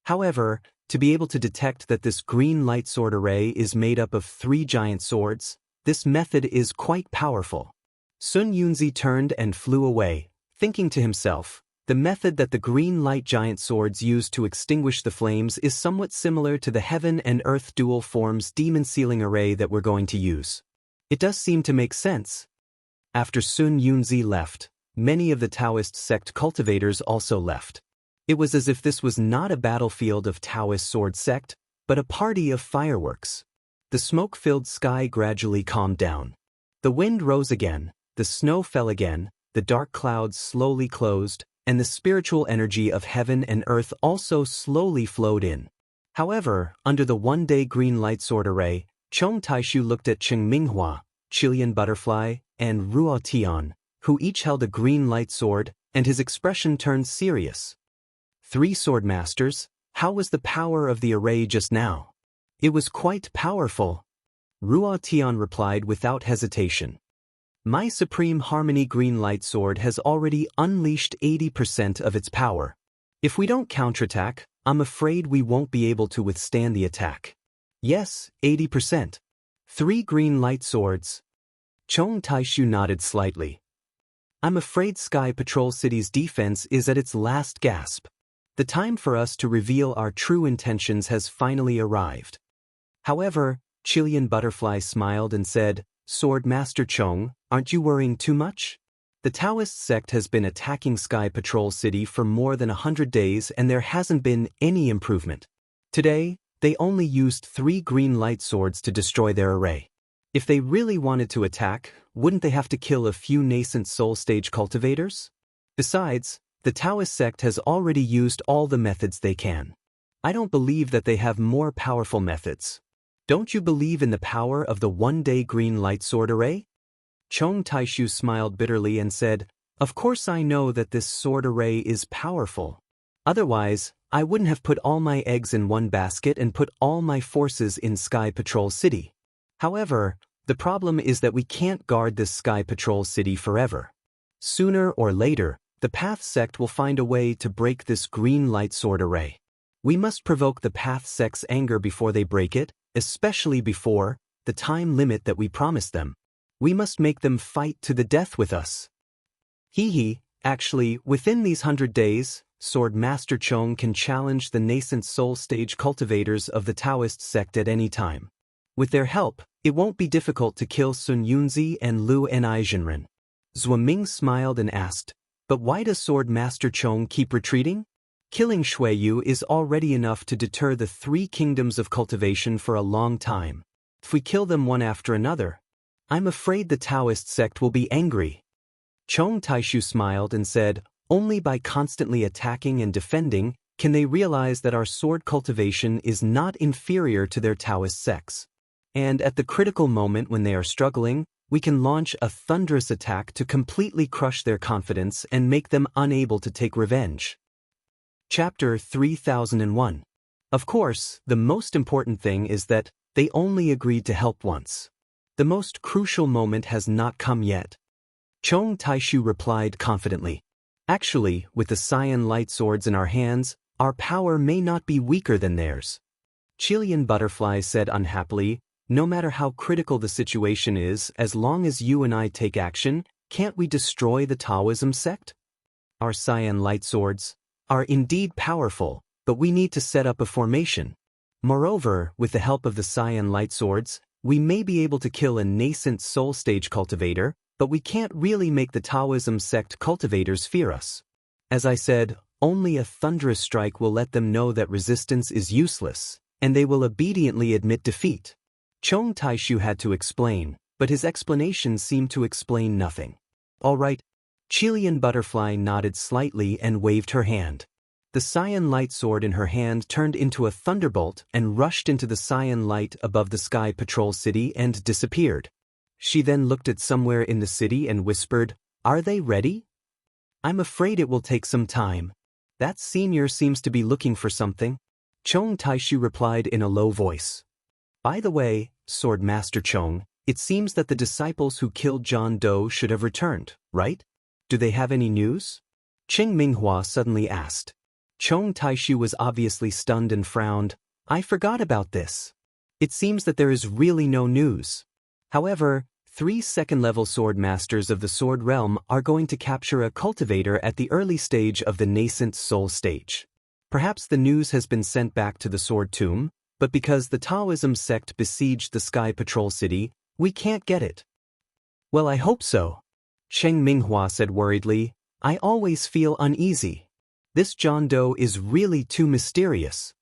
However, to be able to detect that this green light sword array is made up of 3 giant swords, this method is quite powerful. Sun Yunzi turned and flew away, thinking to himself, the method that the green light giant swords use to extinguish the flames is somewhat similar to the heaven and earth dual forms demon sealing array that we're going to use. It does seem to make sense. After Sun Yunzi left, many of the Taoist sect cultivators also left. It was as if this was not a battlefield of Taoist sword sect, but a party of fireworks. The smoke-filled sky gradually calmed down. The wind rose again, the snow fell again, the dark clouds slowly closed, and the spiritual energy of heaven and earth also slowly flowed in. However, under the one-day green light sword array, Chong Taishu looked at Cheng Minghua, Chilean Butterfly, and Ruo Tian, who each held a green light sword, and his expression turned serious. 3 sword masters, how was the power of the array just now? It was quite powerful. Ruo Tian replied without hesitation. My Supreme Harmony green light sword has already unleashed 80% of its power. If we don't counterattack, I'm afraid we won't be able to withstand the attack. Yes, 80%. 3 green light swords. Chong Taishu nodded slightly. I'm afraid Sky Patrol City's defense is at its last gasp. The time for us to reveal our true intentions has finally arrived. However, Chilean Butterfly smiled and said, Sword Master Chong, aren't you worrying too much? The Taoist sect has been attacking Sky Patrol City for more than 100 days and there hasn't been any improvement. Today, they only used 3 green light swords to destroy their array. If they really wanted to attack, wouldn't they have to kill a few nascent soul stage cultivators? Besides, the Taoist sect has already used all the methods they can. I don't believe that they have more powerful methods. Don't you believe in the power of the one-day green light sword array? Chong Taishu smiled bitterly and said, Of course I know that this sword array is powerful. Otherwise, I wouldn't have put all my eggs in one basket and put all my forces in Sky Patrol City. However, the problem is that we can't guard this Sky Patrol City forever. Sooner or later, the Path sect will find a way to break this green light sword array. We must provoke the Path sect's anger before they break it, especially before the time limit that we promised them. We must make them fight to the death with us. Actually, within these 100 days, Sword Master Chong can challenge the nascent soul stage cultivators of the Taoist sect at any time. With their help, it won't be difficult to kill Sun Yunzi and Lu Ni Jinren. Zhuo Ming smiled and asked, But why does Sword Master Chong keep retreating? Killing Shui Yu is already enough to deter the 3 kingdoms of cultivation for a long time. If we kill them one after another, I'm afraid the Taoist sect will be angry. Chong Taishu smiled and said, Only by constantly attacking and defending can they realize that our sword cultivation is not inferior to their Taoist sects. And at the critical moment when they are struggling, we can launch a thunderous attack to completely crush their confidence and make them unable to take revenge. Chapter 3001. Of course, the most important thing is that they only agreed to help once. The most crucial moment has not come yet. Chong Taishu replied confidently. Actually, with the cyan light swords in our hands, our power may not be weaker than theirs. Chilean Butterfly said unhappily, no matter how critical the situation is, as long as you and I take action, can't we destroy the Taoism sect? Our cyan light swords are indeed powerful, but we need to set up a formation. Moreover, with the help of the cyan light swords, we may be able to kill a nascent soul stage cultivator, but we can't really make the Taoism sect cultivators fear us. As I said, only a thunderous strike will let them know that resistance is useless, and they will obediently admit defeat. Chong Taishu had to explain, but his explanation seemed to explain nothing. All right. Chilean Butterfly nodded slightly and waved her hand. The cyan light sword in her hand turned into a thunderbolt and rushed into the cyan light above the Sky Patrol City and disappeared. She then looked at somewhere in the city and whispered, "Are they ready? I'm afraid it will take some time. That senior seems to be looking for something." Chong Taishu replied in a low voice. By the way, Sword Master Chong, it seems that the disciples who killed John Doe should have returned, right? Do they have any news? Cheng Minghua suddenly asked. Chong Taishu was obviously stunned and frowned. I forgot about this. It seems that there is really no news. However, 3 second-level sword masters of the Sword Realm are going to capture a cultivator at the early stage of the nascent soul stage. Perhaps the news has been sent back to the Sword Tomb, but because the Taoism sect besieged the Sky Patrol City, we can't get it. Well, I hope so. Cheng Minghua said worriedly, I always feel uneasy. This John Doe is really too mysterious.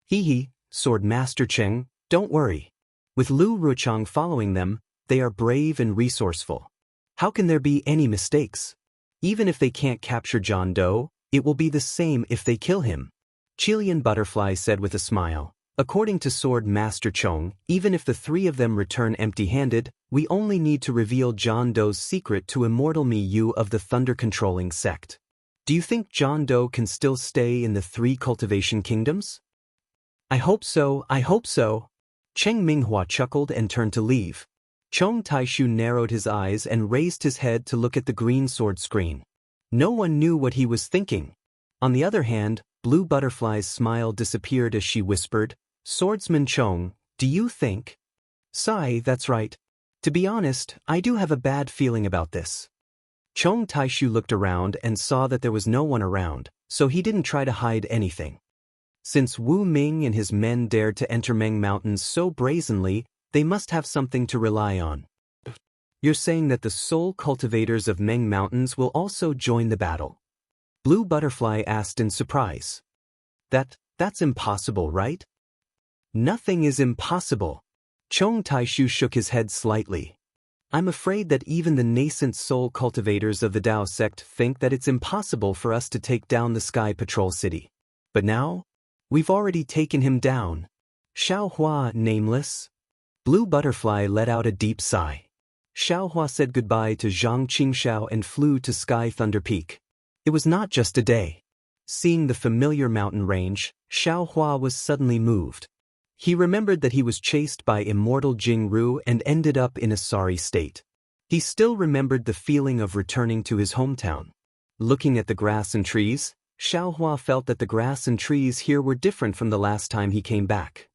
Hee, Sword Master Cheng, don't worry. With Lu Ruchang following them, they are brave and resourceful. How can there be any mistakes? Even if they can't capture John Doe, it will be the same if they kill him. Chilean Butterfly said with a smile. According to Sword Master Chong, even if the 3 of them return empty-handed, we only need to reveal John Doe's secret to Immortal Miyu of the Thunder-controlling sect. Do you think John Doe can still stay in the 3 cultivation kingdoms? I hope so, I hope so. Cheng Minghua chuckled and turned to leave. Chong Taishu narrowed his eyes and raised his head to look at the green sword screen. No one knew what he was thinking. On the other hand, Blue Butterfly's smile disappeared as she whispered, Swordsman Chong, do you think? Sai, that's right. To be honest, I do have a bad feeling about this. Chong Taishu looked around and saw that there was no one around, so he didn't try to hide anything. Since Wu Ming and his men dared to enter Meng Mountains so brazenly, they must have something to rely on. You're saying that the soul cultivators of Meng Mountains will also join the battle? Blue Butterfly asked in surprise. That's impossible, right? Nothing is impossible. Chong Taishu shook his head slightly. I'm afraid that even the nascent soul cultivators of the Dao sect think that it's impossible for us to take down the Sky Patrol City. But now, we've already taken him down. Xiaohua, nameless. Blue Butterfly let out a deep sigh. Xiaohua said goodbye to Zhang Qingxiao and flew to Sky Thunder Peak. It was not just a day. Seeing the familiar mountain range, Xiaohua was suddenly moved. He remembered that he was chased by Immortal Jianghu and ended up in a sorry state. He still remembered the feeling of returning to his hometown. Looking at the grass and trees, Xiaohua felt that the grass and trees here were different from the last time he came back.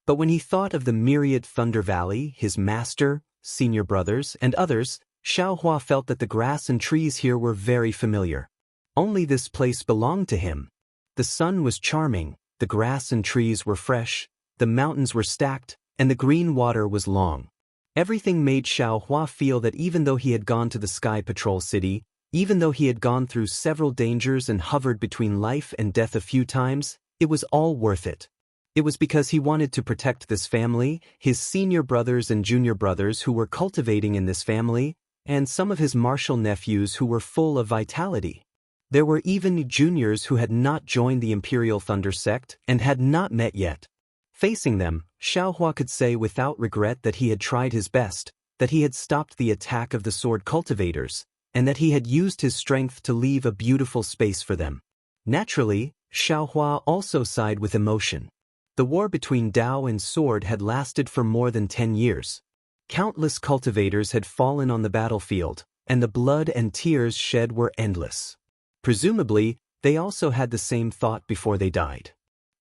But when he thought of the myriad Thunder Valley, his master, senior brothers, and others, Xiaohua felt that the grass and trees here were very familiar. Only this place belonged to him. The sun was charming, the grass and trees were fresh, the mountains were stacked, and the green water was long. Everything made Xiaohua feel that even though he had gone to the Sky Patrol City, even though he had gone through several dangers and hovered between life and death a few times, it was all worth it. It was because he wanted to protect this family, his senior brothers and junior brothers who were cultivating in this family, and some of his martial nephews who were full of vitality. There were even juniors who had not joined the Imperial Thunder sect and had not met yet. Facing them, Xiaohua could say without regret that he had tried his best, that he had stopped the attack of the sword cultivators, and that he had used his strength to leave a beautiful space for them. Naturally, Xiaohua also sighed with emotion. The war between Dao and sword had lasted for more than 10 years. Countless cultivators had fallen on the battlefield, and the blood and tears shed were endless. Presumably, they also had the same thought before they died.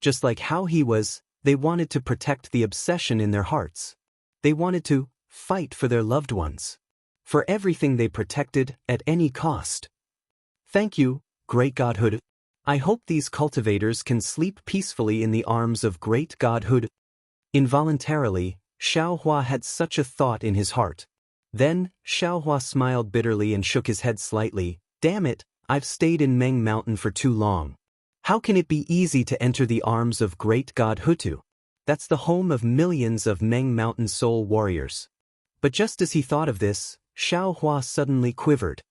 Just like how he was, they wanted to protect the obsession in their hearts. They wanted to fight for their loved ones. For everything they protected at any cost. Thank you, great godhood. I hope these cultivators can sleep peacefully in the arms of great godhood. Involuntarily, Xiaohua had such a thought in his heart. Then, Xiaohua smiled bitterly and shook his head slightly. Damn it, I've stayed in Meng Mountain for too long. How can it be easy to enter the arms of great god Hutu? That's the home of millions of Meng Mountain soul warriors. But just as he thought of this, Xiaohua suddenly quivered.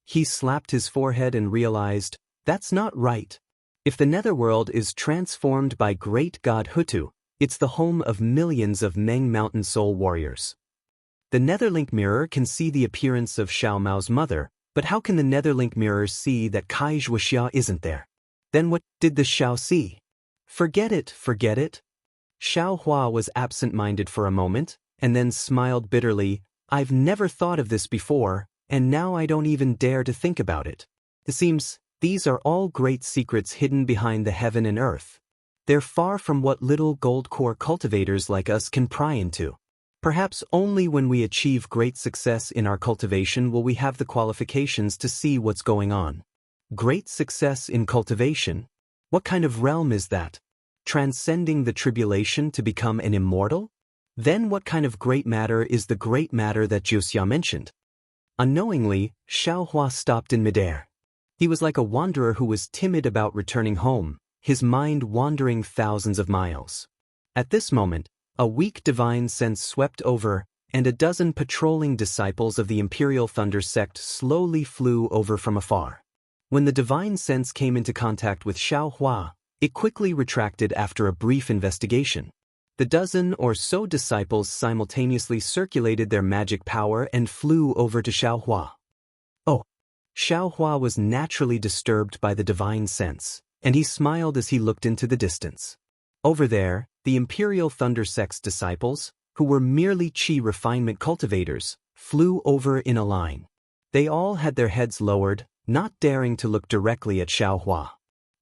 He slapped his forehead and realized, that's not right. If the netherworld is transformed by great god Hutu, it's the home of millions of Meng Mountain soul warriors. The Netherlink mirror can see the appearance of Xiao Mao's mother, but how can the Netherlink mirror see that Kai Wuxia isn't there? Then what did the Xiao see? Forget it, forget it. Xiaohua was absent-minded for a moment, and then smiled bitterly. I've never thought of this before, and now I don't even dare to think about it. It seems these are all great secrets hidden behind the heaven and earth. They're far from what little gold core cultivators like us can pry into. Perhaps only when we achieve great success in our cultivation will we have the qualifications to see what's going on. Great success in cultivation? What kind of realm is that? Transcending the tribulation to become an immortal? Then what kind of great matter is the great matter that Wuxia mentioned? Unknowingly, Xiaohua stopped in midair. He was like a wanderer who was timid about returning home, his mind wandering thousands of miles. At this moment, a weak divine sense swept over, and a dozen patrolling disciples of the Imperial Thunder sect slowly flew over from afar. When the divine sense came into contact with Xiaohua, it quickly retracted after a brief investigation. The dozen or so disciples simultaneously circulated their magic power and flew over to Xiaohua. Oh! Xiaohua was naturally disturbed by the divine sense, and he smiled as he looked into the distance. Over there, the Imperial Thunder sect's disciples, who were merely chi refinement cultivators, flew over in a line. They all had their heads lowered, not daring to look directly at Xiaohua.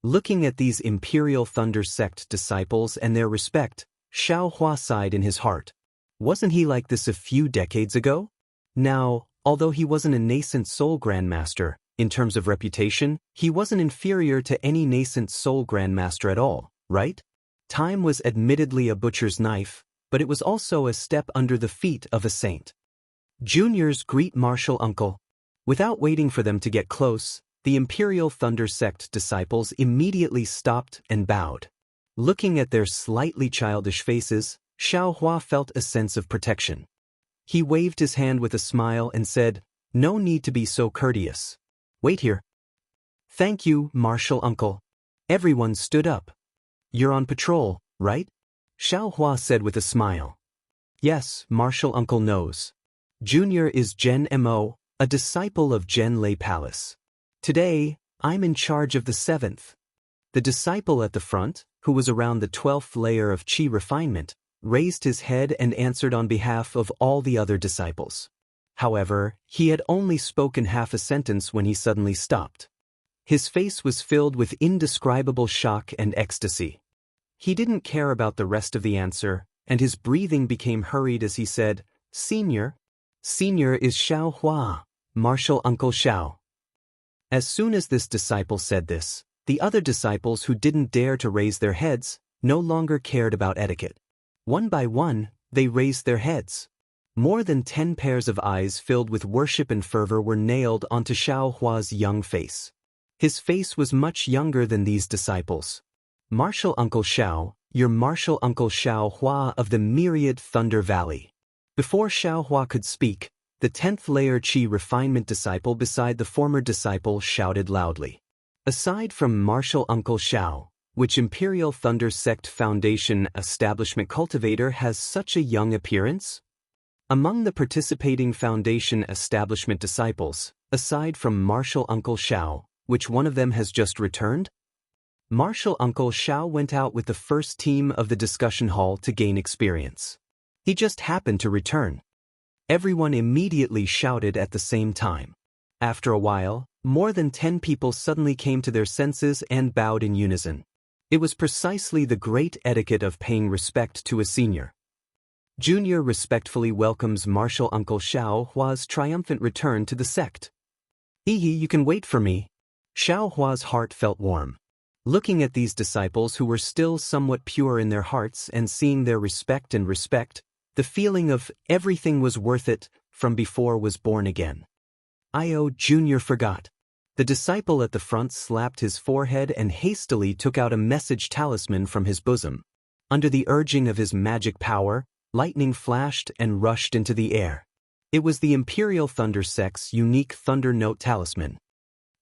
Looking at these Imperial Thunder sect disciples and their respect, Xiaohua sighed in his heart. Wasn't he like this a few decades ago? Now, although he wasn't a nascent soul grandmaster, in terms of reputation, he wasn't inferior to any nascent soul grandmaster at all, right? Time was admittedly a butcher's knife, but it was also a step under the feet of a saint. Juniors greet martial uncle. Without waiting for them to get close, the Imperial Thunder sect disciples immediately stopped and bowed. Looking at their slightly childish faces, Xiaohua felt a sense of protection. He waved his hand with a smile and said, "No need to be so courteous. Wait here." "Thank you, martial uncle." Everyone stood up. "You're on patrol, right?" Xiaohua said with a smile. "Yes, martial uncle knows. Junior is Gen Mo, a disciple of Gen Lei Palace. Today, I'm in charge of the 7th. The disciple at the front, who was around the 12th layer of chi refinement, raised his head and answered on behalf of all the other disciples. However, he had only spoken half a sentence when he suddenly stopped. His face was filled with indescribable shock and ecstasy. He didn't care about the rest of the answer, and his breathing became hurried as he said, "Senior? Senior is Xiaohua, martial uncle Xiao." As soon as this disciple said this, the other disciples who didn't dare to raise their heads no longer cared about etiquette. One by one, they raised their heads. More than 10 pairs of eyes filled with worship and fervor were nailed onto Xiaohua's young face. His face was much younger than these disciples. "Martial Uncle Xiao, your martial Uncle Xiaohua of the myriad Thunder Valley." Before Xiaohua could speak, the 10th layer chi refinement disciple beside the former disciple shouted loudly. "Aside from martial Uncle Xiao, which Imperial Thunder Sect Foundation establishment cultivator has such a young appearance?" Among the participating Foundation establishment disciples, aside from Martial Uncle Xiao, which one of them has just returned? Martial Uncle Xiao went out with the first team of the discussion hall to gain experience. He just happened to return. Everyone immediately shouted at the same time. After a while, more than 10 people suddenly came to their senses and bowed in unison. It was precisely the great etiquette of paying respect to a senior. Junior respectfully welcomes Martial Uncle Xiao Hua's triumphant return to the sect. Hehe, you can wait for me. Xiao Hua's heart felt warm. Looking at these disciples who were still somewhat pure in their hearts and seeing their respect, the feeling of everything was worth it from before was born again. Junior forgot. The disciple at the front slapped his forehead and hastily took out a message talisman from his bosom. Under the urging of his magic power, lightning flashed and rushed into the air. It was the Imperial Thunder Sect's unique Thunder Note talisman.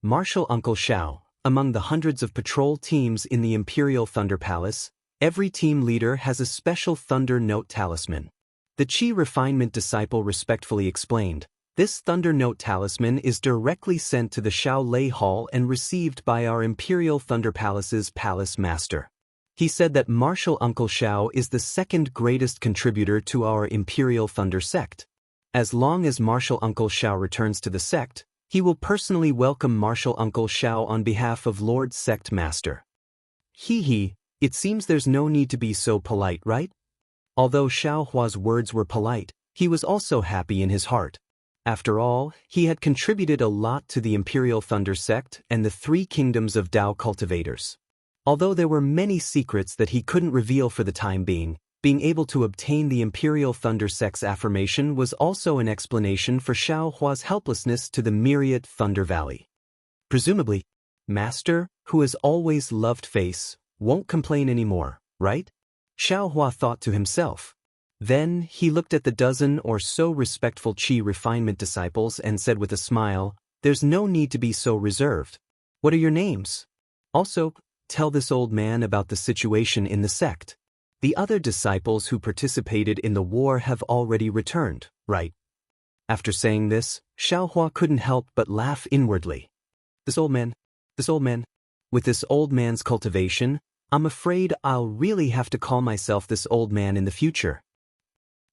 Martial Uncle Xiao, among the hundreds of patrol teams in the Imperial Thunder Palace, every team leader has a special Thunder Note talisman. The Qi Refinement disciple respectfully explained, "This Thunder Note talisman is directly sent to the Xiao Lei Hall and received by our Imperial Thunder Palace's Palace Master." He said that Martial Uncle Xiao is the second greatest contributor to our Imperial Thunder Sect. As long as Martial Uncle Xiao returns to the sect, he will personally welcome Martial Uncle Xiao on behalf of Lord Sect Master. Hehe, it seems there's no need to be so polite, right? Although Xiao Hua's words were polite, he was also happy in his heart. After all, he had contributed a lot to the Imperial Thunder Sect and the three kingdoms of Dao cultivators. Although there were many secrets that he couldn't reveal for the time being able to obtain the Imperial Thunder Sect's affirmation was also an explanation for Xiao Hua's helplessness to the myriad Thunder Valley. Presumably, Master, who has always loved face, won't complain anymore, right? Xiao Hua thought to himself. Then he looked at the dozen or so respectful Qi Refinement disciples and said with a smile, "There's no need to be so reserved. What are your names? Also, tell this old man about the situation in the sect. The other disciples who participated in the war have already returned, right?" After saying this, Xiao Hua couldn't help but laugh inwardly. This old man. With this old man's cultivation, I'm afraid I'll really have to call myself this old man in the future.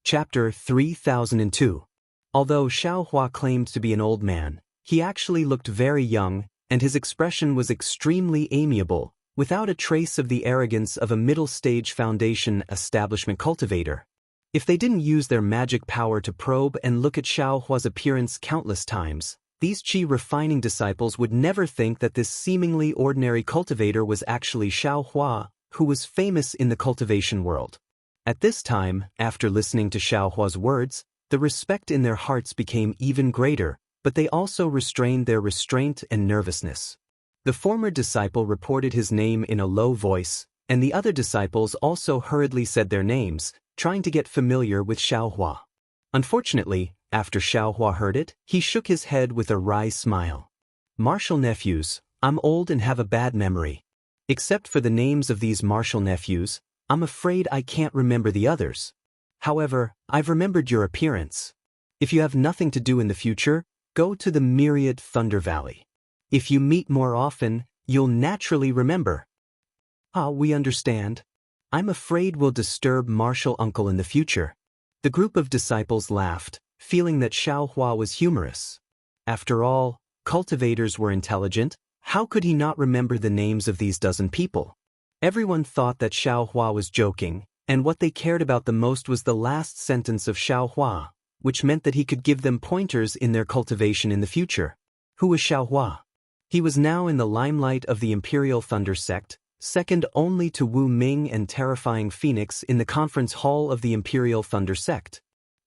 Chapter 3002. Although Xiao Hua claimed to be an old man, he actually looked very young, and his expression was extremely amiable, without a trace of the arrogance of a middle-stage Foundation establishment cultivator. If they didn't use their magic power to probe and look at Xiao Hua's appearance countless times, these Qi refining disciples would never think that this seemingly ordinary cultivator was actually Xiao Hua, who was famous in the cultivation world. At this time, after listening to Xiao Hua's words, the respect in their hearts became even greater, but they also restrained their restraint and nervousness. The former disciple reported his name in a low voice, and the other disciples also hurriedly said their names, trying to get familiar with Xiao Hua. Unfortunately, after Xiao Hua heard it, he shook his head with a wry smile. "Martial nephews, I'm old and have a bad memory. Except for the names of these martial nephews, I'm afraid I can't remember the others. However, I've remembered your appearance. If you have nothing to do in the future, go to the myriad Thunder Valley. If you meet more often, you'll naturally remember." We understand. I'm afraid we'll disturb Martial Uncle in the future. The group of disciples laughed, feeling that Xiao Hua was humorous. After all, cultivators were intelligent. How could he not remember the names of these dozen people? Everyone thought that Xiao Hua was joking, and what they cared about the most was the last sentence of Xiao Hua, which meant that he could give them pointers in their cultivation in the future. Who was Xiao Hua? He was now in the limelight of the Imperial Thunder Sect, second only to Wu Ming and Terrifying Phoenix in the conference hall of the Imperial Thunder Sect.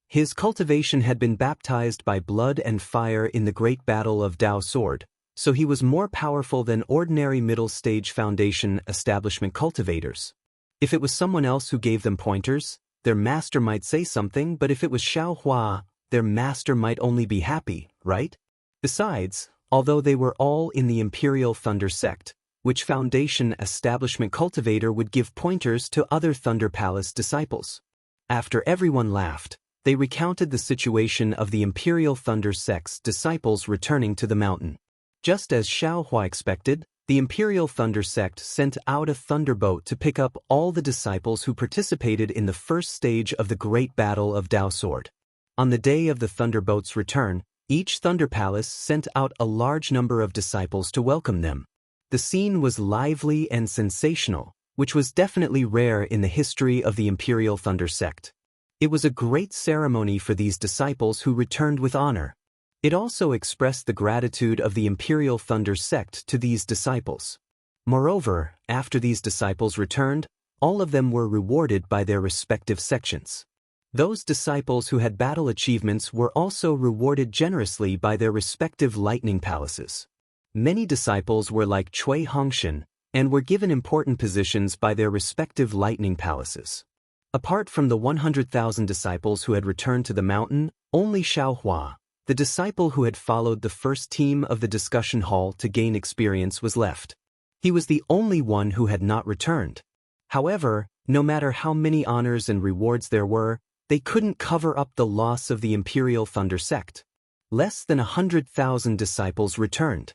His cultivation had been baptized by blood and fire in the Great Battle of Dao Sword, so he was more powerful than ordinary middle-stage Foundation establishment cultivators. If it was someone else who gave them pointers, their master might say something, but if it was Xiao Hua, their master might only be happy, right? Besides, although they were all in the Imperial Thunder Sect, which Foundation establishment cultivator would give pointers to other Thunder Palace disciples? After everyone laughed, They recounted the situation of the Imperial Thunder Sect's disciples returning to the mountain. Just as Xiaohua expected, the Imperial Thunder Sect sent out a thunderbolt to pick up all the disciples who participated in the first stage of the Great Battle of Dao Sword. On the day of the thunderbolt's return, each Thunder Palace sent out a large number of disciples to welcome them. The scene was lively and sensational, which was definitely rare in the history of the Imperial Thunder Sect. It was a great ceremony for these disciples who returned with honor. It also expressed the gratitude of the Imperial Thunder Sect to these disciples. Moreover, after these disciples returned, all of them were rewarded by their respective sections. Those disciples who had battle achievements were also rewarded generously by their respective lightning palaces. Many disciples were like Cui Hongshan and were given important positions by their respective lightning palaces. Apart from the 100,000 disciples who had returned to the mountain, only Xiaohua, the disciple who had followed the first team of the discussion hall to gain experience, was left. He was the only one who had not returned. However, no matter how many honors and rewards there were, they couldn't cover up the loss of the Imperial Thunder Sect. Less than 100,000 disciples returned.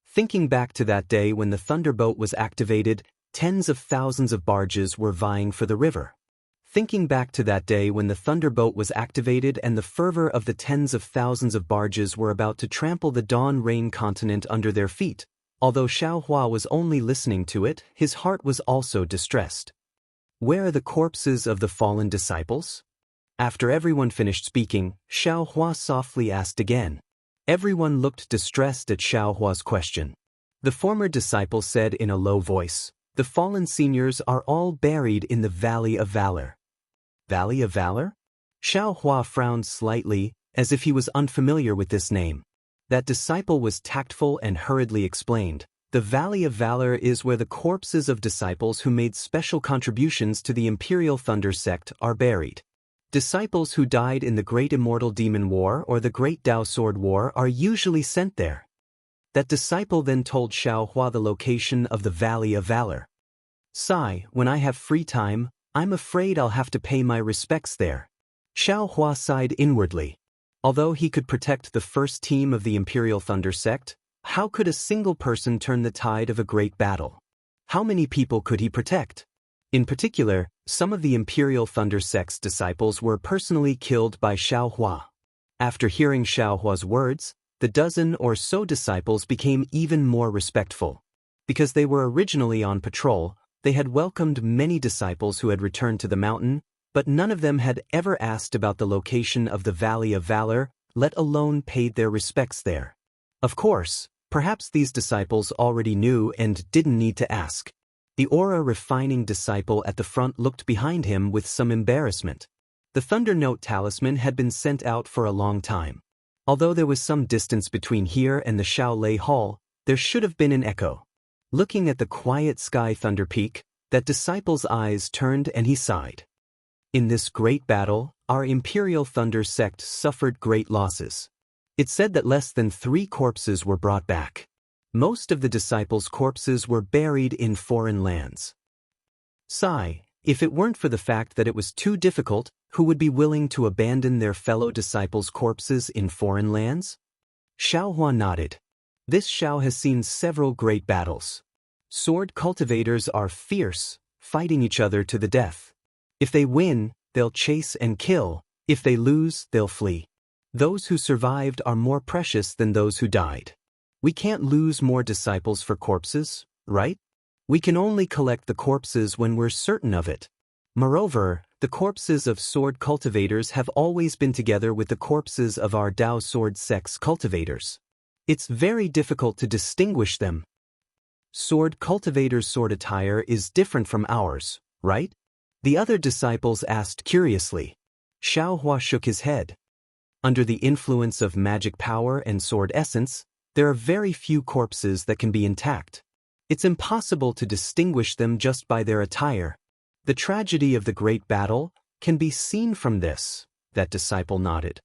Thinking back to that day when the thunderbolt was activated, tens of thousands of barges were vying for the river. Thinking back to that day when the thunderbolt was activated and the fervor of the tens of thousands of barges were about to trample the Dawn Rain continent under their feet, although Xiaohua was only listening to it, his heart was also distressed. Where are the corpses of the fallen disciples? After everyone finished speaking, Xiaohua softly asked again. Everyone looked distressed at Xiaohua's question. The former disciple said in a low voice, "The fallen seniors are all buried in the Valley of Valor." Valley of Valor? Xiaohua frowned slightly, as if he was unfamiliar with this name. That disciple was tactful and hurriedly explained, "The Valley of Valor is where the corpses of disciples who made special contributions to the Imperial Thunder Sect are buried. Disciples who died in the Great Immortal Demon War or the Great Dao Sword War are usually sent there." That disciple then told Xiaohua the location of the Valley of Valor. "Sigh, when I have free time, I'm afraid I'll have to pay my respects there." Xiaohua sighed inwardly. Although he could protect the first team of the Imperial Thunder Sect, how could a single person turn the tide of a great battle? How many people could he protect? In particular, some of the Imperial Thunder Sect's disciples were personally killed by Xiaohua. After hearing Xiaohua's words, the dozen or so disciples became even more respectful. Because they were originally on patrol, they had welcomed many disciples who had returned to the mountain, but none of them had ever asked about the location of the Valley of Valor, let alone paid their respects there. Of course, perhaps these disciples already knew and didn't need to ask. The aura-refining disciple at the front looked behind him with some embarrassment. The Thunder Note talisman had been sent out for a long time. Although there was some distance between here and the Shaolei Hall, there should have been an echo. Looking at the quiet sky Thunder Peak, that disciple's eyes turned and he sighed. In this great battle, our Imperial Thunder Sect suffered great losses. It said that less than 3 corpses were brought back. Most of the disciples' corpses were buried in foreign lands. Sigh, if it weren't for the fact that it was too difficult, who would be willing to abandon their fellow disciples' corpses in foreign lands? Xiaohua nodded. This Xiao has seen several great battles. Sword cultivators are fierce, fighting each other to the death. If they win, they'll chase and kill. If they lose, they'll flee. Those who survived are more precious than those who died. We can't lose more disciples for corpses, right? We can only collect the corpses when we're certain of it. Moreover, the corpses of sword cultivators have always been together with the corpses of our Dao Sword Sect's cultivators. It's very difficult to distinguish them. Sword cultivators' sword attire is different from ours, right? The other disciples asked curiously. Xiaohua shook his head. Under the influence of magic power and sword essence, there are very few corpses that can be intact. It's impossible to distinguish them just by their attire. The tragedy of the great battle can be seen from this, that disciple nodded.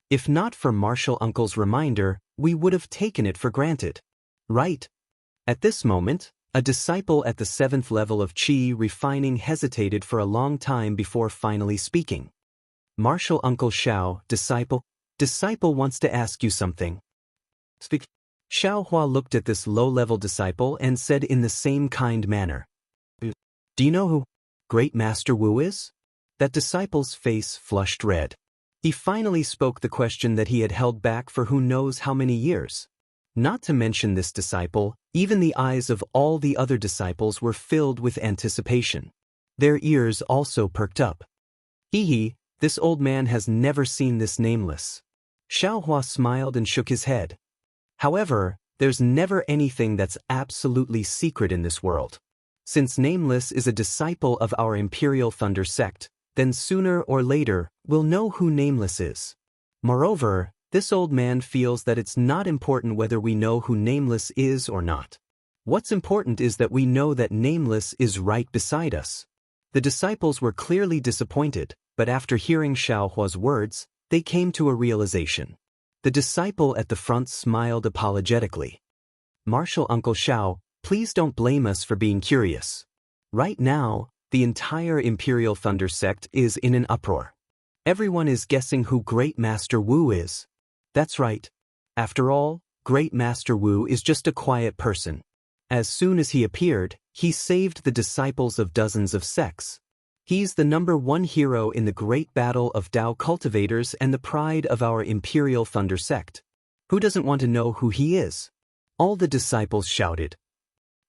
If not for Martial Uncle's reminder, we would have taken it for granted. Right. At this moment, a disciple at the 7th level of Qi refining hesitated for a long time before finally speaking. Martial Uncle Xiao, disciple. Disciple wants to ask you something. Speak. Xiao Hua looked at this low-level disciple and said in the same kind manner. Do you know who Great Master Wu is? That disciple's face flushed red. He finally spoke the question that he had held back for who knows how many years. Not to mention this disciple, even the eyes of all the other disciples were filled with anticipation. Their ears also perked up. Hee, this old man has never seen this nameless. Xiao Hua smiled and shook his head. However, there's never anything that's absolutely secret in this world. Since Nameless is a disciple of our Imperial Thunder sect, then sooner or later, we'll know who Nameless is. Moreover, this old man feels that it's not important whether we know who Nameless is or not. What's important is that we know that Nameless is right beside us. The disciples were clearly disappointed, but after hearing Xiao Hua's words, they came to a realization. The disciple at the front smiled apologetically. Martial Uncle Xiao, please don't blame us for being curious. Right now, the entire Imperial Thunder sect is in an uproar. Everyone is guessing who Great Master Wu is. That's right. After all, Great Master Wu is just a quiet person. As soon as he appeared, he saved the disciples of dozens of sects. He's the #1 hero in the great battle of Dao cultivators and the pride of our Imperial Thunder sect. Who doesn't want to know who he is? All the disciples shouted.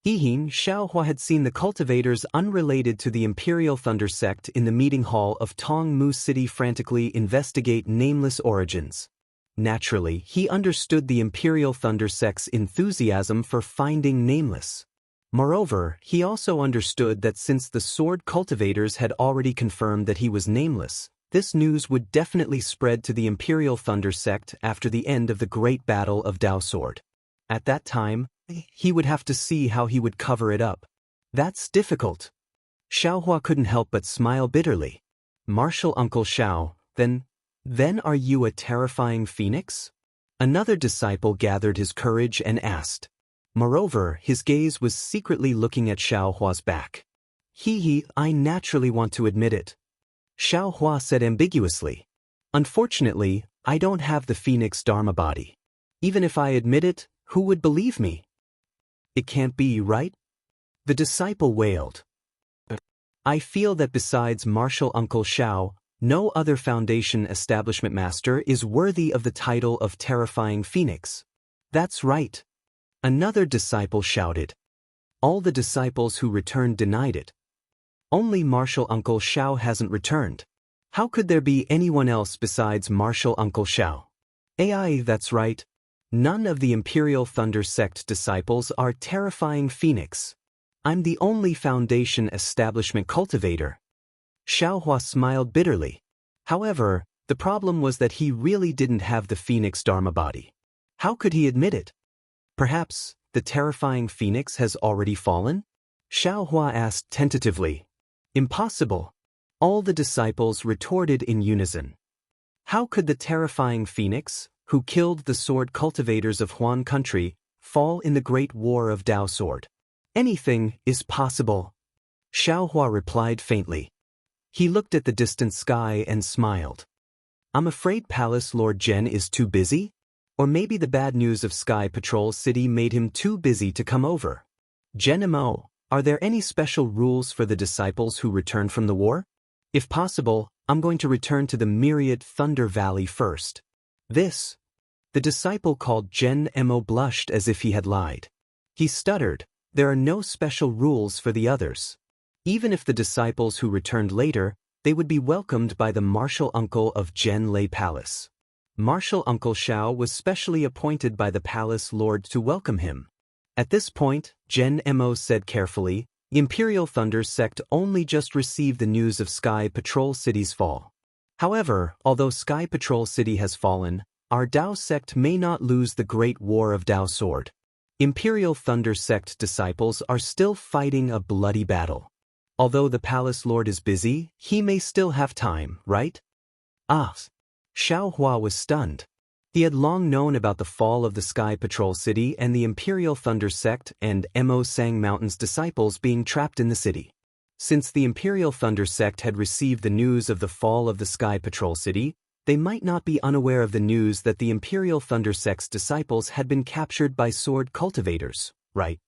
Xiao Hua had seen the cultivators unrelated to the Imperial Thunder sect in the meeting hall of Tongmu City frantically investigate Nameless origins. Naturally, he understood the Imperial Thunder sect's enthusiasm for finding Nameless. Moreover, he also understood that since the sword cultivators had already confirmed that he was Nameless, this news would definitely spread to the Imperial Thunder sect after the end of the Great Battle of Dao Sword. At that time, he would have to see how he would cover it up. That's difficult. Xiao Hua couldn't help but smile bitterly. Martial Uncle Xiao, then are you a terrifying phoenix? Another disciple gathered his courage and asked. Moreover, his gaze was secretly looking at Xiao Hua's back. I naturally want to admit it. Xiao Hua said ambiguously. Unfortunately, I don't have the phoenix dharma body. Even if I admit it, who would believe me? It can't be, right? The disciple wailed. I feel that besides Martial Uncle Xiao, no other Foundation establishment master is worthy of the title of Terrifying Phoenix. That's right. Another disciple shouted. All the disciples who returned denied it. Only Martial Uncle Xiao hasn't returned. How could there be anyone else besides Martial Uncle Xiao? That's right. None of the Imperial Thunder sect disciples are Terrifying Phoenix. I'm the only Foundation establishment cultivator. Xiao Hua smiled bitterly. However, the problem was that he really didn't have the Phoenix Dharma body. How could he admit it? Perhaps the Terrifying Phoenix has already fallen? Xiao Hua asked tentatively. Impossible. All the disciples retorted in unison. How could the Terrifying Phoenix, who killed the sword cultivators of Huan country, fall in the Great War of Dao Sword? Anything is possible. Xiao Hua replied faintly. He looked at the distant sky and smiled. I'm afraid Palace Lord Zhen is too busy? Or maybe the bad news of Sky Patrol City made him too busy to come over. Zhen, are there any special rules for the disciples who return from the war? If possible, I'm going to return to the Myriad Thunder Valley first. The disciple called Zhen blushed as if he had lied. He stuttered, there are no special rules for the others. Even if the disciples who returned later, they would be welcomed by the martial uncle of Zhen Lei Palace. Martial Uncle Xiao was specially appointed by the Palace Lord to welcome him. At this point, Zhen said carefully, Imperial Thunder sect only just received the news of Sky Patrol City's fall. However, although Sky Patrol City has fallen, our Dao sect may not lose the Great War of Dao Sword. Imperial Thunder sect disciples are still fighting a bloody battle. Although the Palace Lord is busy, he may still have time, right? Xiao Hua was stunned. He had long known about the fall of the Sky Patrol City and the Imperial Thunder sect and Mo Sang Mountain's disciples being trapped in the city. Since the Imperial Thunder sect had received the news of the fall of the Sky Patrol City, they might not be unaware of the news that the Imperial Thunder sect's disciples had been captured by sword cultivators, right?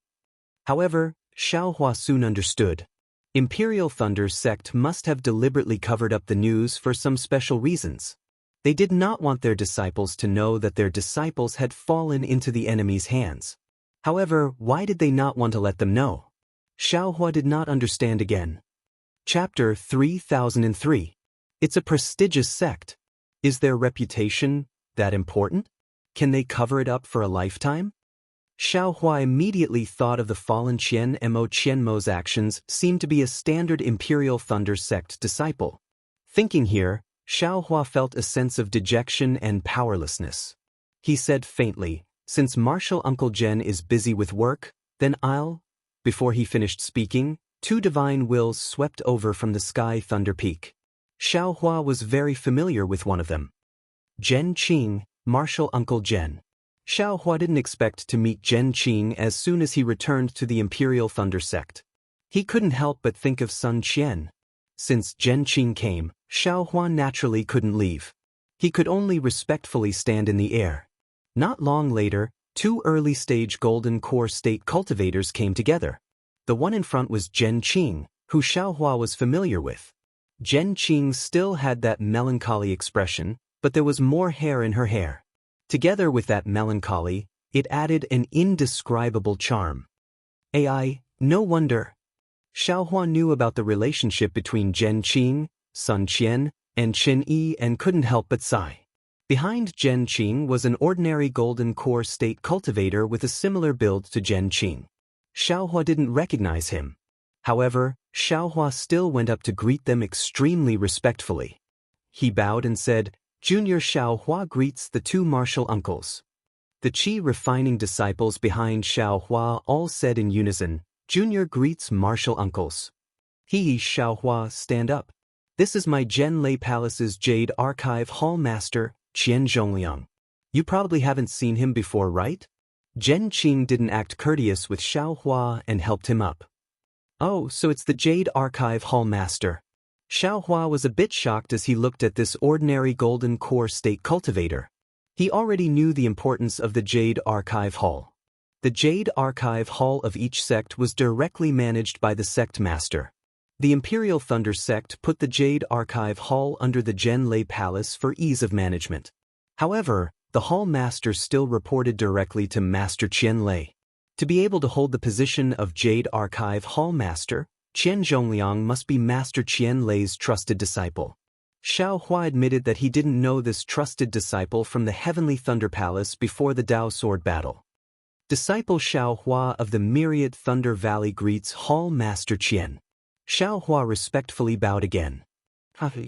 However, Xiaohua soon understood. Imperial Thunder sect must have deliberately covered up the news for some special reasons. They did not want their disciples to know that their disciples had fallen into the enemy's hands. However, why did they not want to let them know? Xiaohua did not understand again. Chapter 3003. It's a prestigious sect. Is their reputation that important? Can they cover it up for a lifetime? Xiaohua immediately thought of the fallen Qianmo's actions seemed to be a standard Imperial Thunder sect disciple. Thinking here, Xiaohua felt a sense of dejection and powerlessness. He said faintly, "Since Martial Uncle Zhen is busy with work, then I'll..." Before he finished speaking, two divine wills swept over from the sky Thunder Peak. Xiaohua was very familiar with one of them. Zhen Qing, Martial Uncle Zhen. Xiaohua didn't expect to meet Zhen Qing as soon as he returned to the Imperial Thunder sect. He couldn't help but think of Sun Qian. Since Zhen Qing came, Xiaohua naturally couldn't leave. He could only respectfully stand in the air. Not long later, two early-stage Golden Core State cultivators came together. The one in front was Zhen Qing, who Xiaohua was familiar with. Zhen Qing still had that melancholy expression, but there was more hair in her hair. Together with that melancholy, it added an indescribable charm. AI, no wonder. Xiaohua knew about the relationship between Zhen Qing, Sun Qian, and Chen Yi and couldn't help but sigh. Behind Zhen Qing was an ordinary Golden Core State cultivator with a similar build to Zhen Qing. Xiaohua didn't recognize him. However, Xiaohua still went up to greet them extremely respectfully. He bowed and said, "Junior Xiaohua greets the two martial uncles." The Qi refining disciples behind Xiaohua all said in unison, "Junior greets martial uncles." Xiaohua, stand up. This is my Zhen Lei Palace's Jade Archive Hall Master, Qian Zhongliang. You probably haven't seen him before, right? Zhen Qing didn't act courteous with Xiaohua and helped him up. Oh, so it's the Jade Archive Hall Master. Xiaohua was a bit shocked as he looked at this ordinary Golden Core State cultivator. He already knew the importance of the Jade Archive Hall. The Jade Archive Hall of each sect was directly managed by the sect master. The Imperial Thunder sect put the Jade Archive Hall under the Zhen Lei Palace for ease of management. However, the Hall Master still reported directly to Master Qian Lei. To be able to hold the position of Jade Archive Hall Master, Qian Zhongliang must be Master Qian Lei's trusted disciple. Xiaohua admitted that he didn't know this trusted disciple from the Heavenly Thunder Palace before the Dao Sword battle. Disciple Xiaohua of the Myriad Thunder Valley greets Hall Master Qian. Xiaohua respectfully bowed again.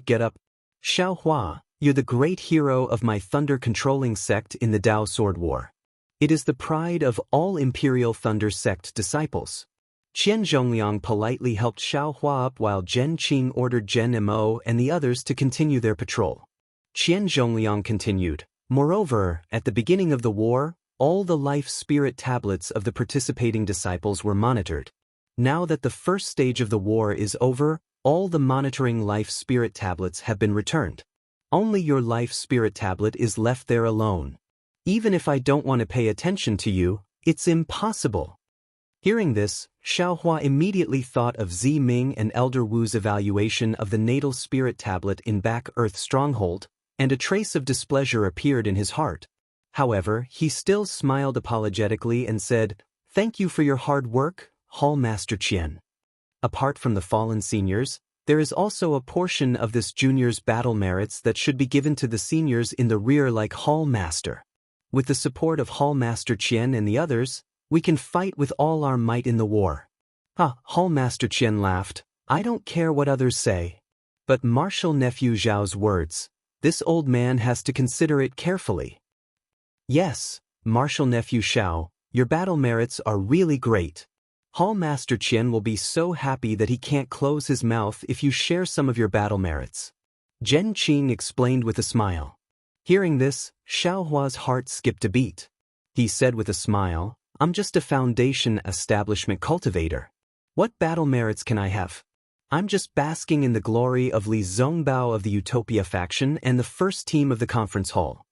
Get up. Xiaohua, you're the great hero of my thunder-controlling sect in the Dao Sword War. It is the pride of all Imperial Thunder sect disciples. Qian Zhongliang politely helped Xiaohua up while Zhen Qing ordered Zhen Mo and the others to continue their patrol. Qian Zhongliang continued, "Moreover, at the beginning of the war, all the life spirit tablets of the participating disciples were monitored. Now that the first stage of the war is over, all the monitoring life spirit tablets have been returned. Only your life spirit tablet is left there alone. Even if I don't want to pay attention to you, it's impossible." Hearing this, Xiaohua immediately thought of Zi Ming and Elder Wu's evaluation of the natal spirit tablet in Back Earth Stronghold, and a trace of displeasure appeared in his heart. However, he still smiled apologetically and said, "Thank you for your hard work, Hall Master Qian. Apart from the fallen seniors, there is also a portion of this junior's battle merits that should be given to the seniors in the rear like Hall Master. With the support of Hall Master Qian and the others, we can fight with all our might in the war." Hall Master Qian laughed. "I don't care what others say. But Martial Nephew Zhao's words, this old man has to consider it carefully." "Yes, Martial Nephew Xiao, your battle merits are really great. Hall Master Qian will be so happy that he can't close his mouth if you share some of your battle merits." Zhen Qing explained with a smile. Hearing this, Xiaohua's heart skipped a beat. He said with a smile, "I'm just a foundation establishment cultivator. What battle merits can I have?" I'm just basking in the glory of Li Zongbao of the Utopia faction and the first team of the conference hall.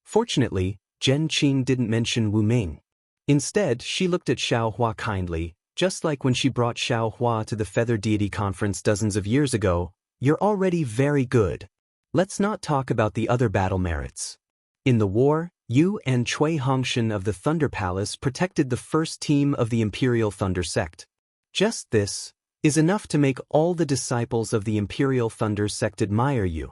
Fortunately, Zhen Qing didn't mention Wu Ming. Instead, she looked at Xiao Hua kindly, just like when she brought Xiao Hua to the Feather Deity Conference dozens of years ago. You're already very good. Let's not talk about the other battle merits. In the war, you and Cui Hongshan of the Thunder Palace protected the first team of the Imperial Thunder Sect. Just this is enough to make all the disciples of the Imperial Thunder Sect admire you.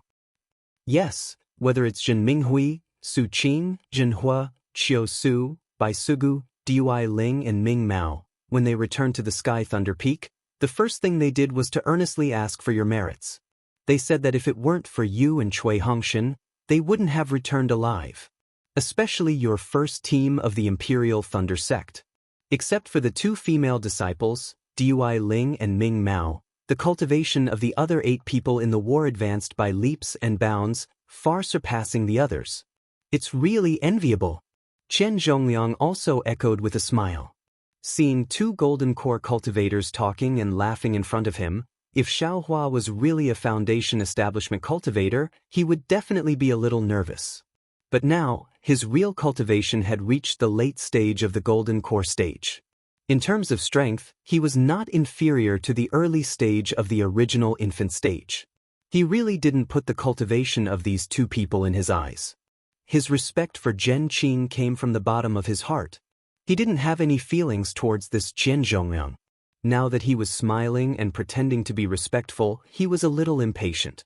Yes, whether it's Zhen Minghui, Su Qing, Zhen Hua, Qiu Su, Bai Sugu, Dui Ling and Ming Mao, when they returned to the Sky Thunder Peak, the first thing they did was to earnestly ask for your merits. They said that if it weren't for you and Cui Hongshan, they wouldn't have returned alive. Especially your first team of the Imperial Thunder Sect. Except for the 2 female disciples, Dui Ling and Ming Mao, the cultivation of the other 8 people in the war advanced by leaps and bounds, far surpassing the others. It's really enviable. Qian Zhongliang also echoed with a smile. Seeing 2 golden core cultivators talking and laughing in front of him, if Xiao Hua was really a foundation establishment cultivator, he would definitely be a little nervous. But now, his real cultivation had reached the late stage of the golden core stage. In terms of strength, he was not inferior to the early stage of the original infant stage. He really didn't put the cultivation of these 2 people in his eyes. His respect for Zhen Qing came from the bottom of his heart. He didn't have any feelings towards this Qian Zhongliang. Now that he was smiling and pretending to be respectful, he was a little impatient.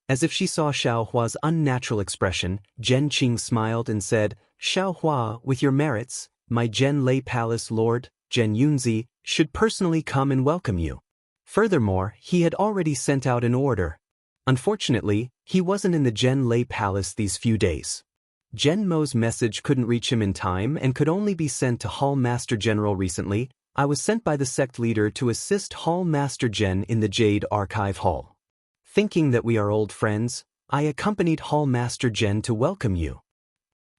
As if she saw Xiao Hua's unnatural expression, Zhen Qing smiled and said, Xiao Hua, with your merits, my Zhen Lei Palace Lord, Zhen Yunzi, should personally come and welcome you. Furthermore, he had already sent out an order. Unfortunately, he wasn't in the Zhen Lei Palace these few days. Zhen Mo's message couldn't reach him in time and could only be sent to Hall Master General recently. I was sent by the sect leader to assist Hall Master Zhen in the Jade Archive Hall. Thinking that we are old friends, I accompanied Hall Master Zhen to welcome you.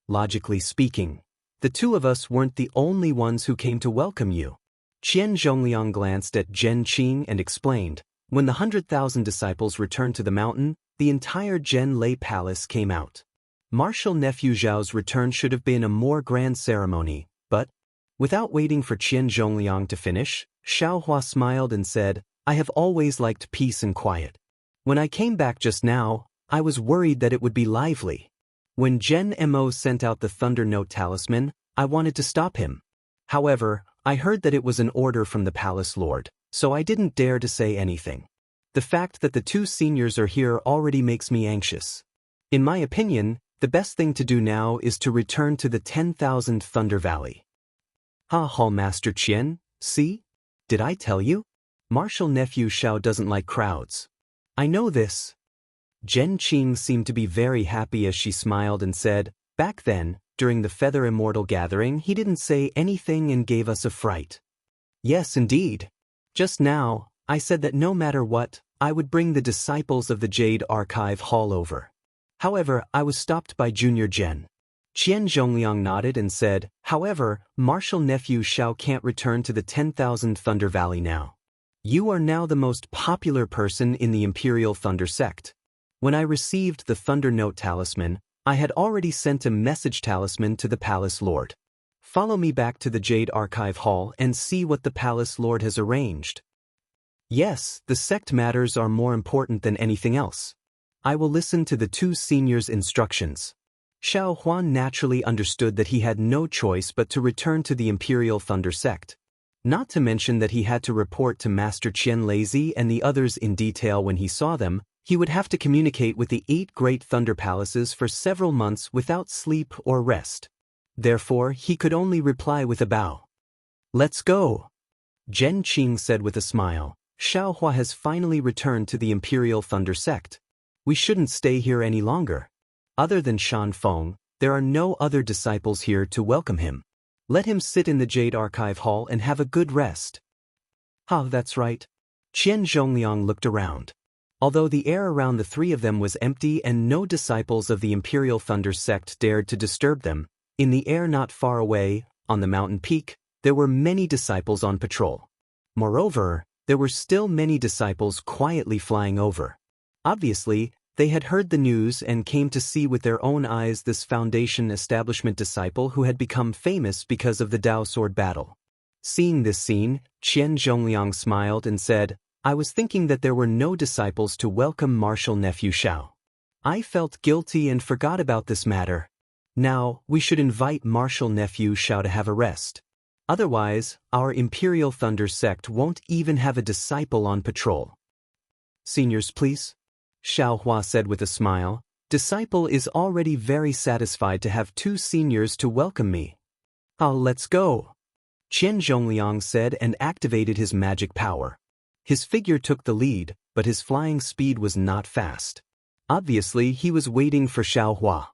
Logically speaking, the 2 of us weren't the only ones who came to welcome you. Qian Zhongliang glanced at Zhen Qing and explained, when the 100,000 disciples returned to the mountain, the entire Zhen Lei Palace came out. Martial Nephew Zhao's return should have been a more grand ceremony, but, without waiting for Qian Zhongliang to finish, Xiao Hua smiled and said, I have always liked peace and quiet. When I came back just now, I was worried that it would be lively. When Zhen Mo sent out the Thunder Note Talisman, I wanted to stop him. However, I heard that it was an order from the Palace Lord, so I didn't dare to say anything. The fact that the 2 seniors are here already makes me anxious. In my opinion, the best thing to do now is to return to the 10,000 Thunder Valley. Hall Master Qian, see? Did I tell you? Martial Nephew Xiao doesn't like crowds. I know this. Zhen Qing seemed to be very happy as she smiled and said, back then, during the Feather Immortal gathering, he didn't say anything and gave us a fright. Yes, indeed. Just now, I said that no matter what, I would bring the disciples of the Jade Archive Hall over. However, I was stopped by Junior Zhen. Qian Zhongliang nodded and said, however, Martial Nephew Xiao can't return to the 10,000 Thunder Valley now. You are now the most popular person in the Imperial Thunder Sect. When I received the Thunder Note Talisman, I had already sent a message talisman to the Palace Lord. Follow me back to the Jade Archive Hall and see what the Palace Lord has arranged. Yes, the sect matters are more important than anything else. I will listen to the 2 seniors' instructions. Xiao Huan naturally understood that he had no choice but to return to the Imperial Thunder Sect. Not to mention that he had to report to Master Qian Lazy and the others in detail when he saw them. He would have to communicate with the 8 great thunder palaces for several months without sleep or rest. Therefore, he could only reply with a bow. Let's go. Zhen Qing said with a smile, Xiao Hua has finally returned to the Imperial Thunder Sect. We shouldn't stay here any longer. Other than Shan Feng, there are no other disciples here to welcome him. Let him sit in the Jade Archive Hall and have a good rest. That's right. Qian Zhongliang looked around. Although the air around the 3 of them was empty and no disciples of the Imperial Thunder Sect dared to disturb them, in the air not far away, on the mountain peak, there were many disciples on patrol. Moreover, there were still many disciples quietly flying over. Obviously, they had heard the news and came to see with their own eyes this Foundation establishment disciple who had become famous because of the Dao sword battle. Seeing this scene, Qian Zhongliang smiled and said, "I was thinking that there were no disciples to welcome martial nephew Xiao. I felt guilty and forgot about this matter. Now, we should invite martial nephew Xiao to have a rest. Otherwise, our Imperial Thunder sect won't even have a disciple on patrol." "Seniors, please," Xiao Hua said with a smile. "Disciple is already very satisfied to have 2 seniors to welcome me." "Oh, let's go," Qian Zhongliang said and activated his magic power. His figure took the lead, but his flying speed was not fast. Obviously, he was waiting for Xiao Hua.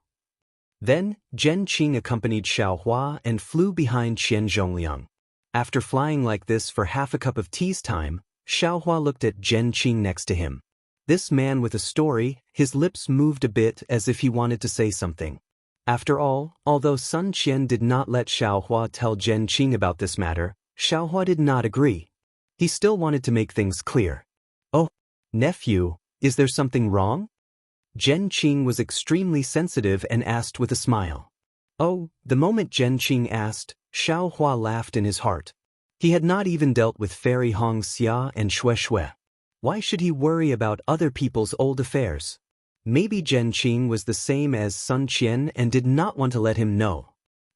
Then, Zhen Qing accompanied Xiao Hua and flew behind Qian Zhongliang. After flying like this for half a cup of tea's time, Xiao Hua looked at Zhen Qing next to him. This man with a story, his lips moved a bit as if he wanted to say something. After all, although Sun Qian did not let Xiao Hua tell Zhen Qing about this matter, Xiao Hua did not agree. He still wanted to make things clear. "Oh, nephew, is there something wrong?" Zhen Qing was extremely sensitive and asked with a smile. Oh, the moment Zhen Qing asked, Xiao Hua laughed in his heart. He had not even dealt with Fairy Hong Xia and Xue Xue. Why should he worry about other people's old affairs? Maybe Zhen Qing was the same as Sun Qian and did not want to let him know.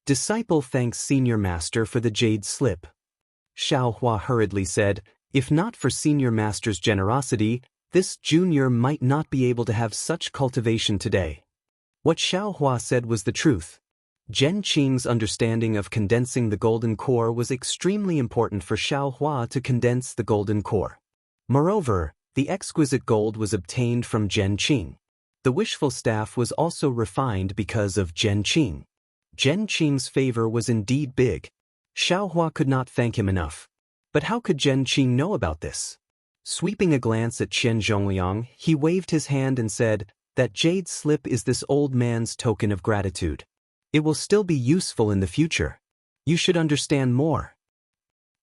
"Disciple thanks Senior Master for the jade slip," Xiao Hua hurriedly said. "If not for Senior Master's generosity, this junior might not be able to have such cultivation today." What Xiao Hua said was the truth. Zhen Qing's understanding of condensing the golden core was extremely important for Xiao Hua to condense the golden core. Moreover, the exquisite gold was obtained from Zhen Qing. The wishful staff was also refined because of Zhen Qing. Zhen Qing's favor was indeed big. Xiao Hua could not thank him enough. But how could Zhen Qing know about this? Sweeping a glance at Qian Zhongliang, he waved his hand and said, "That jade slip is this old man's token of gratitude. It will still be useful in the future. You should understand more."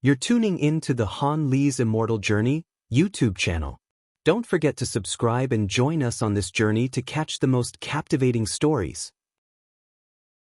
You're tuning in to the Han Li's Immortal Journey YouTube channel. Don't forget to subscribe and join us on this journey to catch the most captivating stories.